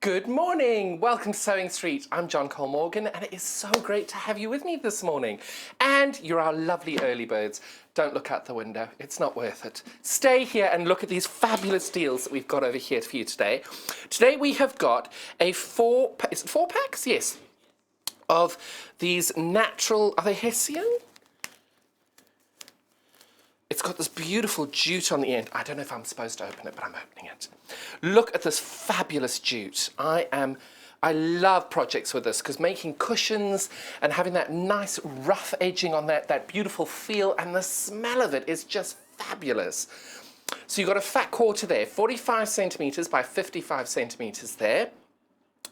Good morning. Welcome to Sewing Street. I'm John Cole Morgan, and it is so great to have you with me this morning. And you're our lovely early birds. Don't look out the window. It's not worth it. Stay here and look at these fabulous deals that we've got over here for you today. Today we have got a four packs? Yes. Of these natural, are they Hessian? It's got this beautiful jute on the end. I don't know if I'm supposed to open it, but I'm opening it. Look at this fabulous jute. I love projects with this because making cushions and having that nice rough edging on that beautiful feel, and the smell of it is just fabulous. So you've got a fat quarter there, 45 centimeters by 55 centimeters there.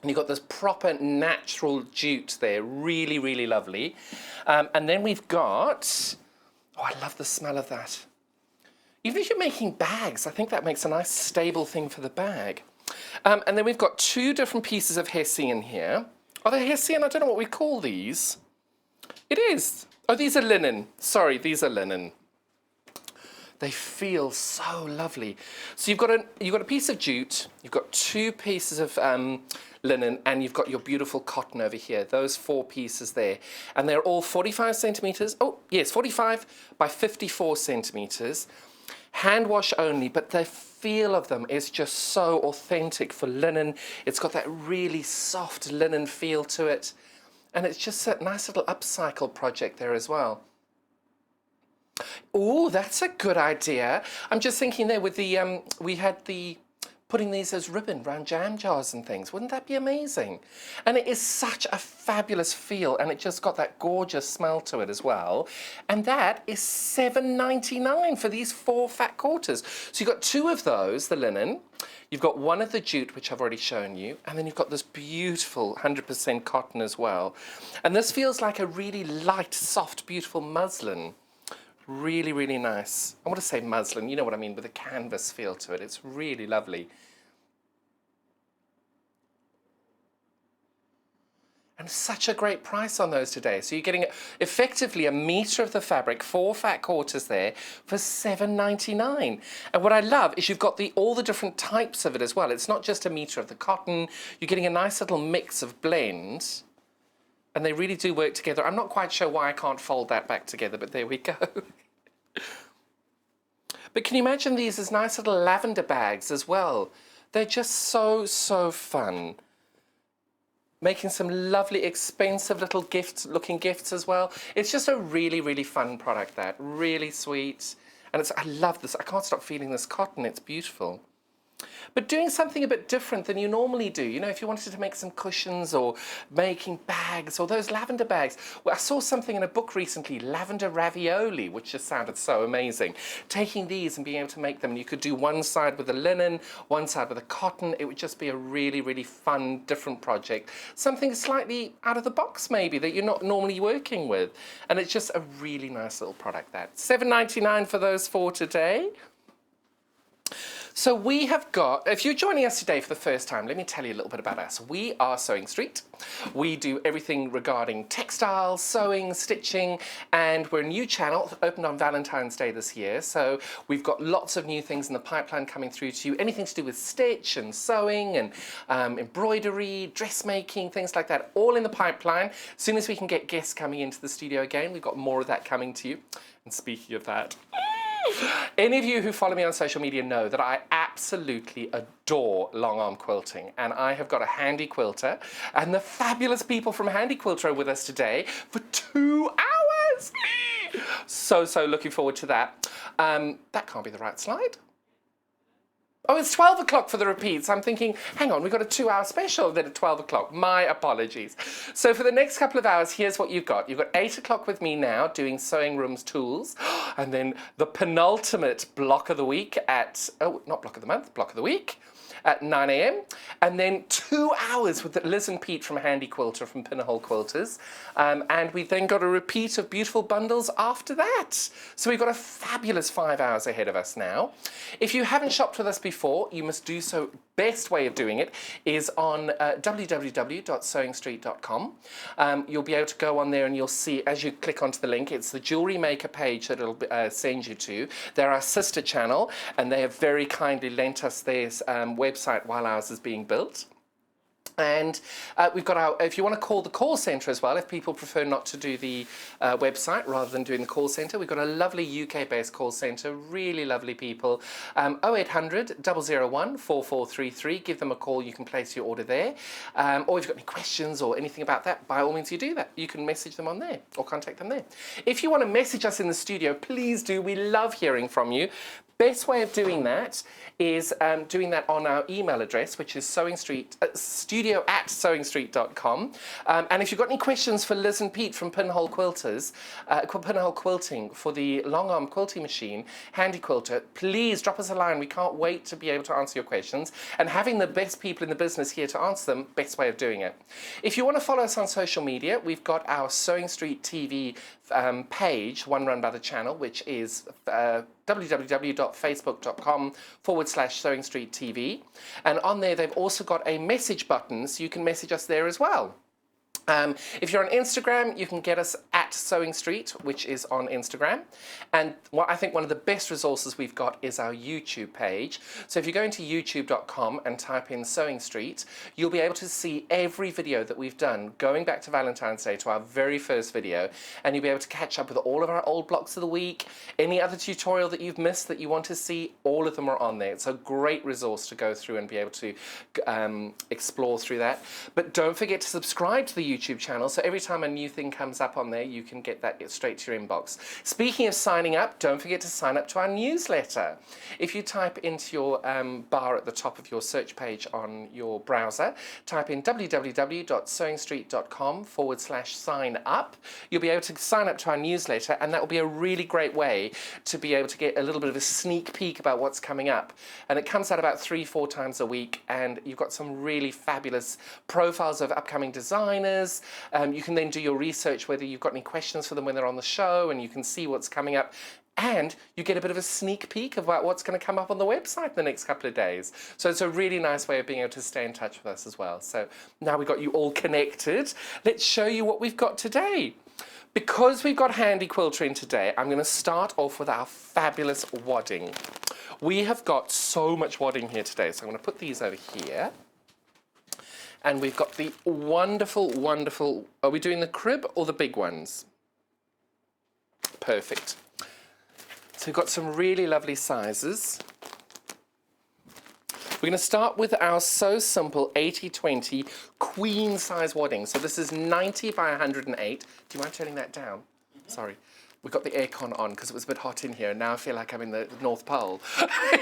And you've got this proper natural jute there, really, really lovely. And then we've got, oh, I love the smell of that. Even if you're making bags, I think that makes a nice stable thing for the bag. And then we've got two different pieces of Hessian here. Are they Hessian? I don't know what we call these. It is. Oh, these are linen. Sorry, these are linen. They feel so lovely. So you've got a piece of jute, you've got two pieces of linen, and you've got your beautiful cotton over here, those four pieces there. And they're all 45 centimeters. Oh, yes, 45 by 54 centimeters. Hand wash only, but the feel of them is just so authentic for linen. It's got that really soft linen feel to it. And it's just a nice little upcycle project there as well. Oh, that's a good idea. I'm just thinking there with the, we had the, putting these as ribbon around jam jars and things. Wouldn't that be amazing? And it is such a fabulous feel, and it just got that gorgeous smell to it as well. And that is $7.99 for these four fat quarters. So you've got two of those, the linen. You've got one of the jute, which I've already shown you, and then you've got this beautiful 100% cotton as well. And this feels like a really light, soft, beautiful muslin. Really, really nice. I want to say muslin, you know what I mean, with a canvas feel to it. It's really lovely. And such a great price on those today. So you're getting effectively a metre of the fabric, four fat quarters there, for $7.99. And what I love is you've got all the different types of it as well. It's not just a metre of the cotton. You're getting a nice little mix of blends. And they really do work together. I'm not quite sure why I can't fold that back together, but there we go. But can you imagine these as nice little lavender bags as well? They're just so, so fun. Making some lovely, expensive little looking gifts as well. It's just a really, really fun product, that. Really sweet. And I love this. I can't stop feeling this cotton. It's beautiful. But doing something a bit different than you normally do. You know, if you wanted to make some cushions or making bags or those lavender bags. Well, I saw something in a book recently, lavender ravioli, which just sounded so amazing. Taking these and being able to make them, and you could do one side with the linen, one side with the cotton. It would just be a really, really fun, different project. Something slightly out of the box maybe that you're not normally working with. And it's just a really nice little product, that. $7.99 for those four today. So we have got, if you're joining us today for the first time, let me tell you a little bit about us. We are Sewing Street. We do everything regarding textiles, sewing, stitching, and we're a new channel, opened on Valentine's Day this year. So we've got lots of new things in the pipeline coming through to you. Anything to do with stitch and sewing and embroidery, dressmaking, things like that, all in the pipeline. As soon as we can get guests coming into the studio again, we've got more of that coming to you. And speaking of that, any of you who follow me on social media know that I absolutely adore long arm quilting, and I have got a Handi Quilter, and the fabulous people from Handi Quilter are with us today for 2 hours. So looking forward to that. That can't be the right slide. Oh, it's 12 o'clock for the repeats. I'm thinking, hang on, we've got a 2-hour special then at 12 o'clock. My apologies. So for the next couple of hours, here's what you've got. You've got 8 o'clock with me now doing Sewing Room's tools. And then the penultimate block of the week at, oh, not block of the month, block of the week at 9 a.m. And then 2 hours with Liz and Pete from Handi Quilter from Pinhole Quilters. And we've then got a repeat of Beautiful Bundles after that. So we've got a fabulous 5 hours ahead of us now. If you haven't shopped with us before, you must do so. Best way of doing it is on www.sewingstreet.com. You'll be able to go on there and you'll see, as you click onto the link, it's the jewellery maker page that it'll send you to. They're our sister channel, and they have very kindly lent us their website while ours is being built. And we've got our, if you want to call the call centre as well, if people prefer not to do the website rather than doing the call centre, we've got a lovely UK-based call centre, really lovely people. 0800 001 4433, give them a call, you can place your order there. Or if you've got any questions or anything about that, by all means you do that. You can message them on there or contact them there. If you want to message us in the studio, please do, we love hearing from you. Best way of doing that is doing that on our email address, which is studio@sewingstreet.com. And if you've got any questions for Liz and Pete from Pinhole Quilters, Pinhole Quilting for the long arm quilting machine, Handi Quilter, please drop us a line. We can't wait to be able to answer your questions. And having the best people in the business here to answer them, best way of doing it. If you want to follow us on social media, we've got our Sewing Street TV page, one run by the channel, which is www.facebook.com/Sewing Street TV. And on there, they've also got a message button, so you can message us there as well. If you're on Instagram, you can get us at Sewing Street, which is on Instagram. And what I think one of the best resources we've got is our YouTube page. So if you go into youtube.com and type in Sewing Street, you'll be able to see every video that we've done, going back to Valentine's Day, to our very first video, and you'll be able to catch up with all of our old blocks of the week, any other tutorial that you've missed that you want to see, all of them are on there. It's a great resource to go through and be able to explore through that. But don't forget to subscribe to the YouTube channel, so every time a new thing comes up on there, you can get that straight to your inbox. Speaking of signing up, don't forget to sign up to our newsletter. If you type into your bar at the top of your search page on your browser, type in www.sewingstreet.com/sign up, you'll be able to sign up to our newsletter, and that will be a really great way to be able to get a little bit of a sneak peek about what's coming up. And it comes out about 3-4 times a week, and you've got some really fabulous profiles of upcoming designers. You can then do your research, whether you've got any questions for them when they're on the show, and you can see what's coming up. And you get a bit of a sneak peek about what's going to come up on the website in the next couple of days. So it's a really nice way of being able to stay in touch with us as well. So now we've got you all connected, let's show you what we've got today. Because we've got Handi Quilter in today, I'm going to start off with our fabulous wadding. We have got so much wadding here today, so I'm going to put these over here. And we've got the wonderful, wonderful, are we doing the crib or the big ones? Perfect. So we've got some really lovely sizes. We're going to start with our So Simple 80/20 queen size wadding. So this is 90 by 108. Do you mind turning that down? Sorry. We've got the aircon on because it was a bit hot in here, and now I feel like I'm in the North Pole.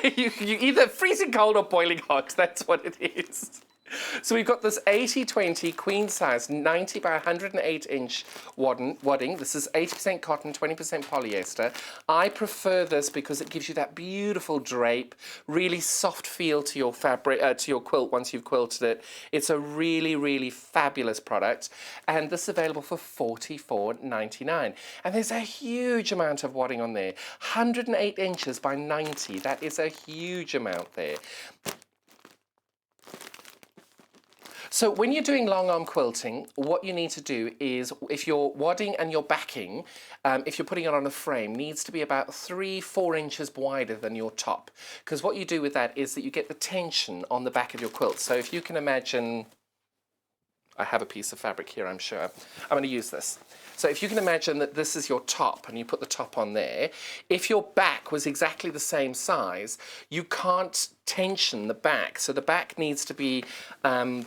you either freezing cold or boiling hot, that's what it is. So we've got this 80/20 queen size 90 by 108 inch wadding. This is 80% cotton, 20% polyester. I prefer this because it gives you that beautiful drape, really soft feel to your fabric, to your quilt once you've quilted it. It's a really, really fabulous product, and this is available for $44.99. And there's a huge amount of wadding on there. 108 inches by 90. That is a huge amount there. So when you're doing long arm quilting, what you need to do is, if you're wadding and you're backing, if you're putting it on a frame, needs to be about 3-4 inches wider than your top. Because what you do with that is that you get the tension on the back of your quilt. So if you can imagine, I have a piece of fabric here, I'm sure. I'm going to use this. So if you can imagine that this is your top and you put the top on there, if your back was exactly the same size, you can't tension the back. So the back needs to be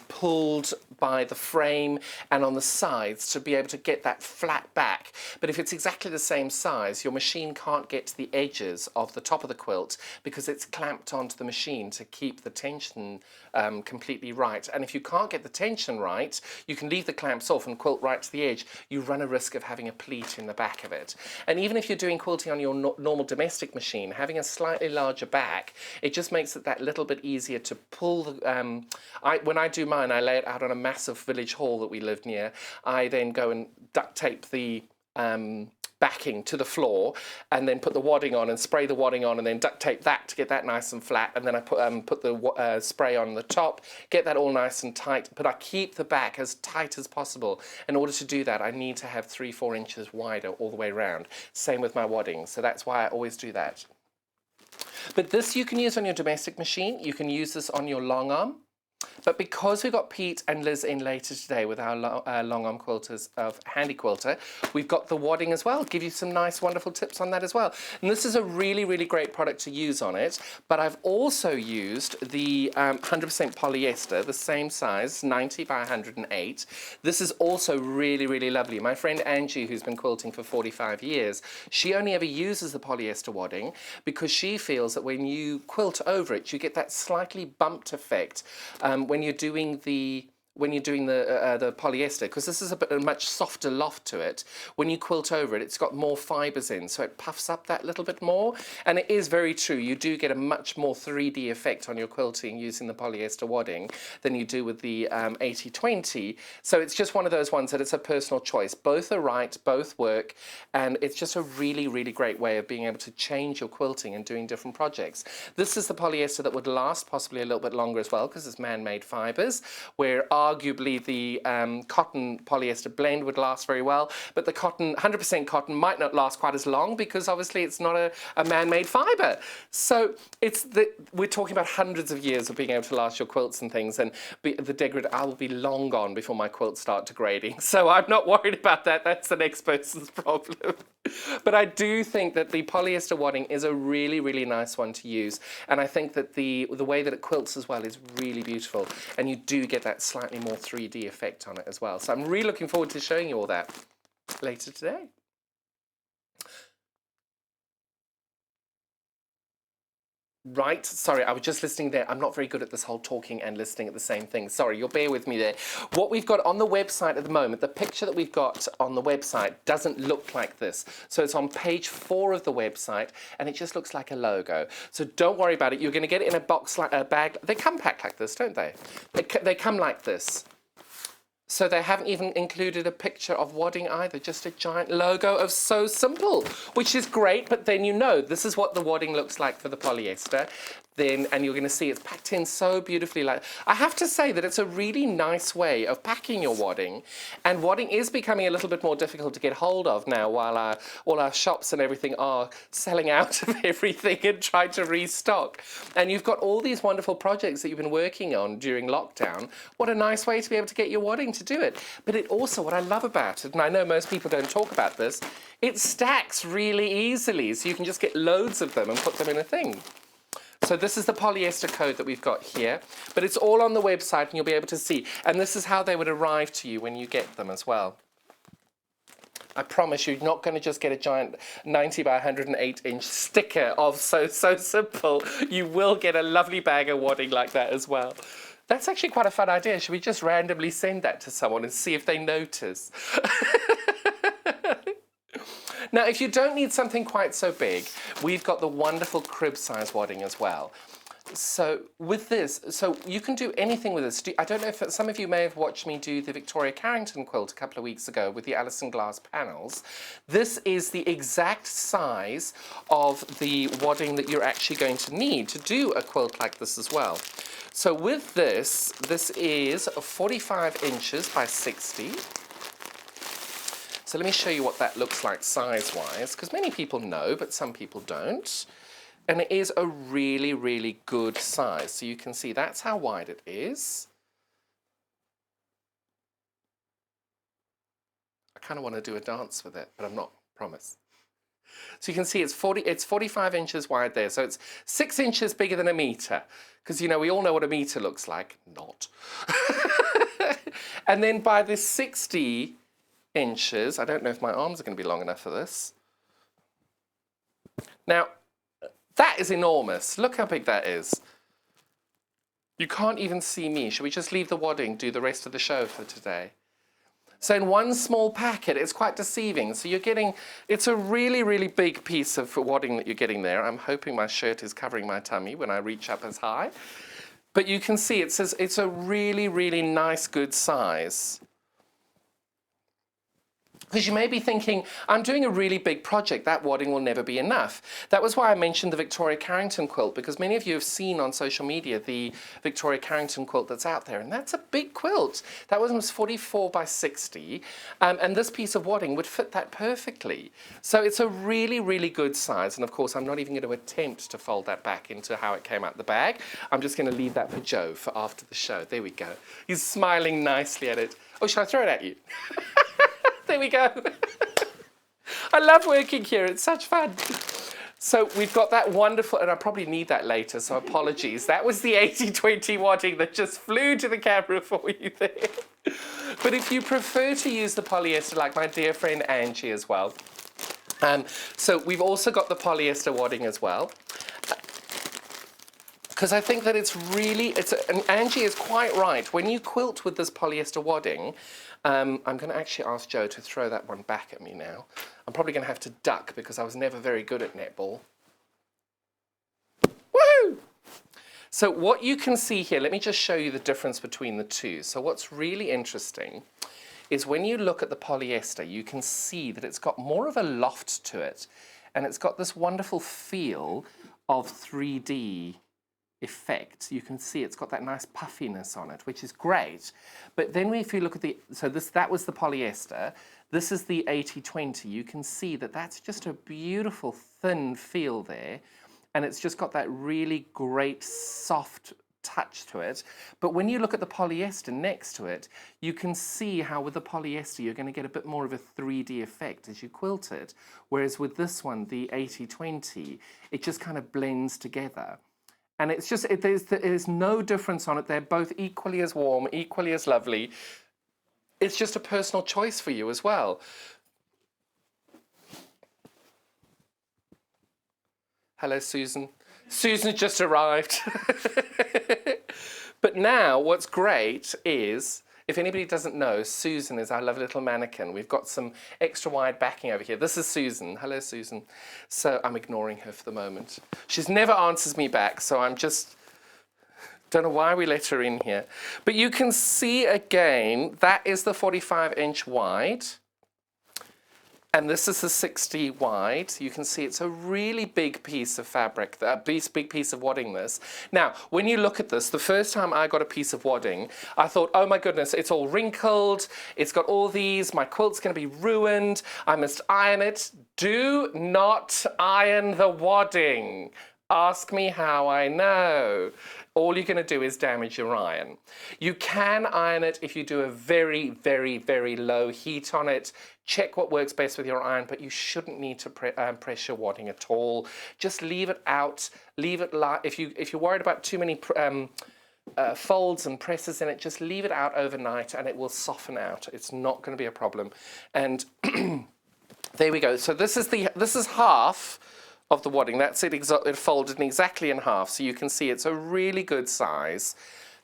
pulled by the frame and on the sides to be able to get that flat back. But if it's exactly the same size, your machine can't get to the edges of the top of the quilt because it's clamped onto the machine to keep the tension completely right. And if you can't get the tension right, you can leave the clamps off and quilt right to the edge. You run a risk of having a pleat in the back of it. And even if you're doing quilting on your normal domestic machine, having a slightly larger back, it just makes it that little bit easier to pull the, when I do mine, I lay it out on a massive village hall that we lived near. I then go and duct tape the backing to the floor and then put the wadding on and spray the wadding on and then duct tape that to get that nice and flat, and then I put the spray on the top, get that all nice and tight, but I keep the back as tight as possible. In order to do that, I need to have 3-4 inches wider all the way around. Same with my wadding, so that's why I always do that. But this you can use on your domestic machine, you can use this on your long arm. But because we've got Pete and Liz in later today with our long arm quilters of Handi Quilter, we've got the wadding as well. Give you some nice, wonderful tips on that as well. And this is a really, really great product to use on it. But I've also used the 100% polyester, the same size, 90 by 108. This is also really, really lovely. My friend Angie, who's been quilting for 45 years, she only ever uses the polyester wadding because she feels that when you quilt over it, you get that slightly bumped effect when you're doing the polyester, because this is a much softer loft to it. When you quilt over it, it's got more fibres in, so it puffs up that little bit more. And it is very true, you do get a much more 3D effect on your quilting using the polyester wadding than you do with the 80/20. So it's just one of those ones that it's a personal choice. Both are right, both work, and it's just a really, really great way of being able to change your quilting and doing different projects. This is the polyester that would last possibly a little bit longer as well, because it's man-made fibres, where arguably the cotton polyester blend would last very well, but the cotton, 100% cotton, might not last quite as long because obviously it's not a man-made fibre. So we're talking about hundreds of years of being able to last your quilts and things, and I will be long gone before my quilts start degrading. So I'm not worried about that. That's the next person's problem. But I do think that the polyester wadding is a really, really nice one to use. And I think that the way that it quilts as well is really beautiful. And you do get that slightly more 3D effect on it as well. So I'm really looking forward to showing you all that later today. Right, sorry, I was just listening there. I'm not very good at this whole talking and listening at the same thing. Sorry, you'll bear with me there. What we've got on the website at the moment, the picture that we've got on the website doesn't look like this. So it's on page 4 of the website, and it just looks like a logo. So don't worry about it. You're going to get it in a box, like a bag. They come packed like this, don't they? They come like this. So they haven't even included a picture of wadding either, just a giant logo of So Simple, which is great, but then you know this is what the wadding looks like for the polyester. And you're going to see it's packed in so beautifully. Like, I have to say that it's a really nice way of packing your wadding, and wadding is becoming a little bit more difficult to get hold of now, while all our shops and everything are selling out of everything and trying to restock. And you've got all these wonderful projects that you've been working on during lockdown. What a nice way to be able to get your wadding to do it. But it also, what I love about it, and I know most people don't talk about this, it stacks really easily, so you can just get loads of them and put them in a thing. So this is the polyester code that we've got here, but it's all on the website and you'll be able to see. And this is how they would arrive to you when you get them as well. I promise you're not going to just get a giant 90 by 108 inch sticker of So Simple. You will get a lovely bag of wadding like that as well. That's actually quite a fun idea. Should we just randomly send that to someone and see if they notice? Now, if you don't need something quite so big, we've got the wonderful crib size wadding as well. So with this, so you can do anything with this. I don't know if some of you may have watched me do the Victoria Carrington quilt a couple of weeks ago with the Alison Glass panels. This is the exact size of the wadding that you're actually going to need to do a quilt like this as well. So with this, this is 45 inches by 60. So let me show you what that looks like size-wise, because many people know, but some people don't. And it is a really, really good size. So you can see that's how wide it is. I kind of want to do a dance with it, but I'm not, promise. So you can see it's 45 inches wide there. So it's 6 inches bigger than a metre, because, you know, we all know what a metre looks like. Not. And then by the 60 inches, I don't know if my arms are going to be long enough for this. Now, that is enormous. Look how big that is. You can't even see me. Should we just leave the wadding, do the rest of the show for today? So in one small packet, it's quite deceiving. So you're getting, it's a really, really big piece of wadding that you're getting there. I'm hoping my shirt is covering my tummy when I reach up as high. But you can see it's a really, really nice, good size. Because you may be thinking, I'm doing a really big project, that wadding will never be enough. That was why I mentioned the Victoria Carrington quilt, because many of you have seen on social media the Victoria Carrington quilt that's out there, and that's a big quilt. That one was 44 by 60, and this piece of wadding would fit that perfectly. So it's a really, really good size, and of course I'm not even going to attempt to fold that back into how it came out the bag. I'm just going to leave that for Joe for after the show. There we go. He's smiling nicely at it. Oh, shall I throw it at you? There we go. I love working here. It's such fun. So we've got that wonderful, and I probably need that later, so apologies. That was the 80/20 wadding that just flew to the camera for you there. But if you prefer to use the polyester, like my dear friend Angie as well. So we've also got the polyester wadding as well. Because I think that it's really, and Angie is quite right. When you quilt with this polyester wadding, I'm going to actually ask Joe to throw that one back at me now. I'm probably going to have to duck because I was never very good at netball. Woohoo! So what you can see here, let me just show you the difference between the two. So what's really interesting is when you look at the polyester, you can see that it's got more of a loft to it. And it's got this wonderful feel of 3D effect. You can see it's got that nice puffiness on it, which is great. But then if you look at that was the polyester, this is the 80/20. You can see that that's just a beautiful thin feel there, and it's just got that really great soft touch to it. But when you look at the polyester next to it, you can see how with the polyester you're going to get a bit more of a 3D effect as you quilt it, whereas with this one, the 80/20, it just kind of blends together. And it's just, there's no difference on it. They're both equally as warm, equally as lovely. It's just a personal choice for you as well. Hello, Susan. Susan just arrived. But now what's great is, if anybody doesn't know, Susan is our lovely little mannequin. We've got some extra wide backing over here. This is Susan. Hello, Susan. So I'm ignoring her for the moment. She's never answers me back, so I'm just, don't know why we let her in here. But you can see again, that is the 45-inch wide. And this is the 60 wide. You can see it's a really big piece of fabric, a big piece of wadding this. Now, when you look at this, the first time I got a piece of wadding, I thought, oh my goodness, it's all wrinkled, it's got all these, my quilt's gonna be ruined, I must iron it. Do not iron the wadding. Ask me how I know. All you're going to do is damage your iron. You can iron it if you do a very, very, very low heat on it. Check what works best with your iron, but you shouldn't need to press your wadding at all. Just leave it out. Leave it if you're worried about too many folds and presses in it, just leave it out overnight and it will soften out. It's not going to be a problem. And there we go. So this is half of the wadding. That's it, it folded exactly in half. So you can see it's a really good size.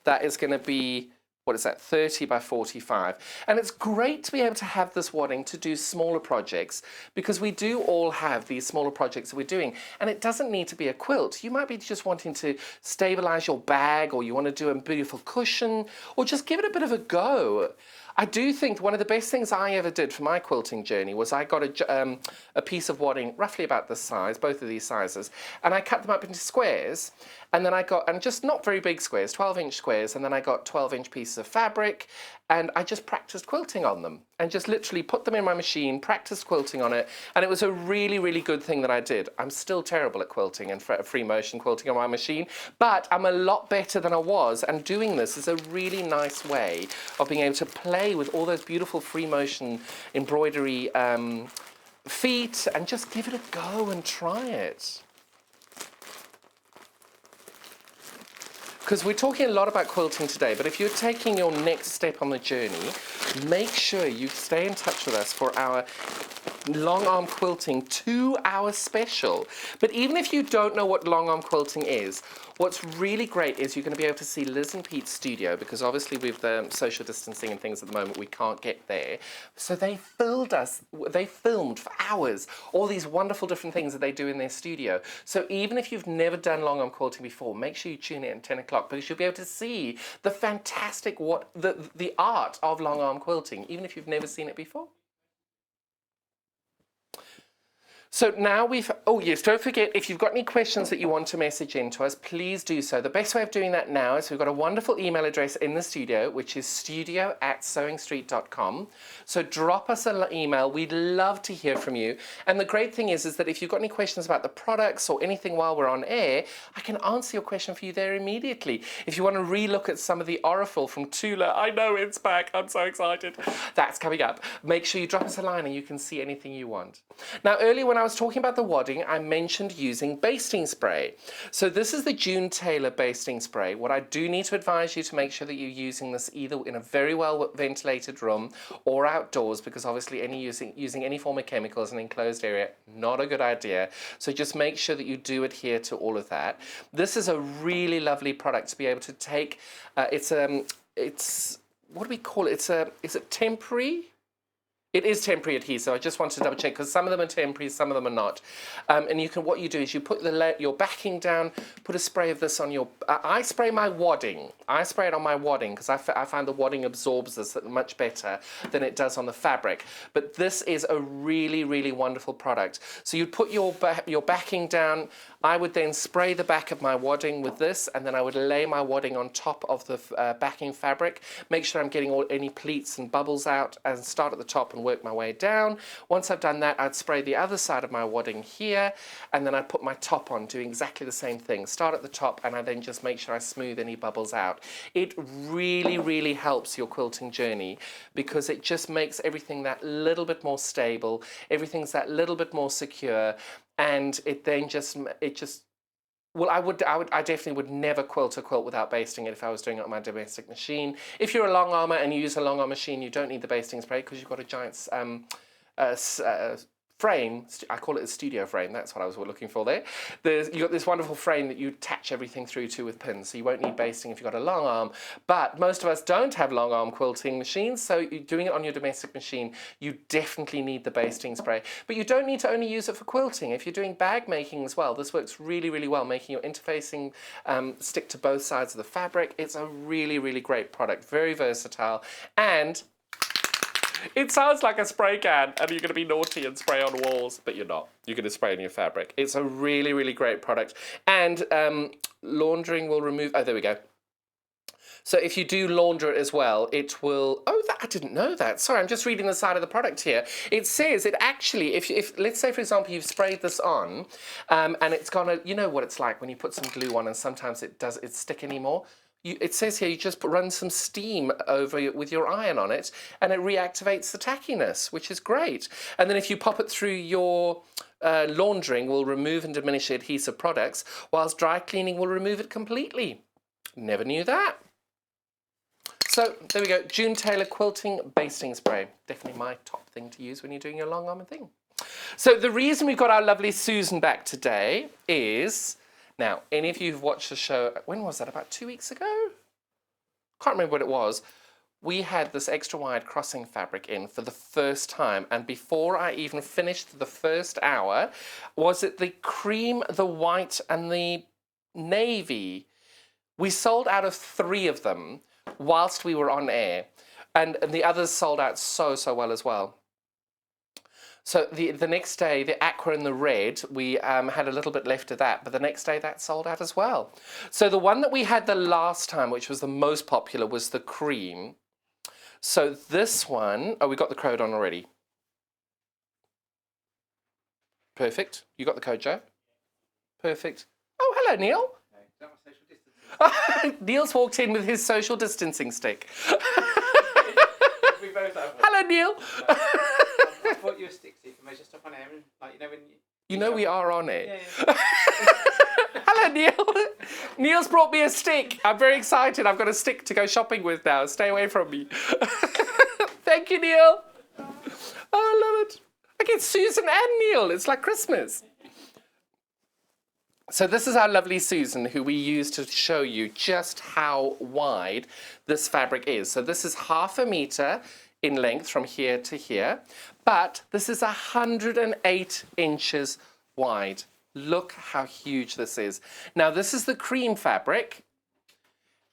That is going to be, what is that, 30 by 45. And it's great to be able to have this wadding to do smaller projects, because we do all have these smaller projects that we're doing. And it doesn't need to be a quilt. You might be just wanting to stabilize your bag, or you want to do a beautiful cushion, or just give it a bit of a go. I do think one of the best things I ever did for my quilting journey was I got a piece of wadding roughly about this size, both of these sizes, and I cut them up into squares, and then I got, and just not very big squares, 12-inch squares, and then I got 12-inch pieces of fabric, and I just practiced quilting on them, and just literally put them in my machine, practiced quilting on it, and it was a really, really good thing that I did. I'm still terrible at quilting and free motion quilting on my machine, but I'm a lot better than I was, and doing this is a really nice way of being able to play with all those beautiful free motion embroidery feet, and just give it a go and try it. Because we're talking a lot about quilting today, but if you're taking your next step on the journey, make sure you stay in touch with us for our long arm quilting 2-hour special. But even if you don't know what long arm quilting is, what's really great is you're going to be able to see Liz and Pete's studio, because obviously with the social distancing and things at the moment we can't get there. So they filmed for hours all these wonderful different things that they do in their studio. So even if you've never done long arm quilting before, make sure you tune in at 10 o'clock, because you'll be able to see the fantastic the art of long arm quilting, even if you've never seen it before. So now oh yes, don't forget, if you've got any questions that you want to message in to us, please do so. The best way of doing that now is we've got a wonderful email address in the studio, which is studio@sewingstreet.com. So drop us an email. We'd love to hear from you. And the great thing is that if you've got any questions about the products or anything while we're on air, I can answer your question for you there immediately. If you want to relook at some of the Aurifil from Tula, I know it's back. I'm so excited. That's coming up. Make sure you drop us a line and you can see anything you want. Now, earlier when I was talking about the wadding, I mentioned using basting spray. So this is the June Taylor basting spray. What I do need to advise you to make sure that you're using this either in a very well ventilated room or outdoors, because obviously using any form of chemicals in an enclosed area, not a good idea. So just make sure that you do adhere to all of that. This is a really lovely product to be able to take. It's what do we call it? Is it temporary? It is temporary adhesive. I just wanted to double check because some of them are temporary, some of them are not. And what you do is you put your backing down, put a spray of this on your. I spray my wadding. I spray it on my wadding because I find the wadding absorbs this much better than it does on the fabric. But this is a really, really wonderful product. So you'd put your backing down. I would then spray the back of my wadding with this, and then I would lay my wadding on top of the backing fabric. Make sure I'm getting any pleats and bubbles out, and start at the top and work my way down. Once I've done that, I'd spray the other side of my wadding here, and then I'd put my top on, doing exactly the same thing. Start at the top, and I then just make sure I smooth any bubbles out. It really, really helps your quilting journey because it just makes everything that little bit more stable. Everything's that little bit more secure. And it then well, I definitely would never quilt a quilt without basting it if I was doing it on my domestic machine. If you're a long armer and you use a long arm machine, you don't need the basting spray because you've got a giant frame. I call it a studio frame. That's what I was looking for there. You've got this wonderful frame that you attach everything through to with pins, so you won't need basting if you've got a long arm. But most of us don't have long arm quilting machines, so you're doing it on your domestic machine, you definitely need the basting spray. But you don't need to only use it for quilting. If you're doing bag making as well, this works really, really well, making your interfacing stick to both sides of the fabric. It's a really, really great product, very versatile, and it sounds like a spray can and you're going to be naughty and spray on walls, but you're not. You're going to spray on your fabric. It's a really, really great product. And laundering will remove... Oh, there we go. So if you do launder it as well, it will... Oh, I didn't know that. Sorry, I'm just reading the side of the product here. It says it actually, if let's say, for example, you've sprayed this on and it's gone... You know what it's like when you put some glue on and sometimes it doesn't stick anymore? It says here you just run some steam over with your iron on it and it reactivates the tackiness, which is great. And then if you pop it through your laundering, will remove and diminish the adhesive products, whilst dry cleaning will remove it completely. Never knew that. So there we go, June Taylor Quilting Basting Spray. Definitely my top thing to use when you're doing your long arm thing. So the reason we've got our lovely Susan back today is... Now, any of you who've watched the show, when was that, about 2 weeks ago? Can't remember what it was. We had this extra wide crossing fabric in for the first time, and before I even finished the first hour, was it the cream, the white, and the navy? We sold out of 3 of them whilst we were on air, and the others sold out so well as well. So the next day, the aqua and the red, we had a little bit left of that, but the next day that sold out as well. So the one that we had the last time, which was the most popular, was the cream. So this one, oh, we got the code on already. Perfect. You got the code, Joe? Perfect. Oh, hello, Neil. Neil's walked in with his social distancing stick. We both have one. Hello, Neil. I bought you a stick so you can measure stuff on air, and like when you know we are on it. Yeah. Hello, Neil. Neil's brought me a stick. I'm very excited. I've got a stick to go shopping with now. Stay away from me. Thank you, Neil. Oh, I love it. I get Susan and Neil. It's like Christmas. So this is our lovely Susan, who we use to show you just how wide this fabric is. So this is 1/2 meter in length from here to here, but this is 108 inches wide. Look how huge this is. Now this is the cream fabric,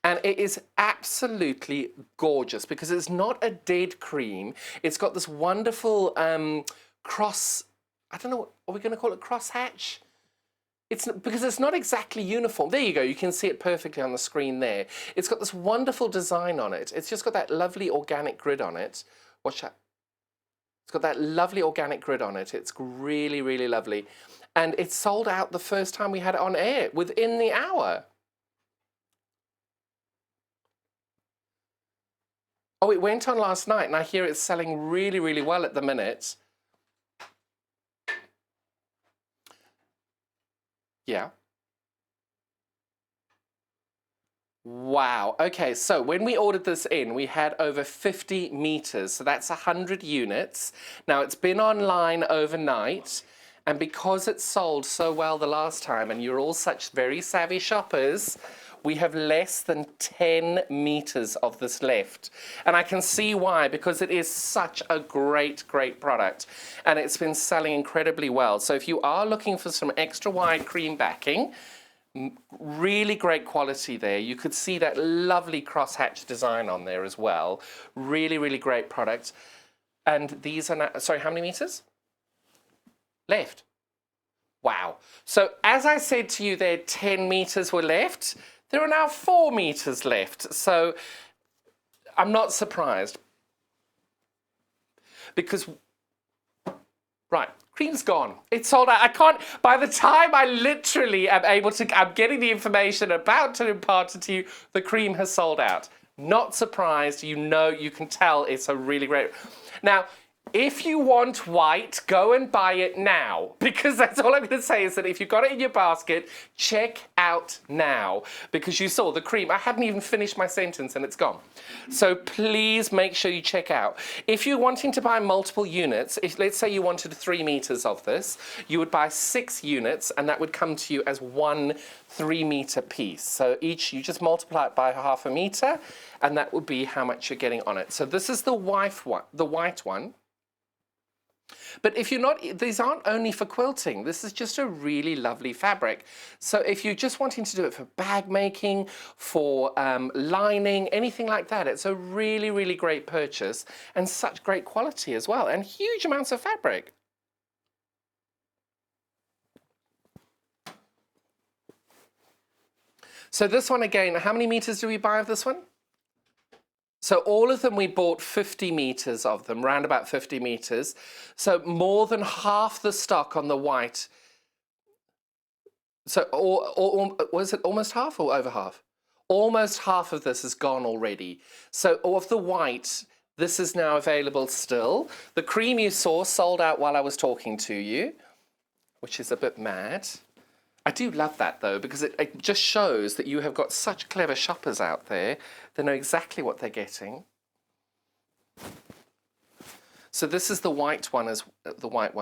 and it is absolutely gorgeous because it's not a dead cream. It's got this wonderful cross I don't know, are we going to call it crosshatch? Because it's not exactly uniform. There you go, you can see it perfectly on the screen there. It's got this wonderful design on it. It's just got that lovely organic grid on it. Watch that. It's got that lovely organic grid on it. It's really, really lovely. And it sold out the first time we had it on air, within the hour. Oh, it went on last night, and I hear it's selling really, really well at the minute. Yeah. Wow. Okay, so when we ordered this in, we had over 50 meters. So that's 100 units. Now, it's been online overnight. And because it sold so well the last time, and you're all such very savvy shoppers, we have less than 10 meters of this left. And I can see why, because it is such a great, great product. And it's been selling incredibly well. So if you are looking for some extra wide cream backing, really great quality there. You could see that lovely crosshatch design on there as well. Really, really great product. And these are now, sorry, how many meters? Left. Wow. So as I said to you there, 10 meters were left. There are now 4 meters left. So I'm not surprised. Because, right, cream's gone. It's sold out. I can't, by the time I literally am able to, I'm getting the information, about to impart it to you, the cream has sold out. Not surprised. You know, you can tell it's a really great. Now, if you want white, go and buy it now. Because that's all I'm going to say is that if you've got it in your basket, check out now. Because you saw the cream. I hadn't even finished my sentence and it's gone. So please make sure you check out. If you're wanting to buy multiple units, if let's say you wanted 3 meters of this, you would buy 6 units and that would come to you as 1 3-meter piece. So each, you just multiply it by half a meter and that would be how much you're getting on it. So this is the white one. But if you're not, these aren't only for quilting. This is just a really lovely fabric. So if you're just wanting to do it for bag making, for lining, anything like that, it's a really, really great purchase and such great quality as well, and huge amounts of fabric. So this one again, how many meters do we buy of this one? So all of them, we bought 50 meters of them, round about 50 meters. So more than half the stock on the white. So was it almost half or over half? Almost half of this is gone already. So of the white, this is now available still. The cream you saw sold out while I was talking to you, which is a bit mad. I do love that though, because it just shows that you have got such clever shoppers out there. They know exactly what they're getting. So this is the white one,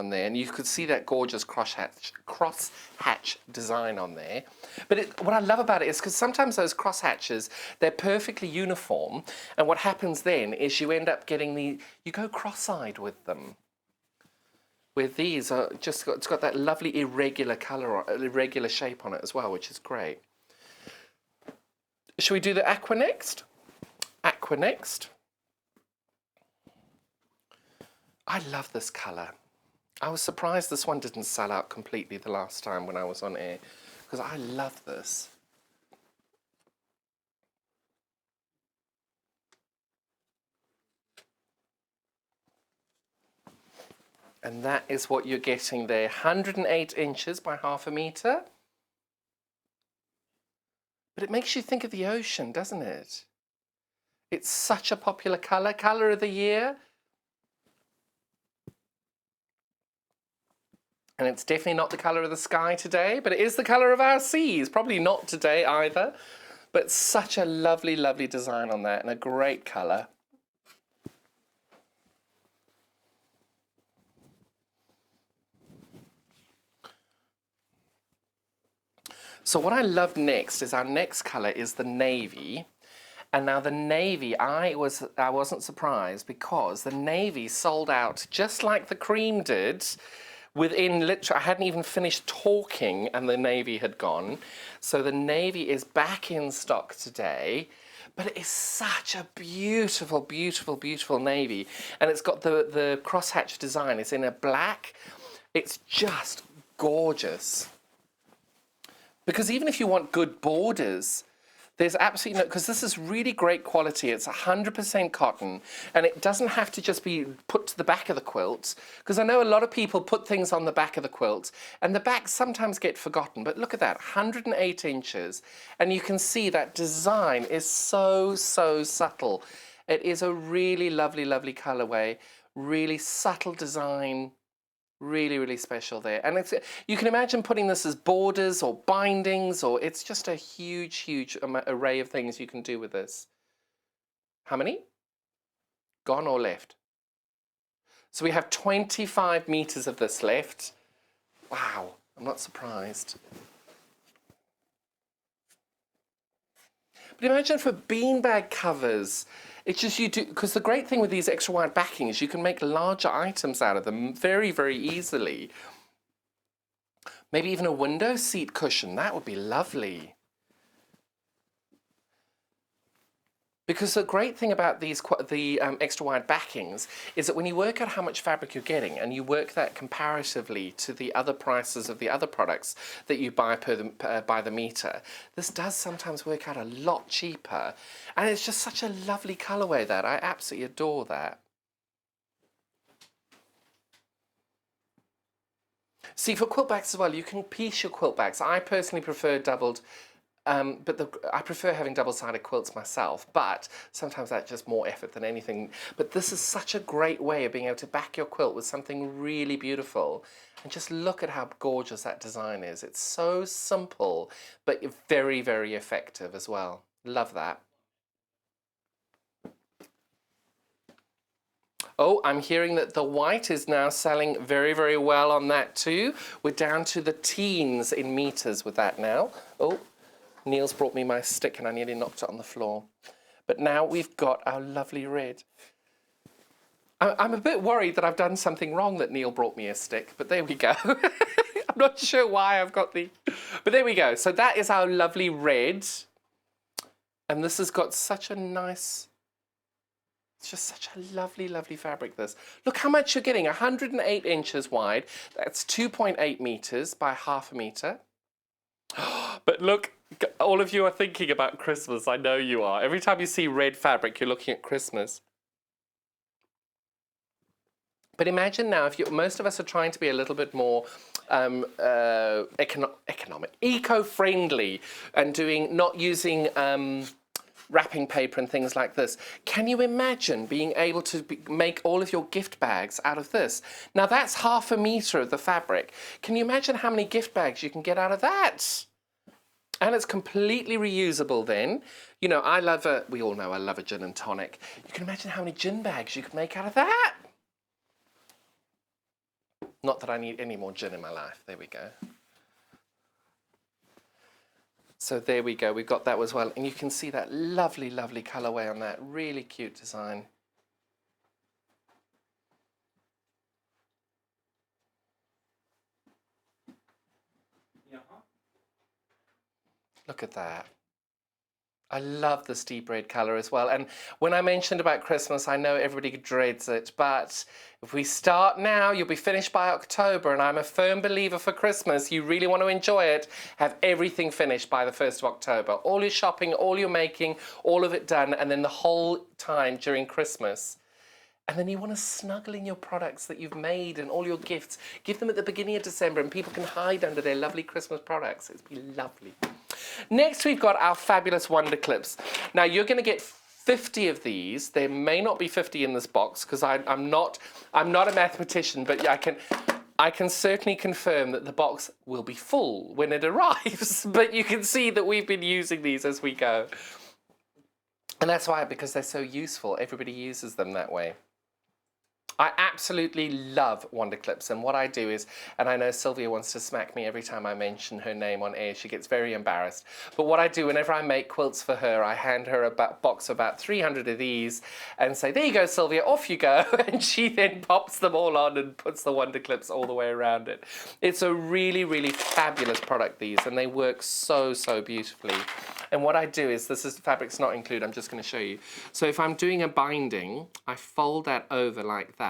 there, and you could see that gorgeous crosshatch design on there. But what I love about it is because sometimes those crosshatches, they're perfectly uniform, and what happens then is you end up getting you go cross-eyed with them. With these, it's got that lovely irregular colour, irregular shape on it as well, which is great. Shall we do the aqua next? Aqua next. I love this colour. I was surprised this one didn't sell out completely the last time when I was on air, because I love this. And that is what you're getting there. 108 inches by half a metre. But it makes you think of the ocean, doesn't it? It's such a popular colour. Colour of the year. And it's definitely not the colour of the sky today, but it is the colour of our seas. Probably not today either. But such a lovely, lovely design on that and a great colour. So what I love next is our next colour is the navy. And now the navy, I wasn't surprised because the navy sold out just like the cream did within literally, I hadn't even finished talking and the navy had gone. So the navy is back in stock today, but it is such a beautiful, beautiful, beautiful navy. And it's got the crosshatch design. It's in a black, It's just gorgeous. Because even if you want good borders, there's absolutely no, because this is really great quality. It's 100% cotton, and it doesn't have to just be put to the back of the quilt, because I know a lot of people put things on the back of the quilt, and the backs sometimes get forgotten. But look at that, 108 inches, and you can see that design is so, so subtle. It is a really lovely, lovely colorway, really subtle design. Really, really special there. And it's, you can imagine putting this as borders or bindings, or it's just a huge, huge array of things you can do with this. How many? Gone or left? So we have 25 meters of this left. Wow, I'm not surprised. But imagine for beanbag covers, it's just you do, because the great thing with these extra wide backings is you can make larger items out of them very, very easily. Maybe even a window seat cushion, that would be lovely. Because the great thing about these the extra wide backings is that when you work out how much fabric you're getting and you work that comparatively to the other prices of the other products that you buy by the meter, this does sometimes work out a lot cheaper. And it's just such a lovely colorway that I absolutely adore that. See, for quilt backs as well, you can piece your quilt backs. I personally prefer doubled. I prefer having double-sided quilts myself, but sometimes that's just more effort than anything. But this is such a great way of being able to back your quilt with something really beautiful. And just look at how gorgeous that design is. It's so simple, but very, very effective as well. Love that. Oh, I'm hearing that the white is now selling very, very well on that too. We're down to the teens in meters with that now. Oh. Neil's brought me my stick and I nearly knocked it on the floor. But now we've got our lovely red. I'm a bit worried that I've done something wrong that Neil brought me a stick, but there we go. I'm not sure why I've got the... But there we go. So that is our lovely red. And this has got such a nice... It's just such a lovely, lovely fabric, this. Look how much you're getting. 108 inches wide. That's 2.8 meters by half a meter. But look, all of you are thinking about Christmas. I know you are. Every time you see red fabric, you're looking at Christmas. But imagine now, if most of us are trying to be a little bit more economic, eco-friendly, and not using wrapping paper and things like this. Can you imagine being able to make all of your gift bags out of this? Now that's half a meter of the fabric. Can you imagine how many gift bags you can get out of that? And it's completely reusable then. You know, we all know I love a gin and tonic. You can imagine how many gin bags you could make out of that. Not that I need any more gin in my life. There we go. So there we go, we've got that as well. And you can see that lovely, lovely colorway on that. Really cute design. Yeah. Look at that. I love this deep red color as well. And when I mentioned about Christmas, I know everybody dreads it, but if we start now, you'll be finished by October, and I'm a firm believer for Christmas. You really want to enjoy it, have everything finished by the 1st of October. All your shopping, all your making, all of it done, and then the whole time during Christmas. And then you want to snuggle in your products that you've made and all your gifts. Give them at the beginning of December and people can hide under their lovely Christmas products. It'd be lovely. Next, we've got our fabulous Wonder Clips. Now, you're going to get 50 of these. There may not be 50 in this box because I'm not a mathematician, but I can certainly confirm that the box will be full when it arrives. But you can see that we've been using these as we go. And that's why, because they're so useful, everybody uses them that way. I absolutely love Wonder Clips, and what I do is, and I know Sylvia wants to smack me every time I mention her name on air, she gets very embarrassed, but what I do whenever I make quilts for her, I hand her a box of about 300 of these and say, there you go Sylvia, off you go, and she then pops them all on and puts the Wonder Clips all the way around it. It's a really, really fabulous product, these, and they work so, so beautifully. And what I do is, this is fabric's not included, I'm just going to show you. So if I'm doing a binding, I fold that over like that.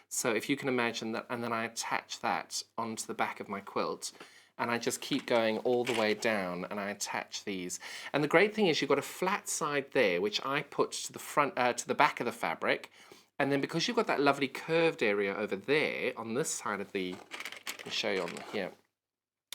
So if you can imagine that, and then I attach that onto the back of my quilt, and I just keep going all the way down, and I attach these. And the great thing is you've got a flat side there, which I put to the front, to the back of the fabric, and then because you've got that lovely curved area over there on this side of the, let me show you on here,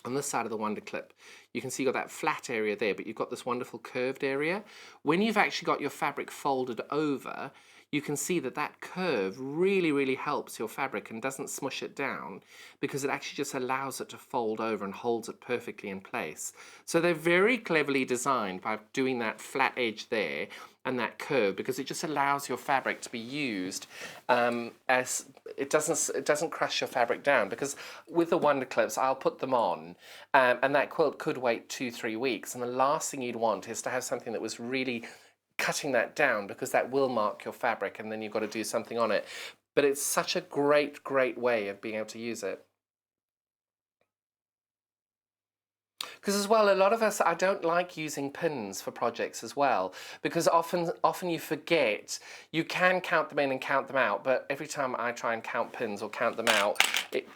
on this side of the Wonder Clip, you can see you've got that flat area there, but you've got this wonderful curved area. When you've actually got your fabric folded over, you can see that that curve really, really helps your fabric and doesn't smush it down, because it actually just allows it to fold over and holds it perfectly in place. So they're very cleverly designed by doing that flat edge there and that curve, because it just allows your fabric to be used as it doesn't crush your fabric down. Because with the Wonder Clips, I'll put them on, and that quilt could wait 2-3 weeks, and the last thing you'd want is to have something that was really cutting that down, because that will mark your fabric and then you've got to do something on it. But it's such a great way of being able to use it. Because as well, a lot of us, I don't like using pins for projects as well, because often you forget. You can count them in and count them out, but every time I try and count pins or count them out,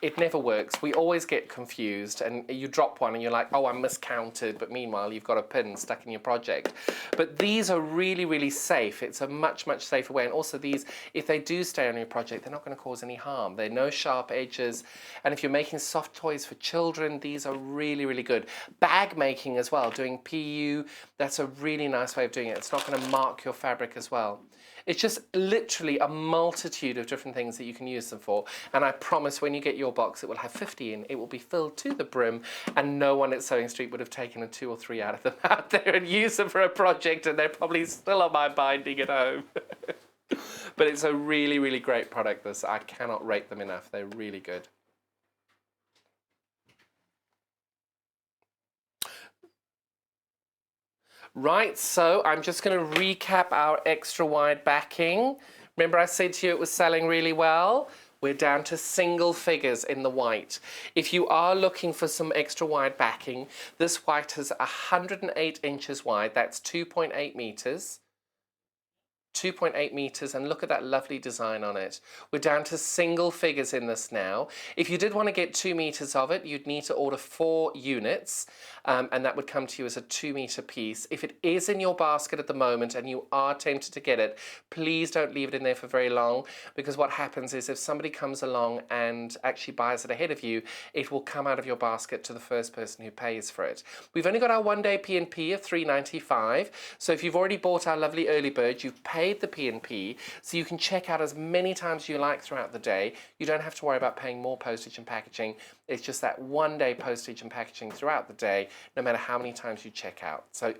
it never works. We always get confused, and you drop one and you're like, oh, I miscounted, but meanwhile you've got a pin stuck in your project. But these are really safe. It's a much safer way, and also these, if they do stay on your project, they're not going to cause any harm. They're no sharp edges, and if you're making soft toys for children, these are really good. Bag making as well, doing PU, that's a really nice way of doing it. It's not going to mark your fabric as well. It's just literally a multitude of different things that you can use them for, and I promise when you get your box it will have 50 in. It will be filled to the brim, and no one at Sewing Street would have taken a 2 or 3 out of them out there and used them for a project, and they're probably still on my binding at home. But it's a really great product, this. I cannot rate them enough. They're really good. Right, so I'm just going to recap our extra wide backing. Remember I said to you it was selling really well? We're down to single figures in the white. If you are looking for some extra wide backing, this white is 108 inches wide. That's 2.8 meters. 2.8 meters, and look at that lovely design on it. We're down to single figures in this now. If you did want to get 2 meters of it, you'd need to order 4 units, and that would come to you as a 2 meter piece. If it is in your basket at the moment and you are tempted to get it, please don't leave it in there for very long, because what happens is if somebody comes along and actually buys it ahead of you, it will come out of your basket to the first person who pays for it. We've only got our 1-day P&P of $3.95, so if you've already bought our lovely early bird, you've paid the P&P, so you can check out as many times as you like throughout the day. You don't have to worry about paying more postage and packaging. It's just that 1-day postage and packaging throughout the day, no matter how many times you check out. So,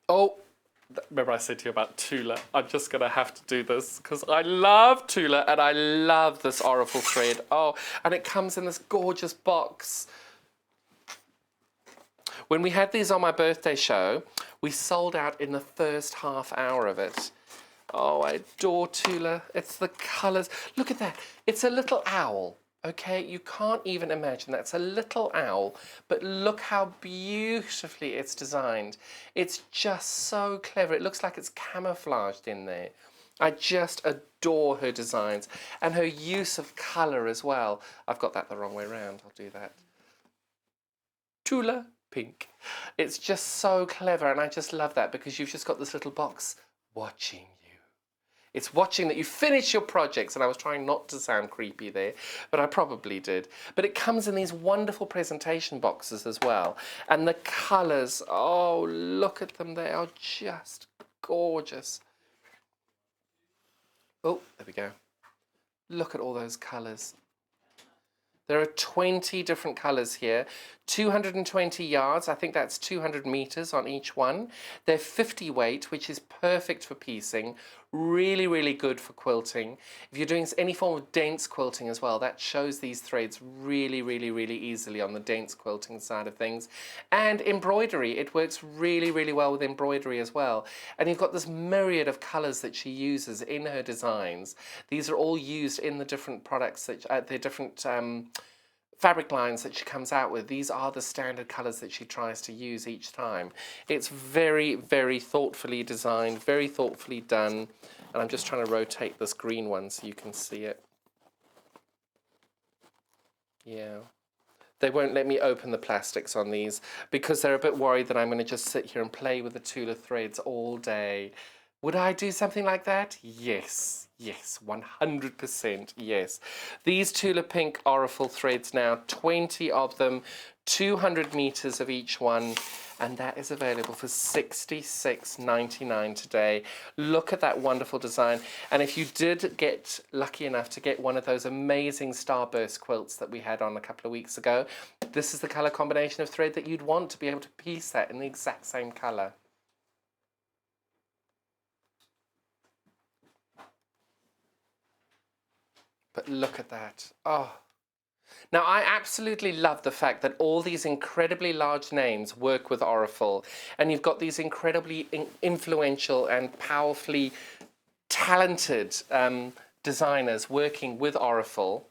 oh, remember I said to you about Tula. I'm just going to have to do this because I love Tula and I love this Oracle thread. Oh, and it comes in this gorgeous box. When we had these on my birthday show, we sold out in the first half hour of it. Oh, I adore Tula. It's the colours. Look at that. It's a little owl, okay? You can't even imagine that. It's a little owl, but look how beautifully it's designed. It's just so clever. It looks like it's camouflaged in there. I just adore her designs and her use of colour as well. I've got that the wrong way around. I'll do that. Tula. Pink. It's just so clever, and I just love that because you've just got this little box watching you. It's watching that you finish your projects, and I was trying not to sound creepy there, but I probably did. But it comes in these wonderful presentation boxes as well, and the colours, oh, look at them, they are just gorgeous. Oh, there we go. Look at all those colours. There are 20 different colours here, 220 yards, I think that's 200 meters on each one. They're 50 weight, which is perfect for piecing, really good for quilting. If you're doing any form of dense quilting as well, that shows these threads really easily on the dense quilting side of things. And embroidery, it works really well with embroidery as well. And you've got this myriad of colours that she uses in her designs. These are all used in the different products, that the different fabric lines that she comes out with, these are the standard colours that she tries to use each time. It's very, very thoughtfully designed, very thoughtfully done. And I'm just trying to rotate this green one so you can see it. Yeah. They won't let me open the plastics on these because they're a bit worried that I'm going to just sit here and play with the Tula threads all day. Would I do something like that? Yes, yes, 100% yes. These Tula Pink Aurifil threads now, 20 of them, 200 meters of each one, and that is available for $66.99 today. Look at that wonderful design. And if you did get lucky enough to get one of those amazing starburst quilts that we had on a couple of weeks ago, this is the color combination of thread that you'd want to be able to piece that in the exact same color. But look at that. Oh. Now, I absolutely love the fact that all these incredibly large names work with Aurifil, and you've got these incredibly influential and powerfully talented designers working with Aurifil,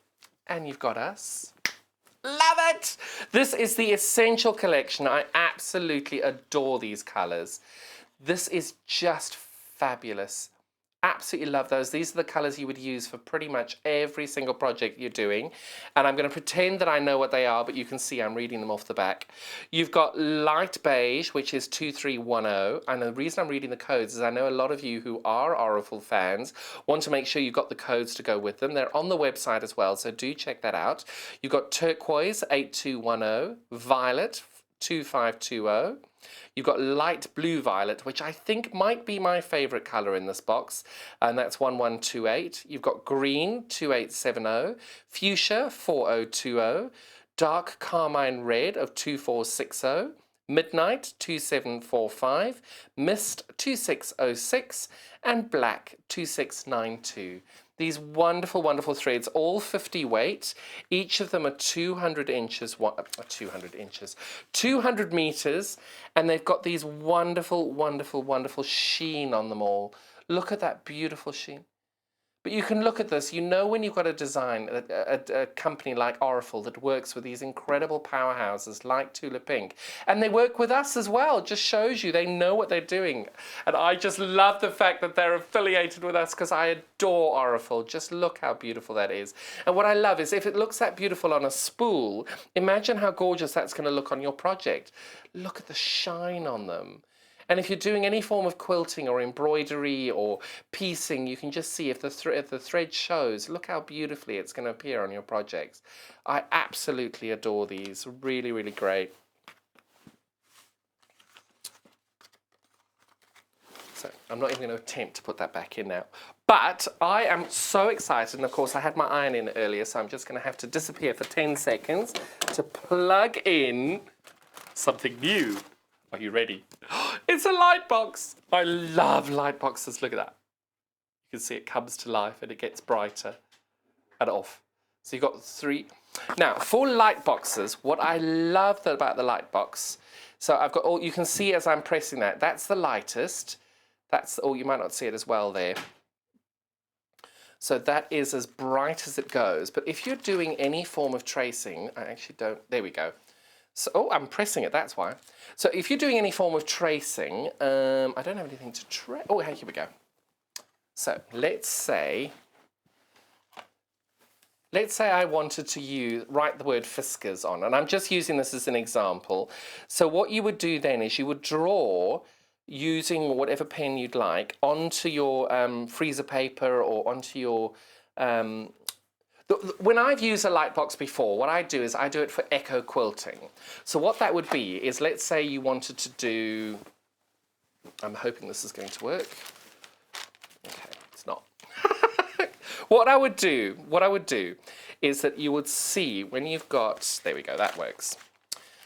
and you've got us. Love it! This is the Essential Collection. I absolutely adore these colours. This is just fabulous. Absolutely love those. These are the colours you would use for pretty much every single project you're doing. And I'm going to pretend that I know what they are, but you can see I'm reading them off the back. You've got light beige, which is 2310. And the reason I'm reading the codes is I know a lot of you who are Aurifil fans want to make sure you've got the codes to go with them. They're on the website as well, so do check that out. You've got turquoise, 8210, violet, 2520. You've got light blue violet, which I think might be my favourite colour in this box, and that's 1128. You've got green, 2870, fuchsia, 4020, dark carmine red of 2460, midnight, 2745, mist, 2606, and black, 2692. These wonderful, wonderful threads, all 50 weight. Each of them are 200 meters, and they've got these wonderful, wonderful, wonderful sheen on them all. Look at that beautiful sheen. But you can look at this, you know when you've got a design, a company like Aurifil that works with these incredible powerhouses like Tula Pink, and they work with us as well, just shows you they know what they're doing. And I just love the fact that they're affiliated with us because I adore Aurifil. Just look how beautiful that is. And what I love is if it looks that beautiful on a spool, imagine how gorgeous that's going to look on your project. Look at the shine on them. And if you're doing any form of quilting or embroidery or piecing, you can just see if the thread shows, look how beautifully it's going to appear on your projects. I absolutely adore these. Really, really great. So I'm not even going to attempt to put that back in now. But I am so excited, and of course I had my iron in earlier, so I'm just going to have to disappear for 10 seconds to plug in something new. Are you ready? It's a light box. I love light boxes. Look at that. You can see it comes to life and it gets brighter and off. So you've got 3. Now, for light boxes, what I love about the light box, so I've got all, you can see as I'm pressing that, that's the lightest. That's, oh, you might not see it as well there. So that is as bright as it goes. But if you're doing any form of tracing, I actually don't, there we go. So, oh, I'm pressing it, that's why. So if you're doing any form of tracing, I don't have anything to trace. Oh, here we go. So let's say I wanted to write the word Fiskars on, and I'm just using this as an example. So what you would do then is you would draw using whatever pen you'd like onto your freezer paper or onto your when I've used a light box before, what I do is I do it for echo quilting. So what that would be is, let's say you wanted to do, I'm hoping this is going to work. Okay, it's not. What I would do is that you would see when you've got, there we go, that works.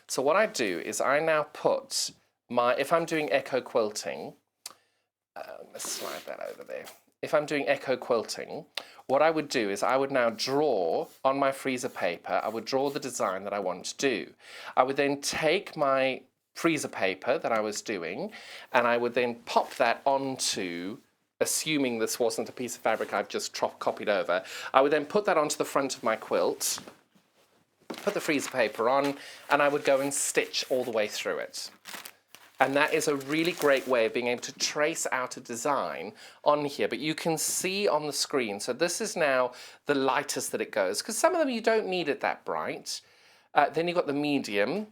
So what I do is I now put if I'm doing echo quilting, let's slide that over there. If I'm doing echo quilting, what I would do is I would now draw on my freezer paper, I would draw the design that I want to do. I would then take my freezer paper that I was doing, and I would then pop that onto, assuming this wasn't a piece of fabric I've just copied over, I would then put that onto the front of my quilt, put the freezer paper on, and I would go and stitch all the way through it. And that is a really great way of being able to trace out a design on here. But you can see on the screen, so this is now the lightest that it goes, because some of them you don't need it that bright. Then you've got the medium,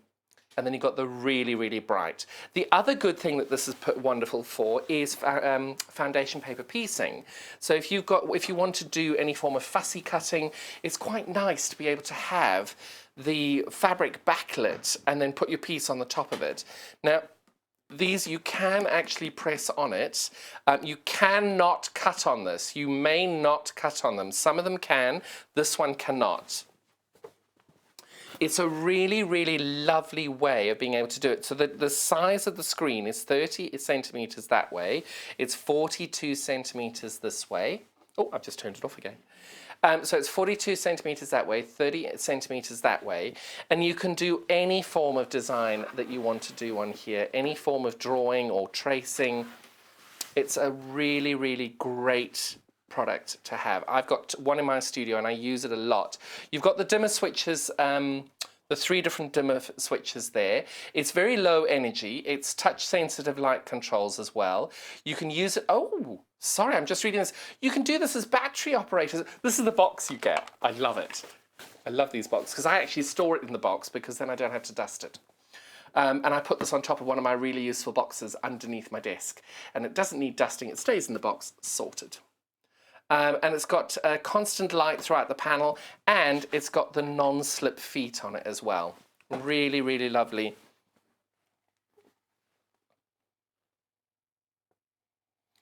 and then you've got the really, really bright. The other good thing that this is wonderful for is foundation paper piecing. So if you want to do any form of fussy cutting, it's quite nice to be able to have the fabric backlit and then put your piece on the top of it. Now, these you can actually press on it. You cannot cut on this. You may not cut on them. Some of them can, this one cannot. It's a really, really lovely way of being able to do it. So the size of the screen is 30 centimetres that way. It's 42 centimetres this way. Oh, I've just turned it off again. So it's 42 centimetres that way, 30 centimetres that way. And you can do any form of design that you want to do on here, any form of drawing or tracing. It's a really, really great product to have. I've got one in my studio and I use it a lot. You've got the dimmer switches, the 3 different dimmer switches there. It's very low energy. It's touch sensitive light controls as well. You can use it, oh, sorry, I'm just reading this. You can do this as battery operators. This is the box you get. I love it. I love these boxes because I actually store it in the box because then I don't have to dust it. And I put this on top of one of my really useful boxes underneath my desk. And it doesn't need dusting. It stays in the box, sorted. And it's got constant light throughout the panel, and it's got the non-slip feet on it as well. Really, really lovely.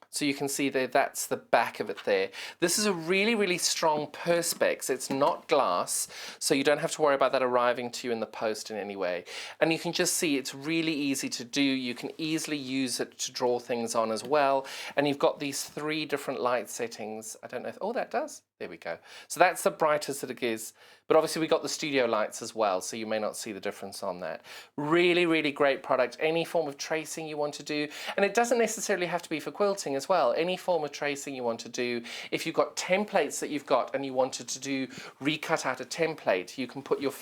So you can see there, that's the back of it there. This is a really, really strong perspex. It's not glass, so you don't have to worry about that arriving to you in the post in any way. And you can just see it's really easy to do. You can easily use it to draw things on as well. And you've got these 3 different light settings. I don't know if, oh, that does. There we go. So that's the brightest that it is. But obviously we got the studio lights as well, so you may not see the difference on that. Really, really great product. Any form of tracing you want to do, and it doesn't necessarily have to be for quilting as well. Any form of tracing you want to do. If you've got templates that you've got and you wanted to do recut out a template, you can put your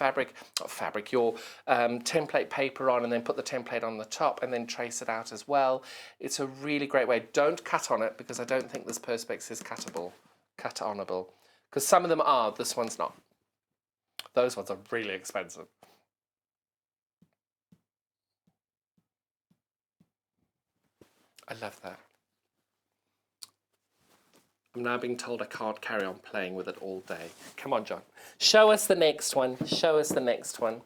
your template paper on and then put the template on the top and then trace it out as well. It's a really great way. Don't cut on it because I don't think this perspex is cut-onable, because some of them are, this one's not. Those ones are really expensive. I love that. I'm now being told I can't carry on playing with it all day. Come on, John. Show us the next one. Show us the next one.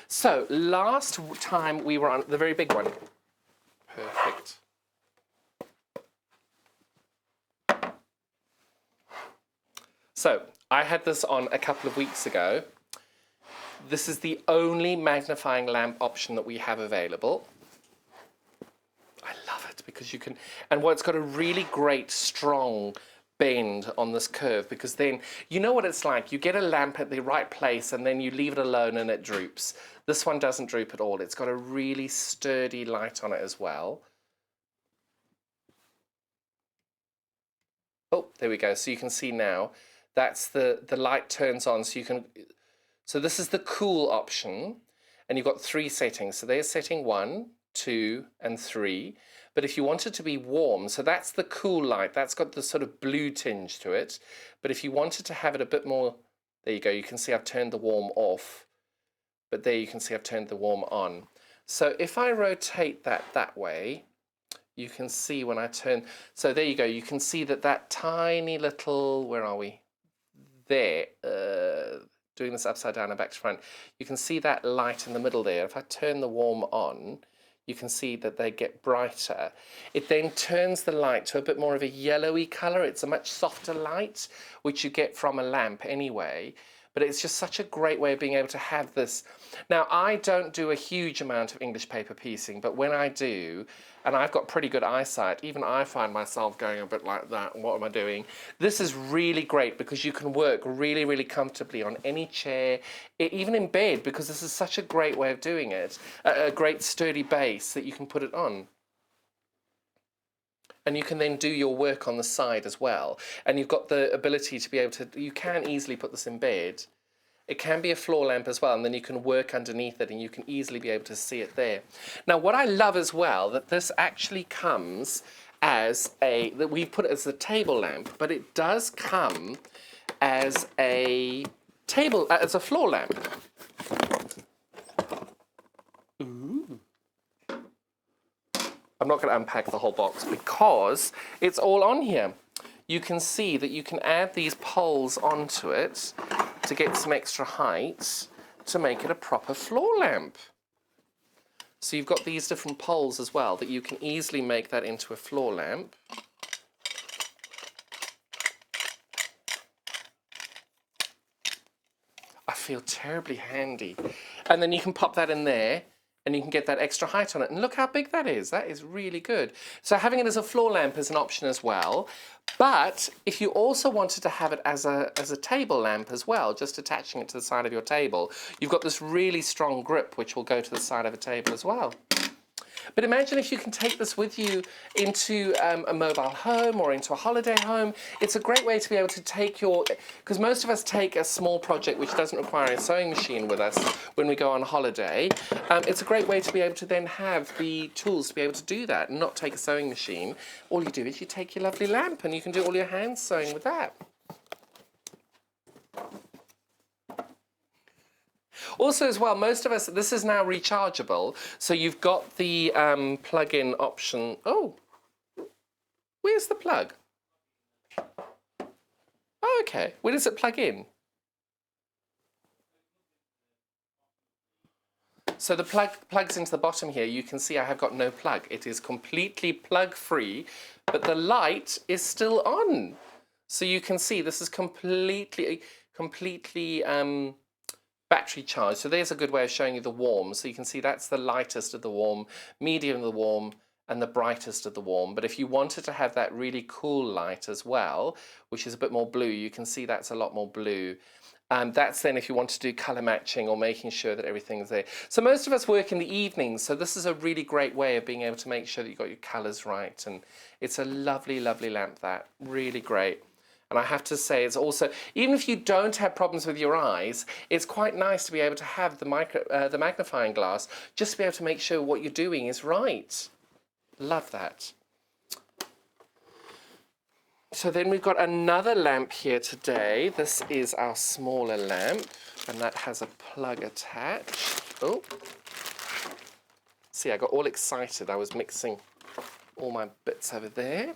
So, last time we were on the very big one. Perfect. So, I had this on a couple of weeks ago. This is the only magnifying lamp option that we have available. I love it because you can, and well, it's got a really great strong bend on this curve, because then you know what it's like. You get a lamp at the right place and then you leave it alone and it droops. This one doesn't droop at all. It's got a really sturdy light on it as well. Oh, there we go. So you can see now. That's the light turns on, so you can, so this is the cool option, and you've got 3 settings. So there's setting 1, 2, and 3. But if you want it to be warm, so that's the cool light, that's got the sort of blue tinge to it. But if you wanted to have it a bit more, there you go, you can see I've turned the warm off, but there you can see I've turned the warm on. So if I rotate that way, you can see when I turn, so there you go, you can see that tiny little, where are we? There, doing this upside down and back to front, you can see that light in the middle there. If I turn the warm on, you can see that they get brighter. It then turns the light to a bit more of a yellowy colour. It's a much softer light, which you get from a lamp anyway. But it's just such a great way of being able to have this. Now, I don't do a huge amount of English paper piecing, but when I do, and I've got pretty good eyesight, even I find myself going a bit like that, what am I doing? This is really great because you can work really, really comfortably on any chair, even in bed, because this is such a great way of doing it, a great sturdy base that you can put it on. And you can then do your work on the side as well. And you've got the ability to be able to, you can easily put this in bed. It can be a floor lamp as well, and then you can work underneath it and you can easily be able to see it there. Now, what I love as well, that this actually comes as that we've put it as a table lamp, but it does come as a floor lamp. Ooh. I'm not going to unpack the whole box because it's all on here. You can see that you can add these poles onto it to get some extra height to make it a proper floor lamp. So you've got these different poles as well that you can easily make that into a floor lamp. I feel terribly handy. And then you can pop that in there and you can get that extra height on it. And look how big that is. That is really good. So having it as a floor lamp is an option as well. But if you also wanted to have it as a table lamp as well, just attaching it to the side of your table, you've got this really strong grip which will go to the side of a table as well. But imagine if you can take this with you into a mobile home or into a holiday home. It's a great way to be able to take because most of us take a small project which doesn't require a sewing machine with us when we go on holiday. It's a great way to be able to then have the tools to be able to do that and not take a sewing machine. All you do is you take your lovely lamp and you can do all your hand sewing with that. Also as well, most of us, this is now rechargeable, so you've got the plug-in option. Oh, where's the plug? Oh, okay. Where does it plug in? So the plugs into the bottom here. You can see I have got no plug. It is completely plug-free, but the light is still on. So you can see this is completely battery charge. So there's a good way of showing you the warm. So you can see that's the lightest of the warm, medium of the warm, and the brightest of the warm. But if you wanted to have that really cool light as well, which is a bit more blue, you can see that's a lot more blue. That's then if you want to do colour matching or making sure that everything's there. So most of us work in the evenings, so this is a really great way of being able to make sure that you've got your colours right. And it's a lovely, lovely lamp, that. Really great. And I have to say, it's also, even if you don't have problems with your eyes, it's quite nice to be able to have the magnifying glass, just to be able to make sure what you're doing is right. Love that. So then we've got another lamp here today. This is our smaller lamp, and that has a plug attached. Oh, see, I got all excited. I was mixing all my bits over there.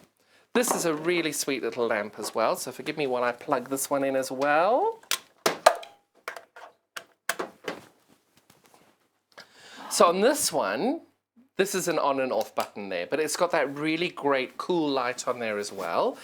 This is a really sweet little lamp as well, so forgive me while I plug this one in as well. So on this one, this is an on and off button there, but it's got that really great cool light on there as well.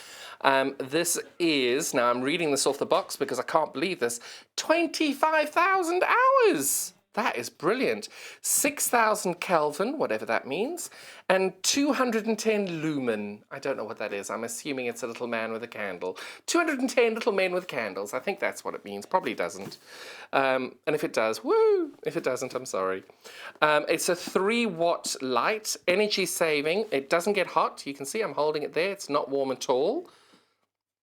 This is, now I'm reading this off the box because I can't believe this, 25,000 hours. That is brilliant. 6,000 Kelvin, whatever that means, and 210 lumen. I don't know what that is. I'm assuming it's a little man with a candle. 210 little men with candles. I think that's what it means. Probably doesn't. And if it does, woo! If it doesn't, I'm sorry. It's a 3-watt light, energy saving. It doesn't get hot. You can see I'm holding it there. It's not warm at all.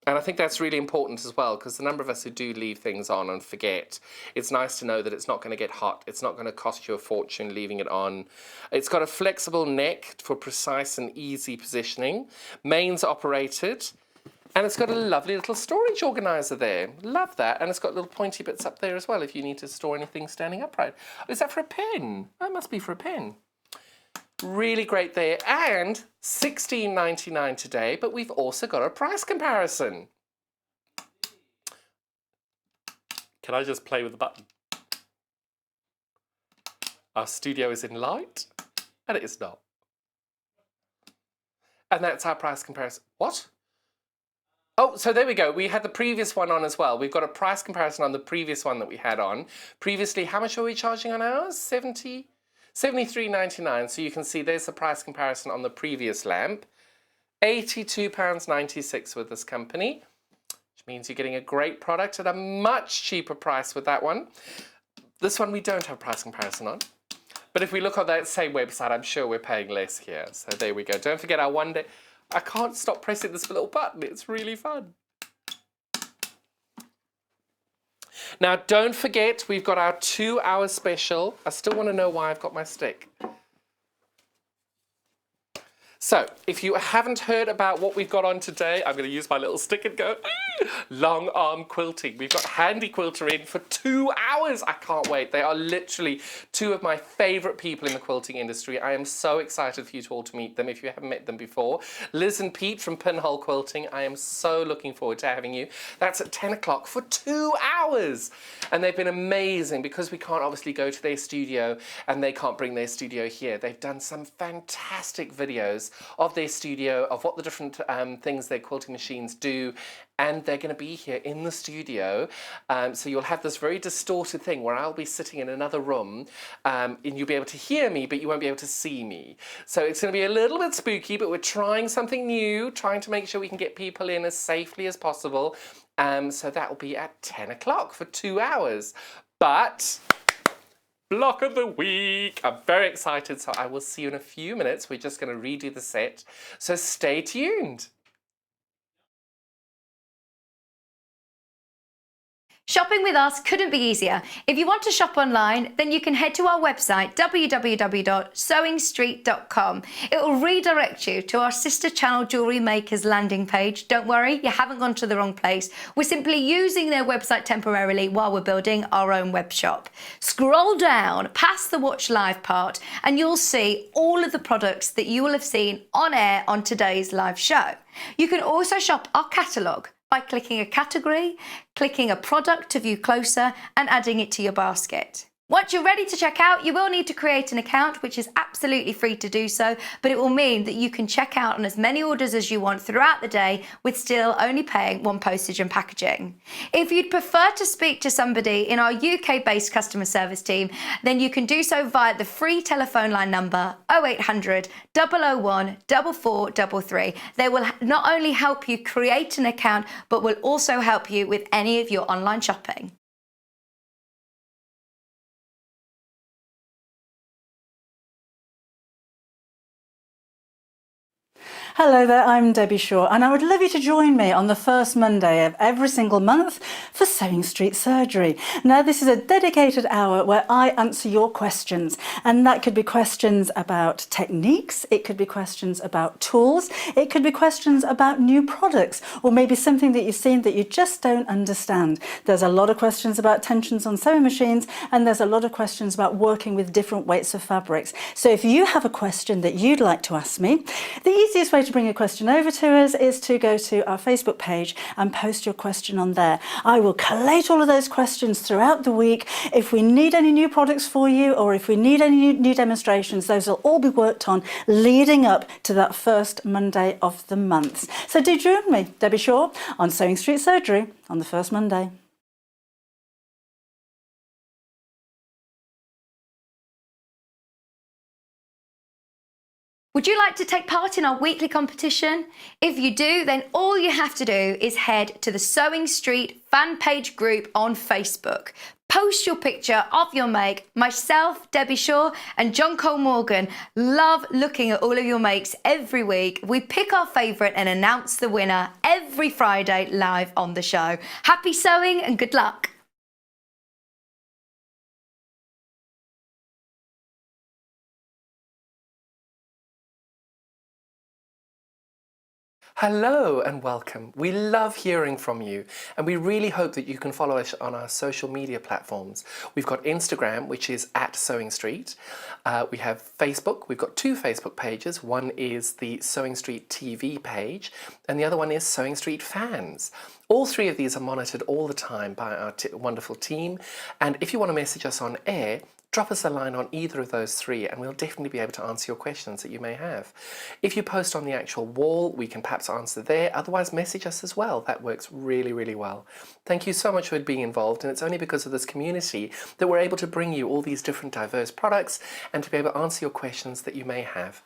And I think that's really important as well, because the number of us who do leave things on and forget, it's nice to know that it's not going to get hot. It's not going to cost you a fortune leaving it on. It's got a flexible neck for precise and easy positioning. Mains operated. And it's got a lovely little storage organizer there. Love that. And it's got little pointy bits up there as well if you need to store anything standing upright. Is that for a pen? That must be for a pen. Really great there, and $16.99 today, but we've also got a price comparison. Can I just play with the button? Our studio is in light, and it is not. And that's our price comparison. What? Oh, so there we go. We had the previous one on as well. We've got a price comparison on the previous one that we had on. Previously, how much were we charging on ours? $73.99, so you can see there's the price comparison on the previous lamp. £82.96 with this company, which means you're getting a great product at a much cheaper price with that one. This one we don't have price comparison on, but if we look on that same website, I'm sure we're paying less here. So there we go. Don't forget our one day. I can't stop pressing this little button. It's really fun. Now, don't forget, we've got our 2-hour special. I still want to know why I've got my stick. So, if you haven't heard about what we've got on today, I'm going to use my little stick and go, long arm quilting. We've got Handi Quilter in for 2 hours. I can't wait. They are literally two of my favourite people in the quilting industry. I am so excited for you all to meet them if you haven't met them before. Liz and Pete from Pinhole Quilting, I am so looking forward to having you. That's at 10 o'clock for 2 hours. And they've been amazing because we can't obviously go to their studio and they can't bring their studio here. They've done some fantastic videos of their studio, of what the different things their quilting machines do, and they're going to be here in the studio. So you'll have this very distorted thing where I'll be sitting in another room and you'll be able to hear me, but you won't be able to see me. So it's going to be a little bit spooky, but we're trying something new, trying to make sure we can get people in as safely as possible. So that will be at 10 o'clock for 2 hours. But block of the week. I'm very excited, so I will see you in a few minutes. We're just going to redo the set, so stay tuned. Shopping with us couldn't be easier. If you want to shop online, then you can head to our website, www.sewingstreet.com. It will redirect you to our sister channel Jewellery Makers landing page. Don't worry, you haven't gone to the wrong place. We're simply using their website temporarily while we're building our own web shop. Scroll down past the Watch Live part and you'll see all of the products that you will have seen on air on today's live show. You can also shop our catalogue by clicking a category, clicking a product to view closer, and adding it to your basket. Once you're ready to check out, you will need to create an account, which is absolutely free to do so, but it will mean that you can check out on as many orders as you want throughout the day with still only paying one postage and packaging. If you'd prefer to speak to somebody in our UK-based customer service team, then you can do so via the free telephone line number 0800 001 4433. They will not only help you create an account, but will also help you with any of your online shopping. Hello there, I'm Debbie Shaw and I would love you to join me on the first Monday of every single month for Sewing Street Surgery. Now this is a dedicated hour where I answer your questions, and that could be questions about techniques, it could be questions about tools, it could be questions about new products, or maybe something that you've seen that you just don't understand. There's a lot of questions about tensions on sewing machines, and there's a lot of questions about working with different weights of fabrics. So if you have a question that you'd like to ask me, the easiest way to bring a question over to us is to go to our Facebook page and post your question on there. I will collate all of those questions throughout the week. If we need any new products for you, or if we need any new demonstrations, those will all be worked on leading up to that first Monday of the month. So do join me, Debbie Shaw, on Sewing Street Surgery on the first Monday. Would you like to take part in our weekly competition? If you do, then all you have to do is head to the Sewing Street fan page group on Facebook. Post your picture of your make. Myself, Debbie Shaw, and John Cole Morgan love looking at all of your makes every week. We pick our favourite and announce the winner every Friday live on the show. Happy sewing and good luck. Hello and welcome. We love hearing from you, and we really hope that you can follow us on our social media platforms. We've got Instagram, which is @Sewing Street. We have Facebook. We've got 2 Facebook pages. One is the Sewing Street TV page, and the other one is Sewing Street Fans. All 3 of these are monitored all the time by our wonderful team, and if you want to message us on air, drop us a line on either of those 3 and we'll definitely be able to answer your questions that you may have. If you post on the actual wall, we can perhaps answer there. Otherwise, message us as well. That works really, really well. Thank you so much for being involved, and it's only because of this community that we're able to bring you all these different diverse products and to be able to answer your questions that you may have.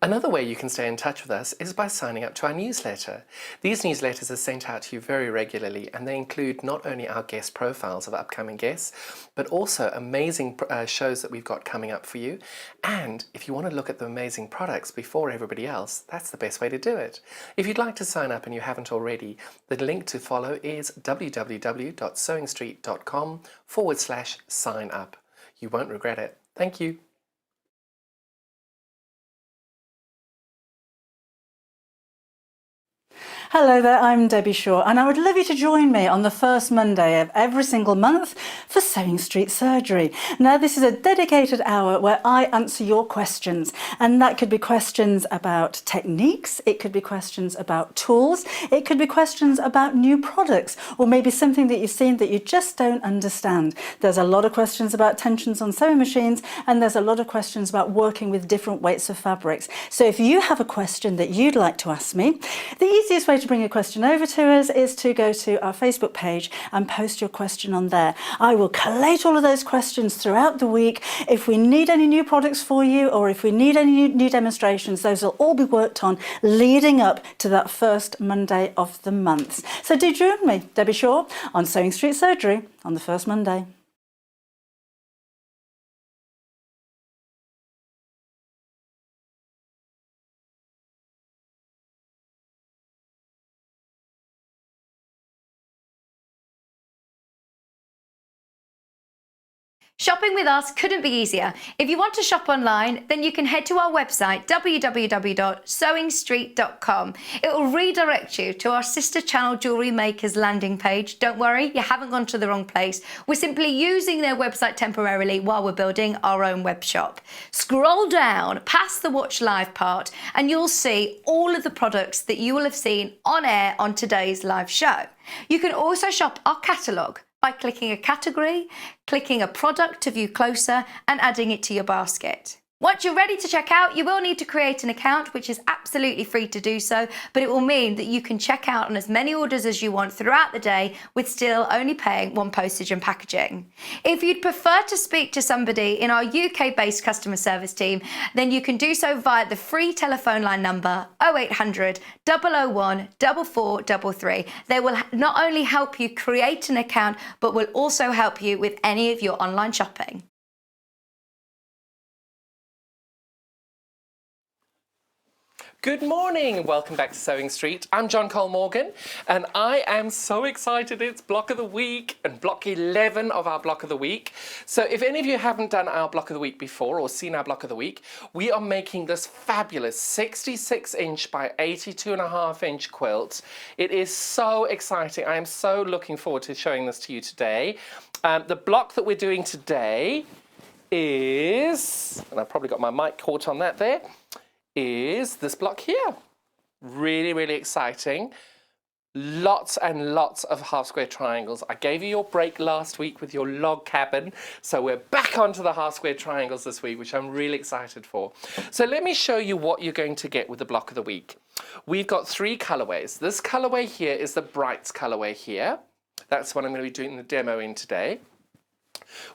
Another way you can stay in touch with us is by signing up to our newsletter. These newsletters are sent out to you very regularly, and they include not only our guest profiles of upcoming guests, but also amazing shows that we've got coming up for you. And if you want to look at the amazing products before everybody else, that's the best way to do it. If you'd like to sign up and you haven't already, the link to follow is www.sewingstreet.com/sign up. You won't regret it. Thank you. Hello there, I'm Debbie Shaw, and I would love you to join me on the first Monday of every single month for Sewing Street Surgery. Now, this is a dedicated hour where I answer your questions, and that could be questions about techniques, it could be questions about tools, it could be questions about new products, or maybe something that you've seen that you just don't understand. There's a lot of questions about tensions on sewing machines, and there's a lot of questions about working with different weights of fabrics. So if you have a question that you'd like to ask me, the easiest way to bring a question over to us is to go to our Facebook page and post your question on there. I will collate all of those questions throughout the week. If we need any new products for you, or if we need any new demonstrations, those will all be worked on leading up to that first Monday of the month. So do join me, Debbie Shaw, on Sewing Street Surgery on the first Monday. Shopping with us couldn't be easier. If you want to shop online, then you can head to our website, www.sewingstreet.com. It will redirect you to our sister channel Jewellery Makers landing page. Don't worry, you haven't gone to the wrong place. We're simply using their website temporarily while we're building our own web shop. Scroll down past the Watch Live part and you'll see all of the products that you will have seen on air on today's live show. You can also shop our catalogue by clicking a category, clicking a product to view closer, and adding it to your basket. Once you're ready to check out, you will need to create an account, which is absolutely free to do so, but it will mean that you can check out on as many orders as you want throughout the day with still only paying one postage and packaging. If you'd prefer to speak to somebody in our UK-based customer service team, then you can do so via the free telephone line number 0800 001 4433. They will not only help you create an account, but will also help you with any of your online shopping. Good morning and welcome back to Sewing Street. I'm John Cole Morgan and I am so excited. It's Block of the Week and Block 11 of our Block of the Week. So if any of you haven't done our Block of the Week before or seen our Block of the Week, we are making this fabulous 66-inch by 82.5-inch quilt. It is so exciting. I am so looking forward to showing this to you today. The block that we're doing today is, and I've probably got my mic caught on that there, is this block here. Really, really exciting. Lots and lots of half square triangles. I gave you your break last week with your log cabin, so we're back onto the half square triangles this week, which I'm really excited for. So let me show you what you're going to get with the block of the week. We've got 3 colorways. This colorway here is the Brights colorway here. That's what I'm going to be doing the demo in today.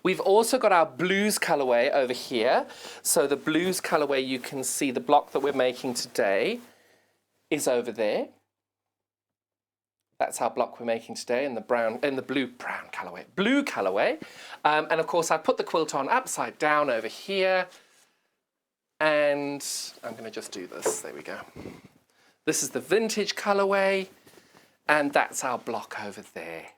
We've also got our blues colorway over here. So the blues colorway, you can see the block that we're making today is over there. That's our block we're making today in the brown, in the blue colorway. And of course I put the quilt on upside down over here. And I'm going to just do this. There we go. This is the vintage colorway. And that's our block over there.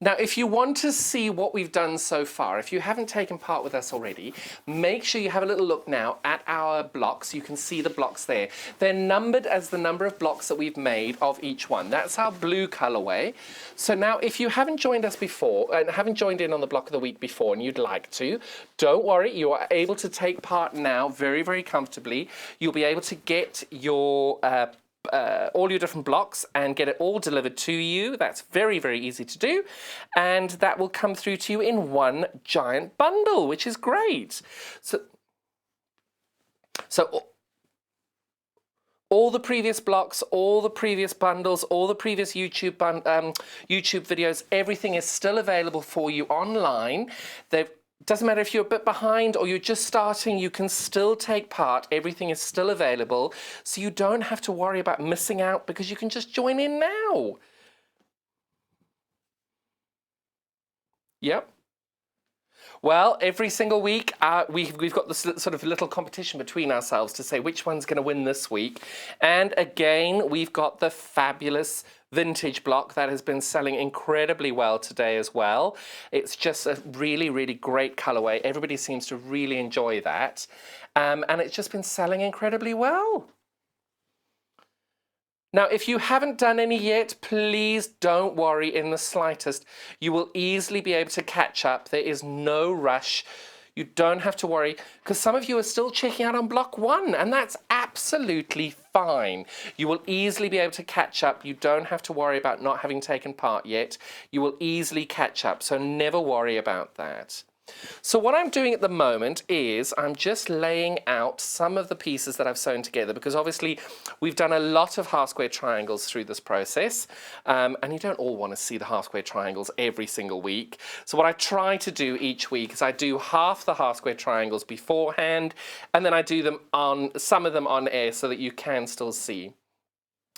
Now, if you want to see what we've done so far, if you haven't taken part with us already, make sure you have a little look now at our blocks. You can see the blocks there. They're numbered as the number of blocks that we've made of each one. That's our blue colorway. So now, if you haven't joined us before, and haven't joined in on the Block of the Week before, and you'd like to, don't worry, you are able to take part now very, very comfortably. You'll be able to get your all your different blocks and get it all delivered to you. That's very, very easy to do. And that will come through to you in one giant bundle, which is great. So all the previous blocks, all the previous bundles, all the previous YouTube videos, everything is still available for you online. Doesn't matter if you're a bit behind or you're just starting, you can still take part. Everything is still available, so you don't have to worry about missing out because you can just join in now. Yep. Well, every single week, we've got this sort of little competition between ourselves to say which one's going to win this week. And again, we've got the fabulous vintage block that has been selling incredibly well today as well. It's just a really, really great colorway. Everybody seems to really enjoy that. And it's just been selling incredibly well. Now, if you haven't done any yet, please don't worry in the slightest. You will easily be able to catch up. There is no rush. You don't have to worry because some of you are still checking out on block 1 and that's absolutely fine. You will easily be able to catch up. You don't have to worry about not having taken part yet. You will easily catch up, so never worry about that. So what I'm doing at the moment is I'm just laying out some of the pieces that I've sewn together because obviously we've done a lot of half square triangles through this process and you don't all want to see the half square triangles every single week. So what I try to do each week is I do half the half square triangles beforehand and then I do them on some of them on air so that you can still see.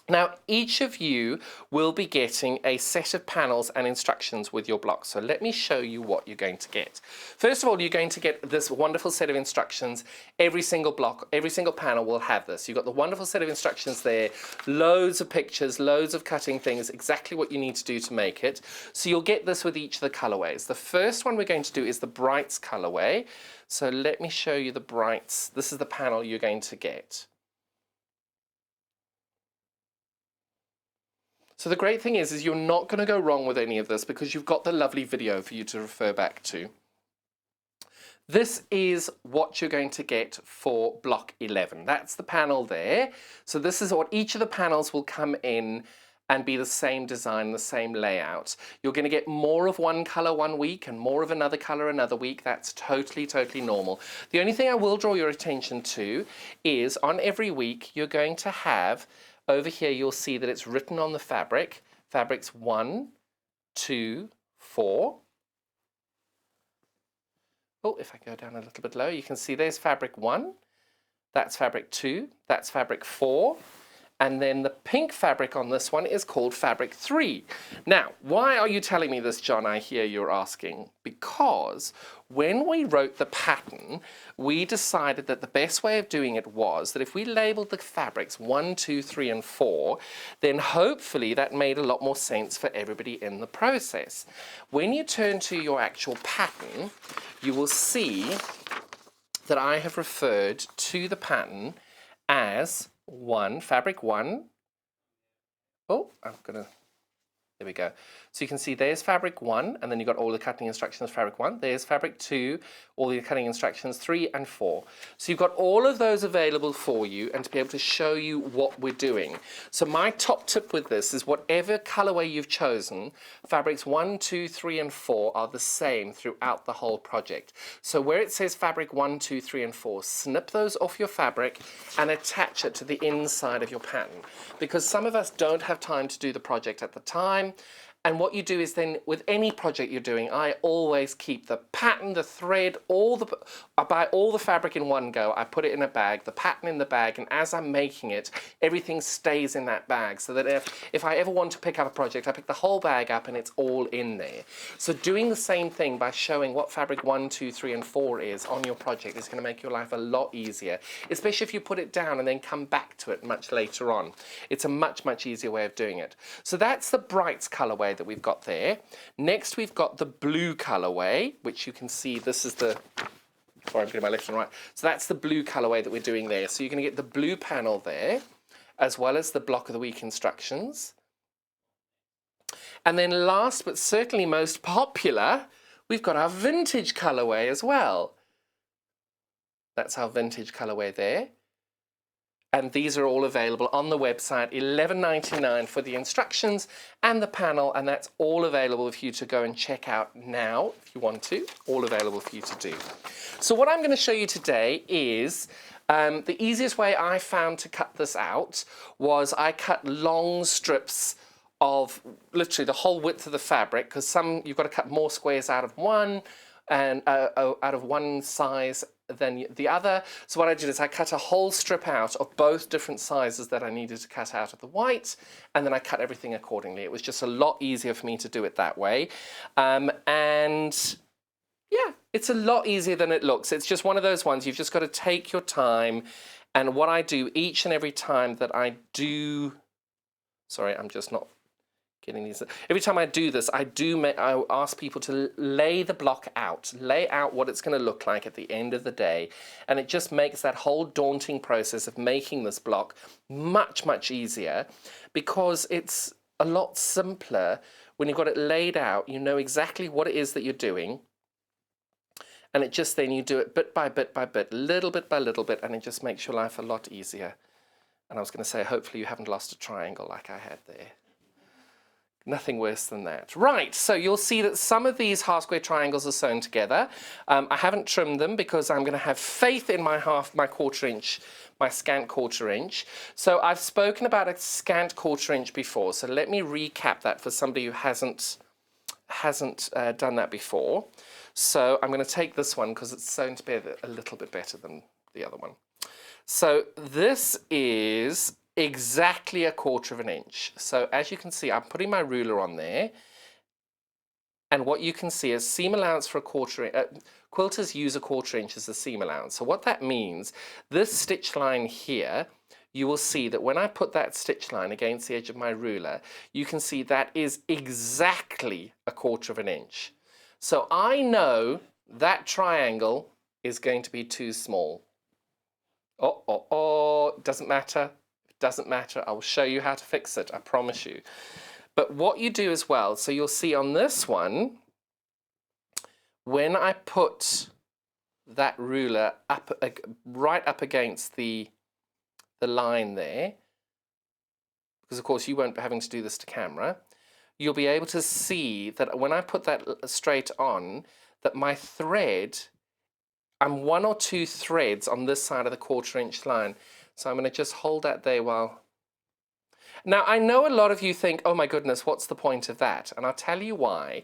Now, each of you will be getting a set of panels and instructions with your block. So let me show you what you're going to get. First of all, you're going to get this wonderful set of instructions. Every single block, every single panel will have this. You've got the wonderful set of instructions there, loads of pictures, loads of cutting things, exactly what you need to do to make it. So you'll get this with each of the colorways. The first one we're going to do is the Brights colorway. So let me show you the Brights. This is the panel you're going to get. So the great thing is you're not going to go wrong with any of this because you've got the lovely video for you to refer back to. This is what you're going to get for block 11. That's the panel there. So this is what each of the panels will come in and be the same design, the same layout. You're going to get more of one color one week and more of another color another week. That's totally, totally normal. The only thing I will draw your attention to is on every week you're going to have over here, you'll see that it's written on the fabric, fabrics 1, 2, 4. Oh, if I go down a little bit lower, you can see there's fabric 1, that's fabric 2, that's fabric 4, and then the pink fabric on this one is called fabric 3. Now, why are you telling me this, John? I hear you're asking. Because when we wrote the pattern, we decided that the best way of doing it was that if we labeled the fabrics 1, 2, 3, and 4, then hopefully that made a lot more sense for everybody in the process. When you turn to your actual pattern, you will see that I have referred to the pattern as fabric 1. Oh, there we go. So you can see there's fabric 1, and then you've got all the cutting instructions, fabric 1. There's fabric 2, all the cutting instructions, 3 and 4. So you've got all of those available for you and to be able to show you what we're doing. So my top tip with this is whatever colorway you've chosen, fabrics 1, 2, 3 and 4 are the same throughout the whole project. So where it says fabric 1, 2, 3 and 4, snip those off your fabric and attach it to the inside of your pattern. Because some of us don't have time to do the project at the time. And what you do is then, with any project you're doing, I always keep the pattern, the thread, I buy all the fabric in one go, I put it in a bag, the pattern in the bag, and as I'm making it, everything stays in that bag, so that if I ever want to pick up a project, I pick the whole bag up and it's all in there. So doing the same thing by showing what fabric 1, 2, 3, and 4 is on your project is going to make your life a lot easier, especially if you put it down and then come back to it much later on. It's a much, much easier way of doing it. So that's the Brights colorway that we've got there. Next we've got the blue colorway, which you can see this is the, sorry, I'm getting my left and right. So that's the blue colorway that we're doing there. So you're going to get the blue panel there, as well as the block of the week instructions. And then last but certainly most popular, we've got our vintage colorway as well. That's our vintage colorway there. And these are all available on the website, $11.99 for the instructions and the panel, and that's all available for you to go and check out now if you want to, all available for you to do. So what I'm going to show you today is the easiest way I found to cut this out was I cut long strips of literally the whole width of the fabric, because some you've got to cut more squares out of one, and out of one size than the other. So what I did is I cut a whole strip out of both different sizes that I needed to cut out of the white, and then I cut everything accordingly. It was just a lot easier for me to do it that way. And yeah, it's a lot easier than it looks. It's just one of those ones, you've just got to take your time. And what I do each and every time that I do, sorry, I'm just not getting these. Every time I do this, I ask people to lay the block out, lay out what it's going to look like at the end of the day. And it just makes that whole daunting process of making this block much, much easier, because it's a lot simpler when you've got it laid out. You know exactly what it is that you're doing. And it just, then you do it bit by bit by bit, little bit by little bit, and it just makes your life a lot easier. And I was going to say, hopefully you haven't lost a triangle like I had there. Nothing worse than that. Right, so you'll see that some of these half square triangles are sewn together. I haven't trimmed them because I'm going to have faith in my quarter inch, my scant quarter inch. So I've spoken about a scant quarter inch before, so let me recap that for somebody who hasn't done that before. So I'm going to take this one because it's sewn to be a little bit better than the other one. So this is exactly 1/4 inch. So as you can see, I'm putting my ruler on there, and what you can see is seam allowance for 1/4 inch. Quilters use 1/4 inch as a seam allowance. So what that means, this stitch line here, you will see that when I put that stitch line against the edge of my ruler, you can see that is exactly 1/4 inch. So I know that triangle is going to be too small. Doesn't matter. Doesn't matter. I will show you how to fix it, I promise you. But what you do as well, so you'll see on this one, when I put that ruler up, right up against the line there, because of course you won't be having to do this to camera, you'll be able to see that when I put that straight on, that my thread, I'm 1 or 2 threads on this side of the 1/4 inch line. So I'm going to just hold that there while... Now, I know a lot of you think, oh my goodness, what's the point of that? And I'll tell you why.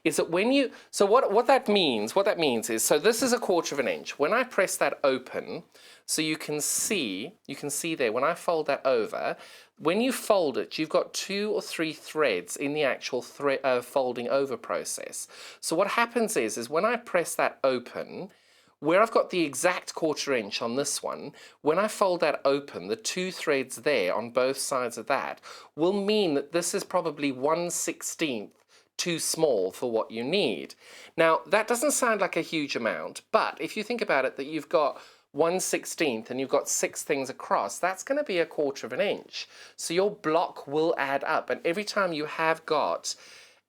Is that when you... So what that means is, so this is 1/4 inch. When I press that open, so you can see there, when I fold that over, when you fold it, you've got 2 or 3 threads in the actual folding over process. So what happens is when I press that open, where I've got the exact 1/4 inch on this one, when I fold that open, the 2 threads there on both sides of that will mean that this is probably 1/16 too small for what you need. Now, that doesn't sound like a huge amount, but if you think about it, that you've got 1/16 and you've got 6 things across, that's going to be 1/4 inch. So your block will add up, and every time you have got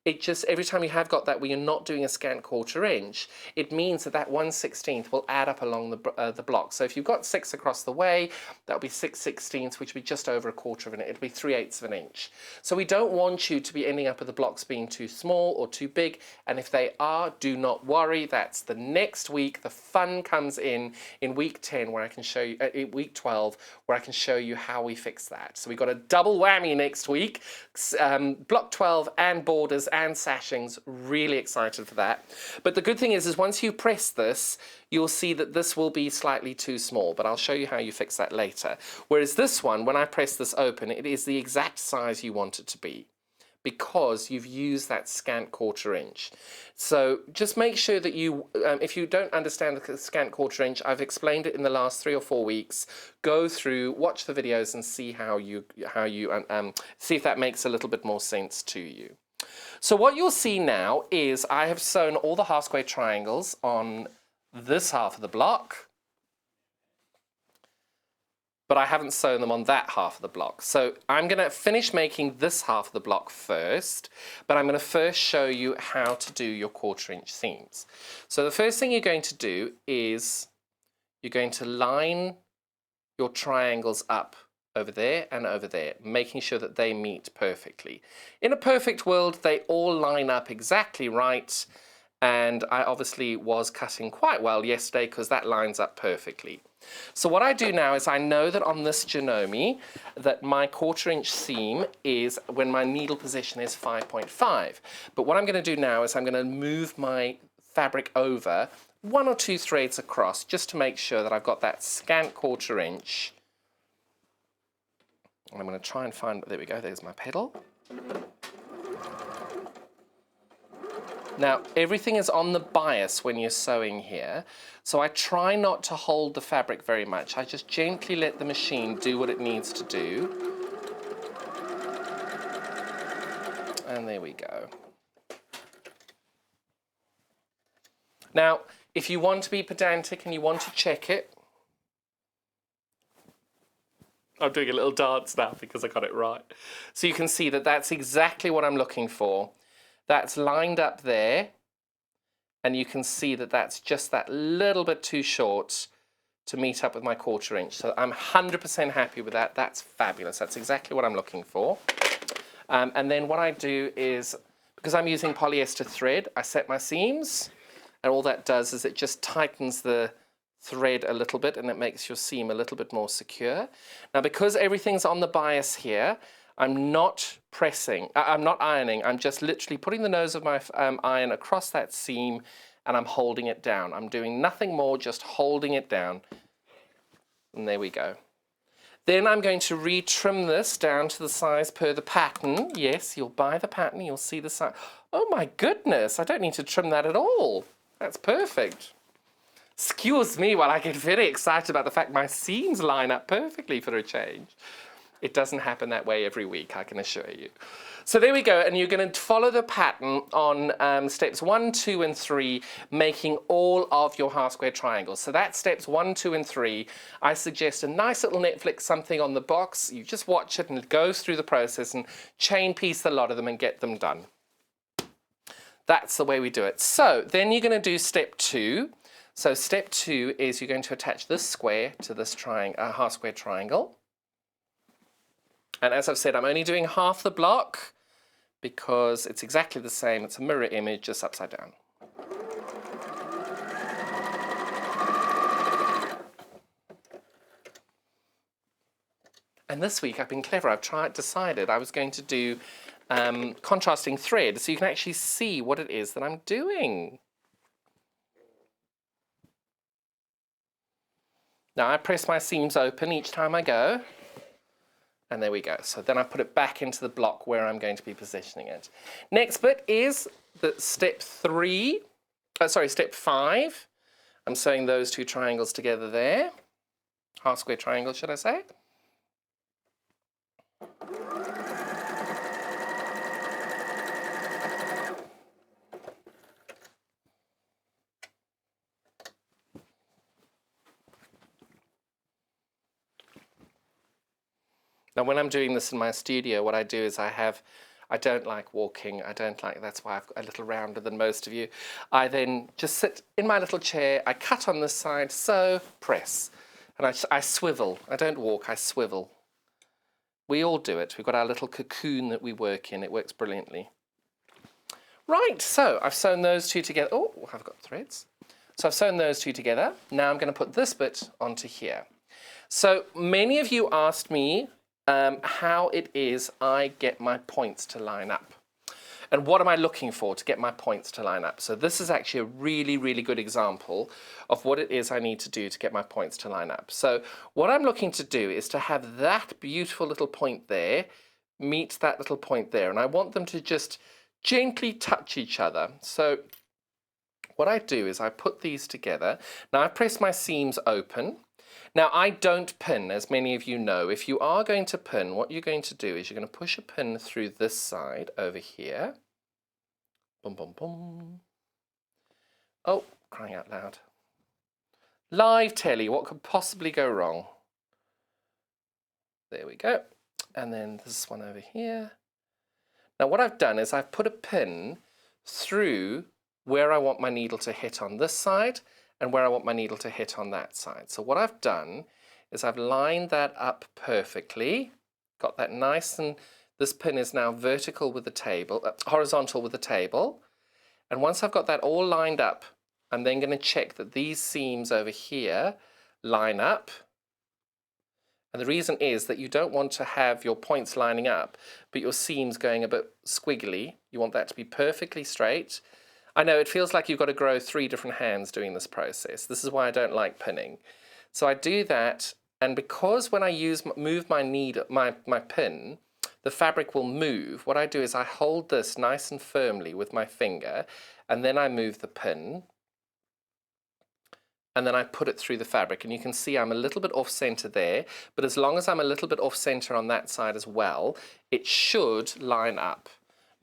that where you're not doing a scant 1/4 inch, it means that 1/16 will add up along the block. So if you've got 6 across the way, that'll be 6/16, which would be just over 1/4 inch. It'll be 3/8 inch. So we don't want you to be ending up with the blocks being too small or too big. And if they are, do not worry. That's the next week. The fun comes in week 10, where I can show you, week 12, where I can show you how we fix that. So we've got a double whammy next week. Block 12 and borders and sashings, really excited for that. But the good thing is once you press this, you'll see that this will be slightly too small, but I'll show you how you fix that later. Whereas this one, when I press this open, it is the exact size you want it to be, because you've used that scant 1/4 inch. So just make sure that you, if you don't understand the scant 1/4 inch, I've explained it in the last 3 or 4 weeks. Go through, watch the videos and see how you see if that makes a little bit more sense to you. So what you'll see now is I have sewn all the half square triangles on this half of the block, but I haven't sewn them on that half of the block. So I'm going to finish making this half of the block first, but I'm going to first show you how to do your 1/4 inch seams. So the first thing you're going to do is you're going to line your triangles up over there and over there, making sure that they meet perfectly. In a perfect world, they all line up exactly right, and I obviously was cutting quite well yesterday because that lines up perfectly. So what I do now is I know that on this Janome that my 1/4 inch seam is when my needle position is 5.5. But what I'm going to do now is I'm going to move my fabric over, 1 or 2 threads across, just to make sure that I've got that scant 1/4 inch. And I'm going to try and find, there we go, there's my pedal. Now, everything is on the bias when you're sewing here, so I try not to hold the fabric very much. I just gently let the machine do what it needs to do. And there we go. Now, if you want to be pedantic and you want to check it, I'm doing a little dance now because I got it right. So you can see that that's exactly what I'm looking for. That's lined up there, and you can see that that's just that little bit too short to meet up with my 1/4 inch. So I'm 100% happy with that. That's fabulous. That's exactly what I'm looking for. And then what I do is, because I'm using polyester thread, I set my seams, and all that does is it just tightens the thread a little bit, and it makes your seam a little bit more secure. Now, because everything's on the bias here, I'm not pressing, I'm not ironing, I'm just literally putting the nose of my iron across that seam, and I'm holding it down. I'm doing nothing more, just holding it down. And there we go. Then I'm going to retrim this down to the size per the pattern. Yes, you'll buy the pattern, you'll see the size. Oh my goodness, I don't need to trim that at all. That's perfect. Excuse me while I get very excited about the fact my seams line up perfectly for a change. It doesn't happen that way every week, I can assure you. So there we go, and you're going to follow the pattern on steps 1, 2, and 3, making all of your half square triangles. So that's steps 1, 2, and 3. I suggest a nice little Netflix something on the box. You just watch it and go through the process and chain piece a lot of them and get them done. That's the way we do it. So then you're going to do step 2. So step 2 is you're going to attach this square to this half square triangle. And as I've said, I'm only doing half the block because it's exactly the same. It's a mirror image, just upside down. And this week I've been clever. I've decided I was going to do contrasting thread so you can actually see what it is that I'm doing. Now I press my seams open each time I go. And there we go. So then I put it back into the block where I'm going to be positioning it. Next bit is the step 5. I'm sewing those 2 triangles together there. Half square triangle, should I say? Now, when I'm doing this in my studio, what I do is I don't like walking. That's why I've got a little rounder than most of you. I then just sit in my little chair. I cut on this side, sew, press. And I swivel. I don't walk, I swivel. We all do it. We've got our little cocoon that we work in. It works brilliantly. Right, so I've sewn those 2 together. Oh, I've got threads. So I've sewn those 2 together. Now I'm going to put this bit onto here. So many of you asked me how it is I get my points to line up. And what am I looking for to get my points to line up? So this is actually a really, really good example of what it is I need to do to get my points to line up. So what I'm looking to do is to have that beautiful little point there meet that little point there. And I want them to just gently touch each other. So what I do is I put these together. Now I press my seams open. Now, I don't pin, as many of you know. If you are going to pin, what you're going to do is you're going to push a pin through this side over here. Boom, boom, boom. Oh, crying out loud. Live telly, what could possibly go wrong? There we go. And then this one over here. Now, what I've done is I've put a pin through where I want my needle to hit on this side and where I want my needle to hit on that side. So what I've done is I've lined that up perfectly, got that nice, and this pin is now vertical with the table, horizontal with the table. And once I've got that all lined up, I'm then going to check that these seams over here line up. And the reason is that you don't want to have your points lining up, but your seams going a bit squiggly. You want that to be perfectly straight. I know it feels like you've got to grow 3 different hands doing this process. This is why I don't like pinning. So I do that, and because when I move my pin, the fabric will move. What I do is I hold this nice and firmly with my finger, and then I move the pin, and then I put it through the fabric. And you can see I'm a little bit off center there, but as long as I'm a little bit off center on that side as well, it should line up.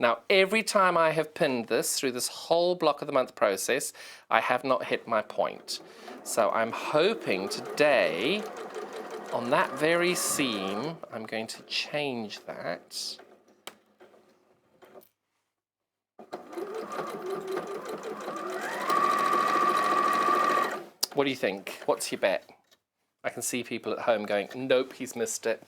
Now, every time I have pinned this through this whole block of the month process, I have not hit my point. So I'm hoping today, on that very seam, I'm going to change that. What do you think? What's your bet? I can see people at home going, nope, he's missed it.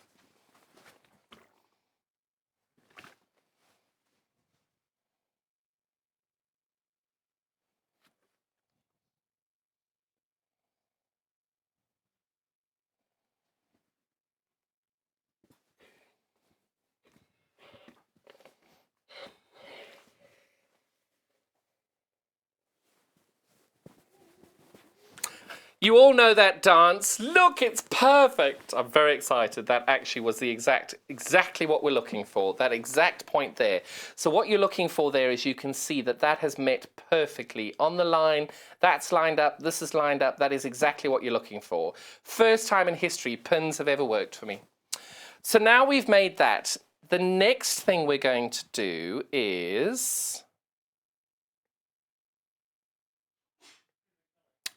You all know that dance. Look, it's perfect. I'm very excited. That actually was the exactly what we're looking for, that exact point there. So what you're looking for there is you can see that that has met perfectly on the line. That's lined up. This is lined up. That is exactly what you're looking for. First time in history pins have ever worked for me. So now we've made that. The next thing we're going to do is...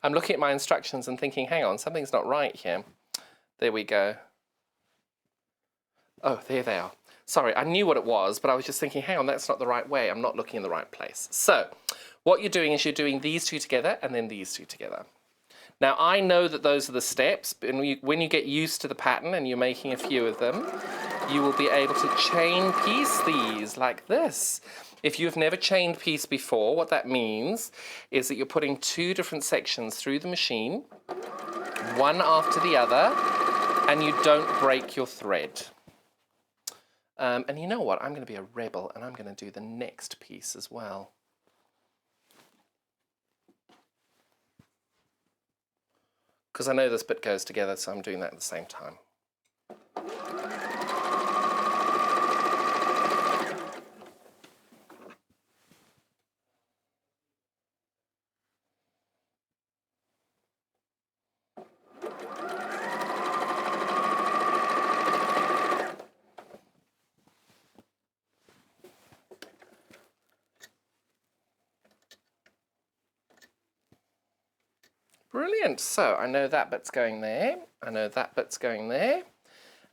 I'm looking at my instructions and thinking, hang on, something's not right here. There we go. Oh, there they are. Sorry, I knew what it was, but I was just thinking, hang on, that's not the right way. I'm not looking in the right place. So what you're doing is you're doing these 2 together and then these 2 together. Now, I know that those are the steps, but when you get used to the pattern and you're making a few of them, you will be able to chain piece these like this. If you've never chained piece before, what that means is that you're putting 2 different sections through the machine, one after the other, and you don't break your thread. And you know what? I'm going to be a rebel, and I'm going to do the next piece as well. Because I know this bit goes together, so I'm doing that at the same time. Brilliant. So I know that bit's going there. I know that bit's going there.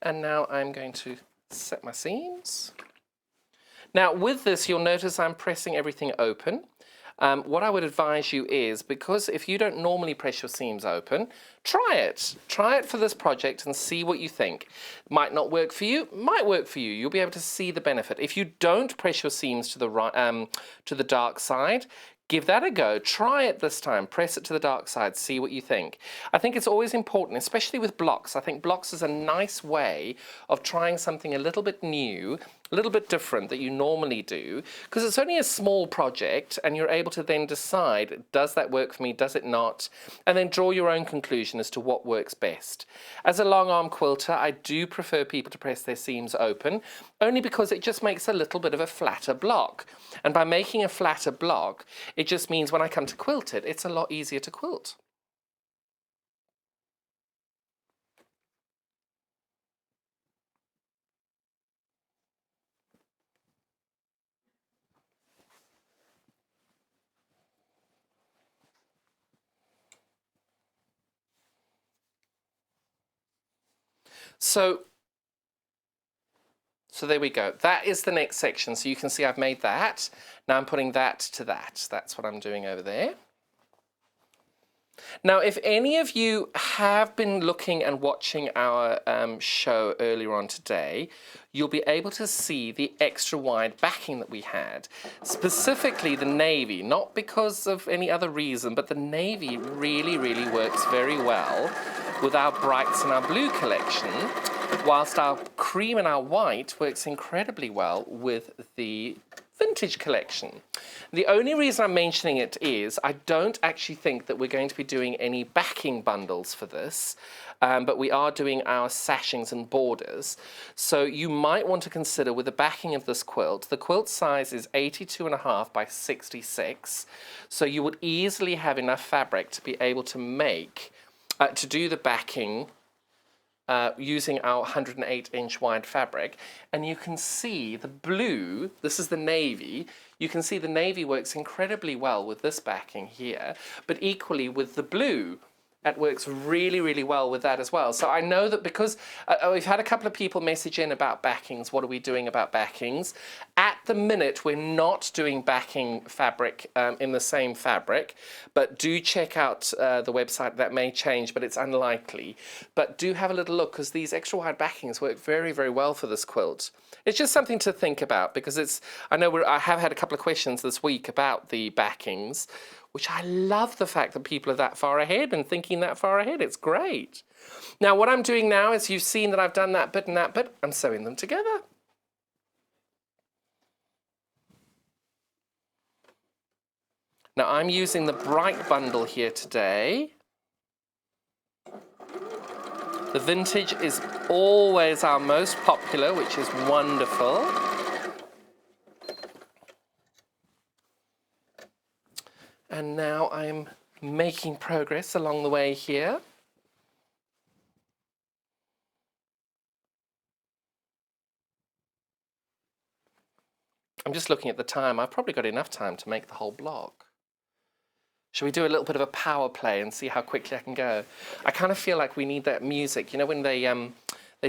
And now I'm going to set my seams. Now with this, you'll notice I'm pressing everything open. What I would advise you is, because if you don't normally press your seams open, try it. Try it for this project and see what you think. Might not work for you, might work for you. You'll be able to see the benefit. If you don't press your seams to the right, to the dark side, give that a go. Try it this time. Press it to the dark side. See what you think. I think it's always important, especially with blocks. I think blocks is a nice way of trying something a little bit new, a little bit different that you normally do, because it's only a small project and you're able to then decide, does that work for me, does it not? And then draw your own conclusion as to what works best. As a long arm quilter, I do prefer people to press their seams open, only because it just makes a little bit of a flatter block. And by making a flatter block, it just means when I come to quilt it, it's a lot easier to quilt. So there we go. That is the next section. So you can see I've made that. Now I'm putting that to that. That's what I'm doing over there. Now, if any of you have been looking and watching our show earlier on today, you'll be able to see the extra wide backing that we had. Specifically the navy, not because of any other reason, but the navy really, really works very well with our brights and our blue collection, whilst our cream and our white works incredibly well with the vintage collection. The only reason I'm mentioning it is I don't actually think that we're going to be doing any backing bundles for this, but we are doing our sashings and borders. So you might want to consider with the backing of this quilt, the quilt size is 82.5 by 66. So you would easily have enough fabric to be able to make, to do the backing using our 108-inch wide fabric. And you can see the blue, this is the navy, you can see the navy works incredibly well with this backing here, but equally with the blue. That works really, really well with that as well. So I know that because we've had a couple of people message in about backings, what are we doing about backings? At the minute, we're not doing backing fabric in the same fabric, but do check out the website. That may change, but it's unlikely. But do have a little look, because these extra wide backings work very, very well for this quilt. It's just something to think about, because it's, I know I have had a couple of questions this week about the backings, which I love the fact that people are that far ahead and thinking that far ahead. It's great. Now, what I'm doing now is you've seen that I've done that bit and that bit. I'm sewing them together. Now, I'm using the bright bundle here today. The vintage is always our most popular, which is wonderful. And now I'm making progress along the way here. I'm just looking at the time. I've probably got enough time to make the whole block. Shall we do a little bit of a power play and see how quickly I can go? I kind of feel like we need that music. You know when they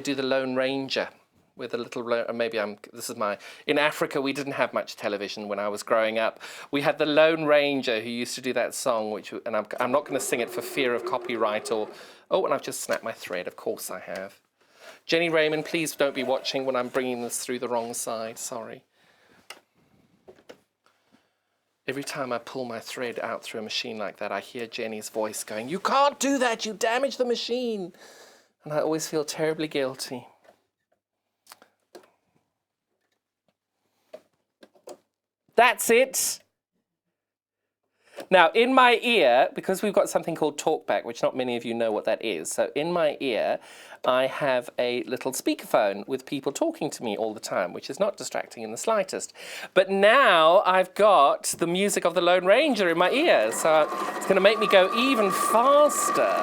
do the Lone Ranger with a little, maybe in Africa we didn't have much television when I was growing up. We had the Lone Ranger who used to do that song, and I'm not going to sing it for fear of copyright or, oh, and I've just snapped my thread, of course I have. Jenny Raymond, please don't be watching when I'm bringing this through the wrong side, sorry. Every time I pull my thread out through a machine like that, I hear Jenny's voice going, "You can't do that, you damage the machine." And I always feel terribly guilty. That's it. Now, in my ear, because we've got something called TalkBack, which not many of you know what that is, so in my ear, I have a little speakerphone with people talking to me all the time, which is not distracting in the slightest. But now I've got the music of the Lone Ranger in my ear, so it's going to make me go even faster.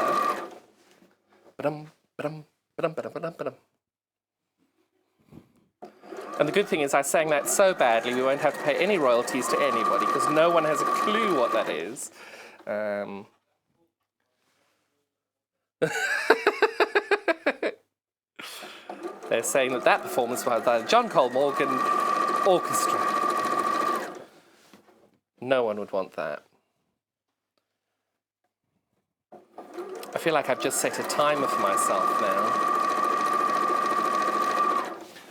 Ba-dum, ba-dum, ba-dum, ba-dum, ba-dum, ba-dum. And the good thing is I sang that so badly we won't have to pay any royalties to anybody because no one has a clue what that is. They're saying that performance was by the John Cole Morgan Orchestra. No one would want that. I feel like I've just set a timer for myself now.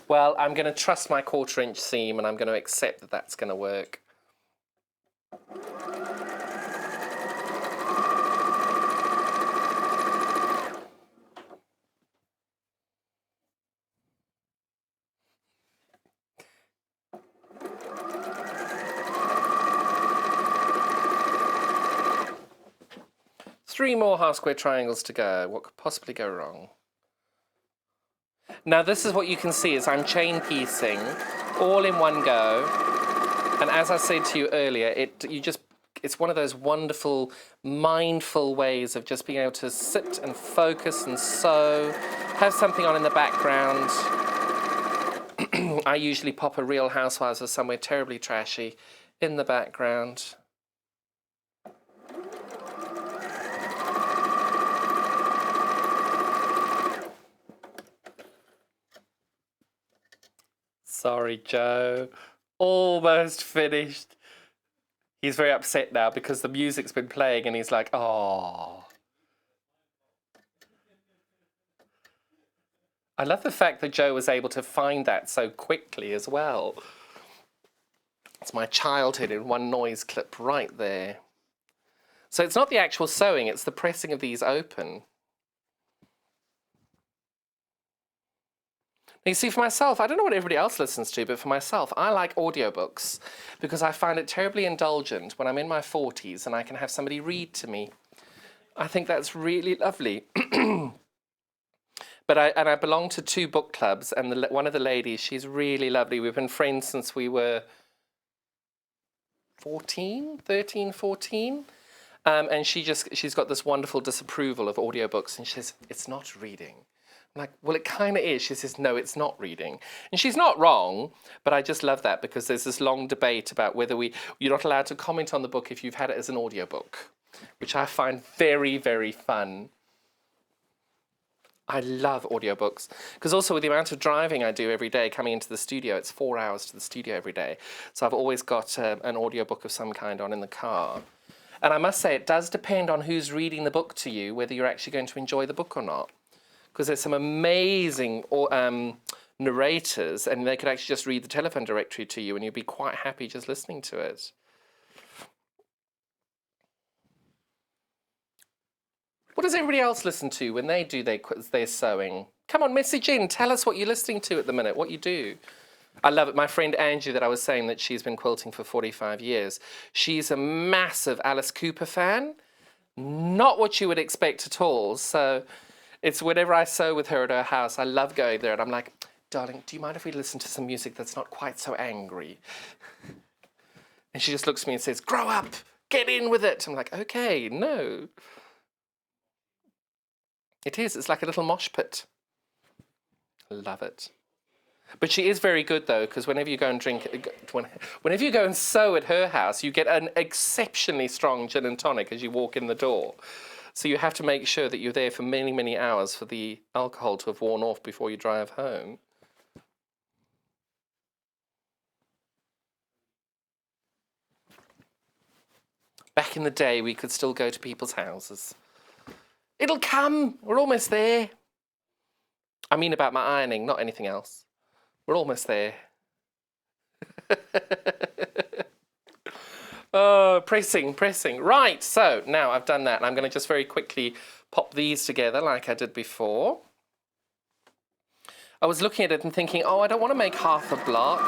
Well, I'm going to trust my 1/4-inch seam and I'm going to accept that that's going to work. Three more half square triangles to go. What could possibly go wrong? Now this is what you can see is I'm chain piecing all in one go, and as I said to you earlier, it's one of those wonderful, mindful ways of just being able to sit and focus and sew, have something on in the background. I usually pop a Real Housewives or somewhere terribly trashy in the background. Sorry, Joe. Almost finished. He's very upset now because the music's been playing and he's like, oh. I love the fact that Joe was able to find that so quickly as well. It's my childhood in one noise clip right there. So it's not the actual sewing, it's the pressing of these open. You see, for myself, I don't know what everybody else listens to, but for myself, I like audiobooks because I find it terribly indulgent when I'm in my 40s and I can have somebody read to me. I think that's really lovely. But I belong to 2 book clubs, and one of the ladies, she's really lovely. We've been friends since we were 13, 14. And she's got this wonderful disapproval of audiobooks, and she says, it's not reading. I'm like, well, it kind of is. She says, no, it's not reading. And she's not wrong, but I just love that because there's this long debate about whether you're not allowed to comment on the book if you've had it as an audiobook, which I find very, very fun. I love audiobooks because also with the amount of driving I do every day coming into the studio, it's 4 hours to the studio every day. So I've always got an audiobook of some kind on in the car. And I must say, it does depend on who's reading the book to you, whether you're actually going to enjoy the book or not. Because there's some amazing narrators, and they could actually just read the telephone directory to you, and you'd be quite happy just listening to it. What does everybody else listen to when they do their sewing? Come on, message in. Tell us what you're listening to at the minute, what you do. I love it. My friend Angie, that I was saying that she's been quilting for 45 years, she's a massive Alice Cooper fan. Not what you would expect at all. So it's whenever I sew with her at her house, I love going there. And I'm like, darling, do you mind if we listen to some music that's not quite so angry? And she just looks at me and says, grow up, get in with it. I'm like, okay, no. It is. It's like a little mosh pit. Love it. But she is very good, though, because whenever you go and whenever you go and sew at her house, you get an exceptionally strong gin and tonic as you walk in the door. So you have to make sure that you're there for many, many hours for the alcohol to have worn off before you drive home. Back in the day, we could still go to people's houses. It'll come. We're almost there. I mean about my ironing, not anything else. We're almost there. Oh, pressing. Right, so now I've done that, and I'm going to just very quickly pop these together like I did before. I was looking at it and thinking, oh, I don't want to make half a block.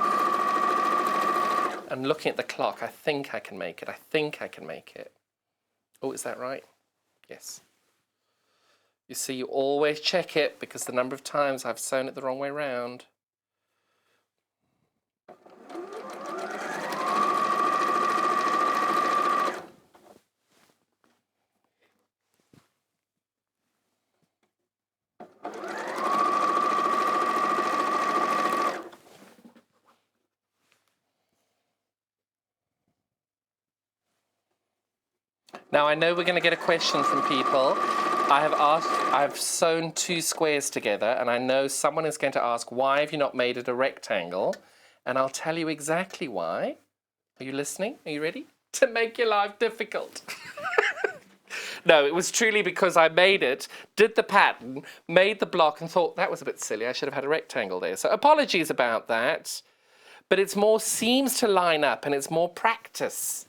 And looking at the clock, I think I can make it. Oh, is that right? Yes. You see, you always check it because the number of times I've sewn it the wrong way round. Now, I know we're going to get a question from people. I've sewn 2 squares together, and I know someone is going to ask, why have you not made it a rectangle? And I'll tell you exactly why. Are you listening? Are you ready? To make your life difficult. No, it was truly because I made it, did the pattern, made the block, and thought that was a bit silly. I should have had a rectangle there. So apologies about that. But it's more seams to line up, and it's more practice.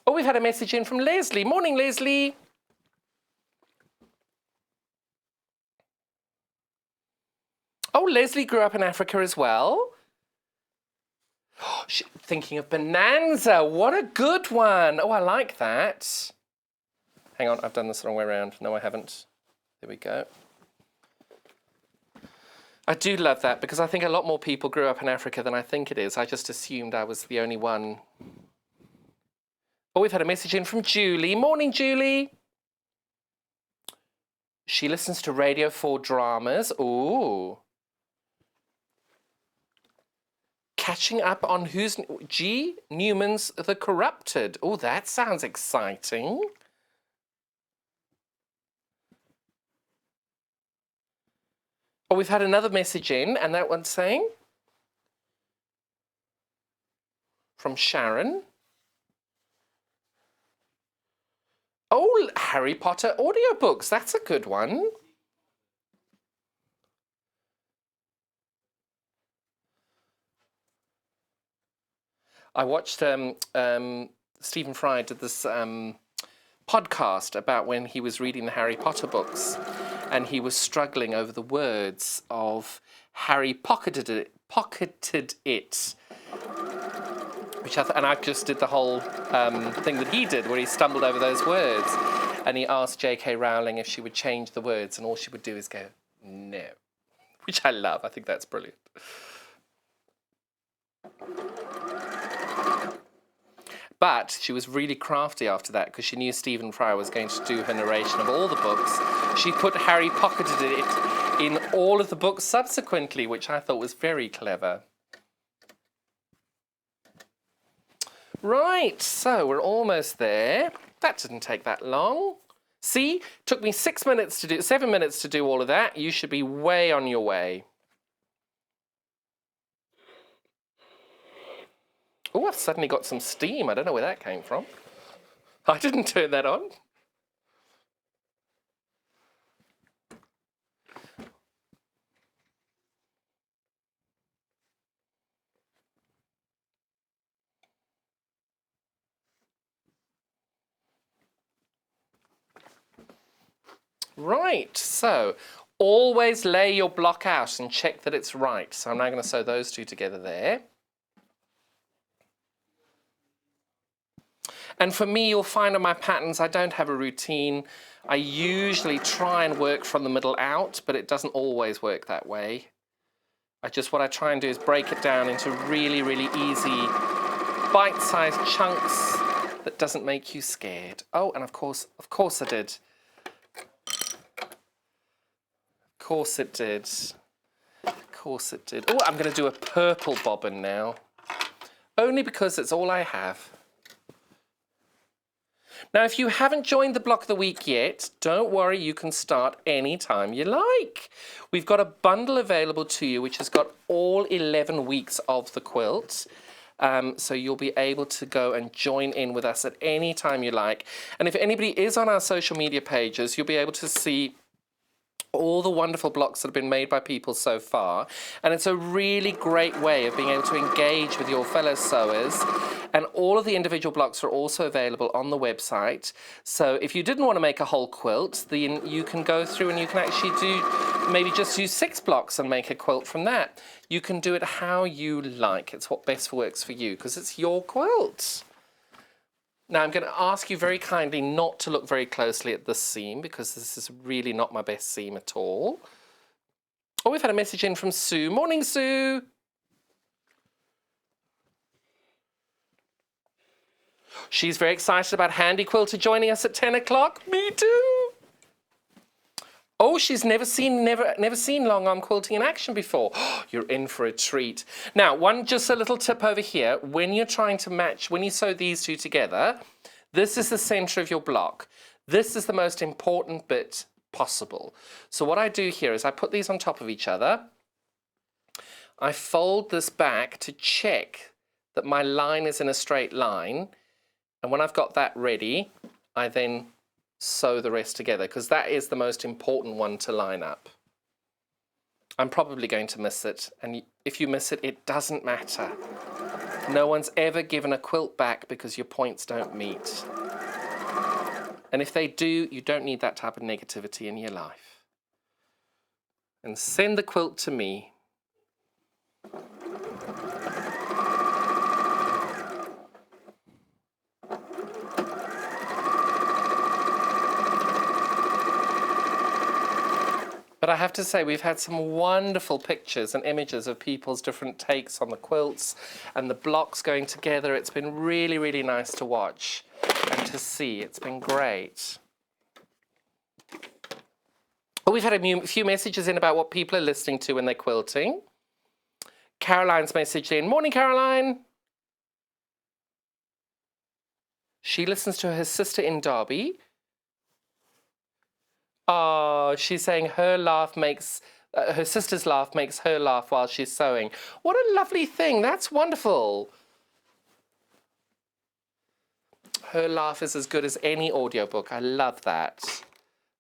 Oh, we've had a message in from Leslie. Morning, Leslie. Oh, Leslie grew up in Africa as well. Oh, thinking of Bonanza. What a good one. Oh, I like that. Hang on, I've done this the wrong way around. No, I haven't. There we go. I do love that because I think a lot more people grew up in Africa than I think it is. I just assumed I was the only one. Oh, we've had a message in from Julie. Morning, Julie. She listens to Radio 4 dramas. Ooh. Catching up on G. Newman's The Corrupted. Oh, that sounds exciting. Oh, we've had another message in, and that one's saying from Sharon. Oh, Harry Potter audiobooks. That's a good one. I watched Stephen Fry did this podcast about when he was reading the Harry Potter books. and he was struggling over the words of Harry pocketed it, which and I just did the whole thing that he did, where he stumbled over those words, and he asked J.K. Rowling if she would change the words, and all she would do is go, no, which I love. I think that's brilliant. But she was really crafty after that, because she knew Stephen Fry was going to do her narration of all the books. She put Harry pocketed it in all of the books subsequently, which I thought was very clever. Right, so we're almost there. That didn't take that long. See, took me 7 minutes to do all of that. You should be way on your way. Oh, I've suddenly got some steam. I don't know where that came from. I didn't turn that on. Right, so always lay your block out and check that it's right. So I'm now going to sew those two together there. And for me, you'll find on my patterns, I don't have a routine. I usually try and work from the middle out, but it doesn't always work that way. What I try and do is break it down into really, really easy, bite-sized chunks that doesn't make you scared. Oh, and of course I did. Of course it did. Of course it did. Oh, I'm going to do a purple bobbin now. Only because it's all I have. Now, if you haven't joined the Block of the Week yet, don't worry, you can start any time you like. We've got a bundle available to you which has got all 11 weeks of the quilt. So you'll be able to go and join in with us at any time you like. And if anybody is on our social media pages, you'll be able to see all the wonderful blocks that have been made by people so far. And it's a really great way of being able to engage with your fellow sewers. And all of the individual blocks are also available on the website. So if you didn't want to make a whole quilt, then you can go through and you can actually maybe just use 6 blocks and make a quilt from that. You can do it how you like. It's what best works for you, because it's your quilt. Now, I'm going to ask you very kindly not to look very closely at this seam, because this is really not my best seam at all. Oh, we've had a message in from Sue. Morning, Sue. She's very excited about Handi Quilter joining us at 10 o'clock. Me too. Oh, she's never seen long arm quilting in action before. You're in for a treat. Now, just a little tip over here. When you're trying to match, when you sew these two together, this is the center of your block. This is the most important bit possible. So what I do here is I put these on top of each other. I fold this back to check that my line is in a straight line. And when I've got that ready, I then sew the rest together, because that is the most important one to line up. I'm probably going to miss it, and if you miss it, it doesn't matter. No one's ever given a quilt back because your points don't meet. And if they do, you don't need that type of negativity in your life. And send the quilt to me. But I have to say, we've had some wonderful pictures and images of people's different takes on the quilts and the blocks going together. It's been really, really nice to watch and to see. It's been great. Oh, we've had a few messages in about what people are listening to when they're quilting. Caroline's messaged in. Morning, Caroline. She listens to her sister in Derby. Oh, she's saying her sister's laugh makes her laugh while she's sewing. What a lovely thing. That's wonderful. Her laugh is as good as any audiobook. I love that.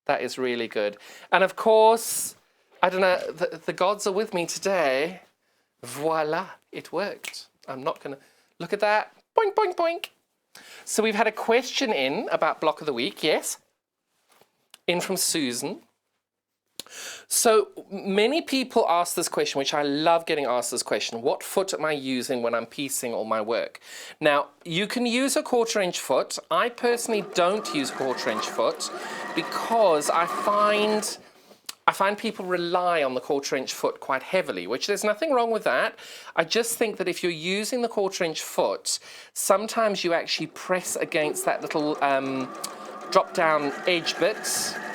That is really good. And of course, I don't know, the gods are with me today. Voila, it worked. I'm not going to look at that. Boink, boink, boink. So we've had a question in about Block of the Week, yes? In from Susan. So many people ask this question, which I love getting asked this question: what foot am I using when I'm piecing all my work? Now, you can use a 1/4 inch foot. I personally don't use a 1/4 inch foot because I find people rely on the 1/4 inch foot quite heavily, which there's nothing wrong with that. I just think that if you're using the 1/4 inch foot, sometimes you actually press against that little drop down edge bit.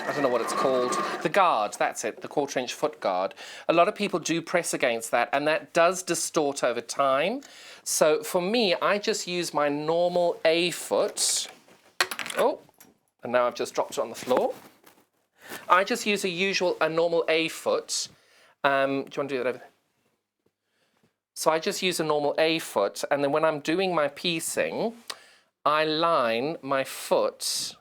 I don't know what it's called. The guard, that's it, the 1/4 inch foot guard. A lot of people do press against that, and that does distort over time. So for me, I just use my normal A foot. Oh, and now I've just dropped it on the floor. I just use a normal A foot. Do you want to do that over there? So I just use a normal A foot, and then when I'm doing my piecing, I line my foot,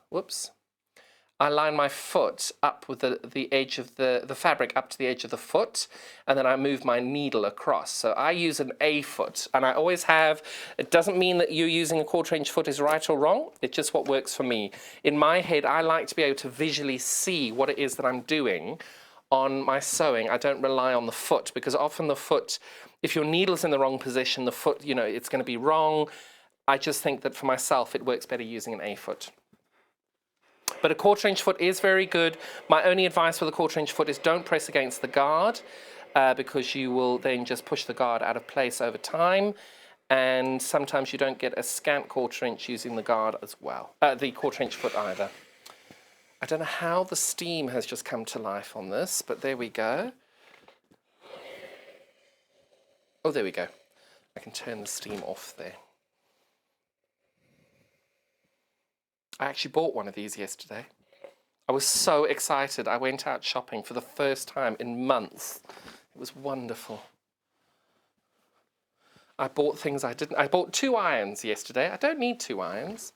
I line my foot up with the edge of the fabric up to the edge of the foot, and then I move my needle across. So I use an A foot, and I always have. It doesn't mean that you using a 1/4 inch foot is right or wrong. It's just what works for me. In my head, I like to be able to visually see what it is that I'm doing on my sewing. I don't rely on the foot, because often the foot, if your needle's in the wrong position, the foot, it's going to be wrong. I just think that for myself, it works better using an A foot. But a 1/4 inch foot is very good. My only advice for the 1/4 inch foot is don't press against the guard, because you will then just push the guard out of place over time. And sometimes you don't get a scant 1/4 inch using the guard as well, the 1/4 inch foot either. I don't know how the steam has just come to life on this, but there we go. Oh, there we go. I can turn the steam off there. I actually bought one of these yesterday. I was so excited. I went out shopping for the first time in months. It was wonderful. I bought things I bought 2 irons yesterday. I don't need 2 irons,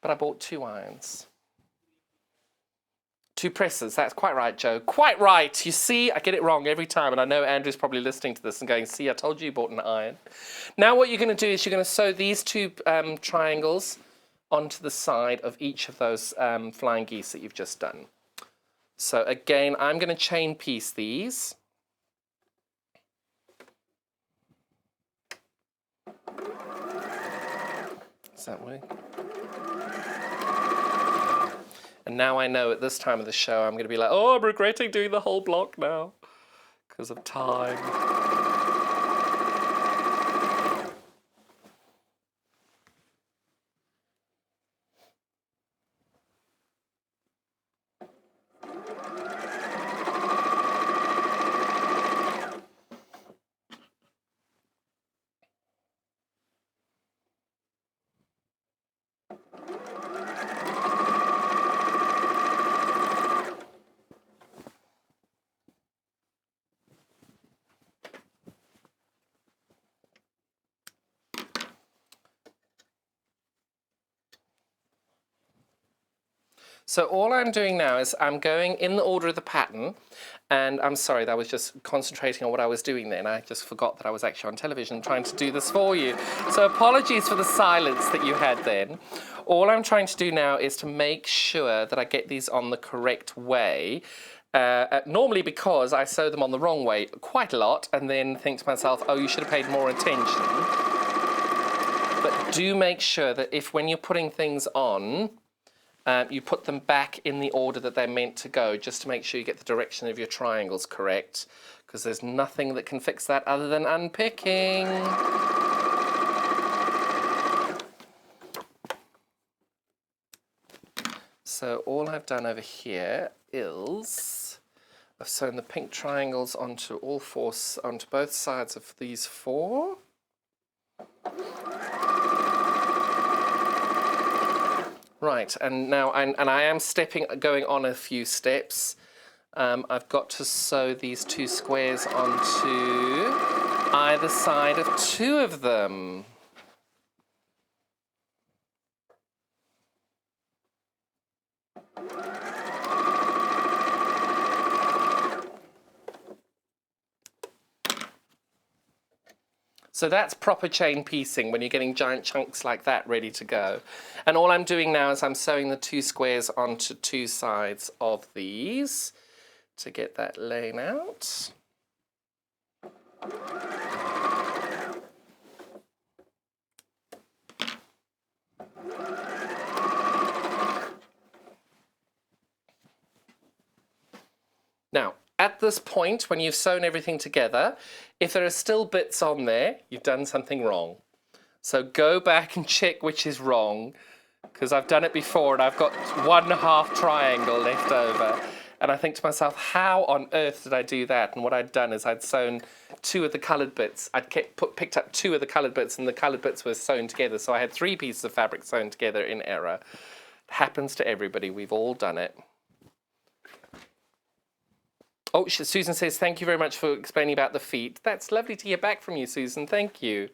but I bought 2 irons. 2 presses, that's quite right, Joe. Quite right. You see, I get it wrong every time, and I know Andrew's probably listening to this and going, see, I told you bought an iron. Now what you're going to do is you're going to sew these 2 triangles onto the side of each of those flying geese that you've just done. So again, I'm going to chain piece these. Does that work? And now I know at this time of the show, I'm going to be like, oh, I'm regretting doing the whole block now because of time. So all I'm doing now is I'm going in the order of the pattern, and I'm sorry, I was just concentrating on what I was doing then. I just forgot that I was actually on television trying to do this for you. So apologies for the silence that you had then. All I'm trying to do now is to make sure that I get these on the correct way. Normally because I sew them on the wrong way quite a lot and then think to myself, oh, you should have paid more attention. But do make sure that when you're putting things on, you put them back in the order that they're meant to go, just to make sure you get the direction of your triangles correct, because there's nothing that can fix that other than unpicking. So all I've done over here is I've sewn the pink triangles onto onto both sides of these 4. Right, and now I am going on a few steps. I've got to sew these 2 squares onto either side of 2 of them. So that's proper chain piecing, when you're getting giant chunks like that ready to go. And all I'm doing now is I'm sewing the 2 squares onto 2 sides of these. to get that laying out. Now, at this point, when you've sewn everything together, if there are still bits on there, you've done something wrong. So go back and check which is wrong, because I've done it before and I've got 1/2 triangle left over. And I think to myself, how on earth did I do that? And what I'd done is I'd sewn 2 of the coloured bits. I'd picked up 2 of the coloured bits and the coloured bits were sewn together. So I had 3 pieces of fabric sewn together in error. It happens to everybody. We've all done it. Oh, Susan says, thank you very much for explaining about the feet. That's lovely to hear back from you, Susan. Thank you.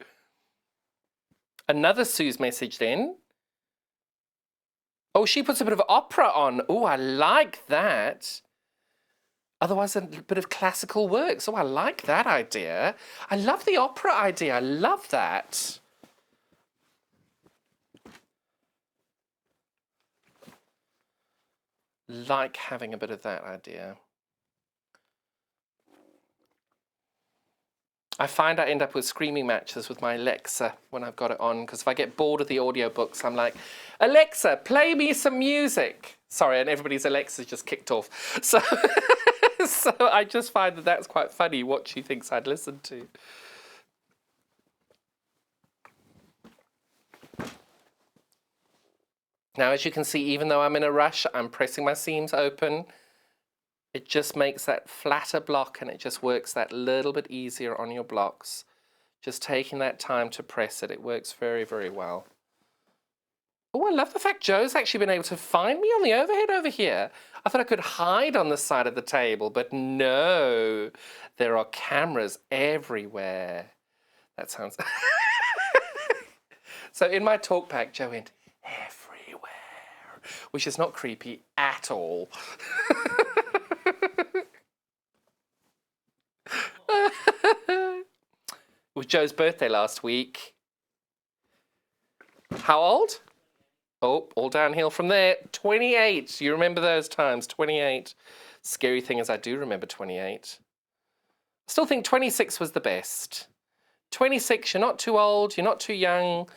Another Sue's message then. Oh, she puts a bit of opera on. Oh, I like that. Otherwise, a bit of classical works. Oh, I like that idea. I love the opera idea. I love that. Like having a bit of that idea. I find I end up with screaming matches with my Alexa when I've got it on, because if I get bored of the audiobooks, I'm like, Alexa, play me some music. Sorry, and everybody's Alexa's just kicked off. So, so I just find that that's quite funny, what she thinks I'd listen to. Now, as you can see, even though I'm in a rush, I'm pressing my seams open. It just makes that flatter block and it just works that little bit easier on your blocks. Just taking that time to press it. It works very, very well. Oh, I love the fact Joe's actually been able to find me on the overhead over here. I thought I could hide on the side of the table, but no. There are cameras everywhere. That sounds... So in my talk pack, Joe went, everywhere, which is not creepy at all. It was Joe's birthday last week. How old? Oh, all downhill from there. 28. You remember those times, 28. Scary thing is I do remember 28. I still think 26 was the best. 26, you're not too old, you're not too young,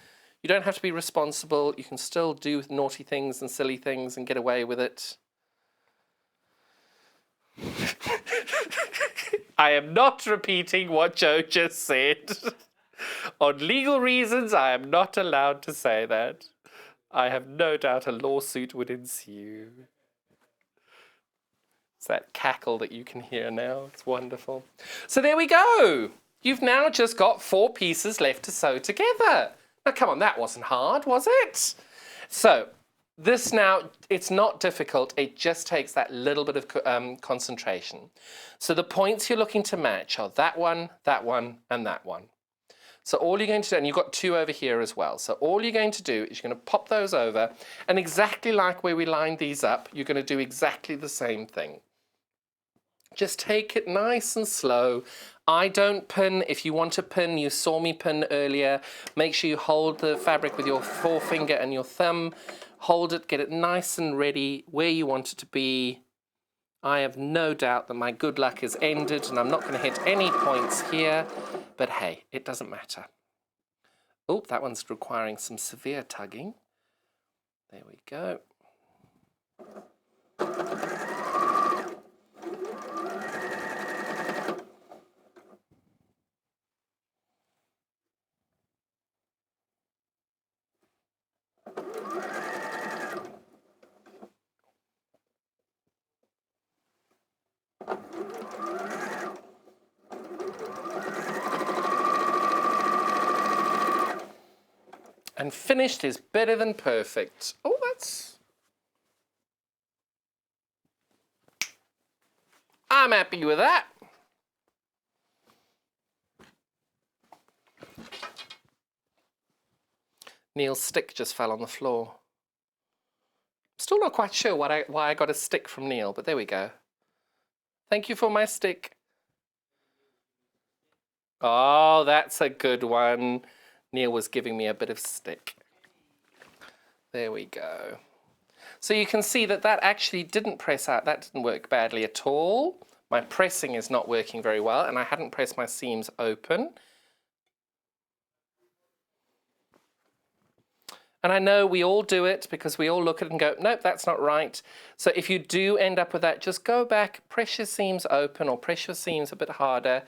you don't have to be responsible, you can still do naughty things and silly things and get away with it. I am not repeating what Joe just said. On legal reasons, I am not allowed to say that. I have no doubt a lawsuit would ensue. It's that cackle that you can hear now. It's wonderful. So there we go. You've now just got 4 pieces left to sew together. Now, come on, that wasn't hard, was it? So this now, it's not difficult. It just takes that little bit of concentration. So the points you're looking to match are that one, and that one. So all you're going to do, and you've got 2 over here as well. So all you're going to do is you're going to pop those over, and exactly like where we lined these up, you're going to do exactly the same thing. Just take it nice and slow. I don't pin. If you want to pin, you saw me pin earlier. Make sure you hold the fabric with your forefinger and your thumb. Hold it, get it nice and ready where you want it to be. I have no doubt that my good luck is ended and I'm not going to hit any points here, but hey, it doesn't matter. Oh, that one's requiring some severe tugging. There we go. And finished is better than perfect. Oh, that's... I'm happy with that. Neil's stick just fell on the floor. Still not quite sure why I got a stick from Neil, but there we go. Thank you for my stick. Oh, that's a good one. Neil was giving me a bit of stick. There we go. So you can see that that actually didn't press out. That didn't work badly at all. My pressing is not working very well, and I hadn't pressed my seams open. And I know we all do it because we all look at it and go, nope, that's not right. So if you do end up with that, just go back, press your seams open or press your seams a bit harder.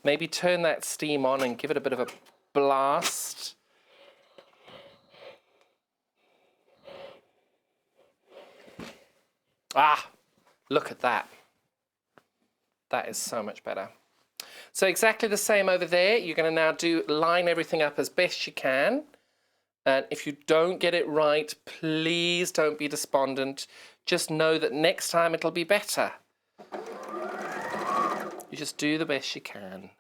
Maybe turn that steam on and give it a bit of a blast. Ah, look at that. That is so much better. So exactly the same over there. You're going to now line everything up as best you can. And if you don't get it right, please don't be despondent. Just know that next time it'll be better. You just do the best you can.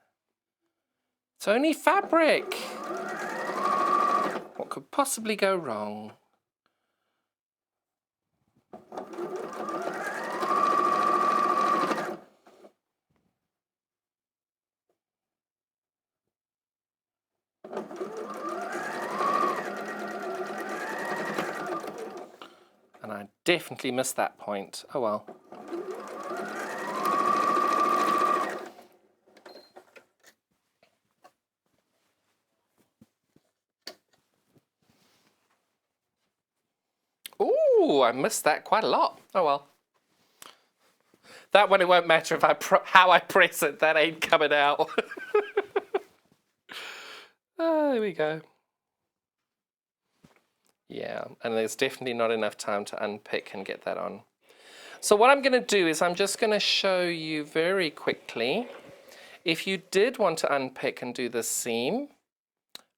It's only fabric. What could possibly go wrong? And I definitely missed that point. Oh well. Ooh, I missed that quite a lot. Oh well. That one, it won't matter if how I press it. That ain't coming out. Oh, there we go. Yeah, and there's definitely not enough time to unpick and get that on. So what I'm going to do is I'm just going to show you very quickly. If you did want to unpick and do the seam,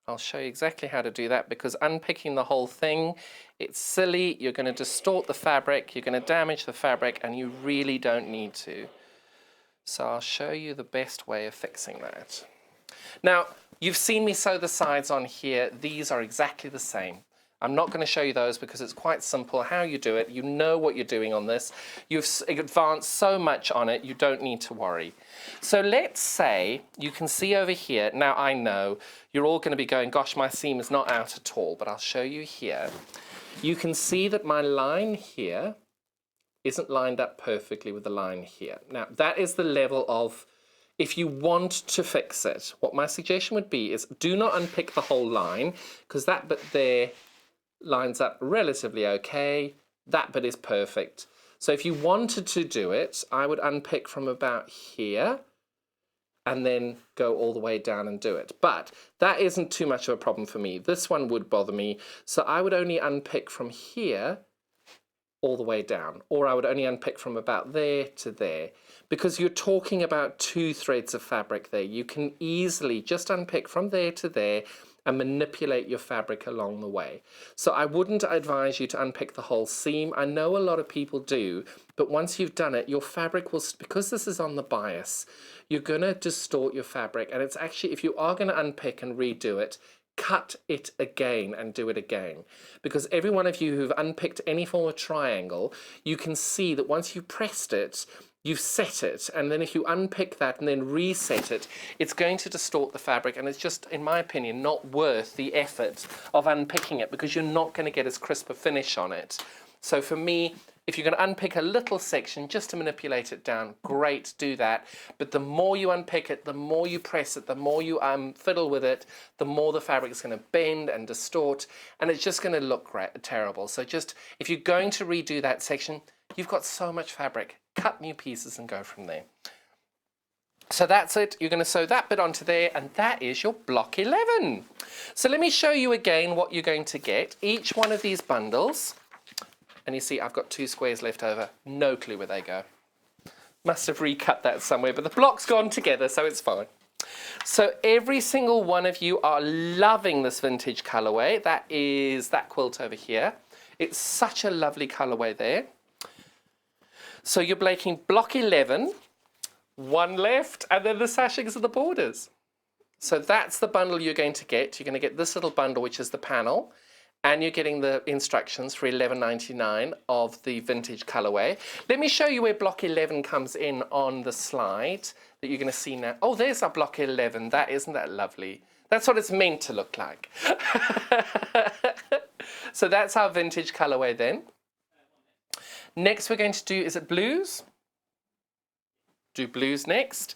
I'll show you exactly how to do that, because unpicking the whole thing, it's silly. You're going to distort the fabric, you're going to damage the fabric, and you really don't need to. So I'll show you the best way of fixing that. Now, you've seen me sew the sides on here. These are exactly the same. I'm not going to show you those because it's quite simple how you do it. You know what you're doing on this. You've advanced so much on it, you don't need to worry. So let's say you can see over here. Now I know you're all going to be going, gosh, my seam is not out at all, but I'll show you here. You can see that my line here isn't lined up perfectly with the line here. Now that is the level of, if you want to fix it, what my suggestion would be is do not unpick the whole line, because that bit there lines up relatively okay. That bit is perfect. So if you wanted to do it, I would unpick from about here and then go all the way down and do it. But that isn't too much of a problem for me. This one would bother me. So I would only unpick from here all the way down, or I would only unpick from about there to there, because you're talking about 2 threads of fabric there. You can easily just unpick from there to there and manipulate your fabric along the way. So I wouldn't advise you to unpick the whole seam. I know a lot of people do, but once you've done it, your fabric will, because this is on the bias, you're gonna distort your fabric. And it's actually, if you are gonna unpick and redo it, cut it again and do it again. Because every one of you who've unpicked any form of triangle, you can see that once you've pressed it, you've set it, and then if you unpick that and then reset it, it's going to distort the fabric, and it's just, in my opinion, not worth the effort of unpicking it, because you're not going to get as crisp a finish on it. So for me, if you're going to unpick a little section just to manipulate it down, great, do that. But the more you unpick it, the more you press it, the more you fiddle with it, the more the fabric is going to bend and distort, and it's just going to look terrible. So just, if you're going to redo that section, you've got so much fabric, cut new pieces and go from there. So that's it. You're going to sew that bit onto there, and that is your block 11. So let me show you again what you're going to get. Each one of these bundles, and you see I've got 2 squares left over. No clue where they go. Must have recut that somewhere, but the block's gone together, so it's fine. So every single one of you are loving this vintage colorway. That is that quilt over here. It's such a lovely colorway there. So you're making block 11, 1 left, and then the sashings and the borders. So that's the bundle you're going to get. You're going to get this little bundle, which is the panel, and you're getting the instructions for $11.99 of the vintage colorway. Let me show you where block 11 comes in on the slide that you're going to see now. Oh, there's our block 11. Isn't that lovely? That's what it's meant to look like. So that's our vintage colorway then. Next we're going to do, is it blues? Do blues next.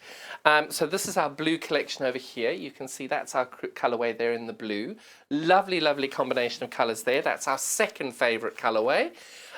So this is our blue collection over here. You can see that's our colourway there in the blue. Lovely, lovely combination of colours there. That's our second favourite colourway.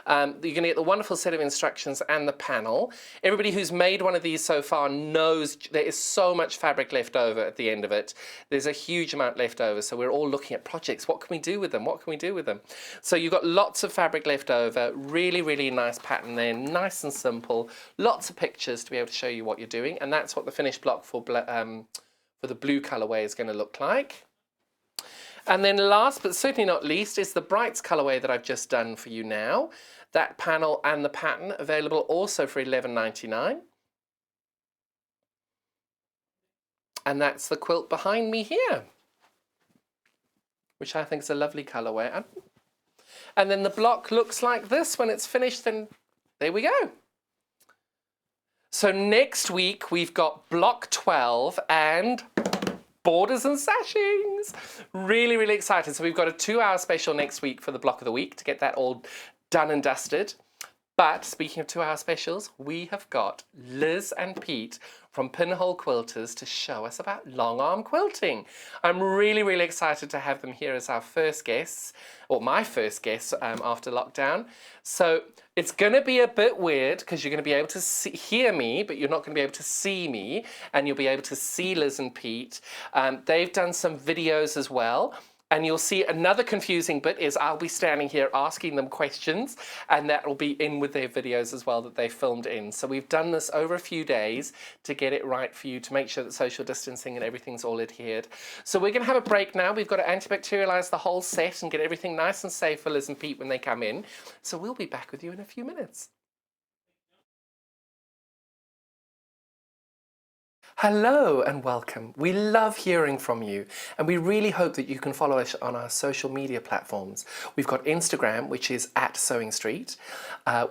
You're going to get the wonderful set of instructions and the panel. Everybody who's made one of these so far knows there is so much fabric left over at the end of it. There's a huge amount left over, so we're all looking at projects. What can we do with them? What can we do with them? So you've got lots of fabric left over. Really, really nice pattern there. Nice and simple. Lots of pictures to be able to show you what you're doing, and that's what the finished block for the blue colourway is going to look like. And then last but certainly not least is the Brights colourway that I've just done for you now. That panel and the pattern available also for $11.99. And that's the quilt behind me here, which I think is a lovely colourway. And then the block looks like this when it's finished, and there we go. So next week we've got block 12 and borders and sashings. Really, really excited. So we've got a 2-hour special next week for the block of the week to get that all done and dusted. But speaking of 2-hour specials, we have got Liz and Pete from Pinhole Quilters to show us about long arm quilting. I'm really, really excited to have them here as our first guests, or my first guests after lockdown. So it's going to be a bit weird because you're going to be able to hear me, but you're not going to be able to see me, and you'll be able to see Liz and Pete. They've done some videos as well. And you'll see another confusing bit is I'll be standing here asking them questions, and that will be in with their videos as well that they filmed in. So we've done this over a few days to get it right for you, to make sure that social distancing and everything's all adhered. So we're going to have a break now. We've got to antibacterialize the whole set and get everything nice and safe for Liz and Pete when they come in. So we'll be back with you in a few minutes. Hello and welcome. We love hearing from you, and we really hope that you can follow us on our social media platforms. We've got Instagram, which is @Sewing Street.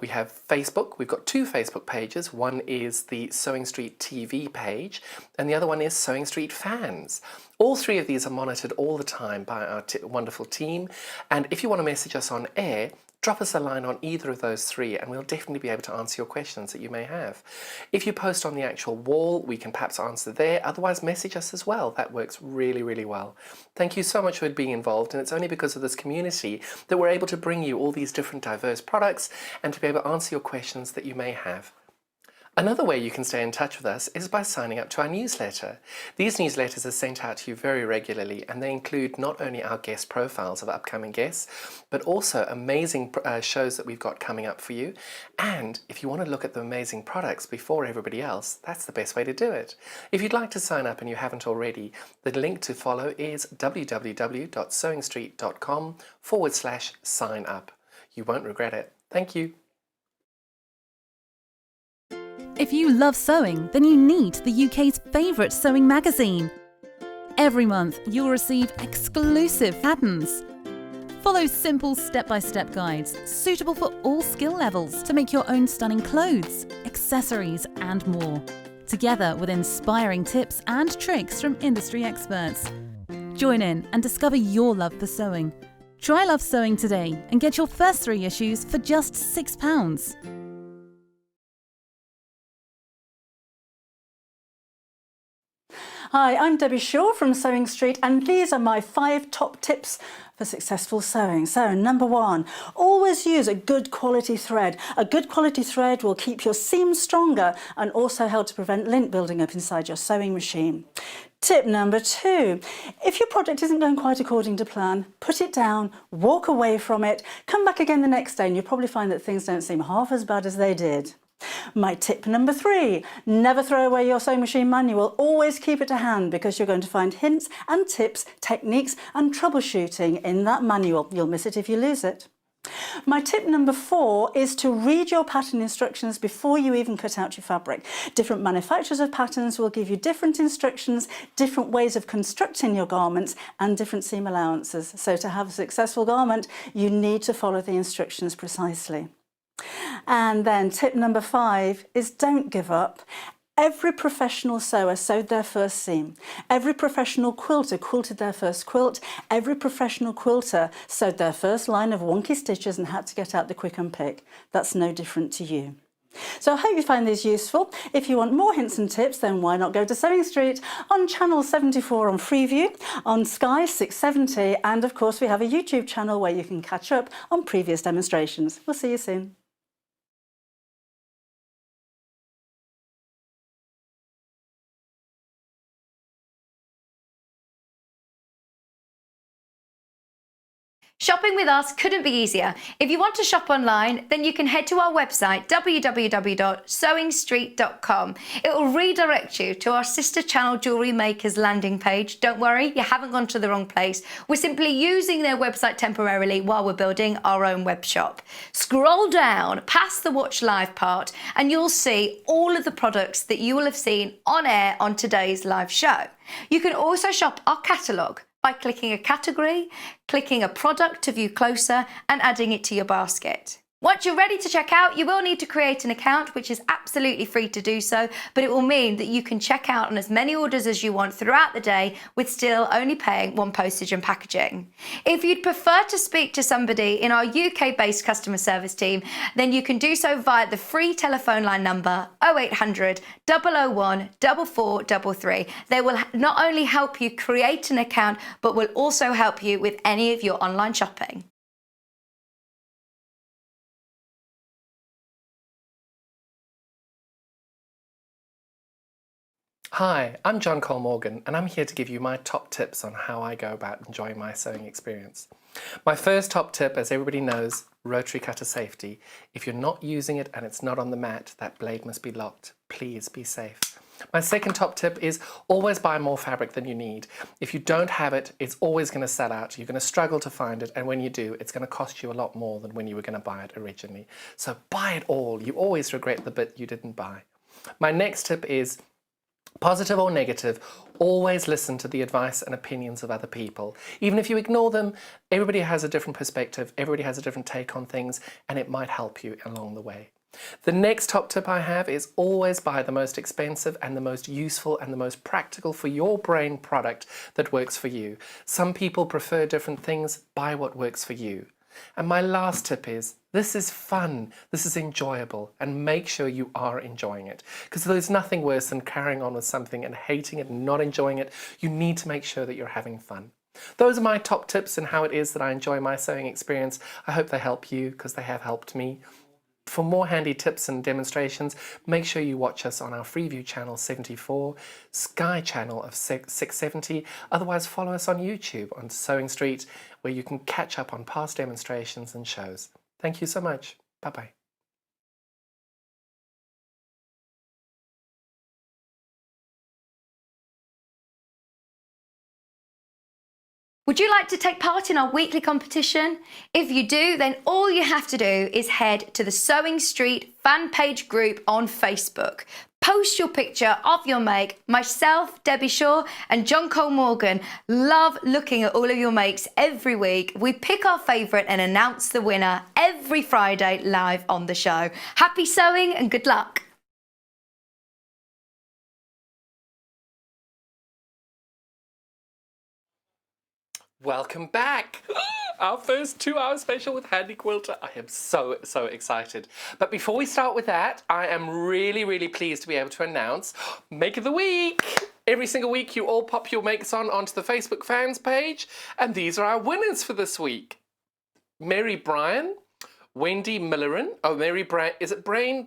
We have Facebook. We've got 2 Facebook pages. One is the Sewing Street TV page, and the other one is Sewing Street Fans. All 3 of these are monitored all the time by our wonderful team, and if you want to message us on air, drop us a line on either of those 3 and we'll definitely be able to answer your questions that you may have. If you post on the actual wall, we can perhaps answer there. Otherwise, message us as well. That works really, really well. Thank you so much for being involved, and it's only because of this community that we're able to bring you all these different diverse products and to be able to answer your questions that you may have. Another way you can stay in touch with us is by signing up to our newsletter. These newsletters are sent out to you very regularly, and they include not only our guest profiles of upcoming guests, but also amazing shows that we've got coming up for you. And if you want to look at the amazing products before everybody else, that's the best way to do it. If you'd like to sign up and you haven't already, the link to follow is www.sewingstreet.com/sign up. You won't regret it. Thank you. If you love sewing, then you need the UK's favourite sewing magazine. Every month, you'll receive exclusive patterns. Follow simple step-by-step guides suitable for all skill levels to make your own stunning clothes, accessories and more, together with inspiring tips and tricks from industry experts. Join in and discover your love for sewing. Try Love Sewing today and get your first 3 issues for just £6. Hi, I'm Debbie Shaw from Sewing Street, and these are my 5 top tips for successful sewing. So, number 1, always use a good quality thread. A good quality thread will keep your seams stronger and also help to prevent lint building up inside your sewing machine. Tip number 2, if your project isn't going quite according to plan, put it down, walk away from it, come back again the next day, and you'll probably find that things don't seem half as bad as they did. My tip number 3, never throw away your sewing machine manual. Always keep it to hand, because you're going to find hints and tips, techniques and troubleshooting in that manual. You'll miss it if you lose it. My tip number 4 is to read your pattern instructions before you even cut out your fabric. Different manufacturers of patterns will give you different instructions, different ways of constructing your garments and different seam allowances. So to have a successful garment, you need to follow the instructions precisely. And then tip number 5 is don't give up. Every professional sewer sewed their first seam. Every professional quilter quilted their first quilt. Every professional quilter sewed their first line of wonky stitches and had to get out the quick and pick. That's no different to you. So I hope you find these useful. If you want more hints and tips, then why not go to Sewing Street on channel 74 on Freeview, on Sky 670, and of course we have a YouTube channel where you can catch up on previous demonstrations. We'll see you soon. Shopping with us couldn't be easier. If you want to shop online, then you can head to our website, www.sewingstreet.com. It will redirect you to our sister channel Jewellery Makers landing page. Don't worry, you haven't gone to the wrong place. We're simply using their website temporarily while we're building our own web shop. Scroll down past the Watch Live part and you'll see all of the products that you will have seen on air on today's live show. You can also shop our catalogue by clicking a category, clicking a product to view closer and adding it to your basket. Once you're ready to check out, you will need to create an account, which is absolutely free to do so, but it will mean that you can check out on as many orders as you want throughout the day with still only paying one postage and packaging. If you'd prefer to speak to somebody in our UK-based customer service team, then you can do so via the free telephone line number 0800 001 4433. They will not only help you create an account, but will also help you with any of your online shopping. Hi, I'm John Cole Morgan and I'm here to give you my top tips on how I go about enjoying my sewing experience. My first top tip, as everybody knows, rotary cutter safety. If you're not using it and it's not on the mat, that blade must be locked. Please be safe. My second top tip is always buy more fabric than you need. If you don't have it, it's always going to sell out. You're going to struggle to find it, and when you do, it's going to cost you a lot more than when you were going to buy it originally. So buy it all. You always regret the bit you didn't buy. My next tip is, positive or negative, always listen to the advice and opinions of other people. Even if you ignore them, everybody has a different perspective, everybody has a different take on things, and it might help you along the way. The next top tip I have is always buy the most expensive and the most useful and the most practical for your brain product that works for you. Some people prefer different things. Buy what works for you. And my last tip is, this is fun, this is enjoyable, and make sure you are enjoying it. Because there's nothing worse than carrying on with something and hating it and not enjoying it. You need to make sure that you're having fun. Those are my top tips and how it is that I enjoy my sewing experience. I hope they help you, because they have helped me. For more handy tips and demonstrations, make sure you watch us on our Freeview channel 74, Sky channel of 670, otherwise follow us on YouTube on Sewing Street, where you can catch up on past demonstrations and shows. Thank you so much. Bye-bye. Would you like to take part in our weekly competition? If you do, then all you have to do is head to the Sewing Street fan page group on Facebook. Post your picture of your make. Myself, Debbie Shaw and John Cole Morgan love looking at all of your makes every week. We pick our favourite and announce the winner every Friday live on the show. Happy sewing and good luck. Welcome back! Our first 2-hour special with Handi Quilter. I am so excited. But before we start with that, I am really pleased to be able to announce Make of the Week! Every single week you all pop your makes onto the Facebook fans page, and these are our winners for this week. Mary Bryan, Wendy Millerin, Mary Bryan, is it Brian?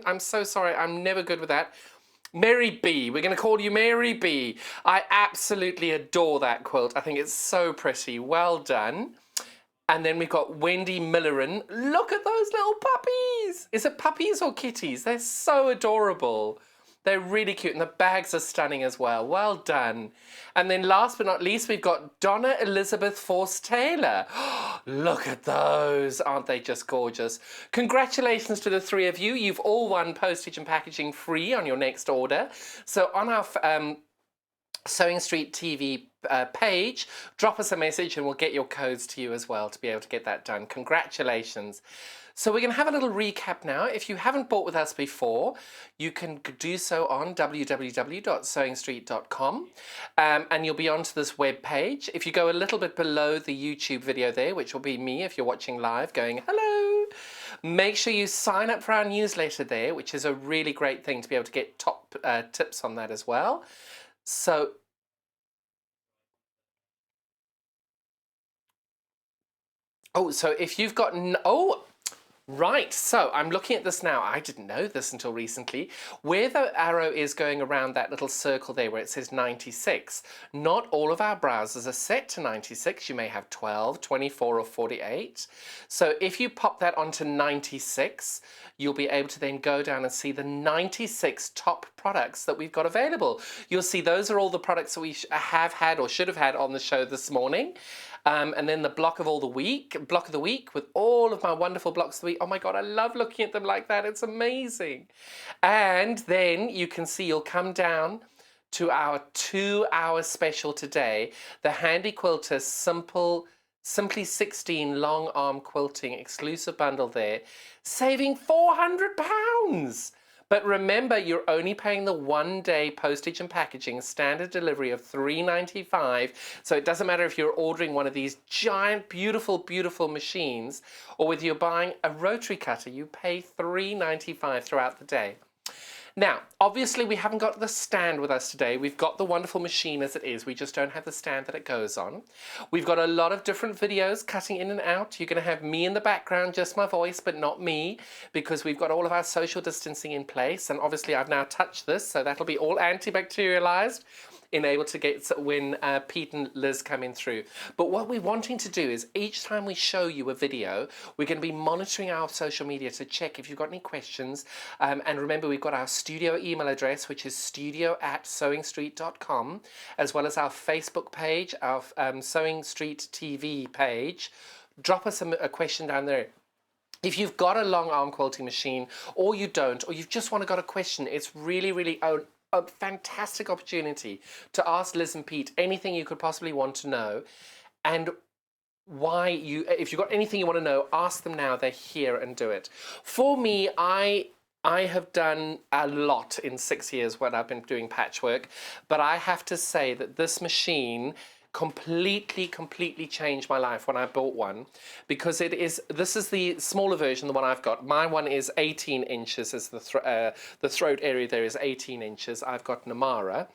I'm so sorry, I'm never good with that. Mary B. We're going to call you Mary B. I absolutely adore that quilt. I think it's so pretty. Well done. And then we've got Wendy Millerin. Look at those little puppies. Is it puppies or kitties? They're so adorable. They're really cute, and the bags are stunning as well. Well done. And then last but not least, we've got Donna Elizabeth Force Taylor. Look at those. Aren't they just gorgeous? Congratulations to the three of you. You've all won postage and packaging free on your next order. So on our Sewing Street TV page, drop us a message and we'll get your codes to you as well to be able to get that done. Congratulations. So we're going to have a little recap now. If you haven't bought with us before, you can do so on www.sewingstreet.com and you'll be onto this web page. If you go a little bit below the YouTube video there, which will be me if you're watching live going, hello, make sure you sign up for our newsletter there, which is a really great thing to be able to get top tips on that as well. So if you've got right, so I'm looking at this now. I didn't know this until recently. Where the arrow is going around that little circle there where it says 96, not all of our browsers are set to 96. You may have 12, 24 or 48. So if you pop that onto 96, you'll be able to then go down and see the 96 top products that we've got available. You'll see those are all the products that we have had or should have had on the show this morning. And then the block of the week with all of my wonderful blocks of the week. Oh my God, I love looking at them like that. It's amazing. And then you can see you'll come down to our 2-hour special today, the Handi Quilter Simply 16 long arm quilting exclusive bundle there, saving £400. But remember, you're only paying the 1-day postage and packaging, standard delivery of $3.95. So it doesn't matter if you're ordering one of these giant, beautiful, beautiful machines, or whether you're buying a rotary cutter, you pay $3.95 throughout the day. Now, obviously we haven't got the stand with us today. We've got the wonderful machine as it is. We just don't have the stand that it goes on. We've got a lot of different videos cutting in and out. You're going to have me in the background, just my voice, but not me, because we've got all of our social distancing in place. And obviously I've now touched this, so that'll be all antibacterialized, enabled to get when Pete and Liz come in through. But what we're wanting to do is each time we show you a video, we're going to be monitoring our social media to check if you've got any questions. And remember, we've got our studio email address, which is studio@sewingstreet.com, as well as our Facebook page, our Sewing Street TV page. Drop us a question down there. If you've got a long arm quilting machine, or you don't, or you've just got a question, it's really, really a fantastic opportunity to ask Liz and Pete anything you could possibly want to know, and if you've got anything you want to know, ask them now. They're here and do it. For me, I have done a lot in 6 years when I've been doing patchwork, but I have to say that this machine completely changed my life when I bought one, because this is the smaller version, the one I've got. My one is 18 inches as the throat area there is 18 inches. I've got an Amara.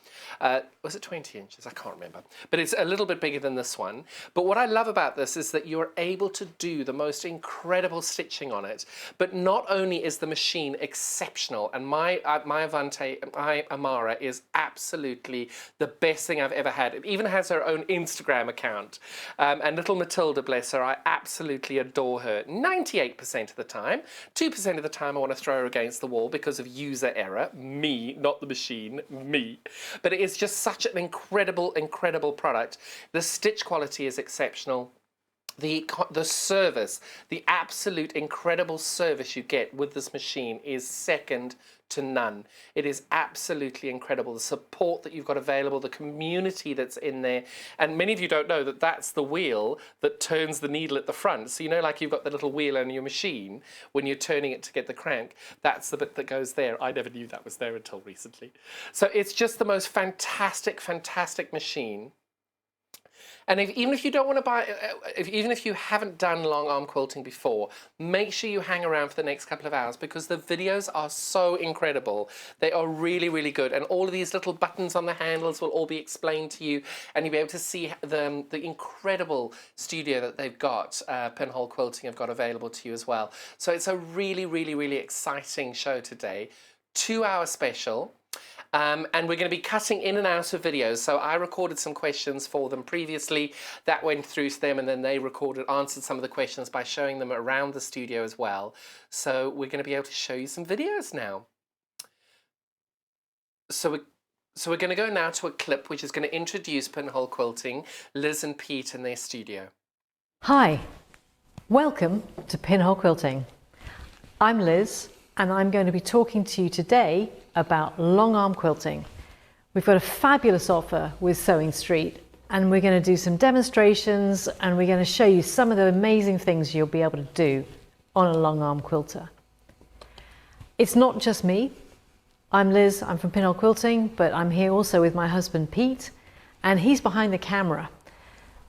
Was it 20 inches? I can't remember. But it's a little bit bigger than this one. But what I love about this is that you're able to do the most incredible stitching on it. But not only is the machine exceptional, and my Amara is absolutely the best thing I've ever had. It even has her own Instagram account. And little Matilda, bless her, I absolutely adore her. 98% of the time. 2% of the time I want to throw her against the wall because of user error. Me, not the machine, me. But it is just such an incredible product. The stitch quality is exceptional. The service, the absolute incredible service you get with this machine is second to none. It is absolutely incredible. The support that you've got available, the community that's in there, and many of you don't know that that's the wheel that turns the needle at the front. So you know, like you've got the little wheel on your machine when you're turning it to get the crank, that's the bit that goes there. I never knew that was there until recently. So it's just the most fantastic machine. And even if you don't want to buy, even if you haven't done long arm quilting before, make sure you hang around for the next couple of hours, because the videos are so incredible. They are really good, and all of these little buttons on the handles will all be explained to you, and you'll be able to see the incredible studio that they've got, Pinhole Quilting have got available to you as well. So it's a really exciting show today. 2-hour special. And we're going to be cutting in and out of videos. So I recorded some questions for them previously. That went through to them, and then they answered some of the questions by showing them around the studio as well. So we're going to be able to show you some videos now. So we're going to go now to a clip which is going to introduce Pinhole Quilting, Liz and Pete in their studio. Hi, welcome to Pinhole Quilting. I'm Liz, and I'm going to be talking to you today about long arm quilting. We've got a fabulous offer with Sewing Street, and we're going to do some demonstrations, and we're going to show you some of the amazing things you'll be able to do on a long arm quilter. It's not just me. I'm Liz, I'm from Pinhole Quilting, but I'm here also with my husband Pete, and he's behind the camera.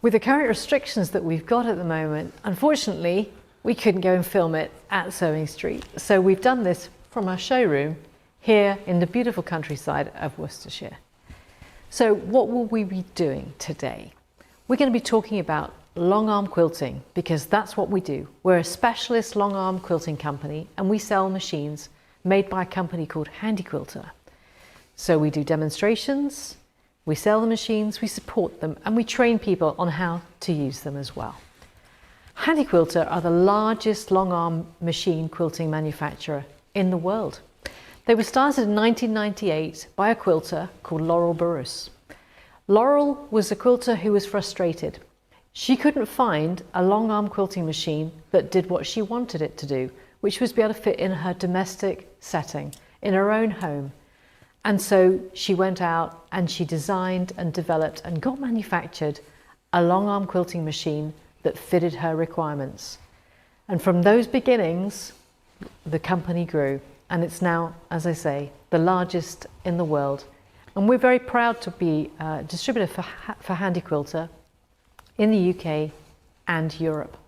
With the current restrictions that we've got at the moment, unfortunately, we couldn't go and film it at Sewing Street. So we've done this from our showroom here in the beautiful countryside of Worcestershire. So what will we be doing today? We're going to be talking about long arm quilting, because that's what we do. We're a specialist long arm quilting company, and we sell machines made by a company called Handi Quilter. So we do demonstrations, we sell the machines, we support them, and we train people on how to use them as well. Handi Quilter are the largest long arm machine quilting manufacturer in the world. They were started in 1998 by a quilter called Laurel Burrus. Laurel was a quilter who was frustrated. She couldn't find a long arm quilting machine that did what she wanted it to do, which was be able to fit in her domestic setting, in her own home. And so she went out and she designed and developed and got manufactured a long arm quilting machine that fitted her requirements. And from those beginnings, the company grew. And it's now, as I say, the largest in the world. And we're very proud to be a distributor for Handi Quilter in the UK and Europe.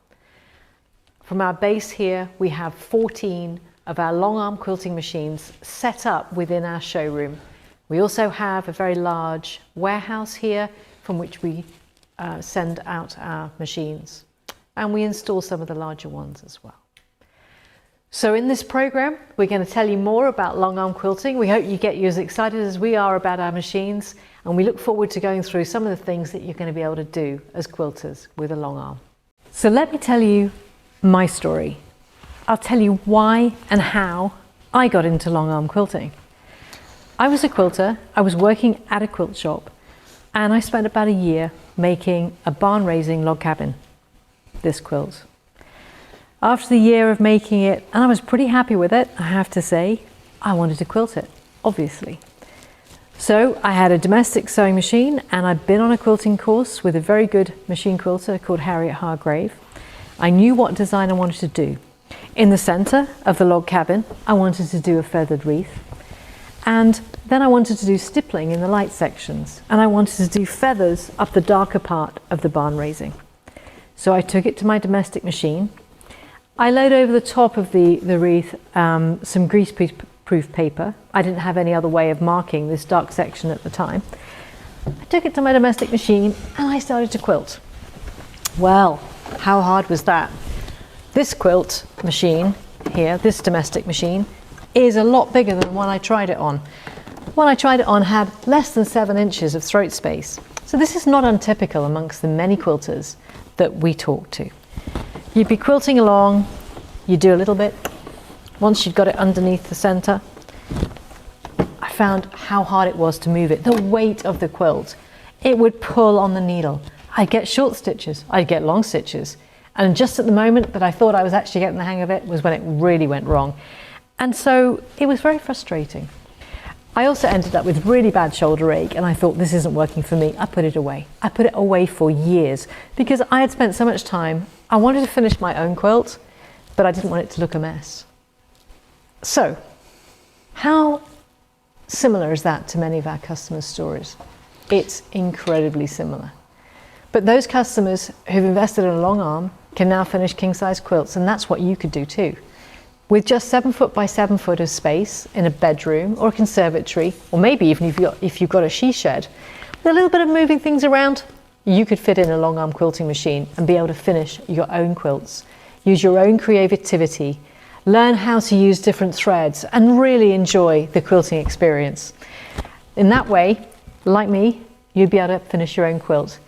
From our base here, we have 14 of our long arm quilting machines set up within our showroom. We also have a very large warehouse here from which we send out our machines. And we install some of the larger ones as well. So in this program, we're going to tell you more about long arm quilting. We hope you get as excited as we are about our machines, and we look forward to going through some of the things that you're going to be able to do as quilters with a long arm. So let me tell you my story. I'll tell you why and how I got into long arm quilting. I was a quilter, I was working at a quilt shop, and I spent about a year making a barn raising log cabin, this quilt. After the year of making it, and I was pretty happy with it, I have to say, I wanted to quilt it, obviously. So I had a domestic sewing machine, and I'd been on a quilting course with a very good machine quilter called Harriet Hargrave. I knew what design I wanted to do. In the center of the log cabin, I wanted to do a feathered wreath. And then I wanted to do stippling in the light sections, and I wanted to do feathers up the darker part of the barn raising. So I took it to my domestic machine. I laid over the top of the wreath some grease-proof paper. I didn't have any other way of marking this dark section at the time. I took it to my domestic machine and I started to quilt. Well, how hard was that? This quilt machine here, this domestic machine, is a lot bigger than the one I tried it on. The one I tried it on had less than 7 inches of throat space. So this is not untypical amongst the many quilters that we talk to. You'd be quilting along, you do a little bit. Once you'd got it underneath the center, I found how hard it was to move it. The weight of the quilt, it would pull on the needle. I'd get short stitches, I'd get long stitches. And just at the moment that I thought I was actually getting the hang of it was when it really went wrong. And so it was very frustrating. I also ended up with really bad shoulder ache, and I thought, this isn't working for me. I put it away. I put it away for years because I had spent so much time. I wanted to finish my own quilt, but I didn't want it to look a mess. So, how similar is that to many of our customers' stories? It's incredibly similar. But those customers who've invested in a long arm can now finish king-size quilts, and that's what you could do too. With just 7 foot by 7 foot of space in a bedroom or a conservatory, or maybe even if you've got a she shed, with a little bit of moving things around, you could fit in a long arm quilting machine and be able to finish your own quilts. Use your own creativity, learn how to use different threads, and really enjoy the quilting experience. In that way, like me, you'd be able to finish your own quilt.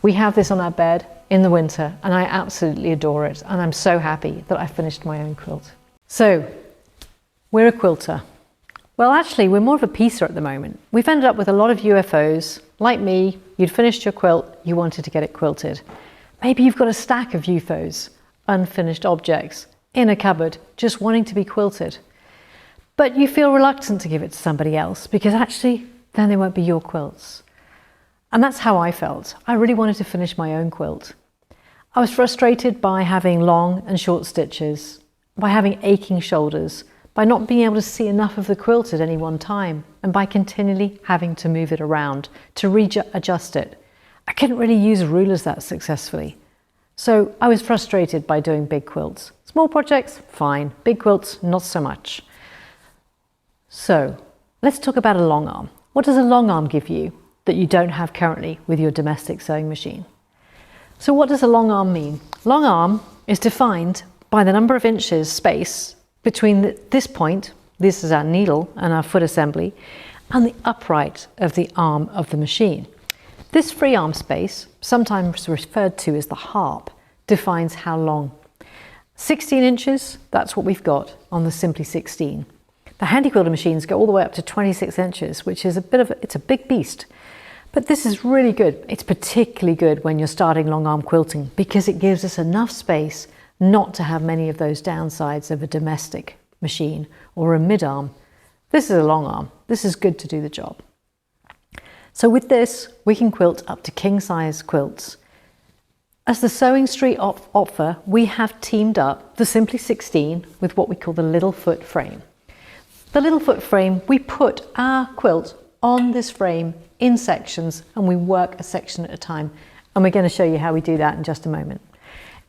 We have this on our bed in the winter, and I absolutely adore it, and I'm so happy that I finished my own quilt. So, we're a quilter. Well, actually, we're more of a piecer at the moment. We've ended up with a lot of UFOs. Like me, you'd finished your quilt, you wanted to get it quilted. Maybe you've got a stack of UFOs, unfinished objects, in a cupboard, just wanting to be quilted. But you feel reluctant to give it to somebody else because actually, then they won't be your quilts. And that's how I felt. I really wanted to finish my own quilt. I was frustrated by having long and short stitches, by having aching shoulders, by not being able to see enough of the quilt at any one time, and by continually having to move it around to readjust it. I couldn't really use rulers that successfully. So I was frustrated by doing big quilts. Small projects, fine. Big quilts, not so much. So let's talk about a long arm. What does a long arm give you that you don't have currently with your domestic sewing machine? So what does a long arm mean? Long arm is defined by the number of inches space between this point, this is our needle and our foot assembly, and the upright of the arm of the machine. This free arm space, sometimes referred to as the harp, defines how long. 16 inches, that's what we've got on the Simply 16. The Handi Quilter machines go all the way up to 26 inches, which is it's a big beast. But this is really good. It's particularly good when you're starting long arm quilting because it gives us enough space not to have many of those downsides of a domestic machine or a mid arm. This is a long arm. This is good to do the job. So with this, we can quilt up to king size quilts. As the Sewing Street offer, we have teamed up the Simply 16 with what we call the little foot frame. The little foot frame, we put our quilt on this frame in sections and we work a section at a time. And we're going to show you how we do that in just a moment.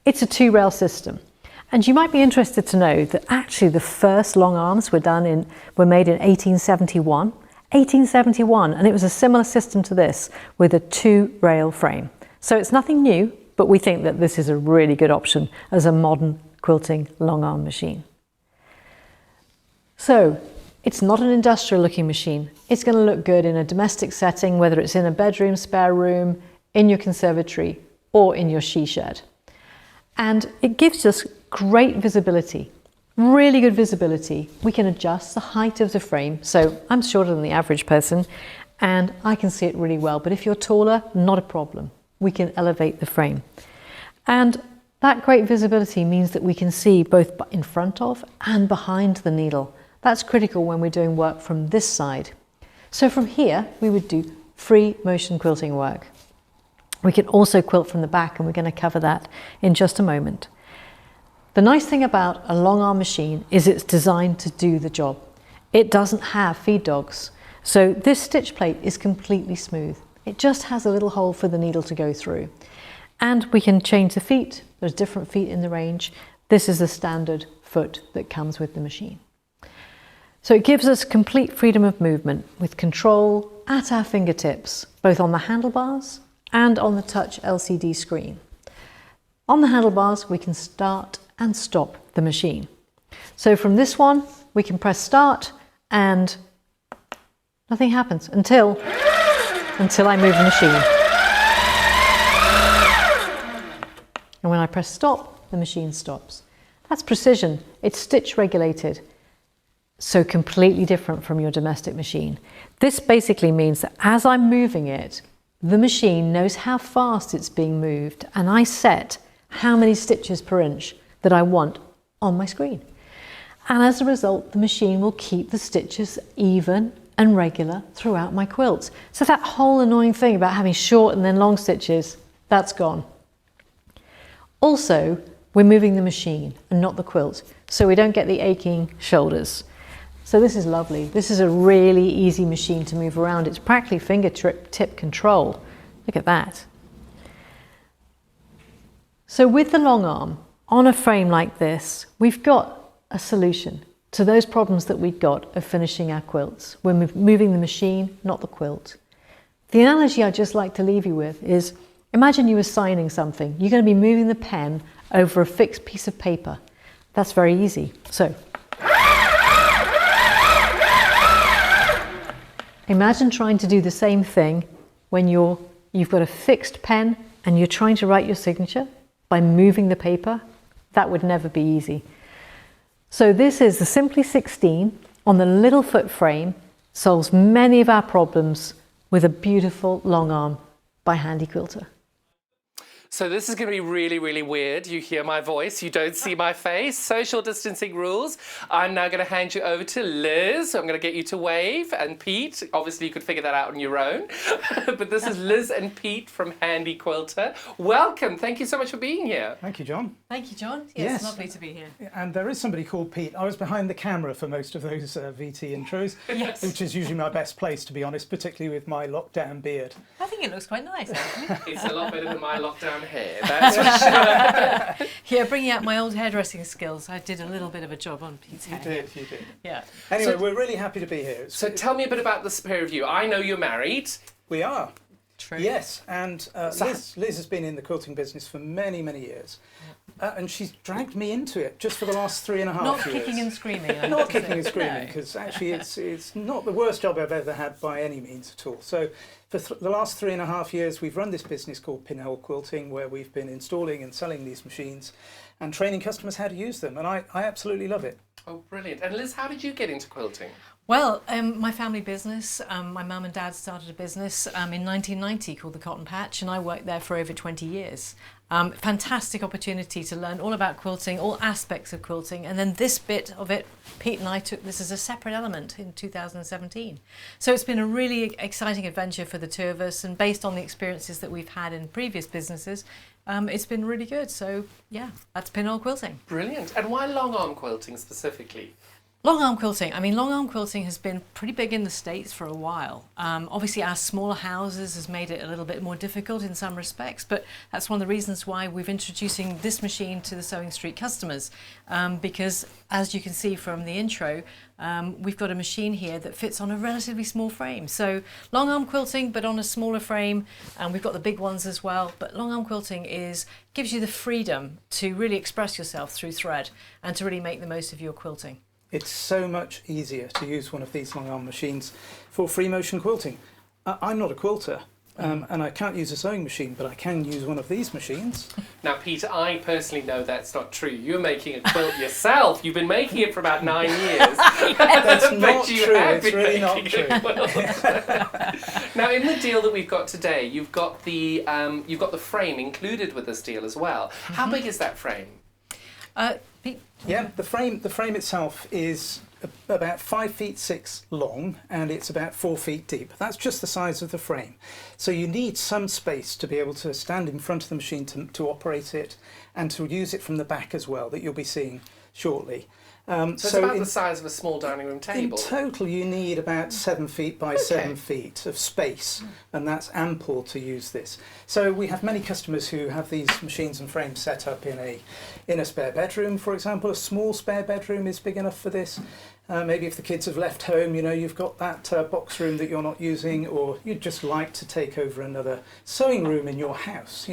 It's a 2-rail system. And you might be interested to know that actually the first long arms were made in 1871. 1871, and it was a similar system to this with a 2-rail frame. So it's nothing new, but we think that this is a really good option as a modern quilting long arm machine. So it's not an industrial looking machine. It's going to look good in a domestic setting, whether it's in a bedroom, spare room, in your conservatory, or in your she shed. And it gives us great visibility. Really good visibility. We can adjust the height of the frame. So I'm shorter than the average person and I can see it really well. But if you're taller, not a problem. We can elevate the frame. And that great visibility means that we can see both in front of and behind the needle. That's critical when we're doing work from this side. So from here, we would do free motion quilting work. We can also quilt from the back and we're going to cover that in just a moment. The nice thing about a long arm machine is it's designed to do the job. It doesn't have feed dogs. So this stitch plate is completely smooth. It just has a little hole for the needle to go through. And we can change the feet. There's different feet in the range. This is the standard foot that comes with the machine. So it gives us complete freedom of movement with control at our fingertips, both on the handlebars and on the touch LCD screen. On the handlebars, we can start and stop the machine. So from this one, we can press start and nothing happens until I move the machine. And when I press stop, the machine stops. That's precision. It's stitch regulated. So completely different from your domestic machine. This basically means that as I'm moving it, the machine knows how fast it's being moved and I set how many stitches per inch that I want on my screen. And as a result, the machine will keep the stitches even and regular throughout my quilts. So that whole annoying thing about having short and then long stitches, that's gone. Also, we're moving the machine and not the quilt, so we don't get the aching shoulders. So this is lovely. This is a really easy machine to move around. It's practically fingertip control. Look at that. So with the long arm, on a frame like this, we've got a solution to those problems that we've got of finishing our quilts. We're moving the machine, not the quilt. The analogy I'd just like to leave you with is, imagine you were signing something. You're going to be moving the pen over a fixed piece of paper. That's very easy. So imagine trying to do the same thing when you've got a fixed pen and you're trying to write your signature by moving the paper. That would never be easy. So this is the Simply 16 on the little foot frame, solves many of our problems with a beautiful long arm by Handi Quilter. So this is going to be really, really weird. You hear my voice, you don't see my face. Social distancing rules. I'm now going to hand you over to Liz. I'm going to get you to wave. And Pete, obviously you could figure that out on your own. But this is Liz and Pete from Handi Quilter. Welcome. Thank you so much for being here. Thank you, John. Thank you, John. Yes. It's lovely to be here. And there is somebody called Pete. I was behind the camera for most of those VT intros, Yes. which is usually my best place, to be honest, particularly with my lockdown beard. I think it looks quite nice, actually. It's a lot better than my lockdown hair. That's for sure. Yeah, bringing out my old hairdressing skills, I did a little bit of a job on Pete's hair. You did. Yeah. Anyway, So- we're really happy to be here. So tell me a bit about the pair of you. I know you're married. We are. True. Yes, and Liz has been in the quilting business for many, many years. And she's dragged me into it just for the last 3.5 Not years. kicking and screaming. I Not have to kicking say. and screaming, No. because actually it's not the worst job I've ever had by any means at all. So for the last 3.5 years, we've run this business called Pinhole Quilting, where we've been installing and selling these machines and training customers how to use them. And I absolutely love it. Oh, brilliant. And Liz, how did you get into quilting? Well, my family business, my mum and dad started a business in 1990 called the Cotton Patch, and I worked there for over 20 years. Fantastic opportunity to learn all about quilting, all aspects of quilting, and then this bit of it, Pete and I took this as a separate element in 2017. So it's been a really exciting adventure for the two of us, and based on the experiences that we've had in previous businesses, it's been really good. So yeah, that's Pinhole Quilting. Brilliant. And why long arm quilting specifically? Long arm quilting. I mean, long arm quilting has been pretty big in the States for a while. Obviously, our smaller houses has made it a little bit more difficult in some respects, but that's one of the reasons why we're introducing this machine to the Sewing Street customers. Because, as you can see from the intro, we've got a machine here that fits on a relatively small frame. So, long arm quilting, but on a smaller frame, and we've got the big ones as well. But long arm quilting gives you the freedom to really express yourself through thread and to really make the most of your quilting. It's so much easier to use one of these long arm machines for free motion quilting. I'm not a quilter, and I can't use a sewing machine, but I can use one of these machines. Now, Peter, I personally know that's not true. You're making a quilt yourself. You've been making it for about 9 years. That's But not you true. have It's been really not making true. a quilt. Now, in the deal that we've got today, you've got the frame included with this deal as well. How big is that frame? Pete? Yeah, the frame itself is about 5'6" long, and it's about 4 feet deep. That's just the size of the frame. So you need some space to be able to stand in front of the machine to operate it, and to use it from the back as well, that you'll be seeing shortly. So it's about the size of a small dining room In table. total, you need about 7 feet by 7 feet of space, and that's ample to use this. So we have many customers who have these machines and frames set up in a spare bedroom, for example. A small spare bedroom is big enough for this. Maybe if the kids have left home, you've got that box room that you're not using, or you'd just like to take over another sewing room in your house,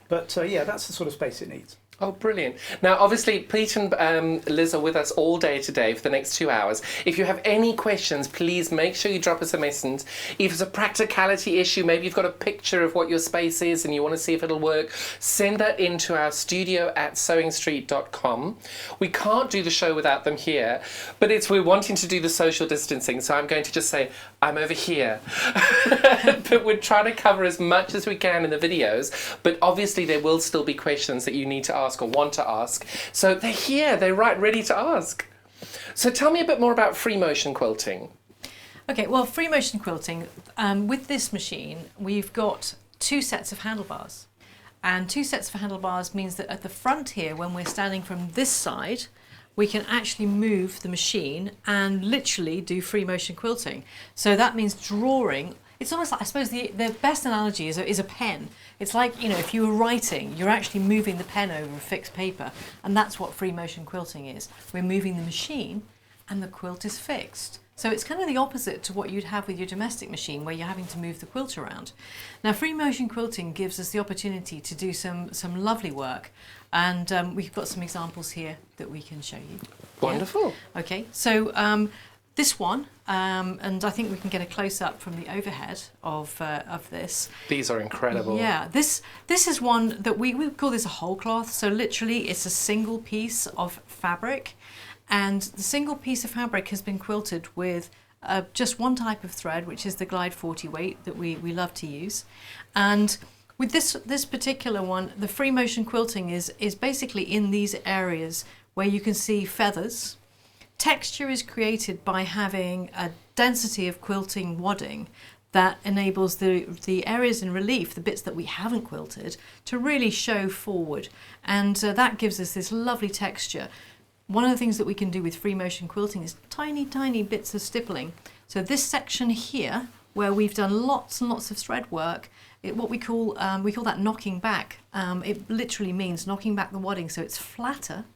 But yeah, that's the sort of space it needs. Oh, brilliant. Now, obviously, Pete and Liz are with us all day today for the next 2 hours. If you have any questions, please make sure you drop us a message. If it's a practicality issue, maybe you've got a picture of what your space is and you want to see if it'll work, send that into our studio@sewingstreet.com. We can't do the show without them here, but we're wanting to do the social distancing, so I'm going to just say, I'm over here. But we're trying to cover as much as we can in the videos, but obviously there will still be questions that you need to ask or want to ask. So they're here, they're right ready to ask. So tell me a bit more about free motion quilting. Okay, well, free motion quilting, with this machine, we've got 2 sets of handlebars. And 2 sets of handlebars means that at the front here, when we're standing from this side, we can actually move the machine and literally do free motion quilting. So that means drawing. It's almost like, I suppose the best analogy is a pen. It's like, if you were writing, you're actually moving the pen over a fixed paper, and that's what free motion quilting is. We're moving the machine and the quilt is fixed. So it's kind of the opposite to what you'd have with your domestic machine, where you're having to move the quilt around. Now, free motion quilting gives us the opportunity to do some lovely work, and we've got some examples here that we can show you. Wonderful. Yeah? Okay, so this one, and I think we can get a close-up from the overhead of this. These are incredible. Yeah, this is one that we call this a whole cloth. So literally, it's a single piece of fabric, and the single piece of fabric has been quilted with just one type of thread, which is the Glide 40 weight that we love to use. And With this particular one, the free motion quilting is basically in these areas where you can see feathers. Texture is created by having a density of quilting wadding that enables the areas in relief, the bits that we haven't quilted, to really show forward. And that gives us this lovely texture. One of the things that we can do with free motion quilting is tiny, tiny bits of stippling. So this section here, where we've done lots and lots of thread work, what we call that knocking back. It literally means knocking back the wadding so it's flatter,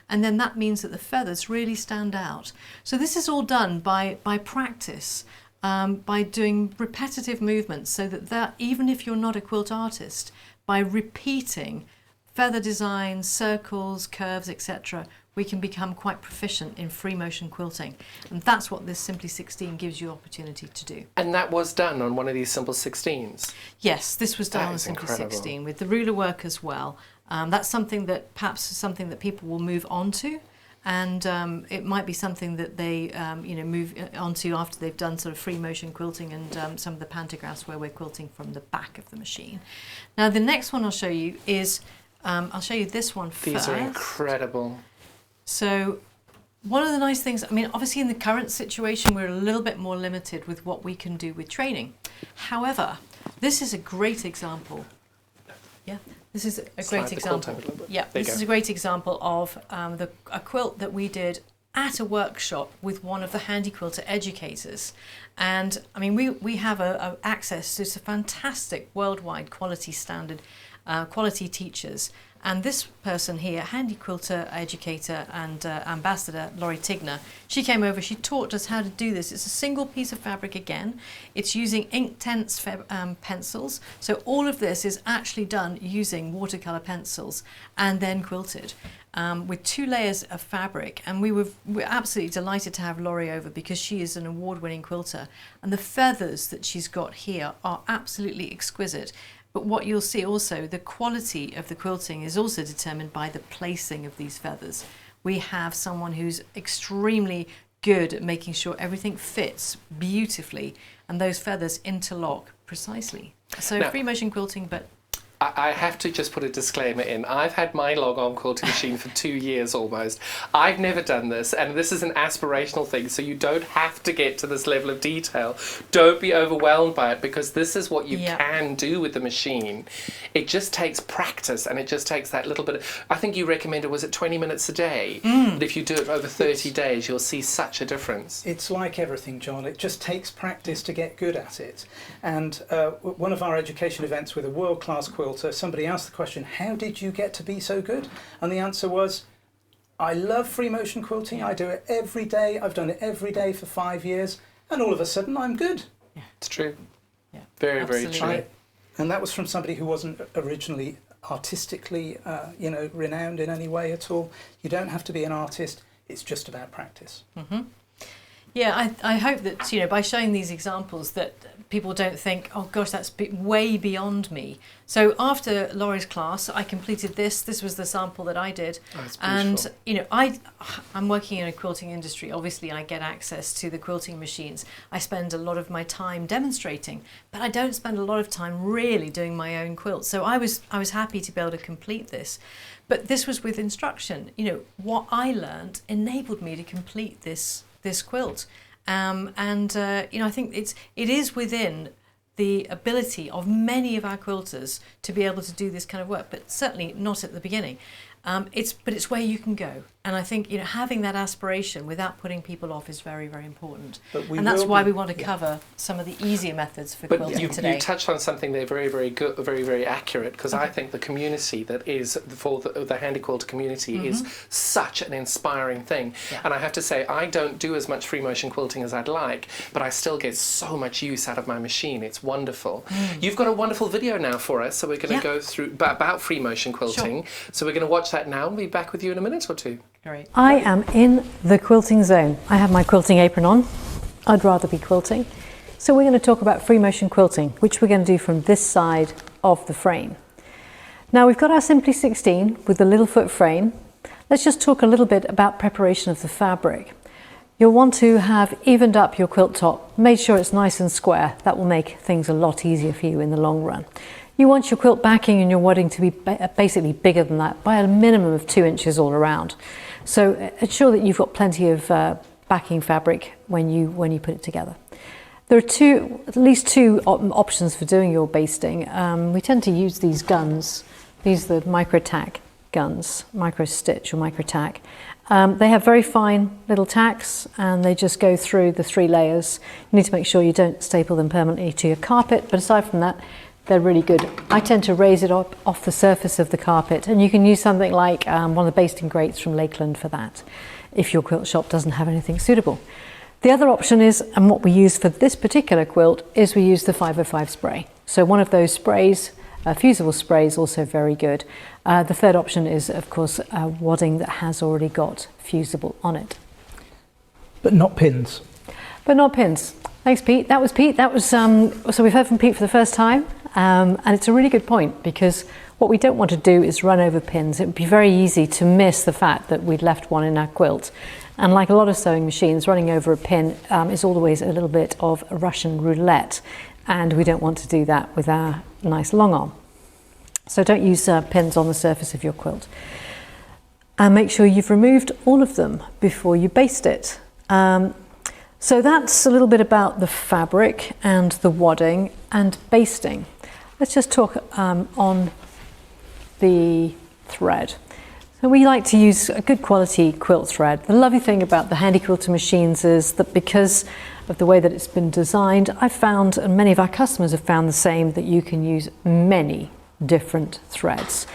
and then that means that the feathers really stand out. So this is all done by practice, by doing repetitive movements, so that even if you're not a quilt artist, by repeating feather designs, circles, curves, etc., we can become quite proficient in free motion quilting. And that's what this Simply 16 gives you opportunity to do. And that was done on one of these Simple 16s? Yes, this was done That on is Simply incredible. 16 with the ruler work as well. That's something that perhaps is something that people will move on to, and it might be something that they move onto after they've done sort of free motion quilting and some of the pantographs where we're quilting from the back of the machine. Now the next one I'll show you is, I'll show you this one first. These are incredible. So one of the nice things, I mean, obviously in the current situation, we're a little bit more limited with what we can do with training. However, this is a great example. Yeah, this is a Slide great the quilt example. over a little bit. Yeah, There you this is go. a great example of a quilt that we did at a workshop with one of the Handi Quilter educators. And I mean, we have access to some fantastic worldwide quality standard, quality teachers. And this person here, Handi Quilter educator and ambassador, Laurie Tigner, she came over, she taught us how to do this. It's a single piece of fabric again. It's using Inktense pencils. So all of this is actually done using watercolor pencils and then quilted with 2 layers of fabric. And we're absolutely delighted to have Laurie over because she is an award-winning quilter. And the feathers that she's got here are absolutely exquisite. But what you'll see also, the quality of the quilting is also determined by the placing of these feathers. We have someone who's extremely good at making sure everything fits beautifully and those feathers interlock precisely. So Now, free motion quilting, but I have to just put a disclaimer in. I've had my long arm quilting machine for 2 years almost. I've never done this, and this is an aspirational thing, so you don't have to get to this level of detail. Don't be overwhelmed by it, because this is what you can do with the machine. It just takes practice, and it just takes that little bit I think you recommended, was it 20 minutes a day? But if you do it over 30 days, you'll see such a difference. It's like everything, John. It just takes practice to get good at it. And one of our education events with a world-class quilter, somebody asked the question, how did you get to be so good? And the answer was, I love free motion quilting. I do it every day. I've done it every day for 5 years. And all of a sudden, I'm good. yeah, It's true. yeah, Very, absolutely. very true. And that was from somebody who wasn't originally artistically, renowned in any way at all. You don't have to be an artist. It's just about practice. Yeah, I hope that, by showing these examples that people don't think, oh gosh, that's way beyond me. So after Laurie's class, I completed this. This was the sample that I did. Oh, it's And, beautiful. I'm working in a quilting industry. Obviously, I get access to the quilting machines. I spend a lot of my time demonstrating, but I don't spend a lot of time really doing my own quilt. So I was happy to be able to complete this. But this was with instruction. What I learned enabled me to complete this quilt, I think it is within the ability of many of our quilters to be able to do this kind of work, but certainly not at the beginning. It's where you can go, and I think having that aspiration without putting people off is very, very important. But And that's why we want to cover some of the easier methods for But quilting you today. touched on something there very, very good, very, very accurate, because I think the community that is for the Handi Quilter community is such an inspiring thing. Yeah. And I have to say, I don't do as much free motion quilting as I'd like, but I still get so much use out of my machine. It's wonderful. You've got a wonderful video now for us, so we're going to go through about free motion quilting. So we're going to watch that now and be back with you in a minute or two. Great. I am in the quilting zone. I have my quilting apron on. I'd rather be quilting. So we're going to talk about free motion quilting, which we're going to do from this side of the frame. Now we've got our Simply 16 with the little foot frame. Let's just talk a little bit about preparation of the fabric. You'll want to have evened up your quilt top, made sure it's nice and square. That will make things a lot easier for you in the long run. You want your quilt backing and your wadding to be basically bigger than that by a minimum of 2 inches all around. So ensure that you've got plenty of backing fabric when you put it together. There are at least two options for doing your basting. We tend to use these guns. These are the micro tack guns, micro stitch or micro tack. They have very fine little tacks and they just go through the 3 layers. You need to make sure you don't staple them permanently to your carpet, but aside from that, they're really good. I tend to raise it up off the surface of the carpet, and you can use something like one of the basting grates from Lakeland for that, if your quilt shop doesn't have anything suitable. The other option is, and what we use for this particular quilt, is we use the 505 spray. So one of those sprays, fusible spray, is also very good. The third option is, of course, wadding that has already got fusible on it. But not pins. But not pins. Thanks, Pete. That was Pete. That was so we've heard from Pete for the first time, and it's a really good point, because what we don't want to do is run over pins. It would be very easy to miss the fact that we'd left one in our quilt. And like a lot of sewing machines, running over a pin is always a little bit of Russian roulette, and we don't want to do that with our nice long arm. So don't use pins on the surface of your quilt. And make sure you've removed all of them before you baste it. So that's a little bit about the fabric and the wadding and basting. Let's just talk on the thread. So we like to use a good quality quilt thread. The lovely thing about the Handi Quilter machines is that because of the way that it's been designed, I've found, and many of our customers have found the same, that you can use many different threads.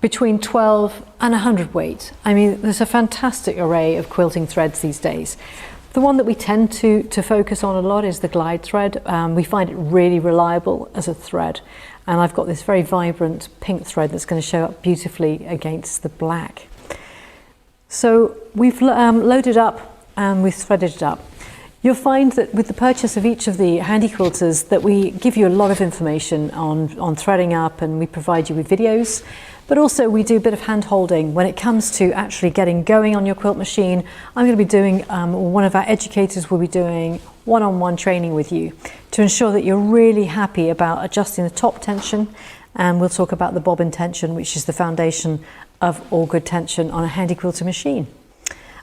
Between 12 and 100 weight. I mean, there's a fantastic array of quilting threads these days. The one that we tend to focus on a lot is the glide thread. We find it really reliable as a thread. And I've got this very vibrant pink thread that's going to show up beautifully against the black. So we've loaded up and we've threaded it up. You'll find that with the purchase of each of the Handi Quilters that we give you a lot of information on threading up, and we provide you with videos. But also we do a bit of hand holding when it comes to actually getting going on your quilt machine. I'm going to be doing, one of our educators will be doing one-on-one training with you to ensure that you're really happy about adjusting the top tension, and we'll talk about the bobbin tension, which is the foundation of all good tension on a Handi Quilter machine.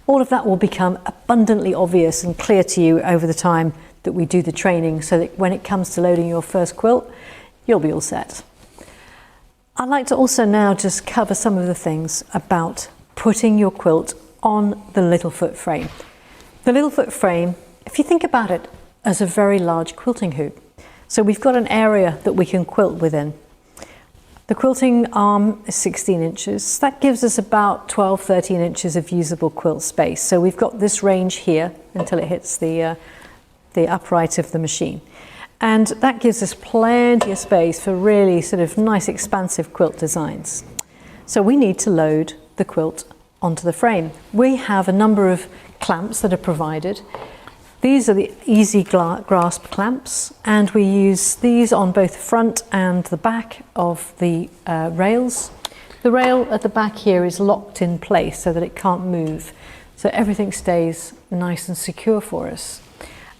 All of that will become abundantly obvious and clear to you over the time that we do the training, so that when it comes to loading your first quilt, you'll be all set. I'd like to also now just cover some of the things about putting your quilt on the Littlefoot frame. The Littlefoot frame, if you think about it as a very large quilting hoop, so we've got an area that we can quilt within. The quilting arm is 16 inches. That gives us about 12, 13 inches of usable quilt space. So we've got this range here until it hits the upright of the machine. And that gives us plenty of space for really sort of nice expansive quilt designs. So we need to load the quilt onto the frame. We have a number of clamps that are provided. These are the easy grasp clamps, and we use these on both the front and the back of the rails. The rail at the back here is locked in place so that it can't move, so everything stays nice and secure for us.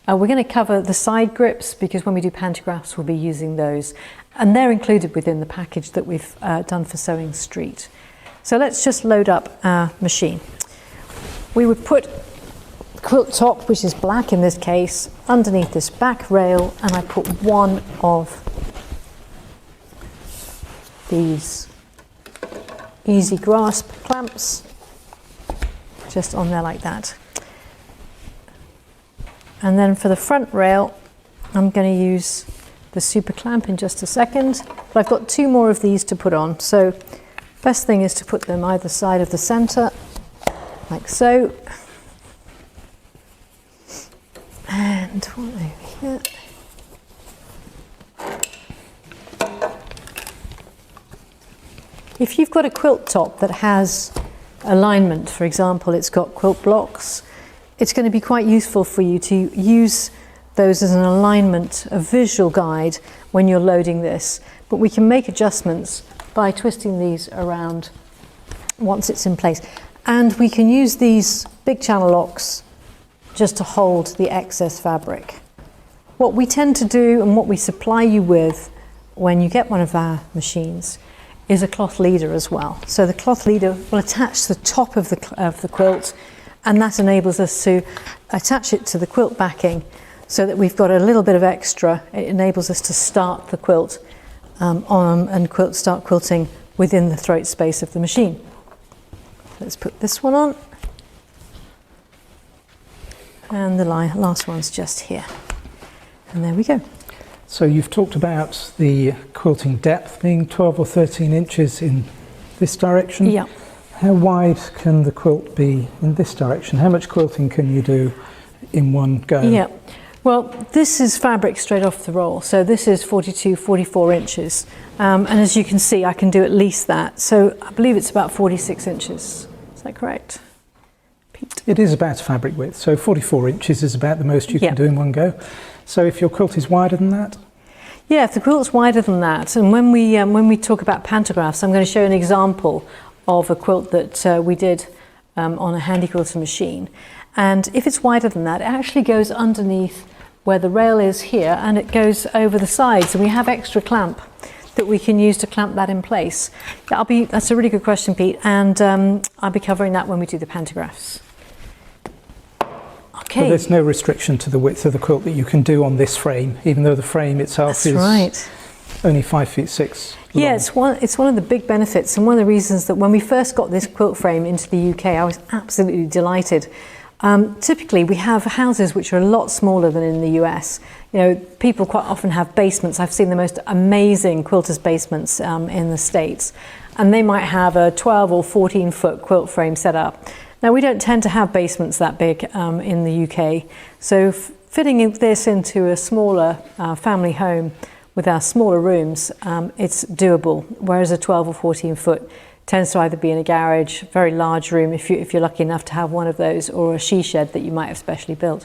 We're going to cover the side grips because when we do pantographs we'll be using those, and they're included within the package that we've done for Sewing Street. So let's just load up our machine. We would put quilt top, which is black in this case, underneath this back rail, and I put one of these easy grasp clamps just on there like that. And then for the front rail I'm going to use the super clamp in just a second, but I've got 2 more of these to put on. So best thing is to put them either side of the center like so. And one over here. If you've got a quilt top that has alignment, for example, it's got quilt blocks, it's going to be quite useful for you to use those as an alignment, a visual guide when you're loading this. But we can make adjustments by twisting these around once it's in place. And we can use these big channel locks just to hold the excess fabric. What we tend to do and what we supply you with when you get one of our machines is a cloth leader as well. So the cloth leader will attach to the top of the quilt, and that enables us to attach it to the quilt backing so that we've got a little bit of extra. It enables us to start the quilt on and start quilting within the throat space of the machine. Let's put this one on. And the last one's just here. And there we go. So you've talked about the quilting depth being 12 or 13 inches in this direction. Yeah. How wide can the quilt be in this direction? How much quilting can you do in one go? Yeah. Well, this is fabric straight off the roll. So this is 42, 44 inches. And as you can see, I can do at least that. So I believe it's about 46 inches. Is that correct? Pete? It is about fabric width. So 44 inches is about the most you can do in one go. So if your quilt is wider than that? Yeah, if the quilt's wider than that, and when we talk about pantographs, I'm going to show an example of a quilt that we did on a Handi Quilter machine. And if it's wider than that, it actually goes underneath where the rail is here, and it goes over the sides, and we have extra clamp that we can use to clamp that in place. That's a really good question, Pete, and I'll be covering that when we do the pantographs. Okay. But there's no restriction to the width of the quilt that you can do on this frame, even though the frame itself is only 5 feet 6 long. Yeah, it's one of the big benefits, and one of the reasons that when we first got this quilt frame into the UK, I was absolutely delighted. Typically, we have houses which are a lot smaller than in the US. You know, people quite often have basements. I've seen the most amazing quilters' basements in the States, and they might have a 12 or 14-foot quilt frame set up. Now, we don't tend to have basements that big in the UK, so fitting this into a smaller family home with our smaller rooms, it's doable, whereas a 12 or 14-foot tends to either be in a garage, very large room if you're lucky enough to have one of those, or a she shed that you might have specially built.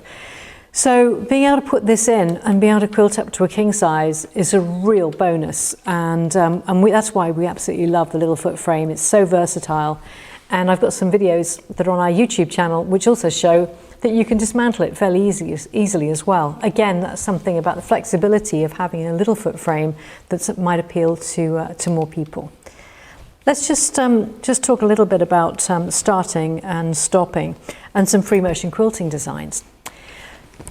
So being able to put this in and being able to quilt up to a king size is a real bonus, and that's why we absolutely love the little foot frame. It's so versatile, and I've got some videos that are on our YouTube channel which also show that you can dismantle it fairly easily as well. Again, that's something about the flexibility of having a little foot frame that might appeal to more people. Let's just talk a little bit about starting and stopping and some free motion quilting designs.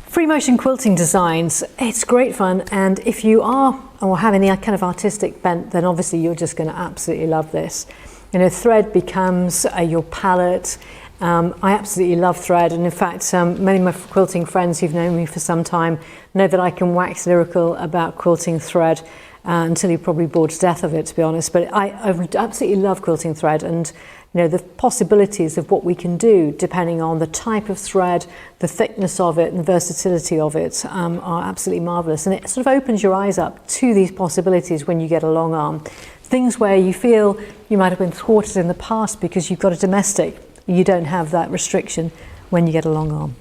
Free motion quilting designs, it's great fun, and if you are or have any kind of artistic bent, then obviously you're just going to absolutely love this. You know, thread becomes your palette. I absolutely love thread, and in fact many of my quilting friends who've known me for some time know that I can wax lyrical about quilting thread until you're probably bored to death of it, to be honest. But I absolutely love quilting thread, and you know, the possibilities of what we can do depending on the type of thread, the thickness of it, and the versatility of it are absolutely marvellous. And it sort of opens your eyes up to these possibilities when you get a long arm. Things where you feel you might have been thwarted in the past because you've got a domestic, you don't have that restriction when you get a long arm.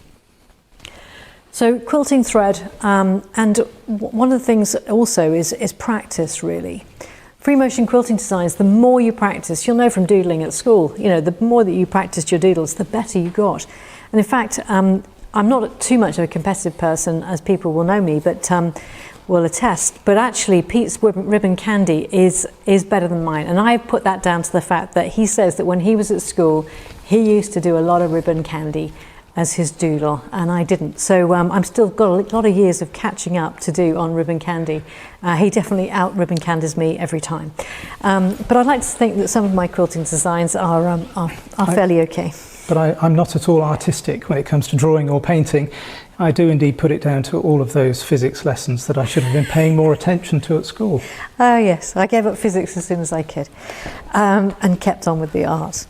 So quilting thread, and one of the things also is practice, really. Free motion quilting designs, the more you practice, you'll know from doodling at school, you know, the more that you practiced your doodles, the better you got. And in fact, I'm not too much of a competitive person, as people will know me, but will attest. But actually, Pete's ribbon candy is better than mine. And I put that down to the fact that he says that when he was at school, he used to do a lot of ribbon candy as his doodle, and I didn't. So I'm still got a lot of years of catching up to do on ribbon candy. He definitely out ribbon candies me every time. But I'd like to think that some of my quilting designs are fairly okay. But I'm not at all artistic when it comes to drawing or painting. I do indeed put it down to all of those physics lessons that I should have been paying more attention to at school. Oh yes, I gave up physics as soon as I could, and kept on with the arts.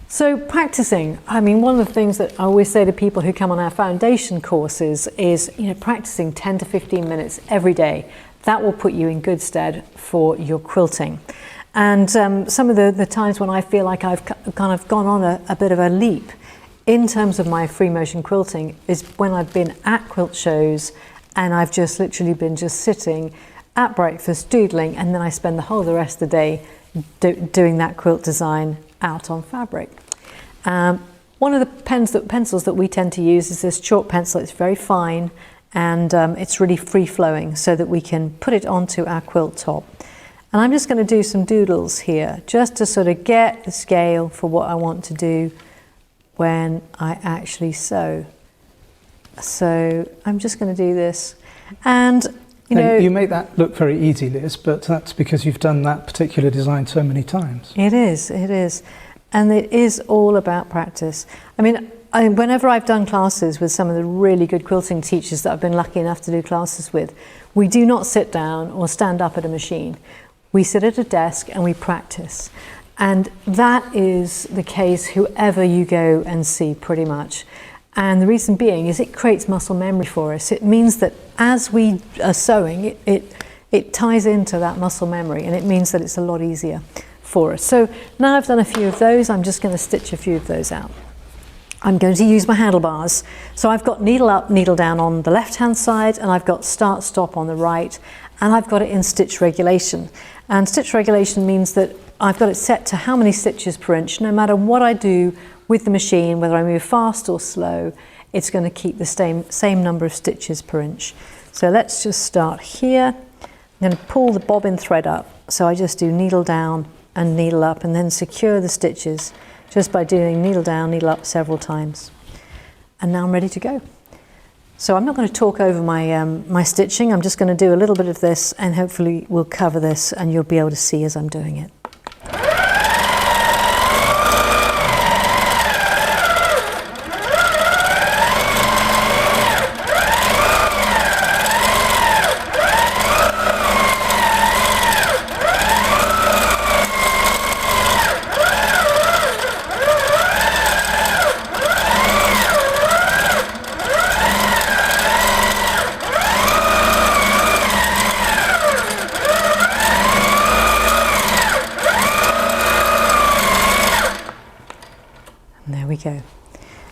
So practicing, I mean, one of the things that I always say to people who come on our foundation courses is, you know, practicing 10 to 15 minutes every day. That will put you in good stead for your quilting. And some of the times when I feel like I've kind of gone on a bit of a leap in terms of my free motion quilting is when I've been at quilt shows and I've just literally been just sitting at breakfast doodling, and then I spend the whole of the rest of the day doing that quilt design out on fabric. One of the pencils that we tend to use is this chalk pencil. It's very fine, and it's really free flowing so that we can put it onto our quilt top. And I'm just going to do some doodles here just to sort of get the scale for what I want to do when I actually sew. So I'm just going to do this, and you make that look very easy, Liz, but that's because you've done that particular design so many times. It is, and it is all about practice. I mean, whenever I've done classes with some of the really good quilting teachers that I've been lucky enough to do classes with, we do not sit down or stand up at a machine. We sit at a desk and we practice. And that is the case whoever you go and see, pretty much. And the reason being is it creates muscle memory for us. It means that as we are sewing, it ties into that muscle memory, and it means that it's a lot easier for us. So now I've done a few of those, I'm just going to stitch a few of those out. I'm going to use my handlebars. So I've got needle up, needle down on the left-hand side, and I've got start, stop on the right, and I've got it in stitch regulation. And stitch regulation means that I've got it set to how many stitches per inch. No matter what I do with the machine, whether I move fast or slow, it's going to keep the same number of stitches per inch. So let's just start here. I'm going to pull the bobbin thread up. So I just do needle down and needle up, and then secure the stitches just by doing needle down, needle up several times. And now I'm ready to go. So I'm not going to talk over my stitching. I'm just going to do a little bit of this, and hopefully we'll cover this and you'll be able to see as I'm doing it.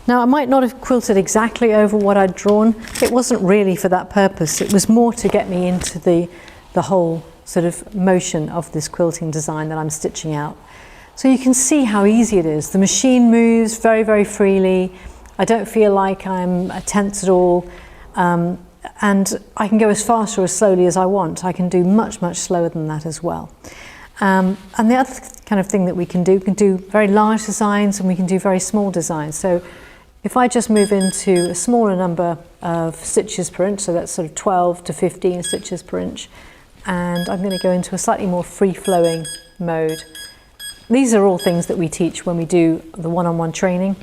Now, I might not have quilted exactly over what I'd drawn. It wasn't really for that purpose. It was more to get me into the whole sort of motion of this quilting design that I'm stitching out. So you can see how easy it is. The machine moves very, very freely. I don't feel like I'm tense at all. And I can go as fast or as slowly as I want. I can do much, much slower than that as well. And the other kind of thing that we can do very large designs, and we can do very small designs. So if I just move into a smaller number of stitches per inch, so that's sort of 12 to 15 stitches per inch, and I'm going to go into a slightly more free-flowing mode. These are all things that we teach when we do the one-on-one training,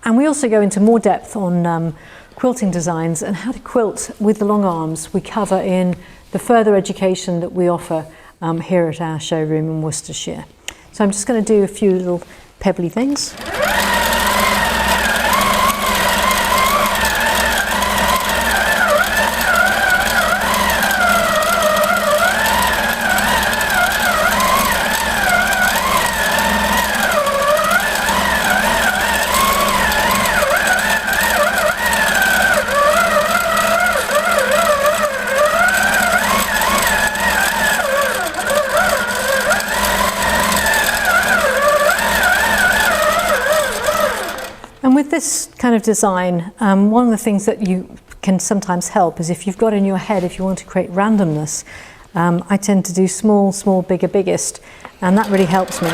and we also go into more depth on quilting designs and how to quilt with the long arms. We cover in the further education that we offer here at our showroom in Worcestershire. So I'm just going to do a few little pebbly things. With this kind of design, one of the things that you can sometimes help is if you've got in your head, if you want to create randomness, I tend to do small, small, bigger, biggest, and that really helps me.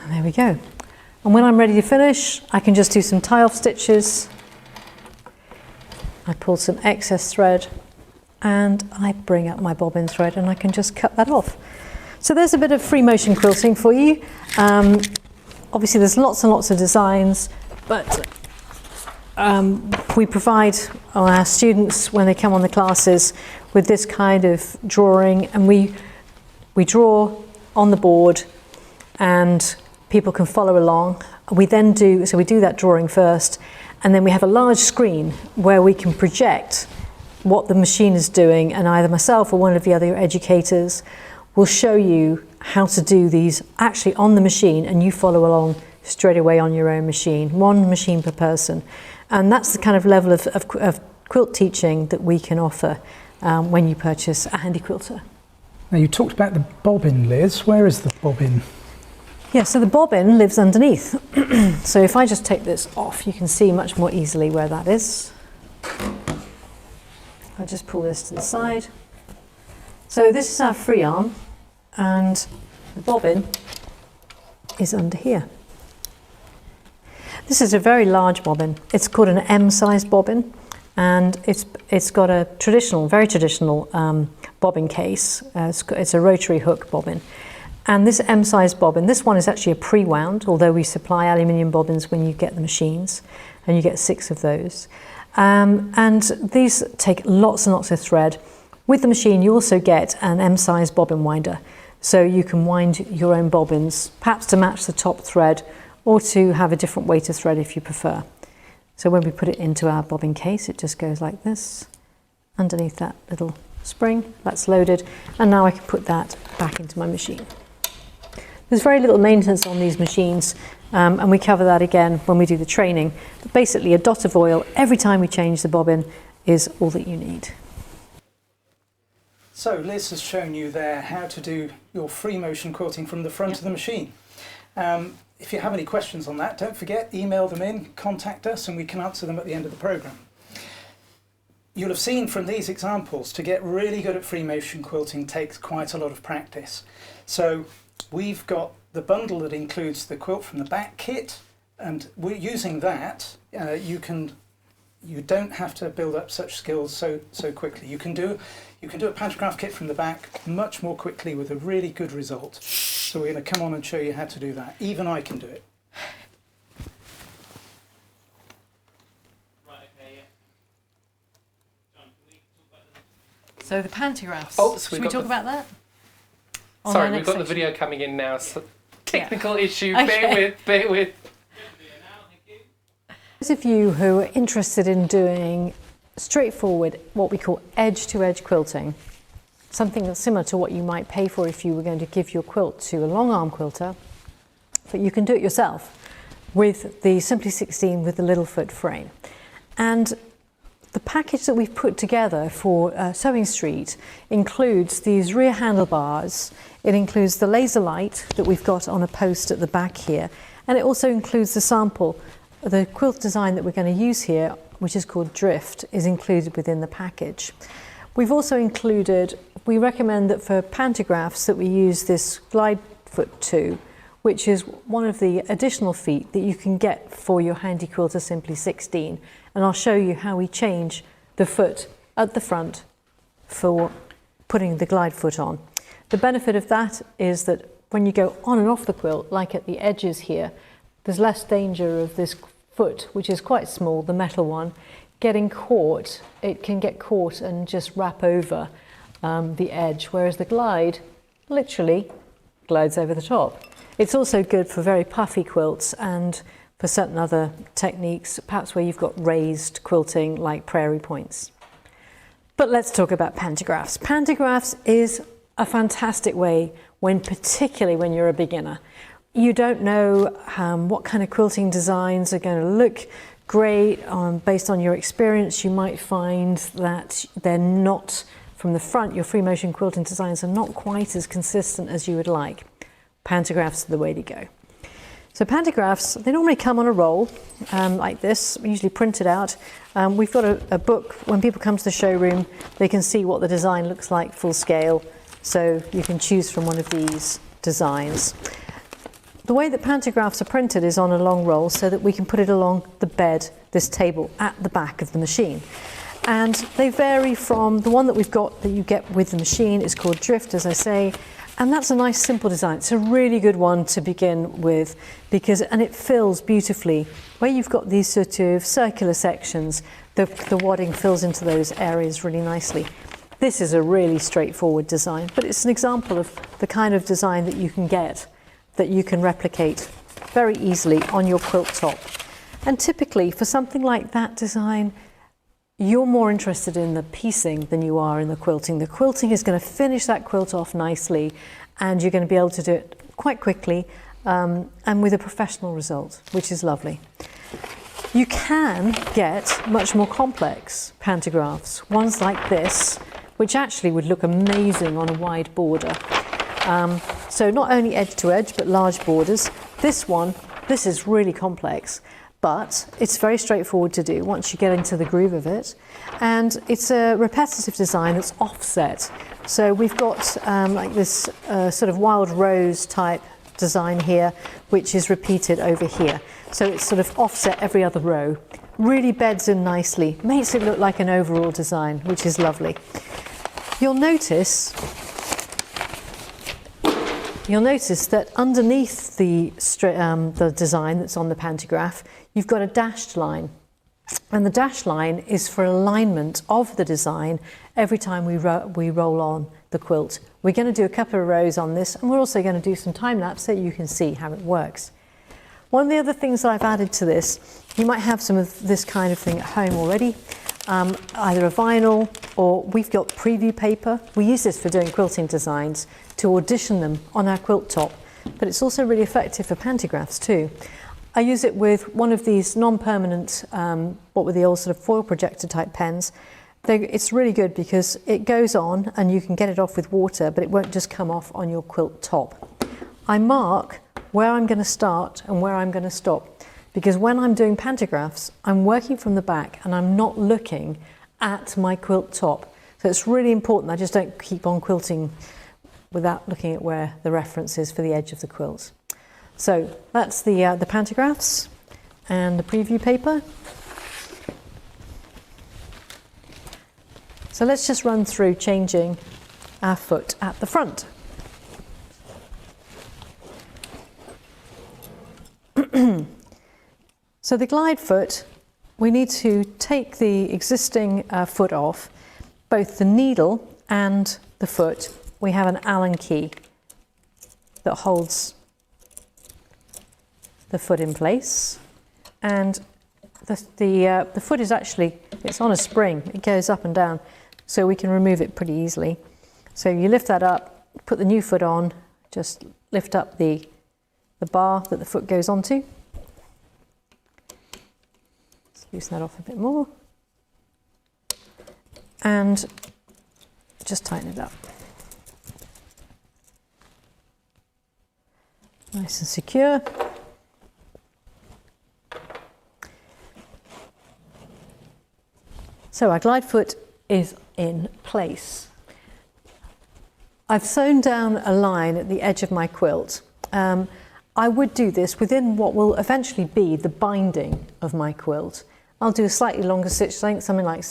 And there we go. And when I'm ready to finish, I can just do some tie-off stitches. I pull some excess thread and I bring up my bobbin thread and I can just cut that off. So there's a bit of free motion quilting for you. Obviously there's lots and lots of designs, but we provide our students when they come on the classes with this kind of drawing, and we draw on the board and people can follow along. We then do that drawing first, and then we have a large screen where we can project what the machine is doing, and either myself or one of the other educators will show you how to do these actually on the machine, and you follow along straight away on your own machine, one machine per person. And that's the kind of level of quilt teaching that we can offer when you purchase a Handi Quilter. Now you talked about the bobbin, Liz. Where is the bobbin? Yeah, so the bobbin lives underneath. So if I just take this off, you can see much more easily where that is. I'll just pull this to the side. So this is our free arm, and the bobbin is under here. This is a very large bobbin. It's called an M-sized bobbin, and it's got a traditional, very traditional bobbin case. It's a rotary hook bobbin. And this M-sized bobbin, this one is actually a pre-wound, although we supply aluminium bobbins when you get the machines, and you get 6 of those. And these take lots and lots of thread. With the machine, you also get an M-sized bobbin winder, so you can wind your own bobbins, perhaps to match the top thread, or to have a different weight of thread if you prefer. So when we put it into our bobbin case, it just goes like this, underneath that little spring. That's loaded, and now I can put that back into my machine. There's very little maintenance on these machines, and we cover that again when we do the training. But basically, a dot of oil every time we change the bobbin is all that you need. So Liz has shown you there how to do your free motion quilting from the front of the machine. If you have any questions on that, don't forget, email them in, contact us, and we can answer them at the end of the programme. You'll have seen from these examples, to get really good at free motion quilting takes quite a lot of practice. So we've got the bundle that includes the quilt from the back kit, and we're using that. You don't have to build up such skills so quickly. You can do a pantograph kit from the back much more quickly with a really good result. So we're going to come on and show you how to do that. Even I can do it. Right, okay, yeah. John, can we talk about the... So the pantographs. Oh, so should we talk about that? On Sorry, our we've next got the section. video coming in now. So technical Yeah. issue. Okay. Bear with. Those of you who are interested in doing straightforward, what we call edge-to-edge quilting, something that's similar to what you might pay for if you were going to give your quilt to a long arm quilter, but you can do it yourself with the Simply 16 with the little foot frame. And the package that we've put together for Sewing Street includes these rear handlebars. It includes the laser light that we've got on a post at the back here, and it also includes the sample. The quilt design that we're going to use here, which is called Drift, is included within the package. We've also included, we recommend that for pantographs that we use this glide foot 2, which is one of the additional feet that you can get for your Handi Quilter Simply 16. And I'll show you how we change the foot at the front for putting the glide foot on. The benefit of that is that when you go on and off the quilt, like at the edges here, there's less danger of this foot, which is quite small, the metal one, getting caught. It can get caught and just wrap over the edge, whereas the glide literally glides over the top. It's also good for very puffy quilts and for certain other techniques, perhaps where you've got raised quilting like prairie points. But let's talk about pantographs. Pantographs is a fantastic way, particularly when you're a beginner. You don't know what kind of quilting designs are going to look great. Based on your experience, you might find that they're not, from the front, your free motion quilting designs are not quite as consistent as you would like. Pantographs are the way to go. So pantographs, they normally come on a roll like this, usually printed out. We've got a book. When people come to the showroom, they can see what the design looks like full scale. So you can choose from one of these designs. The way that pantographs are printed is on a long roll so that we can put it along the bed, this table, at the back of the machine. And they vary from the one that we've got that you get with the machine is called Drift, as I say, and that's a nice simple design. It's a really good one to begin with and it fills beautifully. Where you've got these sort of circular sections, the wadding fills into those areas really nicely. This is a really straightforward design, but it's an example of the kind of design that you can get, that you can replicate very easily on your quilt top. And typically for something like that design, you're more interested in the piecing than you are in the quilting. The quilting is going to finish that quilt off nicely, and you're going to be able to do it quite quickly and with a professional result, which is lovely. You can get much more complex pantographs, ones like this, which actually would look amazing on a wide border. So not only edge to edge, but large borders. This is really complex, but it's very straightforward to do once you get into the groove of it. And it's a repetitive design that's offset. So we've got like this sort of wild rose type design here, which is repeated over here. So it's sort of offset every other row. Really beds in nicely, makes it look like an overall design, which is lovely. You'll notice that underneath the design that's on the pantograph, you've got a dashed line. And the dashed line is for alignment of the design every time we roll on the quilt. We're going to do a couple of rows on this, and we're also going to do some time lapse so you can see how it works. One of the other things that I've added to this, you might have some of this kind of thing at home already, either a vinyl, or we've got preview paper. We use this for doing quilting designs to audition them on our quilt top, but it's also really effective for pantographs too. I use it with one of these non-permanent, what were the old sort of foil projector type pens. It's really good because it goes on and you can get it off with water, but it won't just come off on your quilt top. I mark where I'm going to start and where I'm going to stop, because when I'm doing pantographs, I'm working from the back and I'm not looking at my quilt top. So it's really important I just don't keep on quilting without looking at where the reference is for the edge of the quilt. So that's the pantographs and the preview paper. So let's just run through changing our foot at the front. So the glide foot, we need to take the existing foot off, both the needle and the foot. We have an Allen key that holds the foot in place, and the foot is actually, it's on a spring, it goes up and down, so we can remove it pretty easily. So you lift that up, put the new foot on, just lift up the bar that the foot goes onto. Let's loosen that off a bit more, and just tighten it up. Nice and secure. So our glide foot is in place. I've sewn down a line at the edge of my quilt. I would do this within what will eventually be the binding of my quilt. I'll do a slightly longer stitch length, something like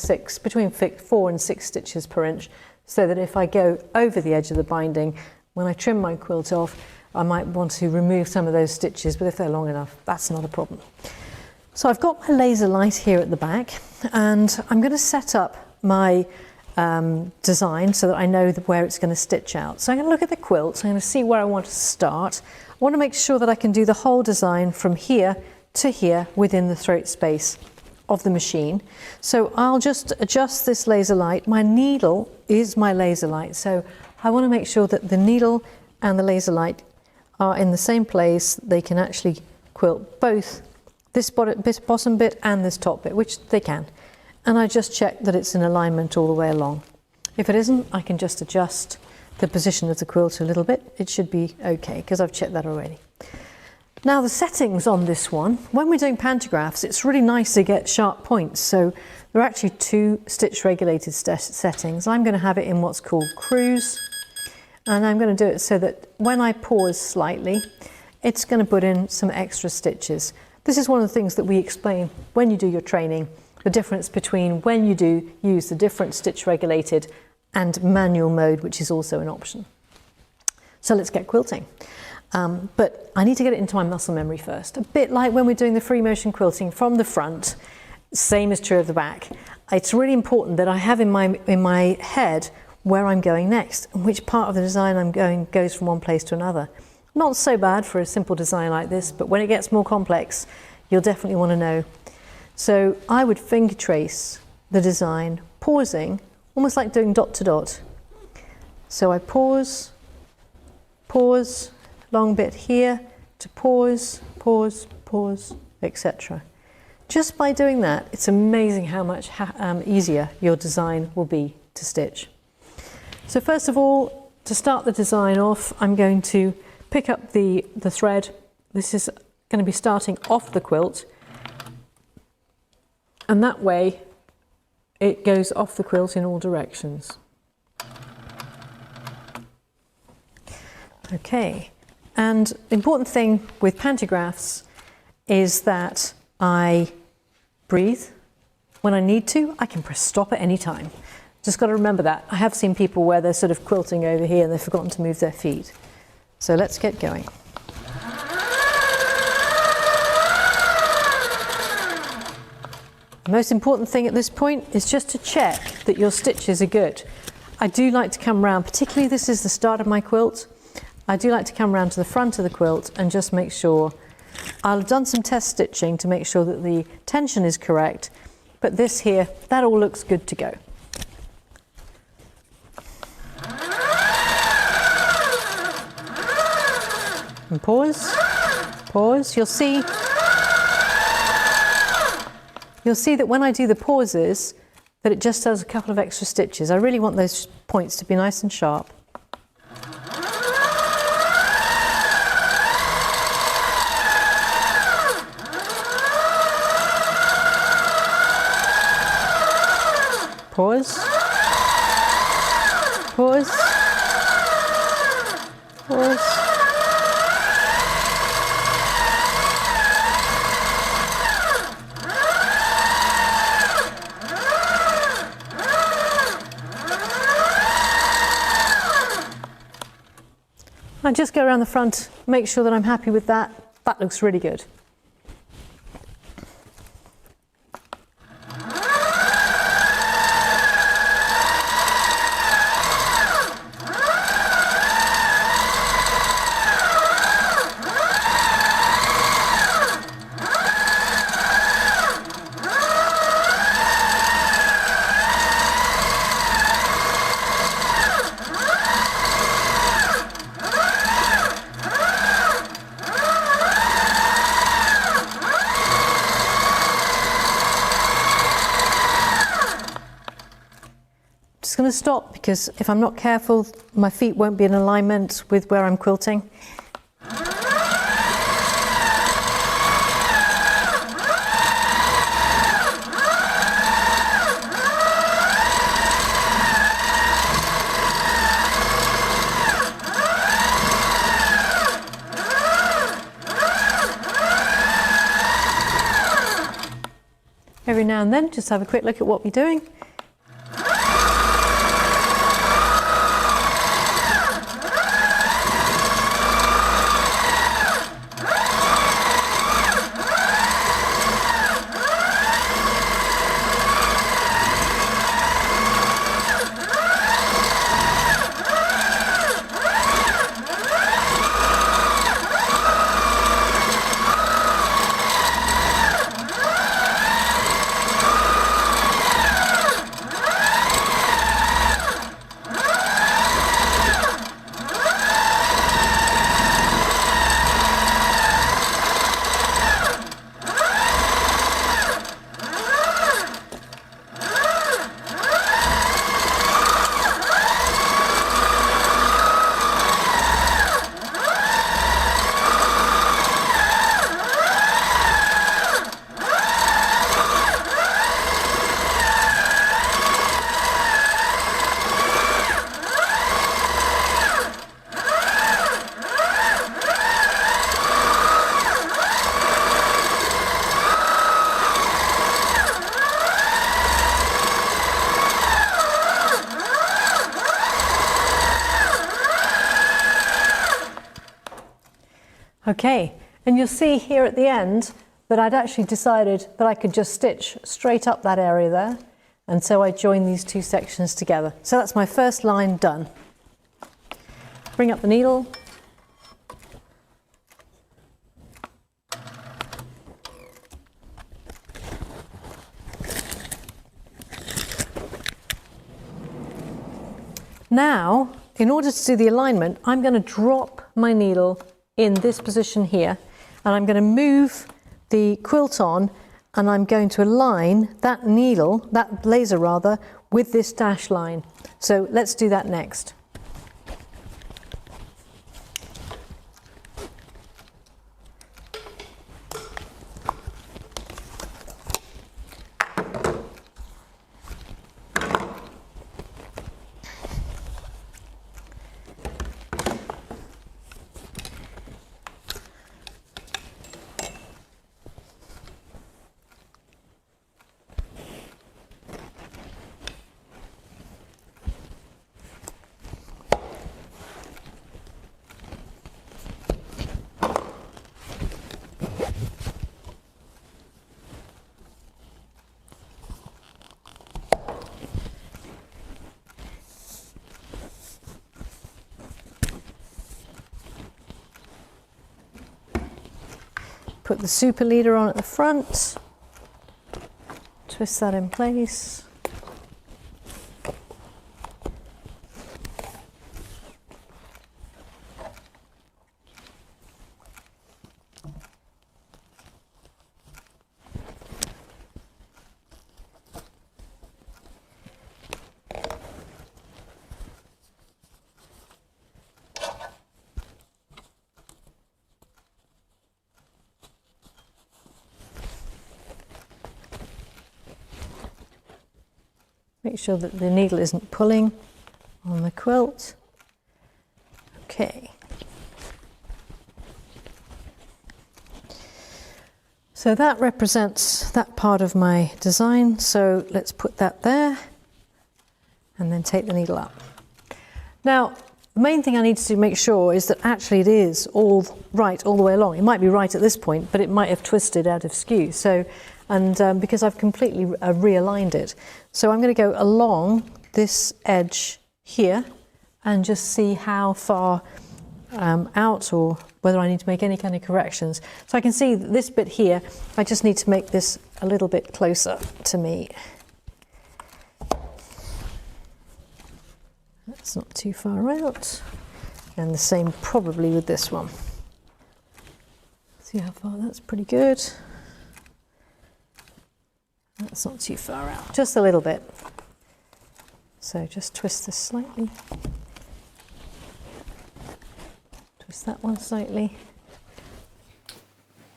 between 4 and 6 stitches per inch, so that if I go over the edge of the binding, when I trim my quilt off, I might want to remove some of those stitches, but if they're long enough, that's not a problem. So I've got my laser light here at the back, and I'm going to set up my design so that I know where it's going to stitch out. So I'm going to look at the quilt, I'm going to see where I want to start. I want to make sure that I can do the whole design from here to here within the throat space of the machine. So I'll just adjust this laser light. My needle is my laser light, so I want to make sure that the needle and the laser light are in the same place. They can actually quilt both this bottom bit and this top bit, which they can. And I just check that it's in alignment all the way along. If it isn't, I can just adjust the position of the quilt a little bit. It should be okay, because I've checked that already. Now the settings on this one, when we're doing pantographs, it's really nice to get sharp points. So there are actually 2 stitch regulated settings. I'm going to have it in what's called cruise, and I'm going to do it so that when I pause slightly, it's going to put in some extra stitches. This is one of the things that we explain when you do your training, the difference between when you do use the different stitch regulated and manual mode, which is also an option. So let's get quilting. But I need to get it into my muscle memory first. A bit like when we're doing the free motion quilting from the front, same is true of the back. It's really important that I have in my head where I'm going next and which part of the design I'm going goes from one place to another. Not so bad for a simple design like this, but when it gets more complex, you'll definitely want to know. So I would finger trace the design, pausing, almost like doing dot to dot. So I pause, pause, long bit here, to pause, pause, pause, etc. just by doing that, it's amazing how much easier your design will be to stitch. So first of all, to start the design off, I'm going to pick up the thread. This is going to be starting off the quilt, and that way it goes off the quilt in all directions. Okay, and the important thing with pantographs is that I breathe. When I need to, I can press stop at any time. Just got to remember that. I have seen people where they're sort of quilting over here and they've forgotten to move their feet. So let's get going. The most important thing at this point is just to check that your stitches are good. I do like to come round, particularly this is the start of my quilt, I do like to come round to the front of the quilt and just make sure. I'll have done some test stitching to make sure that the tension is correct, but this here, that all looks good to go. And pause, pause. You'll see that when I do the pauses, that it just does a couple of extra stitches. I really want those points to be nice and sharp. Pause, pause, pause. I just go around the front, make sure that I'm happy with that. That looks really good. Just going to stop because if I'm not careful, my feet won't be in alignment with where I'm quilting. Every now and then, just have a quick look at what we're doing. Okay, and you'll see here at the end that I'd actually decided that I could just stitch straight up that area there, and so I joined these two sections together. So that's my first line done. Bring up the needle. Now, in order to do the alignment, I'm going to drop my needle in this position here, and I'm going to move the quilt on and I'm going to align that needle, that laser rather, with this dash line. So let's do that next. Put the super leader on at the front, twist that in place. Make sure that the needle isn't pulling on the quilt. Okay. So that represents that part of my design. So let's put that there and then take the needle up. Now, the main thing I need to make sure is that actually it is all right all the way along. It might be right at this point, but it might have twisted out of skew. So, because I've completely realigned it. So I'm going to go along this edge here and just see how far out or whether I need to make any kind of corrections. So I can see that this bit here, I just need to make this a little bit closer to me. That's not too far out. And the same probably with this one. See how far, that's pretty good. That's not too far out, just a little bit. So just twist this slightly. Twist that one slightly.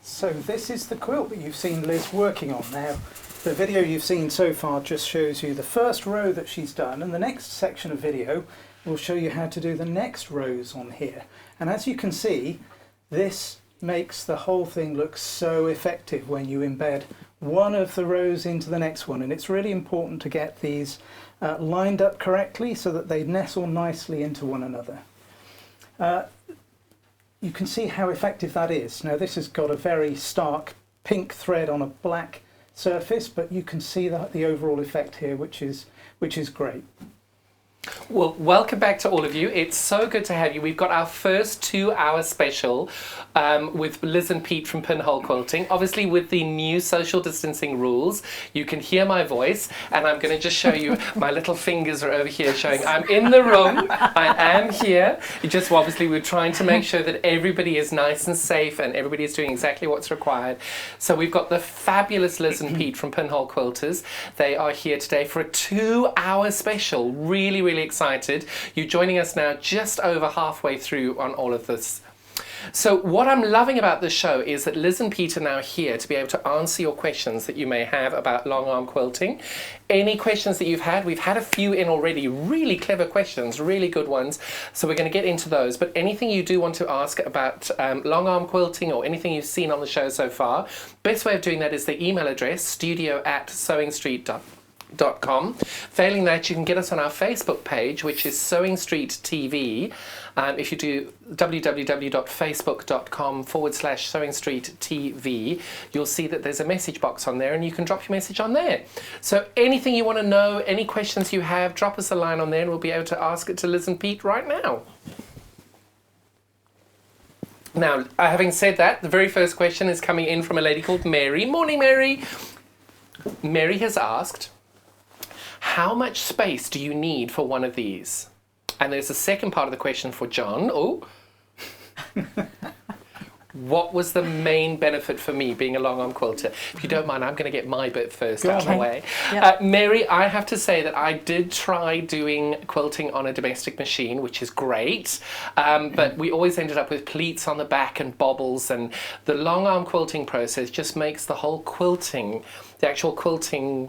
So this is the quilt that you've seen Liz working on now. The video you've seen so far just shows you the first row that she's done, and the next section of video will show you how to do the next rows on here. And as you can see, this makes the whole thing look so effective when you embed one of the rows into the next one, and it's really important to get these lined up correctly so that they nestle nicely into one another. You can see how effective that is. Now this has got a very stark pink thread on a black surface, but you can see the overall effect here, which is great. Well, welcome back to all of you. It's so good to have you. We've got our first 2-hour special with Liz and Pete from Pinhole Quilting. Obviously, with the new social distancing rules, you can hear my voice, and I'm going to just show you my little fingers are over here showing I'm in the room. I am here. Just obviously, we're trying to make sure that everybody is nice and safe and everybody is doing exactly what's required. So we've got the fabulous Liz and Pete from Pinhole Quilters. They are here today for a 2-hour special. Really, really excited. You're joining us now just over halfway through on all of this. So what I'm loving about this show is that Liz and Pete are now here to be able to answer your questions that you may have about long arm quilting. Any questions that you've had, we've had a few in already, really clever questions, really good ones. So we're going to get into those. But anything you do want to ask about long arm quilting or anything you've seen on the show so far, best way of doing that is the email address, studio@sewingstreet.com. Failing that, you can get us on our Facebook page, which is Sewing Street TV. If you do www.facebook.com/Sewing Street TV, you'll see that there's a message box on there and you can drop your message on there. So anything you want to know, any questions you have, drop us a line on there and we'll be able to ask it to Liz and Pete right now. Now, having said that, the very first question is coming in from a lady called Mary. Morning, Mary. Mary has asked, how much space do you need for one of these? And there's a second part of the question for John. Oh, What was the main benefit for me being a long arm quilter? If you don't mind, I'm going to get my bit first Go out of on. the way. Yep. Mary, I have to say that I did try doing quilting on a domestic machine, which is great, but we always ended up with pleats on the back and bobbles, and the long arm quilting process just makes the whole quilting, the actual quilting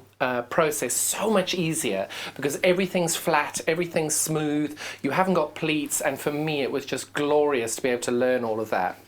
process so much easier because everything's flat, everything's smooth, you haven't got pleats, and for me it was just glorious to be able to learn all of that.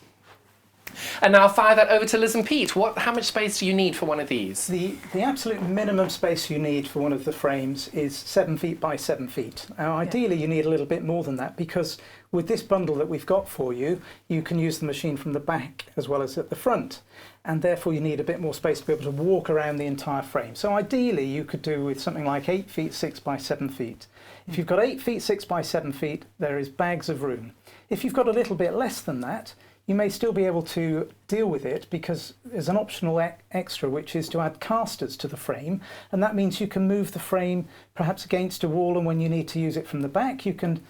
And now I'll fire that over to Liz and Pete. How much space do you need for one of these? The absolute minimum space you need for one of the frames is 7 feet by 7 feet. Now, ideally, you need a little bit more than that because with this bundle that we've got for you, you can use the machine from the back as well as at the front. And therefore, you need a bit more space to be able to walk around the entire frame. So ideally, you could do with something like 8 feet 6 by 7 feet. If you've got 8 feet 6 by 7 feet, there is bags of room. If you've got a little bit less than that, you may still be able to deal with it because there's an optional extra, which is to add casters to the frame, and that means you can move the frame perhaps against a wall, and when you need to use it from the back, you can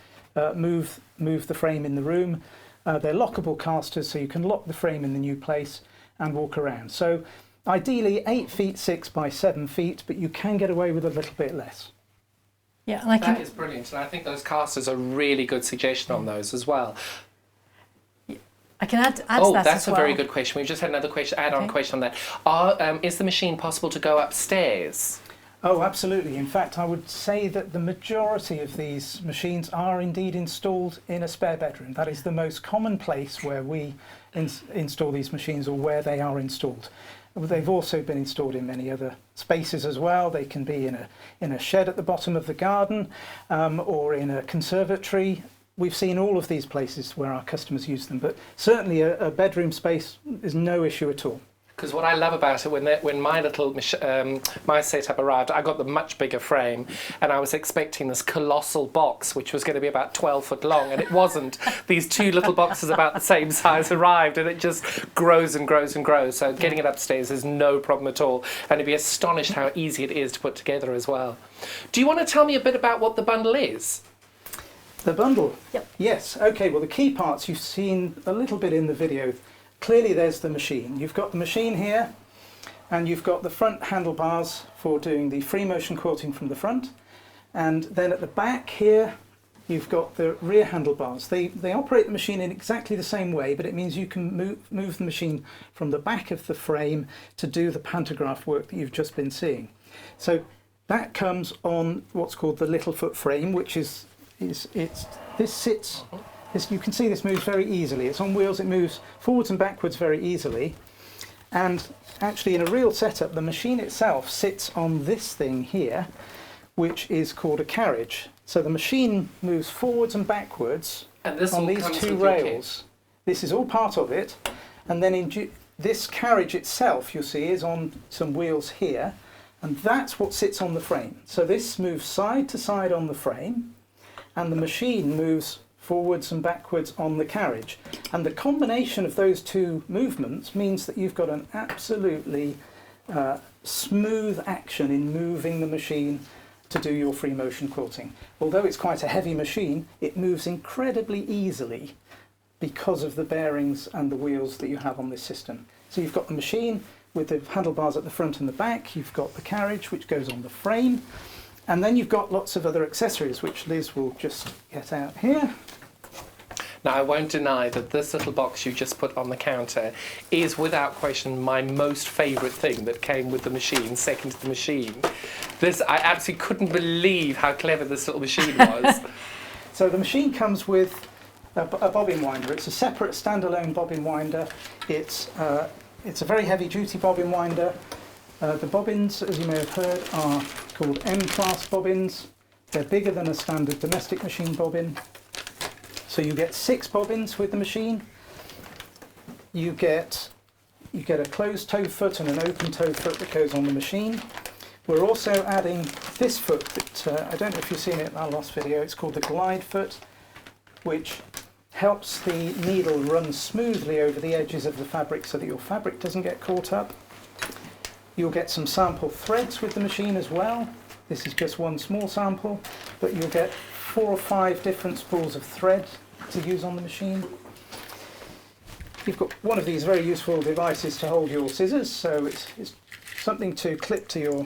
move the frame in the room. They're lockable casters, so you can lock the frame in the new place and walk around. So ideally 8 feet 6 by 7 feet, but you can get away with a little bit less. Yeah, and I That can. is brilliant, and I think those casters are a really good suggestion on those as well. I can add to Oh, that that's as a well. very good question. We've just had another question, add-on question on that. Is the machine possible to go upstairs? Oh, absolutely. In fact, I would say that the majority of these machines are indeed installed in a spare bedroom. That is the most common place where we install these machines, or where they are installed. They've also been installed in many other spaces as well. They can be in a shed at the bottom of the garden, or in a conservatory. We've seen all of these places where our customers use them, but certainly a bedroom space is no issue at all. Because what I love about it, when my little my setup arrived, I got the much bigger frame, and I was expecting this colossal box, which was going to be about 12 foot long, and it wasn't. These two little boxes about the same size arrived, and it just grows and grows and grows. So getting it upstairs is no problem at all, and you'd be astonished how easy it is to put together as well. Do you want to tell me a bit about what the bundle is? The bundle? Yep. Yes. Okay, well, the key parts you've seen a little bit in the video. Clearly there's the machine. You've got the machine here, and you've got the front handlebars for doing the free motion quilting from the front, and then at the back here you've got the rear handlebars. They operate the machine in exactly the same way, but it means you can move the machine from the back of the frame to do the pantograph work that you've just been seeing. So that comes on what's called the little foot frame, which is this sits. You can see this moves very easily. It's on wheels, it moves forwards and backwards very easily. And actually in a real setup, the machine itself sits on this thing here, which is called a carriage. So the machine moves forwards and backwards And this on all these comes two with your rails. This is all part of it. And then this carriage itself, you'll see, is on some wheels here. And that's what sits on the frame. So this moves side to side on the frame, and the machine moves forwards and backwards on the carriage. And the combination of those two movements means that you've got an absolutely smooth action in moving the machine to do your free motion quilting. Although it's quite a heavy machine, it moves incredibly easily because of the bearings and the wheels that you have on this system. So you've got the machine with the handlebars at the front and the back, you've got the carriage which goes on the frame, and then you've got lots of other accessories which Liz will just get out here. Now, I won't deny that this little box you just put on the counter is, without question, my most favourite thing that came with the machine, second to the machine. I absolutely couldn't believe how clever this little machine was. So the machine comes with a bobbin winder. It's a separate standalone bobbin winder. It's a very heavy-duty bobbin winder. The bobbins, as you may have heard, are called M-class bobbins. They're bigger than a standard domestic machine bobbin. So you get 6 bobbins with the machine. You get a closed toe foot and an open toe foot that goes on the machine. We're also adding this foot that, I don't know if you've seen it in our last video, it's called the glide foot, which helps the needle run smoothly over the edges of the fabric so that your fabric doesn't get caught up. You'll get some sample threads with the machine as well. This is just one small sample, but you'll get 4 or 5 different spools of thread to use on the machine. You've got one of these very useful devices to hold your scissors, so it's something to clip to your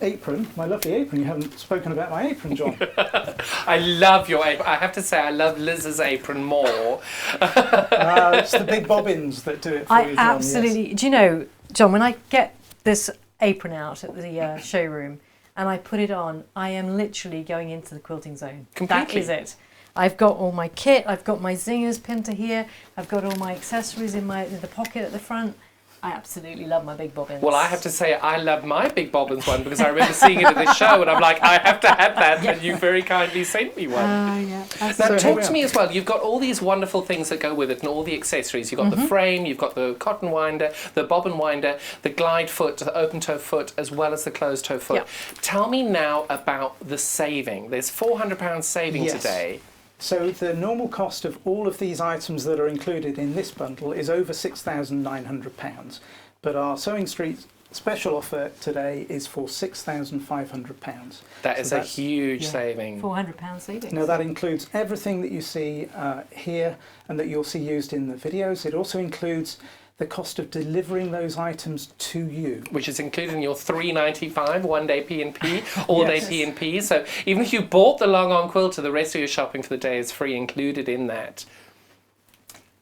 apron. My lovely apron. You haven't spoken about my apron, John. I love your apron. I have to say, I love Liz's apron more. It's the big bobbins that do it for you, John. Absolutely. Do you know, John, when I get this apron out at the showroom and I put it on, I am literally going into the quilting zone. Completely. That is it. I've got all my kit, I've got my zingers pinned to here, I've got all my accessories in the pocket at the front. I absolutely love my big bobbins. Well, I have to say, I love my big bobbins one because I remember seeing it at the show and I'm like, I have to have that, and you very kindly sent me one. Yeah. Now, So talk to me as well. You've got all these wonderful things that go with it and all the accessories. You've got the frame, you've got the cotton winder, the bobbin winder, the glide foot, the open toe foot, as well as the closed toe foot. Yep. Tell me now about the saving. There's £400 saving Yes. today. So the normal cost of all of these items that are included in this bundle is over £6,900. But our Sewing Street special offer today is for £6,500. That is a huge Yeah. saving. £400 savings. Now that includes everything that you see here and that you'll see used in the videos. It also includes the cost of delivering those items to you. Which is included in your $3.95 one-day P&P, all-day Yes. P&P. So even if you bought the long arm quilter, the rest of your shopping for the day is free included in that.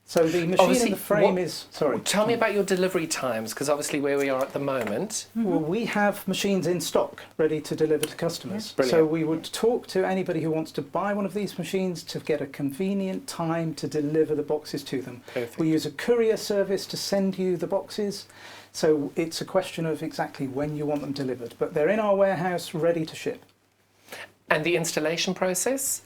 So the machine Obviously, and the frame what- is... Sorry. Tell me about your delivery times, because obviously where we are at the moment. Well, we have machines in stock ready to deliver to customers. Brilliant. So we would talk to anybody who wants to buy one of these machines to get a convenient time to deliver the boxes to them. Perfect. We use a courier service to send you the boxes. So it's a question of exactly when you want them delivered. But they're in our warehouse ready to ship. And the installation process?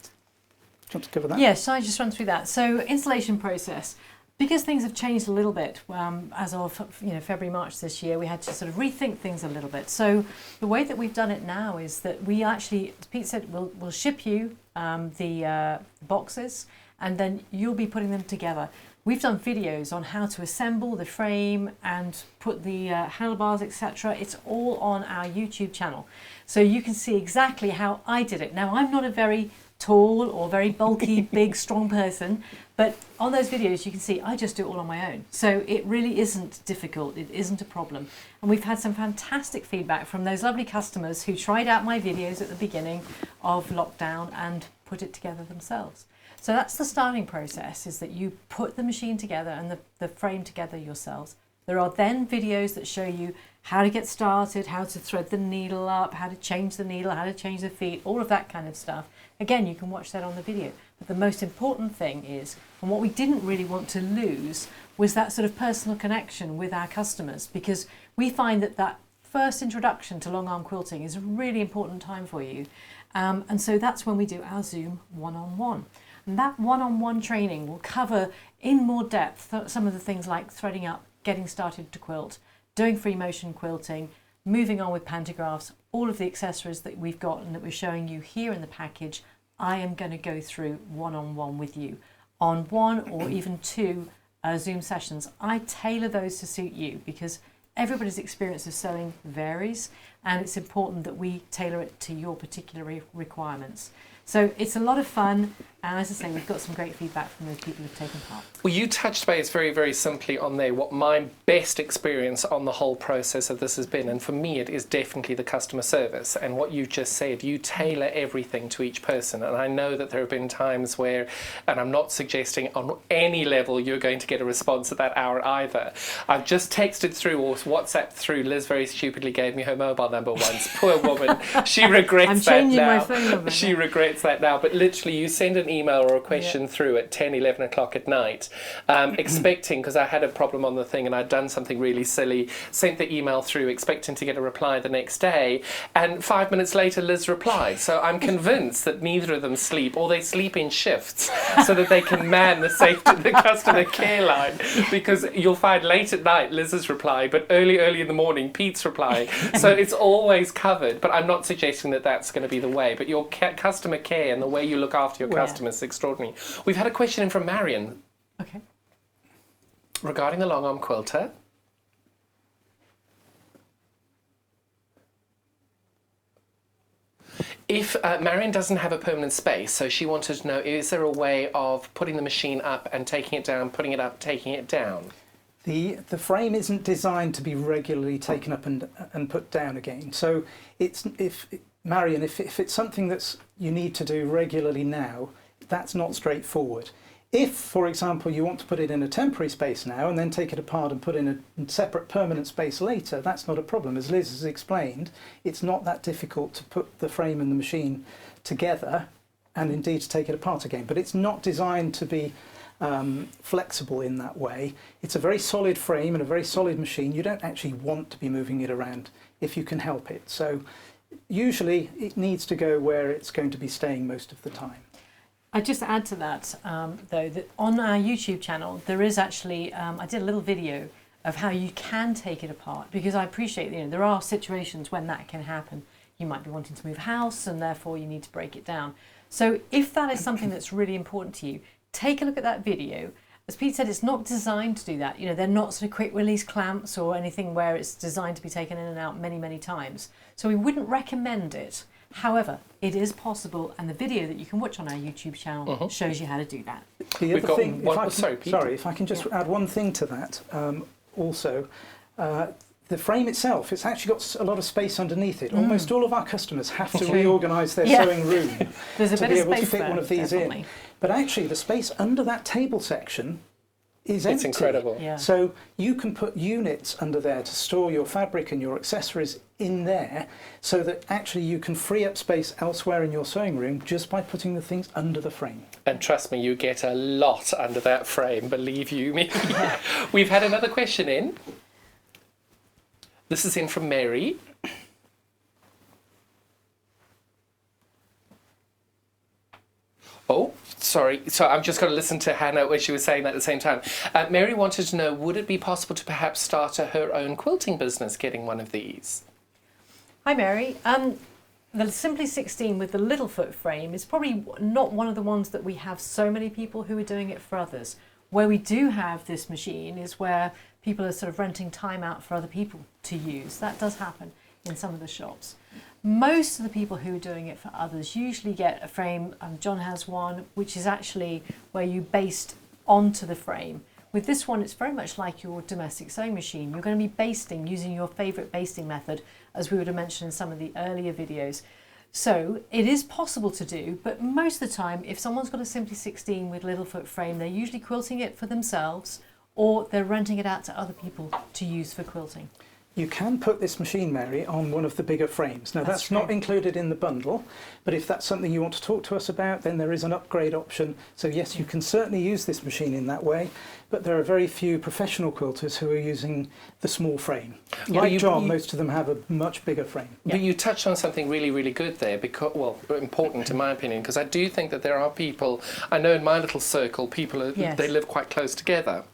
Do you want to cover that? Yes, I just run through that. So installation process, because things have changed a little bit as of February, March this year, we had to sort of rethink things a little bit. So the way that we've done it now is that we actually, as Pete said, we'll ship you the boxes, and then you'll be putting them together. We've done videos on how to assemble the frame and put the handlebars, etc. It's all on our YouTube channel. So you can see exactly how I did it. Now, I'm not a very tall or very bulky, big, strong person, but on those videos you can see I just do it all on my own. So it really isn't difficult, it isn't a problem. And we've had some fantastic feedback from those lovely customers who tried out my videos at the beginning of lockdown and put it together themselves. So that's the starting process, is that you put the machine together and the frame together yourselves. There are then videos that show you how to get started, how to thread the needle up, how to change the needle, how to change the feet, all of that kind of stuff. Again, you can watch that on the video. But the most important thing is, and what we didn't really want to lose, was that sort of personal connection with our customers, because we find that first introduction to long arm quilting is a really important time for you. And so that's when we do our Zoom one-on-one. And that one-on-one training will cover in more depth some of the things like threading up, getting started to quilt, doing free motion quilting, moving on with pantographs, all of the accessories that we've got and that we're showing you here in the package. I am going to go through one-on-one with you on one or even two Zoom sessions. I tailor those to suit you because everybody's experience of sewing varies, and it's important that we tailor it to your particular requirements. So it's a lot of fun, and as I say, we've got some great feedback from those people who've taken part. Well, you touched base very, very simply on there what my best experience on the whole process of this has been, and for me it is definitely the customer service. And what you just said, you tailor everything to each person, and I know that there have been times where, and I'm not suggesting on any level you're going to get a response at that hour either. I've just texted through or WhatsApped through. Liz very stupidly gave me her mobile number once. Poor woman. She regrets I'm that changing now. my phone number. She regrets that now, but literally you send an email or a question through at 10, 11 o'clock at night, expecting, because I had a problem on the thing and I'd done something really silly, sent the email through expecting to get a reply the next day, and 5 minutes later Liz replied. So I'm convinced that neither of them sleep, or they sleep in shifts so that they can man the customer care line, because you'll find late at night Liz's reply, but early in the morning Pete's replying. So it's always covered, but I'm not suggesting that that's going to be the way, but your customer care and the way you look after your customers is extraordinary. We've had a question in from Marion. Okay. Regarding the long arm quilter. If Marion doesn't have a permanent space, so she wanted to know, is there a way of putting the machine up and taking it down, putting it up, taking it down? The frame isn't designed to be regularly taken up and put down again. So Marion, if it's something that's you need to do regularly now, that's not straightforward. If, for example, you want to put it in a temporary space now and then take it apart and put in a separate permanent space later, that's not a problem. As Liz has explained, it's not that difficult to put the frame and the machine together and indeed to take it apart again. But it's not designed to be flexible in that way. It's a very solid frame and a very solid machine. You don't actually want to be moving it around if you can help it. So usually it needs to go where it's going to be staying most of the time. I'd just add to that, though, that on our YouTube channel, there is actually, I did a little video of how you can take it apart, because I appreciate, there are situations when that can happen. You might be wanting to move house and therefore you need to break it down. So if that is something that's really important to you, take a look at that video. As Pete said, it's not designed to do that. They're not sort of quick release clamps or anything where it's designed to be taken in and out many, many times. So we wouldn't recommend it. However, it is possible, and the video that you can watch on our YouTube channel shows you how to do that. The other thing, sorry, if I can just add one thing to that, also, the frame itself, it's actually got a lot of space underneath it. Almost all of our customers have to reorganise their sewing room to be able to fit one of these in. But actually, the space under that table section is empty. It's incredible. Yeah. So you can put units under there to store your fabric and your accessories in there, so that actually you can free up space elsewhere in your sewing room just by putting the things under the frame. And trust me, you get a lot under that frame, believe you me. We've had another question in. This is in from Mary. Oh, sorry. So I'm just going to listen to Hannah when she was saying that at the same time. Mary wanted to know, would it be possible to perhaps start her own quilting business getting one of these? Hi Mary. The Simply 16 with the little foot frame is probably not one of the ones that we have so many people who are doing it for others. Where we do have this machine is where people are sort of renting time out for other people to use. That does happen in some of the shops. Most of the people who are doing it for others usually get a frame. John has one, which is actually where you baste onto the frame. With this one, it's very much like your domestic sewing machine. You're going to be basting using your favourite basting method, as we would have mentioned in some of the earlier videos. So it is possible to do, but most of the time, if someone's got a Simply 16 with little foot frame, they're usually quilting it for themselves, or they're renting it out to other people to use for quilting. You can put this machine, Mary, on one of the bigger frames. Now that's not included in the bundle, but if that's something you want to talk to us about, then there is an upgrade option. So yes, you can certainly use this machine in that way, but there are very few professional quilters who are using the small frame. Like John, most of them have a much bigger frame. But you touched on something really, really good there, because, well, important in my opinion, because I do think that there are people, I know in my little circle, people, they live quite close together.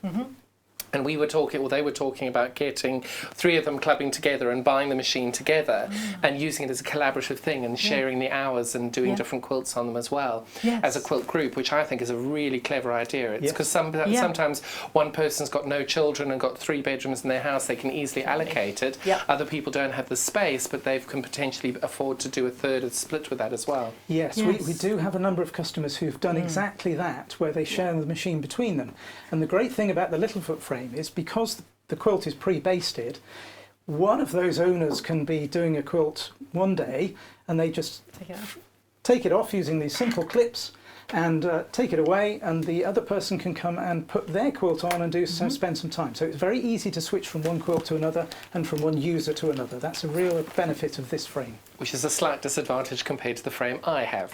And we were talking, well, they were talking about getting three of them clubbing together and buying the machine together and using it as a collaborative thing and sharing the hours and doing different quilts on them as well as a quilt group, which I think is a really clever idea. It's because sometimes one person's got no children and got 3 bedrooms in their house, they can easily allocate it. Other people don't have the space, but they can potentially afford to do a third of split with that as well. Yes, we do have a number of customers who've done exactly that, where they share the machine between them. And the great thing about the little foot frame is because the quilt is pre-basted, one of those owners can be doing a quilt one day and they just take it off using these simple clips and take it away, and the other person can come and put their quilt on and spend some time. So it's very easy to switch from one quilt to another and from one user to another. That's a real benefit of this frame. Which is a slight disadvantage compared to the frame I have.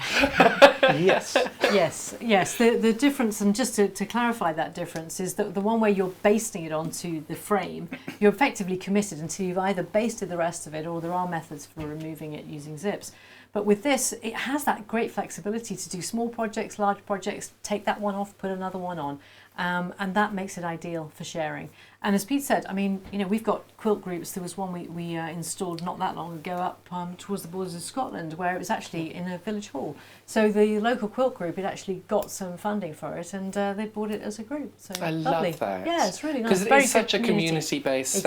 Yes. Yes. The difference, and just to clarify that difference, is that the one where you're basting it onto the frame, you're effectively committed until you've either basted the rest of it, or there are methods for removing it using zips. But with this, it has that great flexibility to do small projects, large projects, take that one off, put another one on. And that makes it ideal for sharing. And as Pete said, I mean, we've got quilt groups. There was one we installed not that long ago up towards the borders of Scotland, where it was actually in a village hall. So the local quilt group had actually got some funding for it, and they bought it as a group. So I lovely. love that. Yeah, it's really nice. Because it is such a community-based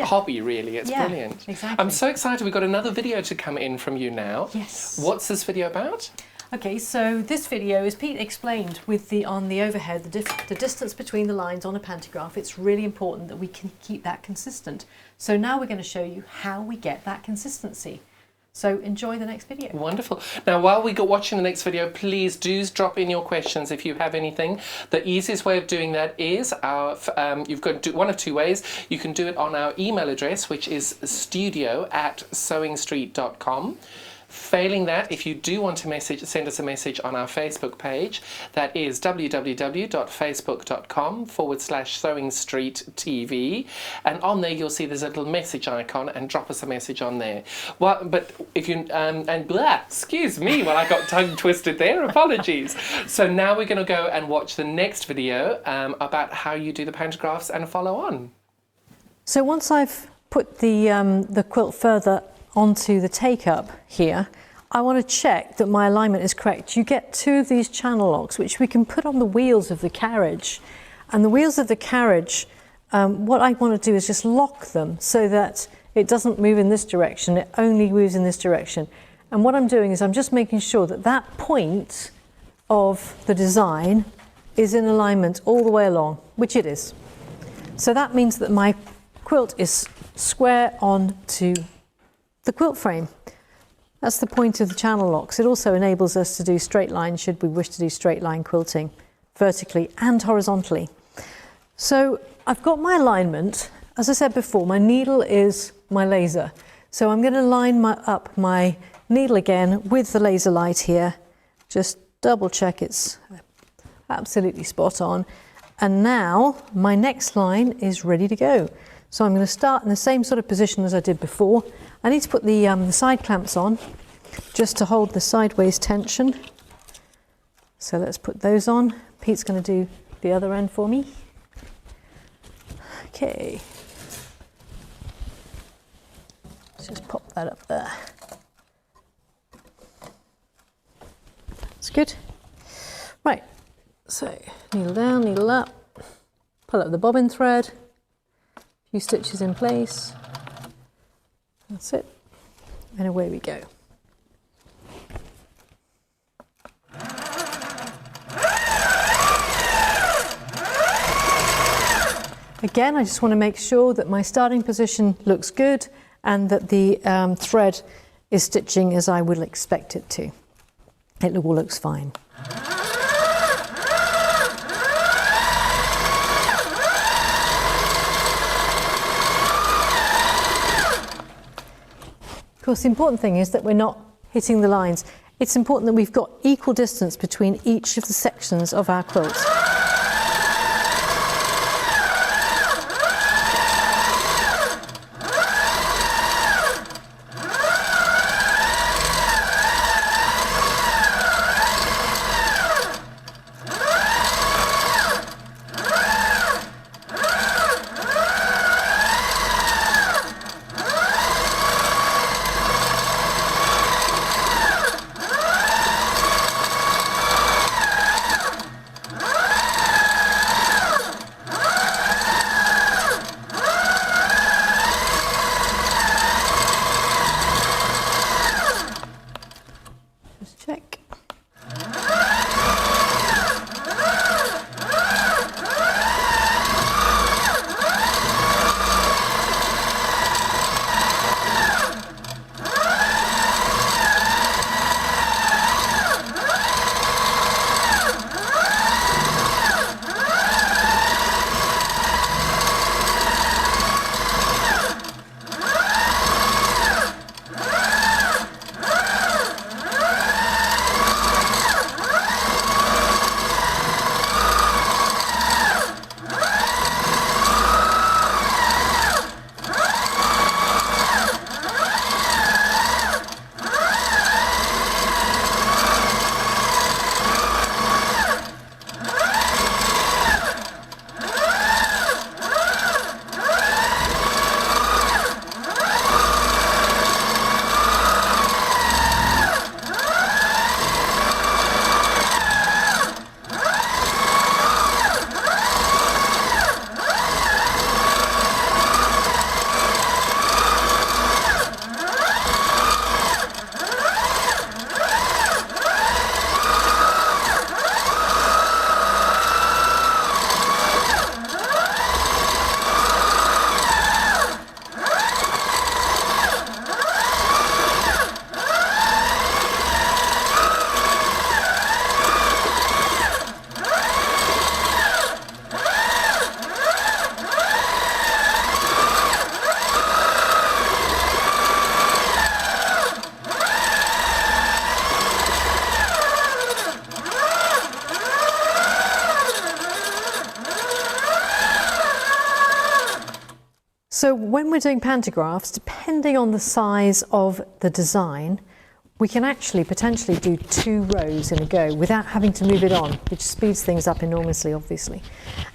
hobby, really. It's Yeah, brilliant. exactly. I'm so excited. We've got another video to come in from you now. Yes. What's this video about? Okay, so this video, as Pete explained with on the overhead, the distance between the lines on a pantograph, it's really important that we can keep that consistent. So now we're going to show you how we get that consistency. So enjoy the next video. Wonderful. Now, while we go watching the next video, please do drop in your questions if you have anything. The easiest way of doing that is you've got to do one of two ways. You can do it on our email address, which is studio@sewingstreet.com. Failing that, if you do want to send us a message on our Facebook page, that is www.facebook.com/sewingstreettv, and on there you'll see there's a little message icon, and drop us a message on there. Well, but if you excuse me, well, I got tongue twisted there. Apologies. So now we're going to go and watch the next video about how you do the pantographs and follow on. So once I've put the quilt further onto the take-up here, I want to check that my alignment is correct. You get two of these channel locks which we can put on the wheels of the carriage, and the wheels of the carriage, what I want to do is just lock them so that it doesn't move in this direction, it only moves in this direction. And what I'm doing is I'm just making sure that that point of the design is in alignment all the way along, which it is. So that means that my quilt is square on to the quilt frame. That's the point of the channel locks. It also enables us to do straight line should we wish to do straight line quilting, vertically and horizontally. So I've got my alignment. As I said before, my needle is my laser. So I'm going to line up my needle again with the laser light here. Just double check it's absolutely spot on. And now my next line is ready to go. So I'm going to start in the same sort of position as I did before. I need to put the side clamps on just to hold the sideways tension. So let's put those on. Pete's going to do the other end for me. Okay. Let's just pop that up there. That's good. Right, so needle down, needle up, pull up the bobbin thread, a few stitches in place. That's it, and away we go. Again, I just want to make sure that my starting position looks good and that the thread is stitching as I would expect it to. It all looks fine. Of course, the important thing is that we're not hitting the lines. It's important that we've got equal distance between each of the sections of our quilt. So when we're doing pantographs, depending on the size of the design, we can actually potentially do 2 rows in a go without having to move it on, which speeds things up enormously, obviously.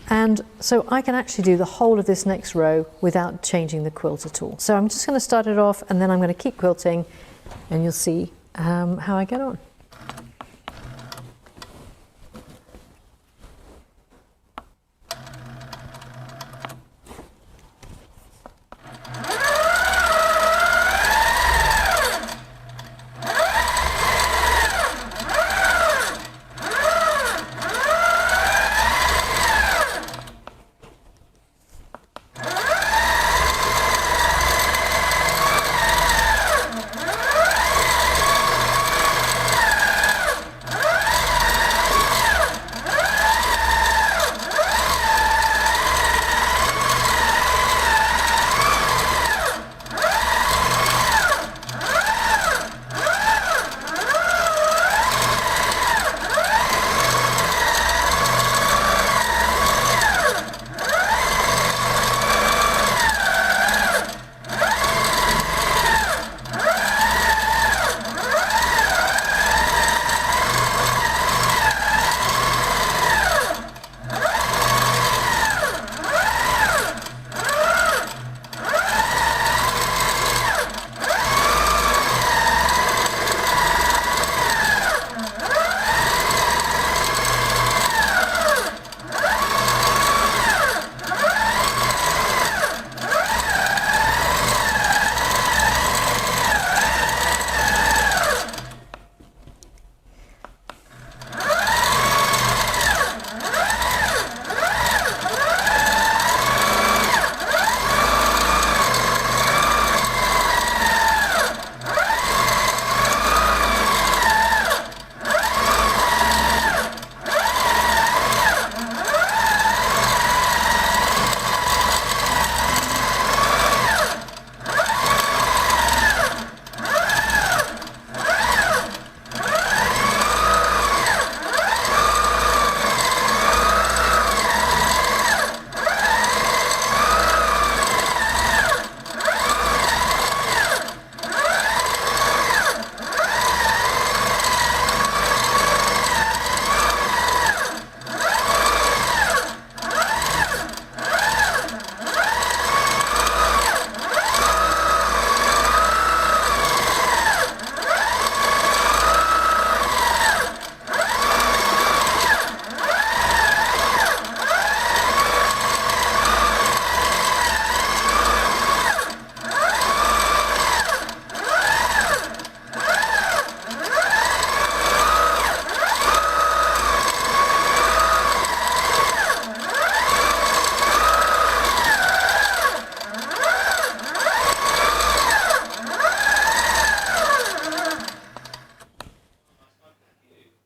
And so I can actually do the whole of this next row without changing the quilt at all. So I'm just going to start it off, and then I'm going to keep quilting, and you'll see how I get on.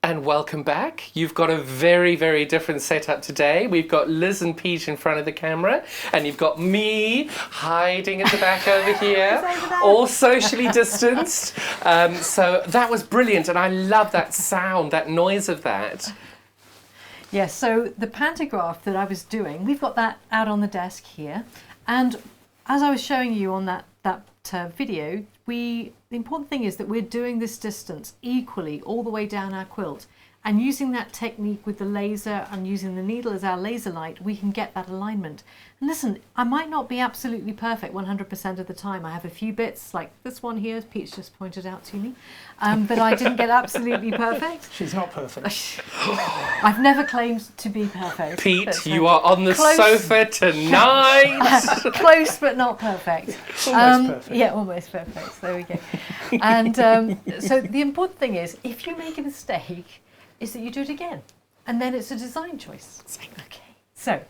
And welcome back. You've got a very, very different setup today. We've got Liz and Pete in front of the camera, and you've got me hiding at the back over here, all socially distanced. So that was brilliant, and I love that sound, that noise of that. Yes, so the pantograph that I was doing, we've got that out on the desk here, and as I was showing you on that video, the important thing is that we're doing this distance equally all the way down our quilt, and using that technique with the laser and using the needle as our laser light, we can get that alignment. And listen, I might not be absolutely perfect 100% of the time. I have a few bits like this one here, Pete's just pointed out to me, but I didn't get absolutely perfect. She's not perfect. I've never claimed to be perfect. Pete, but, you are on the sofa tonight. Close but not perfect. Almost perfect. Yeah, almost perfect. There we go. And so the important thing is, if you make a mistake, is that you do it again. And then it's a design choice. Okay. So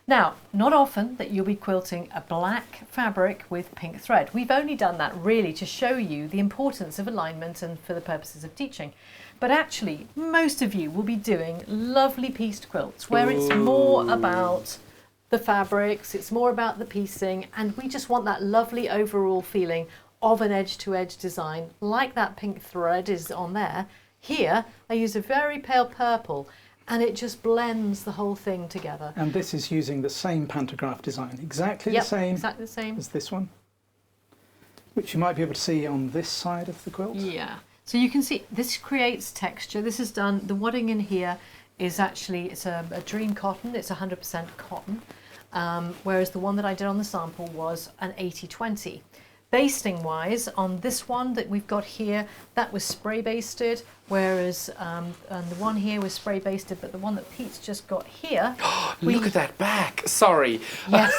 now, not often that you'll be quilting a black fabric with pink thread. We've only done that really to show you the importance of alignment and for the purposes of teaching. But actually, most of you will be doing lovely pieced quilts where it's more about the fabrics, it's more about the piecing, and we just want that lovely overall feeling of an edge-to-edge design, like that pink thread is on there. Here, I use a very pale purple, and it just blends the whole thing together. And this is using the same pantograph design, exactly Yep, the same exactly the same. as this one, which you might be able to see on this side of the quilt. Yeah, so you can see this creates texture. This is done, the wadding in here is actually, it's a dream cotton, it's 100% cotton, whereas the one that I did on the sample was an 80-20. Basting wise, on this one that we've got here, that was spray basted, whereas and the one here was spray basted, but the one that Pete's just got here. Look at that back. Sorry. Yes.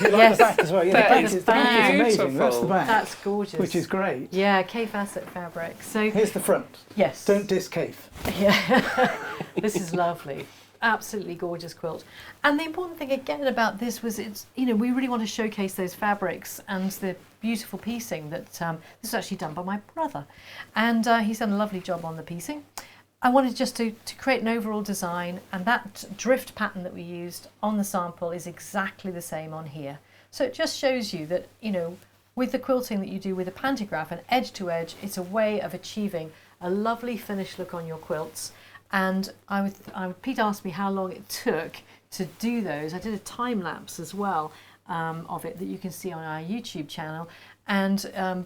You like the back as well? Yeah, That the is back is amazing. beautiful. That's the back, That's gorgeous. which is great. Yeah, K facet fabric. So Here's the front. yes. Don't diss Cafe. Yeah, this is lovely. Absolutely gorgeous quilt. And the important thing again about this was it's, you know, we really want to showcase those fabrics and the beautiful piecing that this was actually done by my brother. And he's done a lovely job on the piecing. I wanted just to create an overall design, and that drift pattern that we used on the sample is exactly the same on here. So it just shows you that, you know, with the quilting that you do with a pantograph and edge to edge, it's a way of achieving a lovely finished look on your quilts. And Pete asked me how long it took to do those. I did a time lapse as well of it that you can see on our YouTube channel. And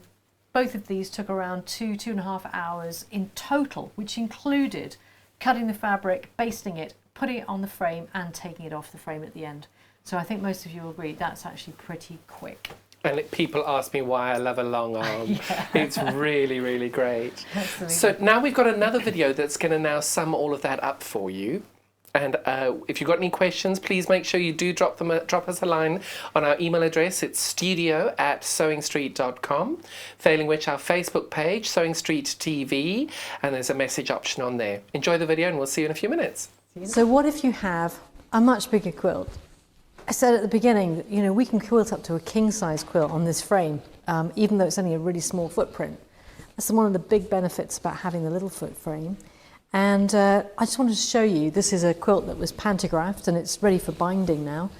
both of these took around 2.5 hours in total, which included cutting the fabric, basting it, putting it on the frame and taking it off the frame at the end. So I think most of you will agree that's actually pretty quick. And people ask me why I love a long arm. Yeah. It's really, really great. Absolutely. So now we've got another video that's going to now sum all of that up for you. And if you've got any questions, please make sure you do drop us a line on our email address. It's studio@sewingstreet.com. Failing which, our Facebook page, Sewing Street TV, and there's a message option on there. Enjoy the video and we'll see you in a few minutes. So what if you have a much bigger quilt? I said at the beginning that, you know, we can quilt up to a king size quilt on this frame, even though it's only a really small footprint. That's one of the big benefits about having the little foot frame. And I just wanted to show you, this is a quilt that was pantographed and it's ready for binding now.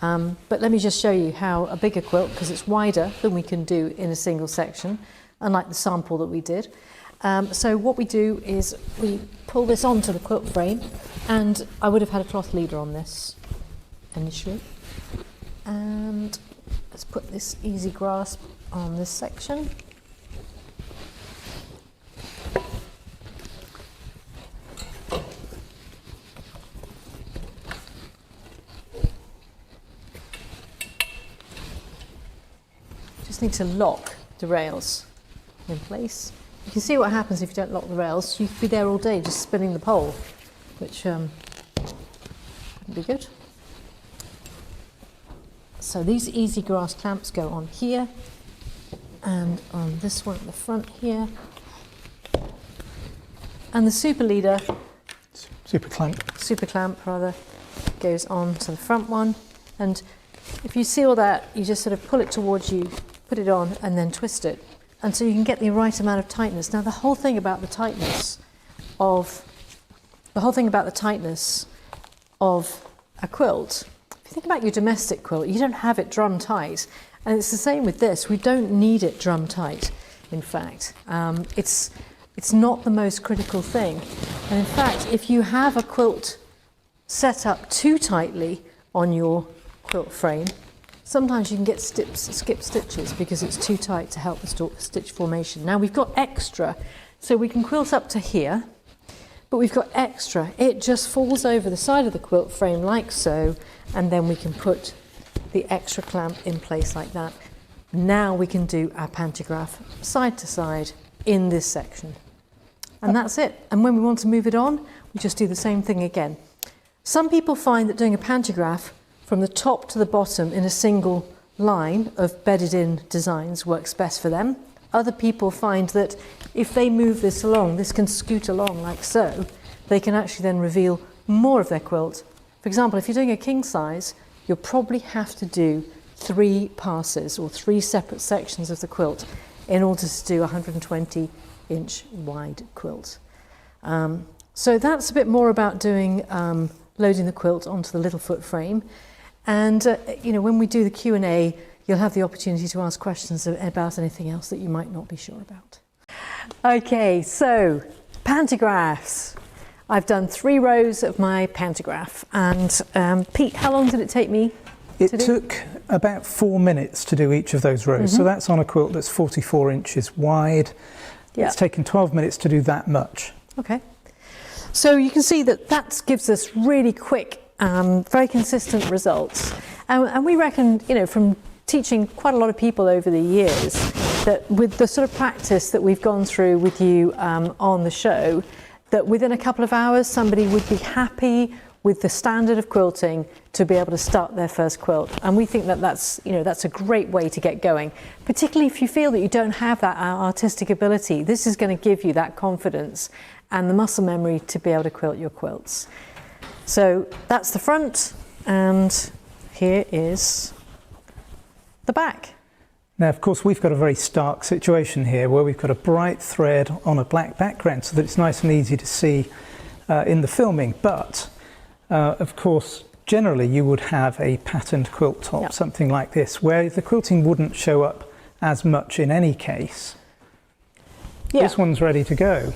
But let me just show you how a bigger quilt, because it's wider than we can do in a single section, unlike the sample that we did. So what we do is we pull this onto the quilt frame, and I would have had a cloth leader on this initially. And let's put this easy grasp on this section. Just need to lock the rails in place. You can see what happens if you don't lock the rails. You could be there all day just spinning the pole, which wouldn't be good. So these easy grasp clamps go on here and on this one at the front here. And the super clamp rather, goes on to the front one. And if you seal that, you just sort of pull it towards you, put it on and then twist it. And so you can get the right amount of tightness. Now the whole thing about the tightness of a quilt, if you think about your domestic quilt, you don't have it drum tight. And it's the same with this. We don't need it drum tight, in fact. It's not the most critical thing. And in fact, if you have a quilt set up too tightly on your quilt frame, sometimes you can get skip stitches because it's too tight to help the stitch formation. Now we've got extra, so we can quilt up to here, but we've got extra. It just falls over the side of the quilt frame like so, and then we can put the extra clamp in place like that. Now we can do our pantograph side to side in this section. And that's it. And when we want to move it on, we just do the same thing again. Some people find that doing a pantograph from the top to the bottom in a single line of bedded in designs works best for them. Other people find that if they move this along, this can scoot along like so, they can actually then reveal more of their quilt. For example, if you're doing a king size, you'll probably have to do 3 passes or 3 separate sections of the quilt in order to do a 120-inch wide quilt. So that's a bit more about doing loading the quilt onto the little foot frame. And you know, when we do the Q&A, you'll have the opportunity to ask questions about anything else that you might not be sure about. Okay, so pantographs. I've done 3 rows of my pantograph. And Pete, how long did it take me? It took about 4 minutes to do each of those rows. So that's on a quilt that's 44 inches wide. Yeah. It's taken 12 minutes to do that much. Okay. So you can see that gives us really quick, very consistent results. And we reckon, you know, from teaching quite a lot of people over the years, that with the sort of practice that we've gone through with you on the show, that within a couple of hours somebody would be happy with the standard of quilting to be able to start their first quilt. And we think that that's a great way to get going, particularly if you feel that you don't have that artistic ability. This is going to give you that confidence and the muscle memory to be able to quilt your quilts. So that's the front, and here is the back. Now, of course, we've got a very stark situation here where we've got a bright thread on a black background so that it's nice and easy to see in the filming. But, of course, generally you would have a patterned quilt top, Yep. something like this, where the quilting wouldn't show up as much in any case. Yeah. This one's ready to go.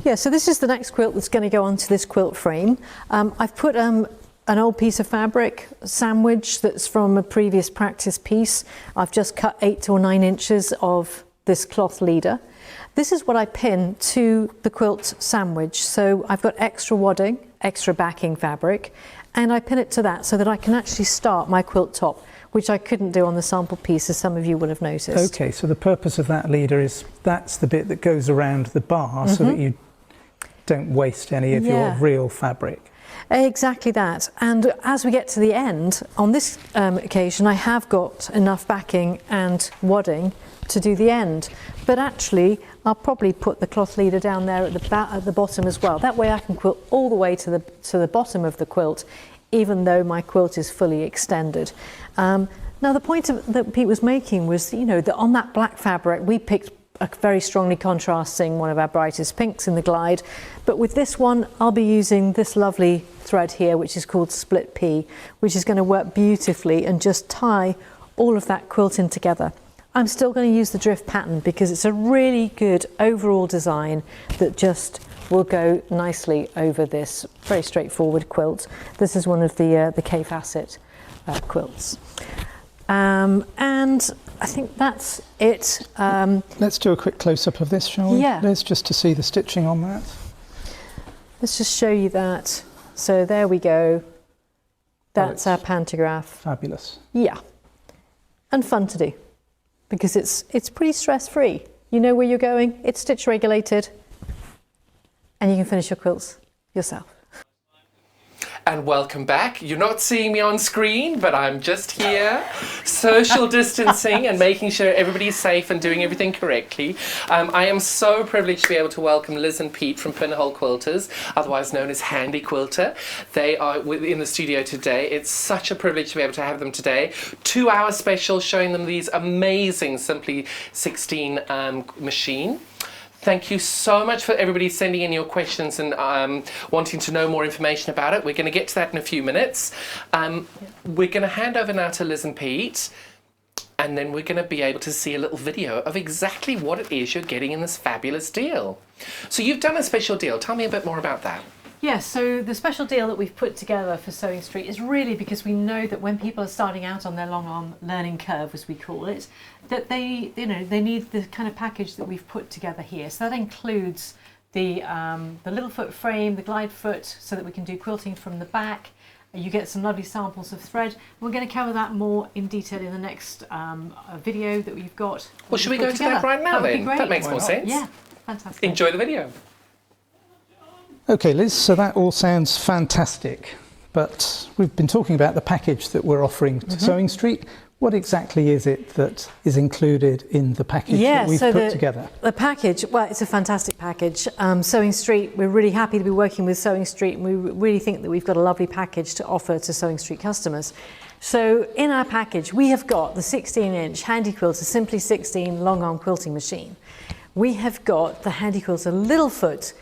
Yeah, so this is the next quilt that's going to go onto this quilt frame. I've put an old piece of fabric sandwich that's from a previous practice piece. I've just cut 8 or 9 inches of this cloth leader. This is what I pin to the quilt sandwich. So I've got extra wadding, extra backing fabric, and I pin it to that so that I can actually start my quilt top, which I couldn't do on the sample piece, as some of you will have noticed. Okay, so the purpose of that leader is that's the bit that goes around the bar so that you don't waste any of your real fabric. Exactly that. And as we get to the end, on this occasion, I have got enough backing and wadding to do the end. But actually, I'll probably put the cloth leader down there at the bottom as well. That way I can quilt all the way to the bottom of the quilt, even though my quilt is fully extended. Now, the point that Pete was making was, you know, that on that black fabric, we picked a very strongly contrasting one of our brightest pinks in the glide. But with this one, I'll be using this lovely thread here, which is called Split Pea, which is going to work beautifully and just tie all of that quilting together. I'm still going to use the drift pattern because it's a really good overall design that just will go nicely over this very straightforward quilt. This is one of the K Facet quilts. And I think that's it. Let's do a quick close-up of this, shall we? Yeah. Let's just to see the stitching on that. Let's just show you that. So there we go. That's our pantograph. Fabulous. Yeah. And fun to do because it's pretty stress-free. You know where you're going, it's stitch regulated, and you can finish your quilts yourself. And welcome back. You're not seeing me on screen, but I'm just here, social distancing and making sure everybody's safe and doing everything correctly. I am so privileged to be able to welcome Liz and Pete from Pinhole Quilters, otherwise known as Handi Quilter. They are in the studio today. It's such a privilege to be able to have them today. 2-hour special showing them these amazing Simply 16 machine. Thank you so much for everybody sending in your questions and wanting to know more information about it. We're going to get to that in a few minutes. We're going to hand over now to Liz and Pete, and then we're going to be able to see a little video of exactly what it is you're getting in this fabulous deal. So you've done a special deal. Tell me a bit more about that. Yes, so the special deal that we've put together for Sewing Street is really because we know that when people are starting out on their long arm learning curve, as we call it, that they need the kind of package that we've put together here. So that includes the little foot frame, the glide foot, so that we can do quilting from the back. You get some lovely samples of thread. We're going to cover that more in detail in the next video that we've got. Well, should we go to that right now then? That makes more sense. Yeah, fantastic. Enjoy the video. Okay, Liz, so that all sounds fantastic, but we've been talking about the package that we're offering to Sewing Street. What exactly is it that is included in the package that we've put together? The package, well, it's a fantastic package. Sewing Street, we're really happy to be working with Sewing Street, and we really think that we've got a lovely package to offer to Sewing Street customers. So in our package, we have got the 16-inch Handi Quilter Simply 16 long arm quilting machine. We have got the Handi Quilter little foot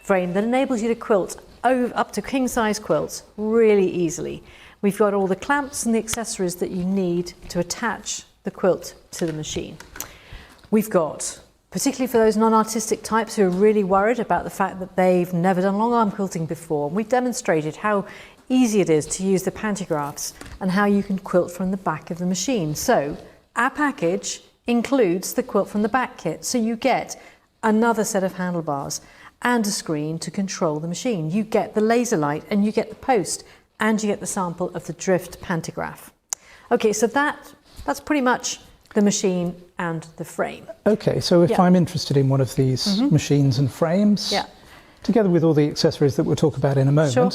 frame that enables you to quilt up to king size quilts really easily. We've got all the clamps and the accessories that you need to attach the quilt to the machine. We've got particularly for those non-artistic types who are really worried about the fact that they've never done long arm quilting before. We've demonstrated how easy it is to use the pantographs and how you can quilt from the back of the machine. So our package includes the quilt from the back kit, so you get another set of handlebars and a screen to control the machine. You get the laser light and you get the post and you get the sample of the drift pantograph. Okay, so that's pretty much the machine and the frame. Okay, so if Yeah. I'm interested in one of these machines and frames, Yeah. together with all the accessories that we'll talk about in a moment, Sure.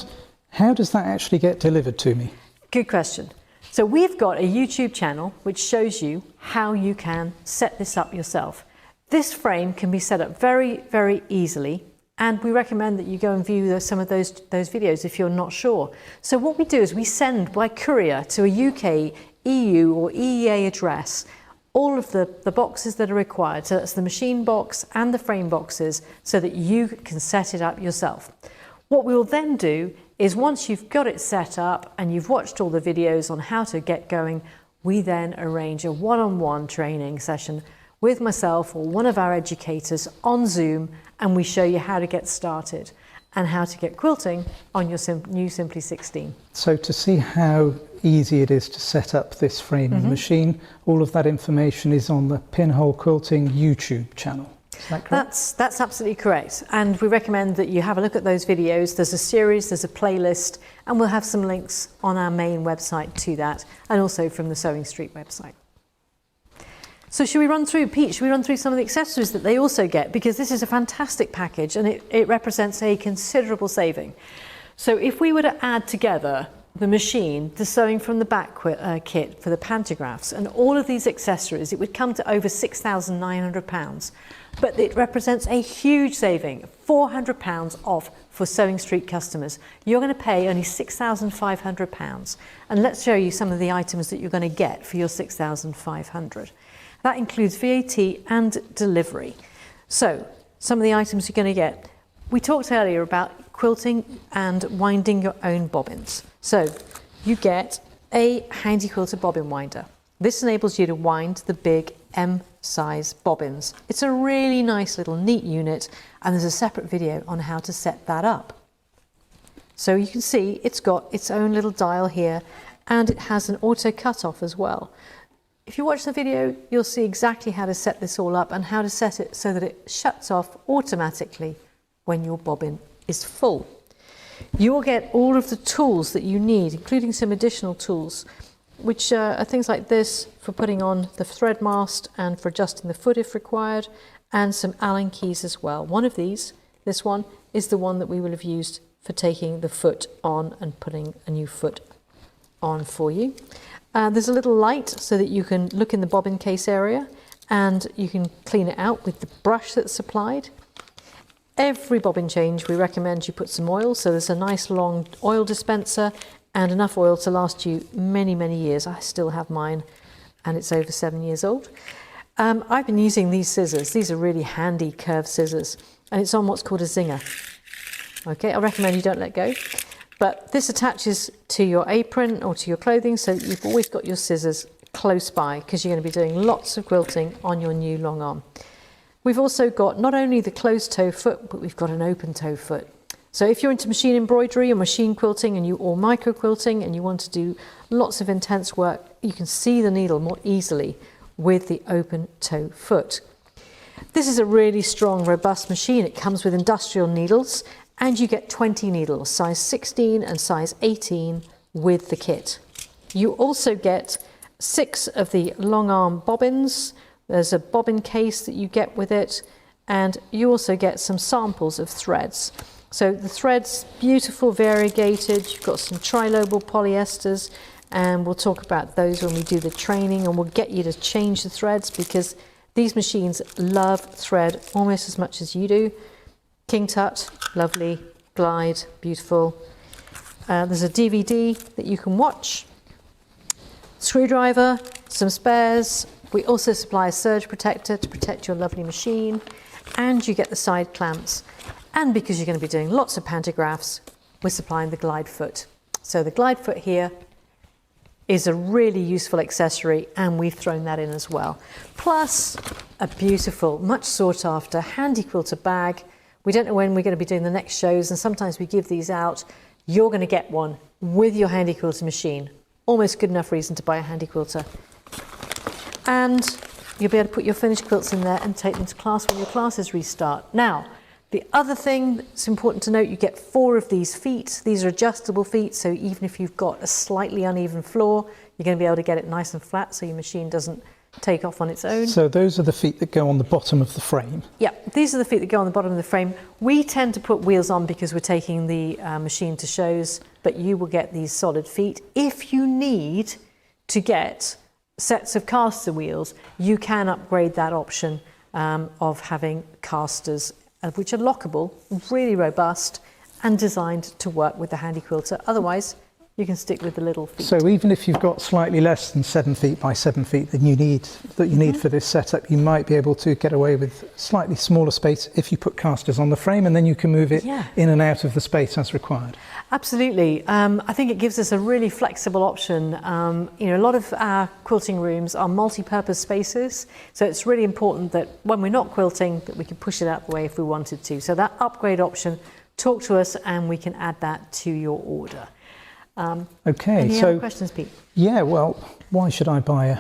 how does that actually get delivered to me? Good question. So we've got a YouTube channel which shows you how you can set this up yourself. This frame can be set up very, very easily, and we recommend that you go and view some of those videos if you're not sure. So what we do is we send by courier to a UK, EU or EEA address all of the boxes that are required. So that's the machine box and the frame boxes, so that you can set it up yourself. What we will then do is, once you've got it set up and you've watched all the videos on how to get going, we then arrange a one-on-one training session with myself or one of our educators on Zoom, and we show you how to get started and how to get quilting on your new Simply 16. So to see how easy it is to set up this frame and machine, all of that information is on the Pinhole Quilting YouTube channel. Is that correct? That's absolutely correct. And we recommend that you have a look at those videos. There's a series, there's a playlist, and we'll have some links on our main website to that, and also from the Sewing Street website. So should we run through, Pete, should we run through some of the accessories that they also get? Because this is a fantastic package and it represents a considerable saving. So if we were to add together the machine, the sewing from the back kit for the pantographs, and all of these accessories, it would come to over £6,900. But it represents a huge saving, £400 off for Sewing Street customers. You're going to pay only £6,500. And let's show you some of the items that you're going to get for your £6,500. That includes VAT and delivery. So some of the items you're going to get. We talked earlier about quilting and winding your own bobbins. So you get a Handi Quilter bobbin winder. This enables you to wind the big M-size bobbins. It's a really nice little neat unit, and there's a separate video on how to set that up. So you can see it's got its own little dial here, and it has an auto cut-off as well. If you watch the video, you'll see exactly how to set this all up and how to set it so that it shuts off automatically when your bobbin is full. You will get all of the tools that you need, including some additional tools, which are things like this for putting on the thread mast and for adjusting the foot if required, and some Allen keys as well. One of these, this one, is the one that we will have used for taking the foot on and putting a new foot on for you. There's a little light so that you can look in the bobbin case area and you can clean it out with the brush that's supplied. Every bobbin change we recommend you put some oil, so there's a nice long oil dispenser and enough oil to last you many, many years. I still have mine and it's over 7 years old. I've been using these scissors. These are really handy curved scissors, and it's on what's called a zinger. Okay, I recommend you don't let go. But this attaches to your apron or to your clothing, so that you've always got your scissors close by, because you're going to be doing lots of quilting on your new long arm. We've also got not only the closed toe foot, but we've got an open toe foot. So if you're into machine embroidery or machine quilting or micro quilting and you want to do lots of intense work, you can see the needle more easily with the open toe foot. This is a really strong, robust machine. It comes with industrial needles, and you get 20 needles, size 16 and size 18 with the kit. You also get 6 of the long arm bobbins. There's a bobbin case that you get with it, and you also get some samples of threads. So the threads, beautiful, variegated. You've got some trilobal polyesters, and we'll talk about those when we do the training, and we'll get you to change the threads, because these machines love thread almost as much as you do. King Tut, lovely. Glide, beautiful. There's a DVD that you can watch. Screwdriver, some spares. We also supply a surge protector to protect your lovely machine, and you get the side clamps. And because you're going to be doing lots of pantographs, we're supplying the glide foot. So the glide foot here is a really useful accessory, and we've thrown that in as well. Plus a beautiful, much sought after Handi Quilter bag. We don't know when we're going to be doing the next shows, and sometimes we give these out. You're going to get one with your Handi Quilter machine. Almost good enough reason to buy a Handi Quilter. And you'll be able to put your finished quilts in there and take them to class when your classes restart. Now, the other thing that's important to note, you get 4 of these feet. These are adjustable feet, so even if you've got a slightly uneven floor, you're going to be able to get it nice and flat so your machine doesn't take off on its own. So those are the feet that go on the bottom of the frame? Yeah, these are the feet that go on the bottom of the frame. We tend to put wheels on because we're taking the machine to shows, but you will get these solid feet. If you need to get sets of caster wheels, you can upgrade that option of having casters, which are lockable, really robust, and designed to work with the Handi Quilter. Otherwise, you can stick with the little feet. So even if you've got slightly less than 7 feet by 7 feet than you need for this setup, you might be able to get away with slightly smaller space if you put casters on the frame, and then you can move it in and out of the space as required. Absolutely. I think it gives us a really flexible option. You know, a lot of our quilting rooms are multi-purpose spaces, so it's really important that when we're not quilting, that we can push it out the way if we wanted to. So that upgrade option, talk to us and we can add that to your order. Okay, any so other questions, Pete? Yeah, well, why should I buy a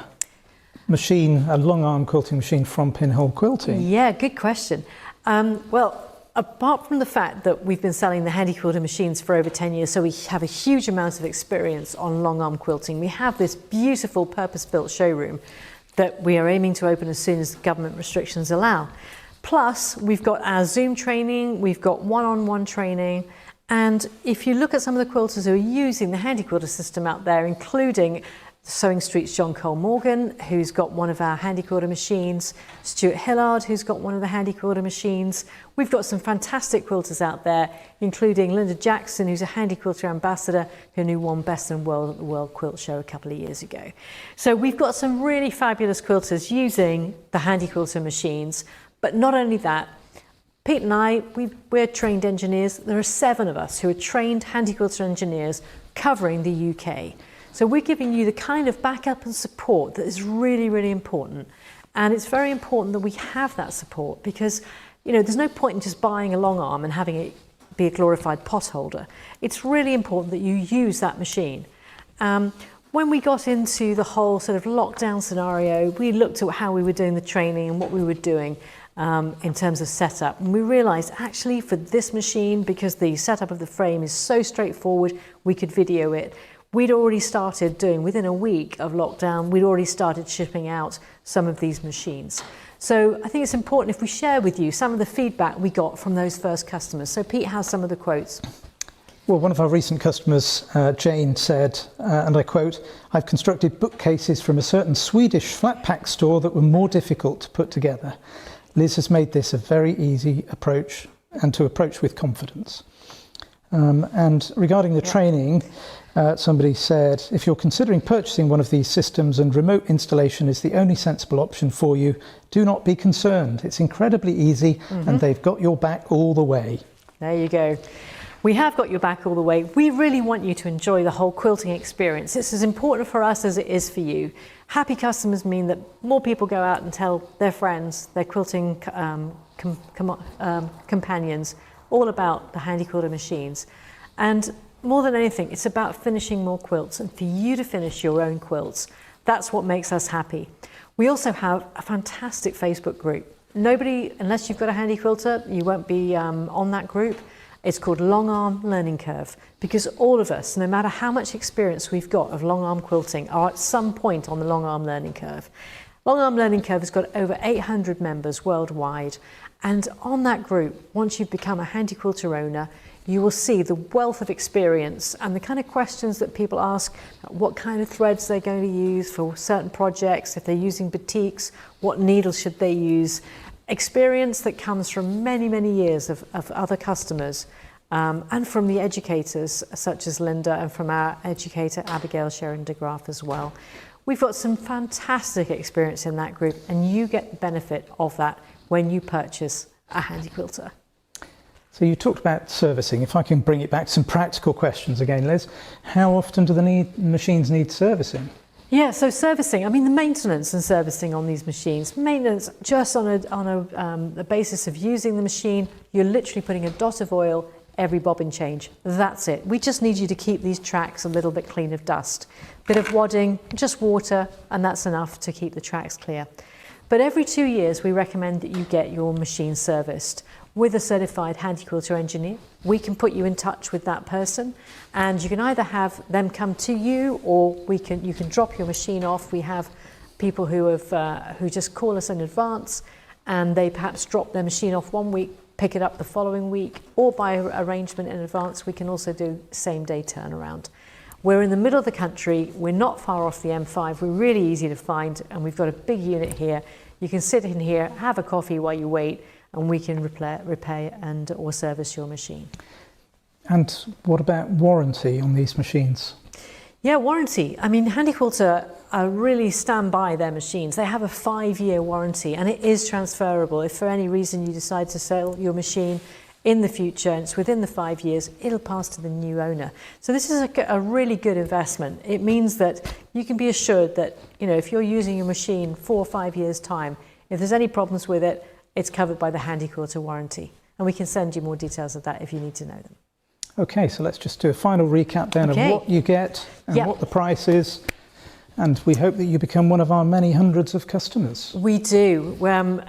machine, a long arm quilting machine from Pinhole Quilting? Yeah, good question. Well, apart from the fact that we've been selling the Handi Quilter machines for over 10 years, so we have a huge amount of experience on long arm quilting, we have this beautiful purpose-built showroom that we are aiming to open as soon as government restrictions allow. Plus, we've got our Zoom training, we've got one-on-one training, and if you look at some of the quilters who are using the Handi Quilter system out there, including Sewing Street's John Cole Morgan, who's got one of our Handi Quilter machines, Stuart Hillard, who's got one of the Handi Quilter machines. We've got some fantastic quilters out there, including Linda Jackson, who's a Handi Quilter ambassador, who won Best in World at the World Quilt Show a couple of years ago. So we've got some really fabulous quilters using the Handi Quilter machines, but not only that, Pete and I, we're trained engineers. There are 7 of us who are trained Handi Quilter engineers covering the UK. So we're giving you the kind of backup and support that is really, really important. And it's very important that we have that support because, you know, there's no point in just buying a long arm and having it be a glorified pot holder. It's really important that you use that machine. When we got into the whole sort of lockdown scenario, we looked at how we were doing the training and what we were doing in terms of setup. And we realized actually for this machine, because the setup of the frame is so straightforward, we could video it. We'd already started doing, within a week of lockdown, we'd already started shipping out some of these machines. So I think it's important if we share with you some of the feedback we got from those first customers. So Pete has some of the quotes. Well, one of our recent customers, Jane, said, and I quote, "I've constructed bookcases from a certain Swedish flat pack store that were more difficult to put together. Liz has made this a very easy approach and to approach with confidence." And regarding the training, somebody said, "If you're considering purchasing one of these systems and remote installation is the only sensible option for you, do not be concerned. It's incredibly easy and they've got your back all the way." There you go. We have got your back all the way. We really want you to enjoy the whole quilting experience. It's as important for us as it is for you. Happy customers mean that more people go out and tell their friends, their quilting companions, all about the Handi Quilter machines. And more than anything, it's about finishing more quilts and for you to finish your own quilts. That's what makes us happy. We also have a fantastic Facebook group. Nobody, unless you've got a Handi Quilter, you won't be on that group. It's called Long Arm Learning Curve because all of us, no matter how much experience we've got of long arm quilting, are at some point on the Long Arm Learning Curve. Long Arm Learning Curve has got over 800 members worldwide, and on that group, once you've become a Handi Quilter owner, you will see the wealth of experience and the kind of questions that people ask, what kind of threads they're going to use for certain projects, if they're using batiks, what needles should they use. Experience that comes from many, many years of other customers and from the educators such as Linda and from our educator Abigail Sharon de Graaf as well. We've got some fantastic experience in that group and you get the benefit of that when you purchase a Handi Quilter. So you talked about servicing. If I can bring it back to some practical questions again, Liz, how often do the machines need servicing? Yeah, so servicing, I mean the maintenance and servicing on these machines, maintenance just on a basis of using the machine, you're literally putting a dot of oil every bobbin change. That's it. We just need you to keep these tracks a little bit clean of dust. Bit of wadding, just water, and that's enough to keep the tracks clear. But every 2 years we recommend that you get your machine serviced with a certified Handi Quilter engineer. We can put you in touch with that person, and you can either have them come to you, or you can drop your machine off. We have people who just call us in advance, and they perhaps drop their machine off 1 week, pick it up the following week, or by arrangement in advance. We can also do same day turnaround. We're in the middle of the country, we're not far off the M5, we're really easy to find, and we've got a big unit here. You can sit in here, have a coffee while you wait, and we can repair and or service your machine. And what about warranty on these machines? Yeah, warranty. I mean, Handi Quilter really stand by their machines. They have a 5-year warranty, and it is transferable. If for any reason you decide to sell your machine in the future and it's within the 5 years, it'll pass to the new owner. So this is a really good investment. It means that you can be assured that, you know, if you're using your machine 4 or 5 years time, if there's any problems with it, it's covered by the Handi Quilter warranty. And we can send you more details of that if you need to know them. Okay, so let's just do a final recap then of what you get and what the price is. And we hope that you become one of our many hundreds of customers. We do.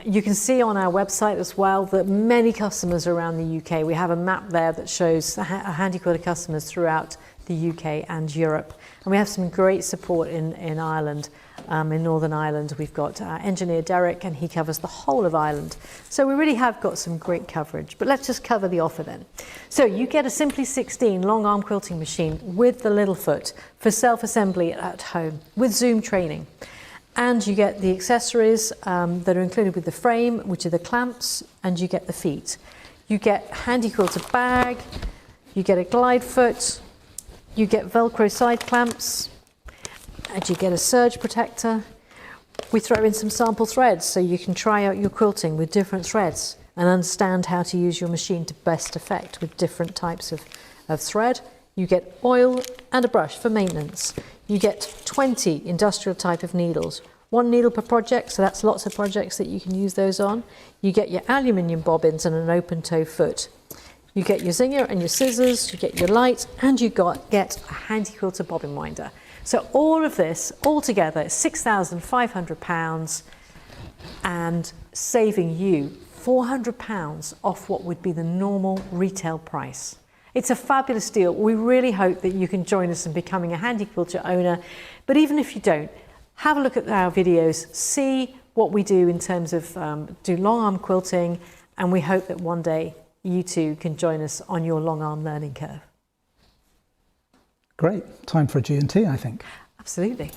You can see on our website as well that many customers around the UK, we have a map there that shows Handi Quilter customers throughout the UK and Europe. And we have some great support in Ireland. In Northern Ireland, we've got our engineer Derek, and he covers the whole of Ireland. So we really have got some great coverage. But let's just cover the offer then. So you get a Simply 16 long arm quilting machine with the little foot for self-assembly at home with Zoom training. And you get the accessories that are included with the frame, which are the clamps, and you get the feet. You get Handi Quilter bag, you get a glide foot, you get Velcro side clamps, and you get a surge protector. We throw in some sample threads so you can try out your quilting with different threads and understand how to use your machine to best effect with different types of thread. You get oil and a brush for maintenance. You get 20 industrial type of needles, 1 needle per project, so that's lots of projects that you can use those on. You get your aluminium bobbins and an open toe foot. You get your zinger and your scissors, you get your light, and you get a Handi Quilter bobbin winder. So all of this, all together, is £6,500 and saving you £400 off what would be the normal retail price. It's a fabulous deal. We really hope that you can join us in becoming a Handi Quilter owner. But even if you don't, have a look at our videos, see what we do in terms of do long arm quilting, and we hope that one day you too can join us on your long arm learning curve. Great. Time for a G&T, I think. Absolutely.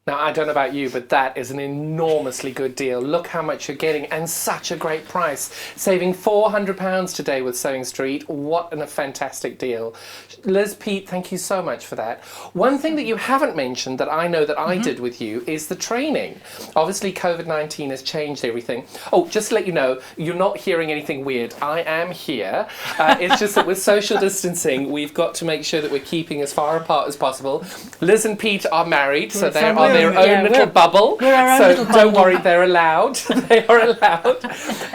Now, I don't know about you, but that is an enormously good deal. Look how much you're getting, and such a great price. Saving £400 today with Sewing Street. What a fantastic deal. Liz, Pete, thank you so much for that. One thing that you haven't mentioned that I know that I did with you is the training. Obviously, COVID-19 has changed everything. Oh, just to let you know, you're not hearing anything weird. I am here. It's just that with social distancing, we've got to make sure that we're keeping as far apart as possible. Liz and Pete are married, so they're on their own little bubble, so don't worry, they're allowed. They are allowed,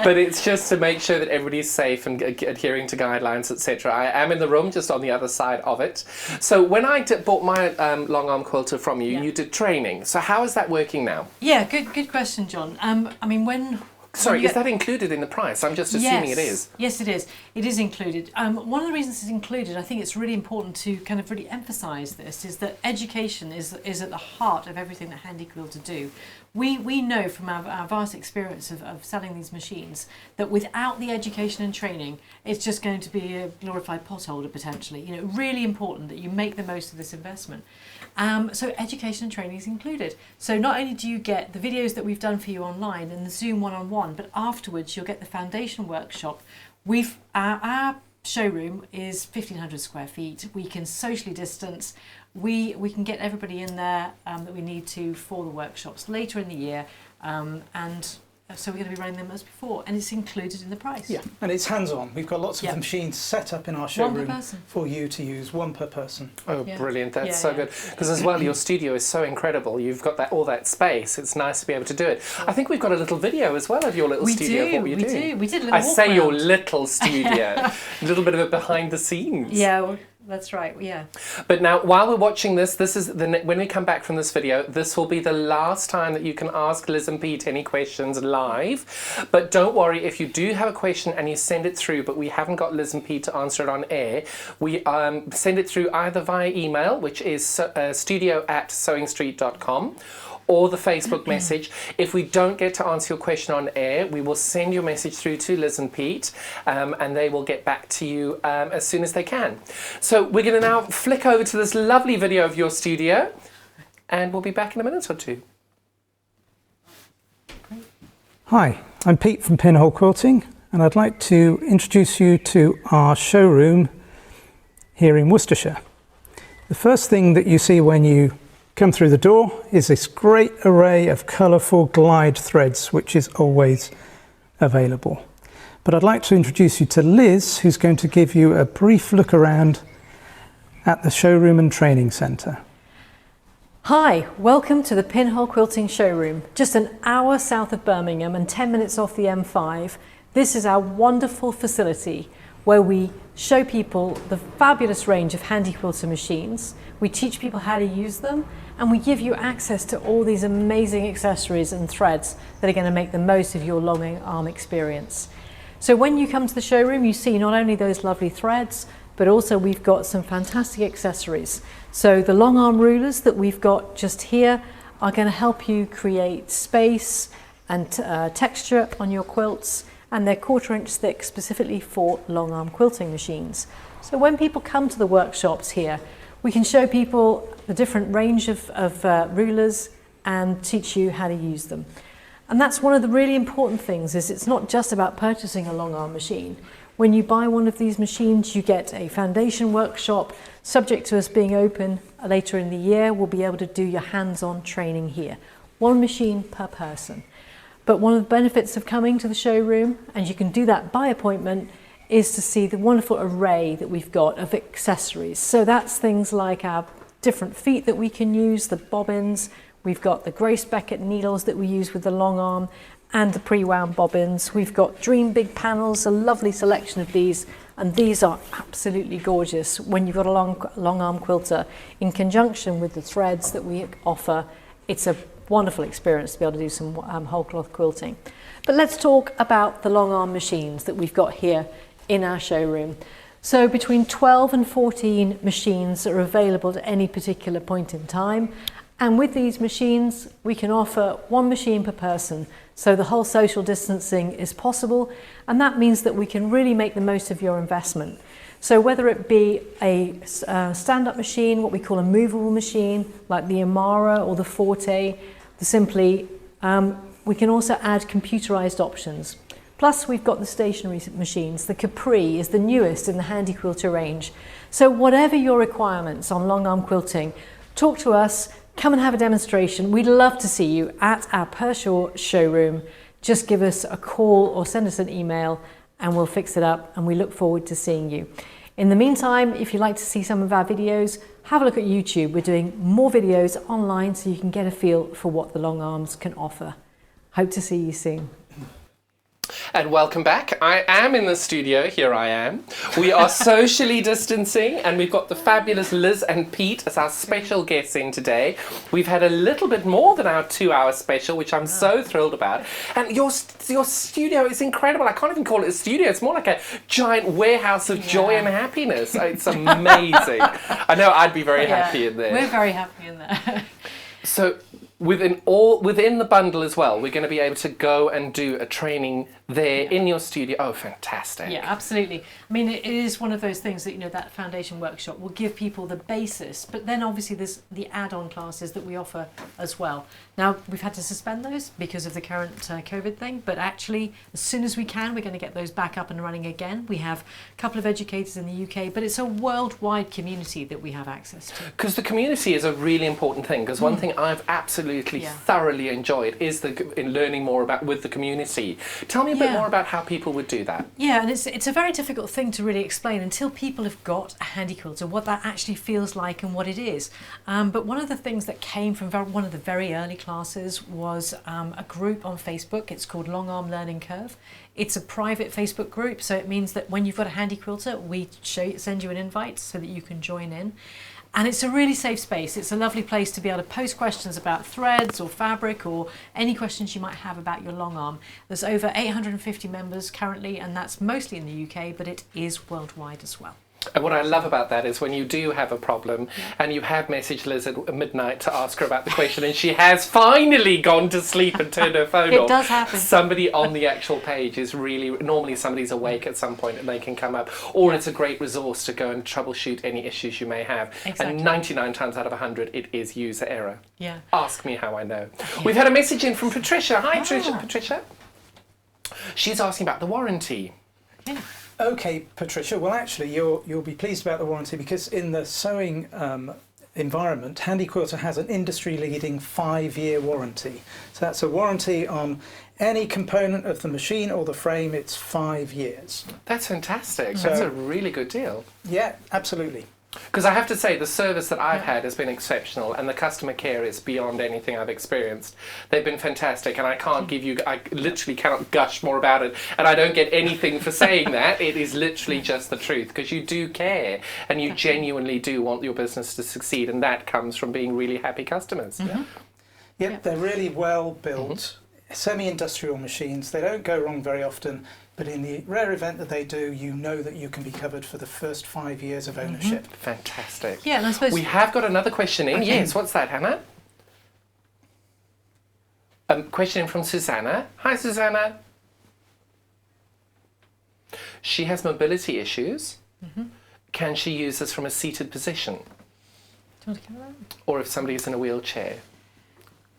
but it's just to make sure that everybody's safe and adhering to guidelines, etc. I am in the room, just on the other side of it. So when I bought my long arm quilter from you, you did training. So how is that working now? Yeah, good question, John. I mean, Sorry, is that included in the price? I'm just assuming it is. Yes, it is. It is included. One of the reasons it's included, I think it's really important to kind of really emphasise this, is that education is at the heart of everything that Handi Quilter do. We know from our vast experience of selling these machines that without the education and training, it's just going to be a glorified potholder potentially. You know, really important that you make the most of this investment. So education and training is included. So not only do you get the videos that we've done for you online and the Zoom one-on-one, but afterwards you'll get the foundation workshop. Our showroom is 1,500 square feet. We can socially distance. We can get everybody in there that we need to for the workshops later in the year, and So we're going to be running them as before, and it's included in the price. Yeah, and it's hands-on. We've got lots of Yeah. the machines set up in our One per showroom person. for you to use, one per person. Oh, Yeah. brilliant. That's Yeah, so yeah. good. Because as well, your studio is so incredible. You've got all that space. It's nice to be able to do it. I think we've got a little video as well of your little We studio. do, What were you we doing? do. We did a little I say walk your around. little studio. A little bit of it behind the scenes. Yeah, well, that's right. Yeah. But now, while we're watching this is when we come back from this video, this will be the last time that you can ask Liz and Pete any questions live. But don't worry, if you do have a question and you send it through, but we haven't got Liz and Pete to answer it on air, we send it through either via email, which is studio@sewingstreet.com, or the Facebook message. If we don't get to answer your question on air, we will send your message through to Liz and Pete, and they will get back to you as soon as they can. So we're going to now flick over to this lovely video of your studio, and we'll be back in a minute or two. Hi, I'm Pete from Pinhole Quilting, and I'd like to introduce you to our showroom here in Worcestershire. The first thing that you see when you come through the door is this great array of colourful glide threads, which is always available. But I'd like to introduce you to Liz, who's going to give you a brief look around at the showroom and training centre. Hi, welcome to the Pinhole Quilting Showroom, just an hour south of Birmingham and 10 minutes off the M5. This is our wonderful facility where we show people the fabulous range of Handi Quilter machines. We teach people how to use them, and we give you access to all these amazing accessories and threads that are going to make the most of your long arm experience. So when you come to the showroom, you see not only those lovely threads, but also we've got some fantastic accessories. So the long arm rulers that we've got just here are going to help you create space and texture on your quilts, and they're 1/4 inch thick specifically for long arm quilting machines. So when people come to the workshops here, we can show people the different range of rulers and teach you how to use them. And that's one of the really important things, is it's not just about purchasing a long arm machine. When you buy one of these machines, you get a foundation workshop. Subject to us being open later in the year, we'll be able to do your hands-on training here. One machine per person. But one of the benefits of coming to the showroom, and you can do that by appointment, is to see the wonderful array that we've got of accessories. So that's things like our different feet that we can use, the bobbins, we've got the Grace Beckett needles that we use with the long arm, and the pre-wound bobbins. We've got Dream Big panels, a lovely selection of these, and these are absolutely gorgeous when you've got a long arm quilter. In conjunction with the threads that we offer, it's a wonderful experience to be able to do some whole cloth quilting. But let's talk about the long arm machines that we've got here in our showroom. So between 12 and 14 machines are available at any particular point in time. And with these machines, we can offer one machine per person. So the whole social distancing is possible. And that means that we can really make the most of your investment. So whether it be a stand-up machine, what we call a movable machine, like the Amara or the Forte, the Simply, we can also add computerized options. Plus we've got the stationary machines. The Capri is the newest in the Handi Quilter range. So whatever your requirements on long arm quilting, talk to us, come and have a demonstration. We'd love to see you at our Pershore showroom. Just give us a call or send us an email and we'll fix it up, and we look forward to seeing you. In the meantime, if you'd like to see some of our videos, have a look at YouTube. We're doing more videos online so you can get a feel for what the long arms can offer. Hope to see you soon. And welcome back. I am in the studio. Here I am. We are socially distancing, and we've got the fabulous Liz and Pete as our special guests in today. We've had a little bit more than our 2-hour special, which I'm so thrilled about. And your studio is incredible. I can't even call it a studio. It's more like a giant warehouse of joy and happiness. It's amazing. I know I'd be very happy in there. We're very happy in there. So within the bundle as well, we're going to be able to go and do a training there in your studio. Oh, fantastic. Yeah, absolutely. I mean, it is one of those things that, you know, that foundation workshop will give people the basis, but then obviously there's the add-on classes that we offer as well. Now, we've had to suspend those because of the current COVID thing, but actually, as soon as we can, we're going to get those back up and running again. We have a couple of educators in the UK, but it's a worldwide community that we have access to. Because the community is a really important thing, because one thing I've absolutely absolutely thoroughly enjoyed is in learning more about with the community. Tell me a bit more about how people would do that. Yeah, and it's a very difficult thing to really explain until people have got a Handi Quilter, what that actually feels like and what it is. But one of the things that came from one of the very early classes was a group on Facebook. It's called Long Arm Learning Curve. It's a private Facebook group, so it means that when you've got a Handi Quilter, we send you an invite so that you can join in. And it's a really safe space. It's a lovely place to be able to post questions about threads or fabric or any questions you might have about your long arm. There's over 850 members currently, and that's mostly in the UK, but it is worldwide as well. And what I love about that is when you do have a problem and you have messaged Liz at midnight to ask her about the question and she has finally gone to sleep and turned her phone off. It does happen. Somebody on the actual page is normally somebody's awake at some point and they can come up. Or it's a great resource to go and troubleshoot any issues you may have. Exactly. And 99 times out of 100 it is user error. Yeah. Ask me how I know. We've had a message in from Patricia. Hi Patricia. She's asking about the warranty. Yeah. Okay, Patricia. Well, actually, you'll be pleased about the warranty because in the sewing environment, Handi Quilter has an industry-leading 5-year warranty. So that's a warranty on any component of the machine or the frame. It's 5 years. That's fantastic. That's a really good deal. Yeah, absolutely. Because I have to say, the service that I've had has been exceptional, and the customer care is beyond anything I've experienced. They've been fantastic, and I literally cannot gush more about it, and I don't get anything for saying that. It is literally just the truth, because you do care, and you genuinely do want your business to succeed, and that comes from being really happy customers. Yeah, they're really well built, semi-industrial machines. They don't go wrong very often. But in the rare event that they do, you know that you can be covered for the first 5 years of ownership. Fantastic. Yeah, and I suppose we have got another question in. Yes, what's that, Hannah? Question in from Susanna. Hi, Susanna. She has mobility issues. Can she use this from a seated position? Do you want to cover that? Or if somebody is in a wheelchair?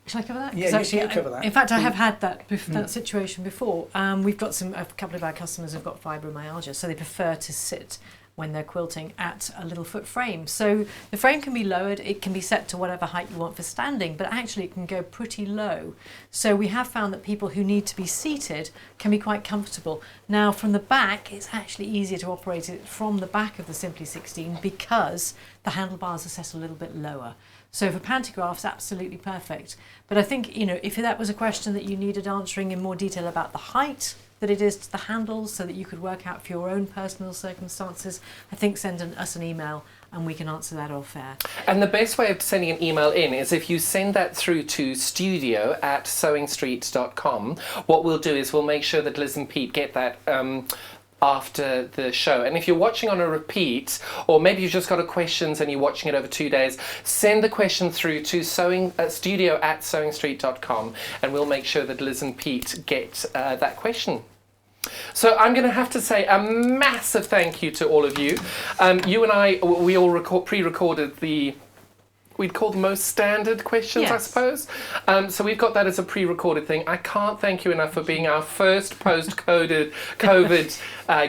Shall I cover that? Yeah, you cover that. In fact, I have had that situation before. We've got a couple of our customers have got fibromyalgia, so they prefer to sit when they're quilting at a little foot frame. So the frame can be lowered, it can be set to whatever height you want for standing, but actually it can go pretty low. So we have found that people who need to be seated can be quite comfortable. Now from the back, it's actually easier to operate it from the back of the Simply 16 because the handlebars are set a little bit lower. So for pantographs, absolutely perfect. But I think, if that was a question that you needed answering in more detail about the height that it is to the handles so that you could work out for your own personal circumstances, I think send us an email and we can answer that off air. And the best way of sending an email in is if you send that through to studio@sewingstreet.com. What we'll do is we'll make sure that Liz and Pete get that after the show. And if you're watching on a repeat, or maybe you've just got a questions and you're watching it over 2 days, send the question through to studio@sewingstreet.com and we'll make sure that Liz and Pete get that question. So I'm going to have to say a massive thank you to all of you. You and I, we all pre-recorded we'd call the most standard questions, I suppose. So we've got that as a pre-recorded thing. I can't thank you enough for being our first post-COVID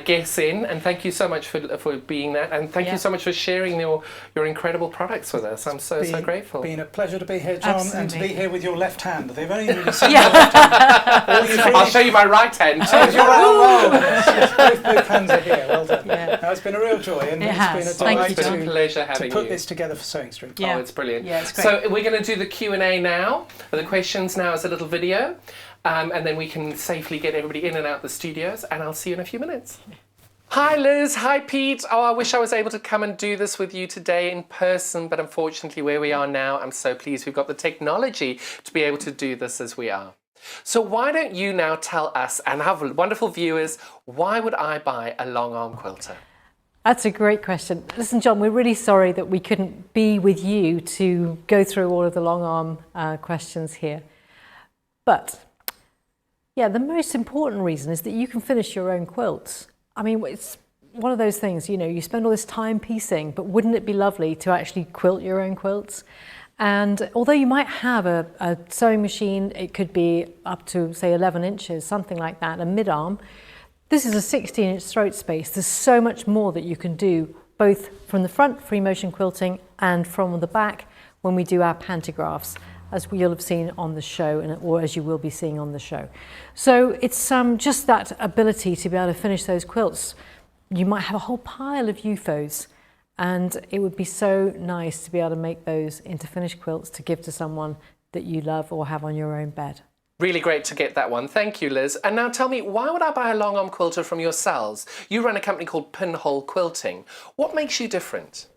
guest in, and thank you so much for being that, and thank you so much for sharing your incredible products with us. I'm so grateful. It's been a pleasure to be here, John, Absolutely. and to be here with your left hand. They've only really seen your left hand. I'll show you my right hand too. Both hands are here. Well done. No, it's been a real joy, and it's been a delight It's been a pleasure having to put you. this together for Sewing Street. Oh, it's brilliant. Yeah, it's great. So we're going to do the Q&A now. The questions now as a little video, and then we can safely get everybody in and out the studios, and I'll see you in a few minutes. Hi Liz, hi Pete. Oh, I wish I was able to come and do this with you today in person, but unfortunately where we are now, I'm so pleased we've got the technology to be able to do this as we are. So why don't you now tell us and our wonderful viewers, why would I buy a long arm quilter? That's a great question. Listen, John, we're really sorry that we couldn't be with you to go through all of the long arm questions here. But yeah, the most important reason is that you can finish your own quilts. I mean, it's one of those things, you spend all this time piecing, but wouldn't it be lovely to actually quilt your own quilts? And although you might have a sewing machine, it could be up to, say, 11 inches, something like that, a mid-arm. This is a 16-inch throat space. There's so much more that you can do, both from the front, free motion quilting, and from the back when we do our pantographs. as you'll have seen on the show, or as you will be seeing on the show. So it's just that ability to be able to finish those quilts. You might have a whole pile of UFOs, and it would be so nice to be able to make those into finished quilts to give to someone that you love or have on your own bed. Really great to get that one. Thank you, Liz. And now tell me, why would I buy a long arm quilter from yourselves? You run a company called Pinhole Quilting. What makes you different?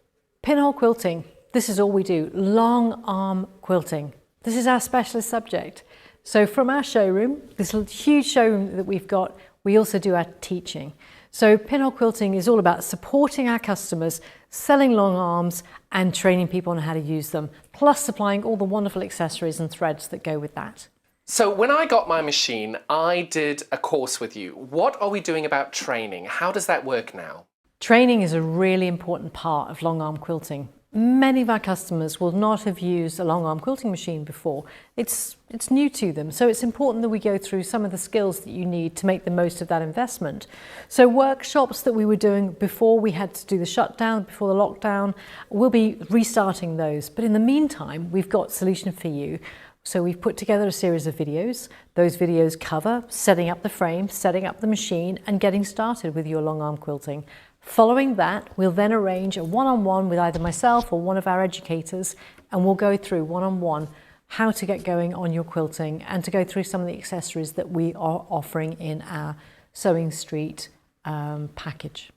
Pinhole Quilting, this is all we do, long arm quilting. This is our specialist subject. So from our showroom, this huge showroom that we've got, we also do our teaching. So Pinhole Quilting is all about supporting our customers, selling long arms and training people on how to use them, plus supplying all the wonderful accessories and threads that go with that. So when I got my machine, I did a course with you. What are we doing about training? How does that work now? Training is a really important part of long arm quilting. Many of our customers will not have used a long arm quilting machine before. It's new to them, so it's important that we go through some of the skills that you need to make the most of that investment. So workshops that we were doing before we had to do the shutdown, before the lockdown, we'll be restarting those. But in the meantime, we've got a solution for you. So we've put together a series of videos. Those videos cover setting up the frame, setting up the machine, and getting started with your long arm quilting. Following that, we'll then arrange a one-on-one with either myself or one of our educators, and we'll go through one-on-one how to get going on your quilting and to go through some of the accessories that we are offering in our Sewing Street package.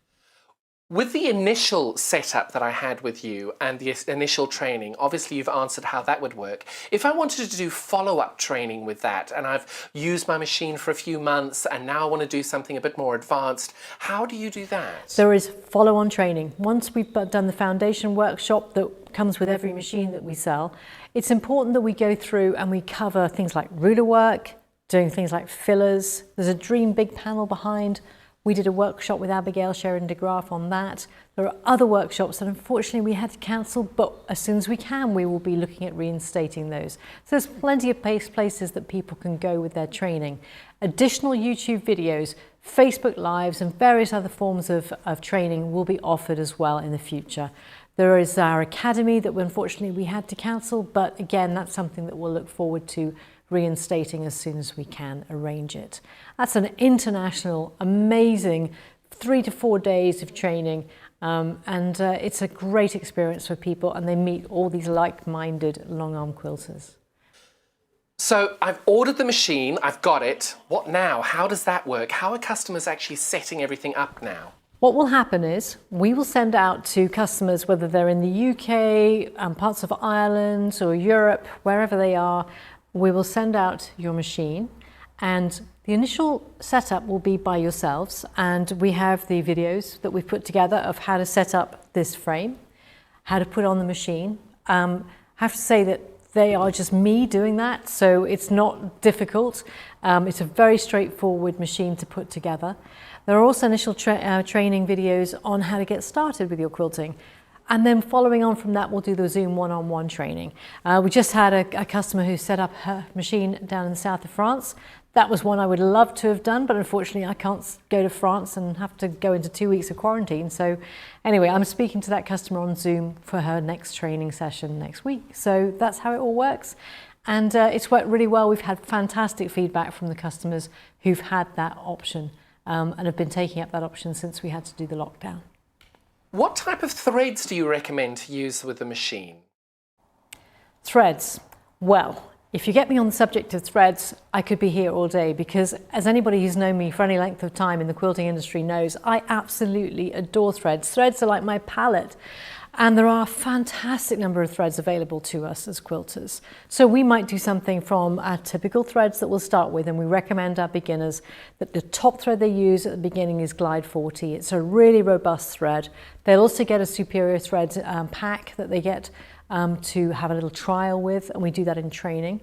With the initial setup that I had with you and the initial training, obviously you've answered how that would work. If I wanted to do follow-up training with that, and I've used my machine for a few months and now I want to do something a bit more advanced, how do you do that? There is follow-on training. Once we've done the foundation workshop that comes with every machine that we sell, it's important that we go through and we cover things like ruler work, doing things like fillers. There's a Dream Big panel behind. We did a workshop with Abigail Sheridan de Graaf on that. There are other workshops that unfortunately we had to cancel, but as soon as we can, we will be looking at reinstating those. So there's plenty of places that people can go with their training. Additional YouTube videos, Facebook Lives, and various other forms of training will be offered as well in the future. There is our academy that unfortunately we had to cancel, but again, that's something that we'll look forward to reinstating as soon as we can arrange it. That's an international, amazing 3 to 4 days of training, and it's a great experience for people, and they meet all these like-minded long arm quilters. So I've ordered the machine, I've got it. What now? How does that work? How are customers actually setting everything up now? What will happen is we will send out to customers, whether they're in the UK, parts of Ireland or Europe, wherever they are, we will send out your machine, and the initial setup will be by yourselves, and we have the videos that we've put together of how to set up this frame, how to put on the machine. I have to say that they are just me doing that, so it's not difficult. It's a very straightforward machine to put together. There are also initial training videos on how to get started with your quilting. And then following on from that, we'll do the Zoom one-on-one training. We just had a customer who set up her machine down in the south of France. That was one I would love to have done, but unfortunately I can't go to France and have to go into 2 weeks of quarantine. So anyway, I'm speaking to that customer on Zoom for her next training session next week. So that's how it all works. And it's worked really well. We've had fantastic feedback from the customers who've had that option and have been taking up that option since we had to do the lockdown. What type of threads do you recommend to use with the machine? Threads. Well, if you get me on the subject of threads, I could be here all day, because as anybody who's known me for any length of time in the quilting industry knows, I absolutely adore threads. Threads are like my palette. And there are a fantastic number of threads available to us as quilters. So we might do something from our typical threads that we'll start with, and we recommend our beginners that the top thread they use at the beginning is Glide 40. It's a really robust thread. They'll also get a superior thread pack that they get to have a little trial with, and we do that in training.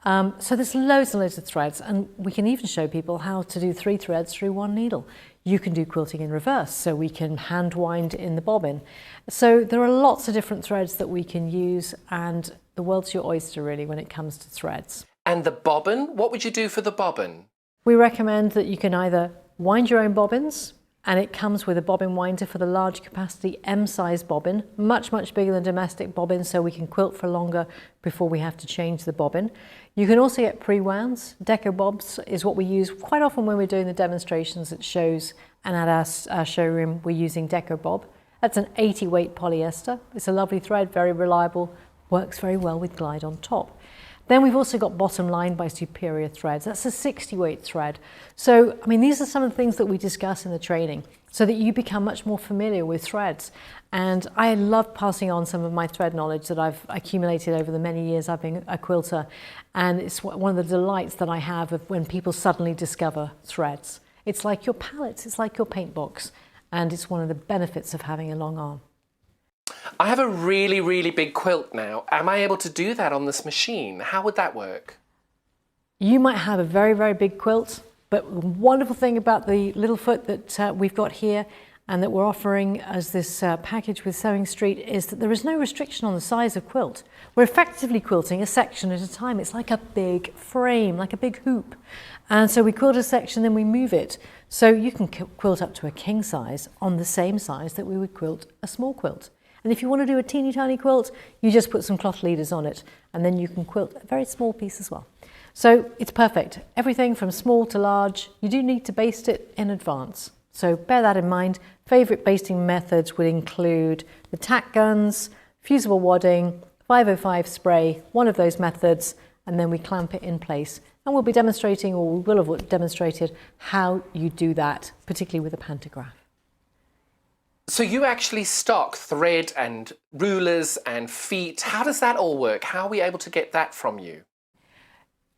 So there's loads and loads of threads, and we can even show people how to do 3 threads through 1 needle. You can do quilting in reverse, so we can hand wind in the bobbin. So there are lots of different threads that we can use, and the world's your oyster really when it comes to threads. And the bobbin, what would you do for the bobbin? We recommend that you can either wind your own bobbins, and it comes with a bobbin winder for the large capacity M-size bobbin, much bigger than domestic bobbin, so we can quilt for longer before we have to change the bobbin. You can also get pre-wounds. Deco bobs is what we use quite often when we're doing the demonstrations at shows, and at our showroom we're using Deco bob. That's an 80 weight polyester. It's a lovely thread, very reliable, works very well with glide on top. Then we've also got Bottom Line by Superior Threads. That's a 60 weight thread. So, I mean, these are some of the things that we discuss in the training so that you become much more familiar with threads. And I love passing on some of my thread knowledge that I've accumulated over the many years I've been a quilter. And it's one of the delights that I have of when people suddenly discover threads. It's like your palettes, it's like your paint box. And it's one of the benefits of having a long arm. I have a really big quilt now. Am I able to do that on this machine? How would that work? You might have a very big quilt, but the wonderful thing about the little foot that we've got here and that we're offering as this package with Sewing Street is that there is no restriction on the size of quilt. We're effectively quilting a section at a time. It's like a big frame, like a big hoop. And so we quilt a section, then we move it. So you can quilt up to a king size on the same size that we would quilt a small quilt. And if you want to do a teeny tiny quilt, you just put some cloth leaders on it, and then you can quilt a very small piece as well. So it's perfect. Everything from small to large. You do need to baste it in advance. So bear that in mind. Favourite basting methods would include the tack guns, fusible wadding, 505 spray, one of those methods, and then we clamp it in place. And we'll be demonstrating, or we will have demonstrated, how you do that, particularly with a pantograph. So you actually stock thread and rulers and feet. How does that all work? How are we able to get that from you?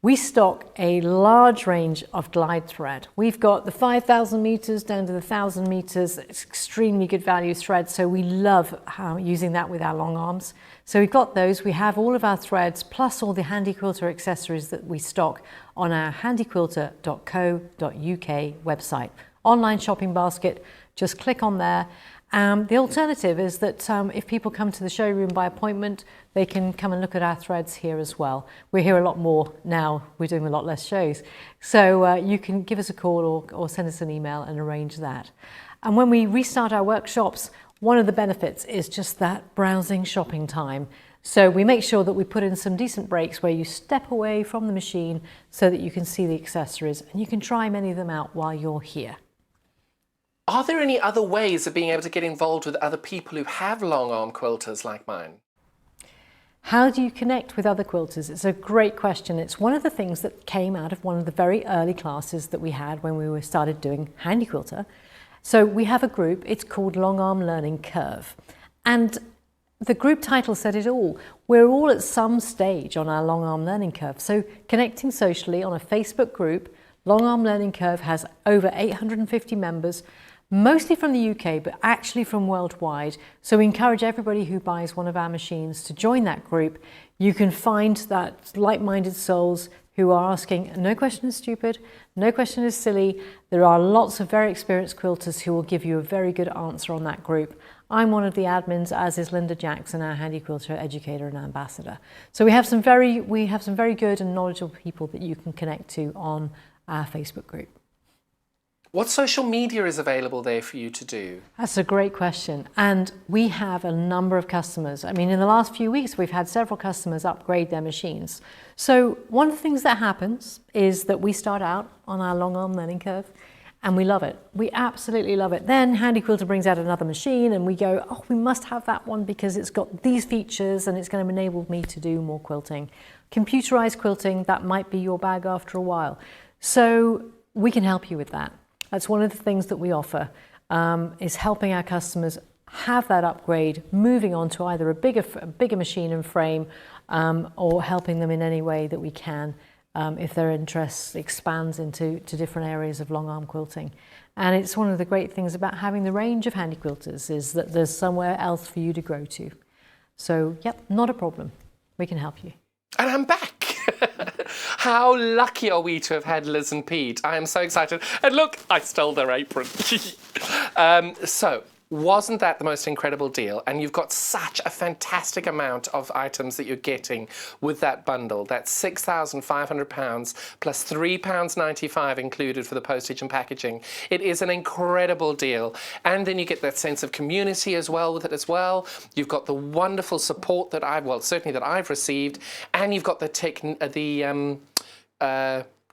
We stock a large range of glide thread. We've got the 5,000 meters down to the 1,000 meters. It's extremely good value thread, so we love using that with our long arms. So we've got those. We have all of our threads plus all the Handi Quilter accessories that we stock on our handiquilter.co.uk website. Online shopping basket, just click on there. The alternative is that if people come to the showroom by appointment, they can come and look at our threads here as well. We're here a lot more now, we're doing a lot less shows. So you can give us a call or send us an email and arrange that. And when we restart our workshops, one of the benefits is just that browsing shopping time. So we make sure that we put in some decent breaks where you step away from the machine so that you can see the accessories and you can try many of them out while you're here. Are there any other ways of being able to get involved with other people who have long arm quilters like mine? How do you connect with other quilters? It's a great question. It's one of the things that came out of one of the very early classes that we had when we started doing Handi Quilter. So we have a group, it's called Long Arm Learning Curve. And the group title said it all. We're all at some stage on our long arm learning curve. So connecting socially on a Facebook group, Long Arm Learning Curve has over 850 members, mostly from the UK, but actually from worldwide. So we encourage everybody who buys one of our machines to join that group. You can find that like-minded souls who are asking, no question is stupid, no question is silly. There are lots of very experienced quilters who will give you a very good answer on that group. I'm one of the admins, as is Linda Jackson, our Handi Quilter educator and ambassador. So we have some very good and knowledgeable people that you can connect to on our Facebook group. What social media is available there for you to do? That's a great question. And we have a number of customers. I mean, in the last few weeks, we've had several customers upgrade their machines. So one of the things that happens is that we start out on our long arm learning curve and we love it. We absolutely love it. Then Handi Quilter brings out another machine and we go, oh, we must have that one because it's got these features and it's going to enable me to do more quilting. Computerized quilting, that might be your bag after a while. So we can help you with that. That's one of the things that we offer, is helping our customers have that upgrade, moving on to either a bigger machine and frame, or helping them in any way that we can if their interest expands into different areas of long arm quilting. And it's one of the great things about having the range of Handi Quilters is that there's somewhere else for you to grow to. So, yep, not a problem. We can help you. And I'm back. How lucky are we to have had Liz and Pete? I am so excited. And look, I stole their apron. So, Wasn't that the most incredible deal? And you've got such a fantastic amount of items that you're getting with that bundle. That's £6,500 plus £3.95 included for the postage and packaging. It is an incredible deal. And then you get that sense of community as well with it as well. You've got the wonderful support that certainly that I've received, and you've got the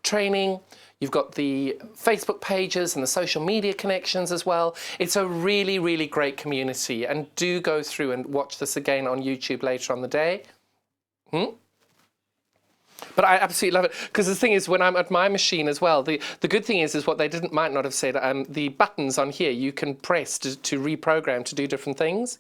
training. You've got the Facebook pages and the social media connections as well. It's a really, really great community. And do go through and watch this again on YouTube later on the day. But I absolutely love it, because the thing is, when I'm at my machine as well, the good thing is what they might not have said, the buttons on here you can press to reprogram to do different things.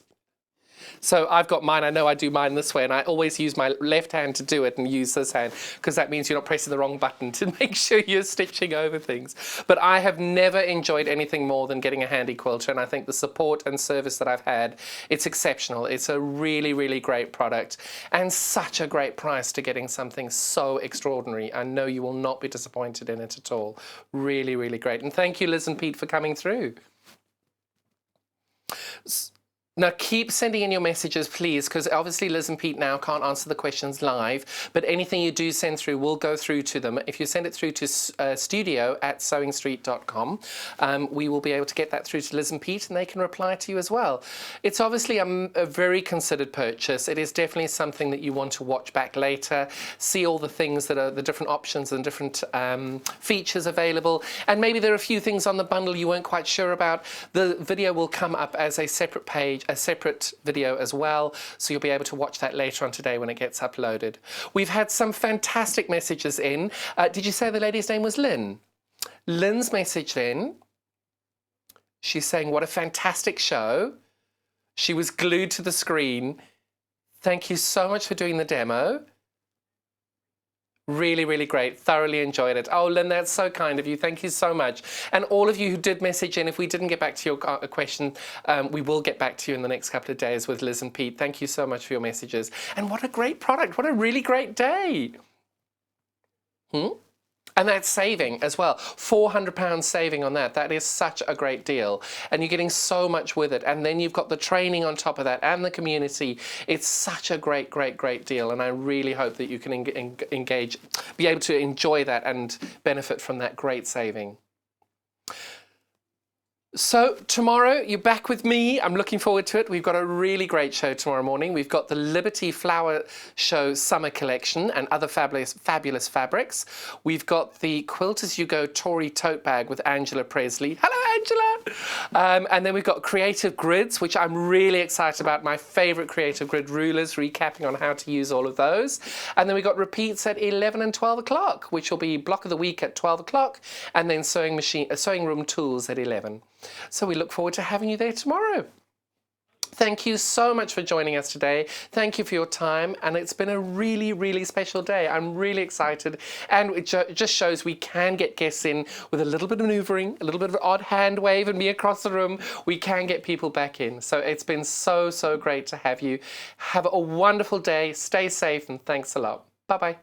So I've got mine, I know I do mine this way, and I always use my left hand to do it and use this hand, because that means you're not pressing the wrong button to make sure you're stitching over things. But I have never enjoyed anything more than getting a Handi Quilter, and I think the support and service that I've had, it's exceptional. It's a really, really great product, and such a great price to getting something so extraordinary. I know you will not be disappointed in it at all. Really, really great. And thank you, Liz and Pete, for coming through. Now, keep sending in your messages, please, because obviously Liz and Pete now can't answer the questions live, but anything you do send through, we'll go through to them. If you send it through to studio@sewingstreet.com, we will be able to get that through to Liz and Pete, and they can reply to you as well. It's obviously a very considered purchase. It is definitely something that you want to watch back later, see all the things that are the different options and different features available, and maybe there are a few things on the bundle you weren't quite sure about. The video will come up as a separate page, a separate video as well, so you'll be able to watch that later on today when it gets uploaded. We've had some fantastic messages in. Did you say the lady's name was Lynn? Lynn's message in. She's saying, what a fantastic show. She was glued to the screen. Thank you so much for doing the demo. Really, really great. Thoroughly enjoyed it. Oh, Lynn, that's so kind of you. Thank you so much. And all of you who did message in, if we didn't get back to your question, we will get back to you in the next couple of days with Liz and Pete. Thank you so much for your messages. And what a great product. What a really great day. And that's saving as well. £400 saving on that. That is such a great deal. And you're getting so much with it. And then you've got the training on top of that and the community. It's such a great, great, great deal. And I really hope that you can engage, be able to enjoy that and benefit from that great saving. So tomorrow you're back with me. I'm looking forward to it. We've got a really great show tomorrow morning. We've got the Liberty Flower Show Summer Collection and other fabulous fabrics. We've got the Quilt As You Go Tory Tote Bag with Angela Presley. Hello, Angela! And then we've got Creative Grids, which I'm really excited about. My favourite Creative Grid rulers, recapping on how to use all of those. And then we've got repeats at 11 and 12 o'clock, which will be Block of the Week at 12 o'clock, and then Sewing Room Tools at 11. So we look forward to having you there tomorrow. Thank you so much for joining us today. Thank you for your time, and it's been a really, really special day. I'm really excited, and it just shows we can get guests in with a little bit of manoeuvring, a little bit of an odd hand wave and me across the room. We can get people back in. So it's been so, so great to have you. Have a wonderful day. Stay safe, and thanks a lot. Bye-bye.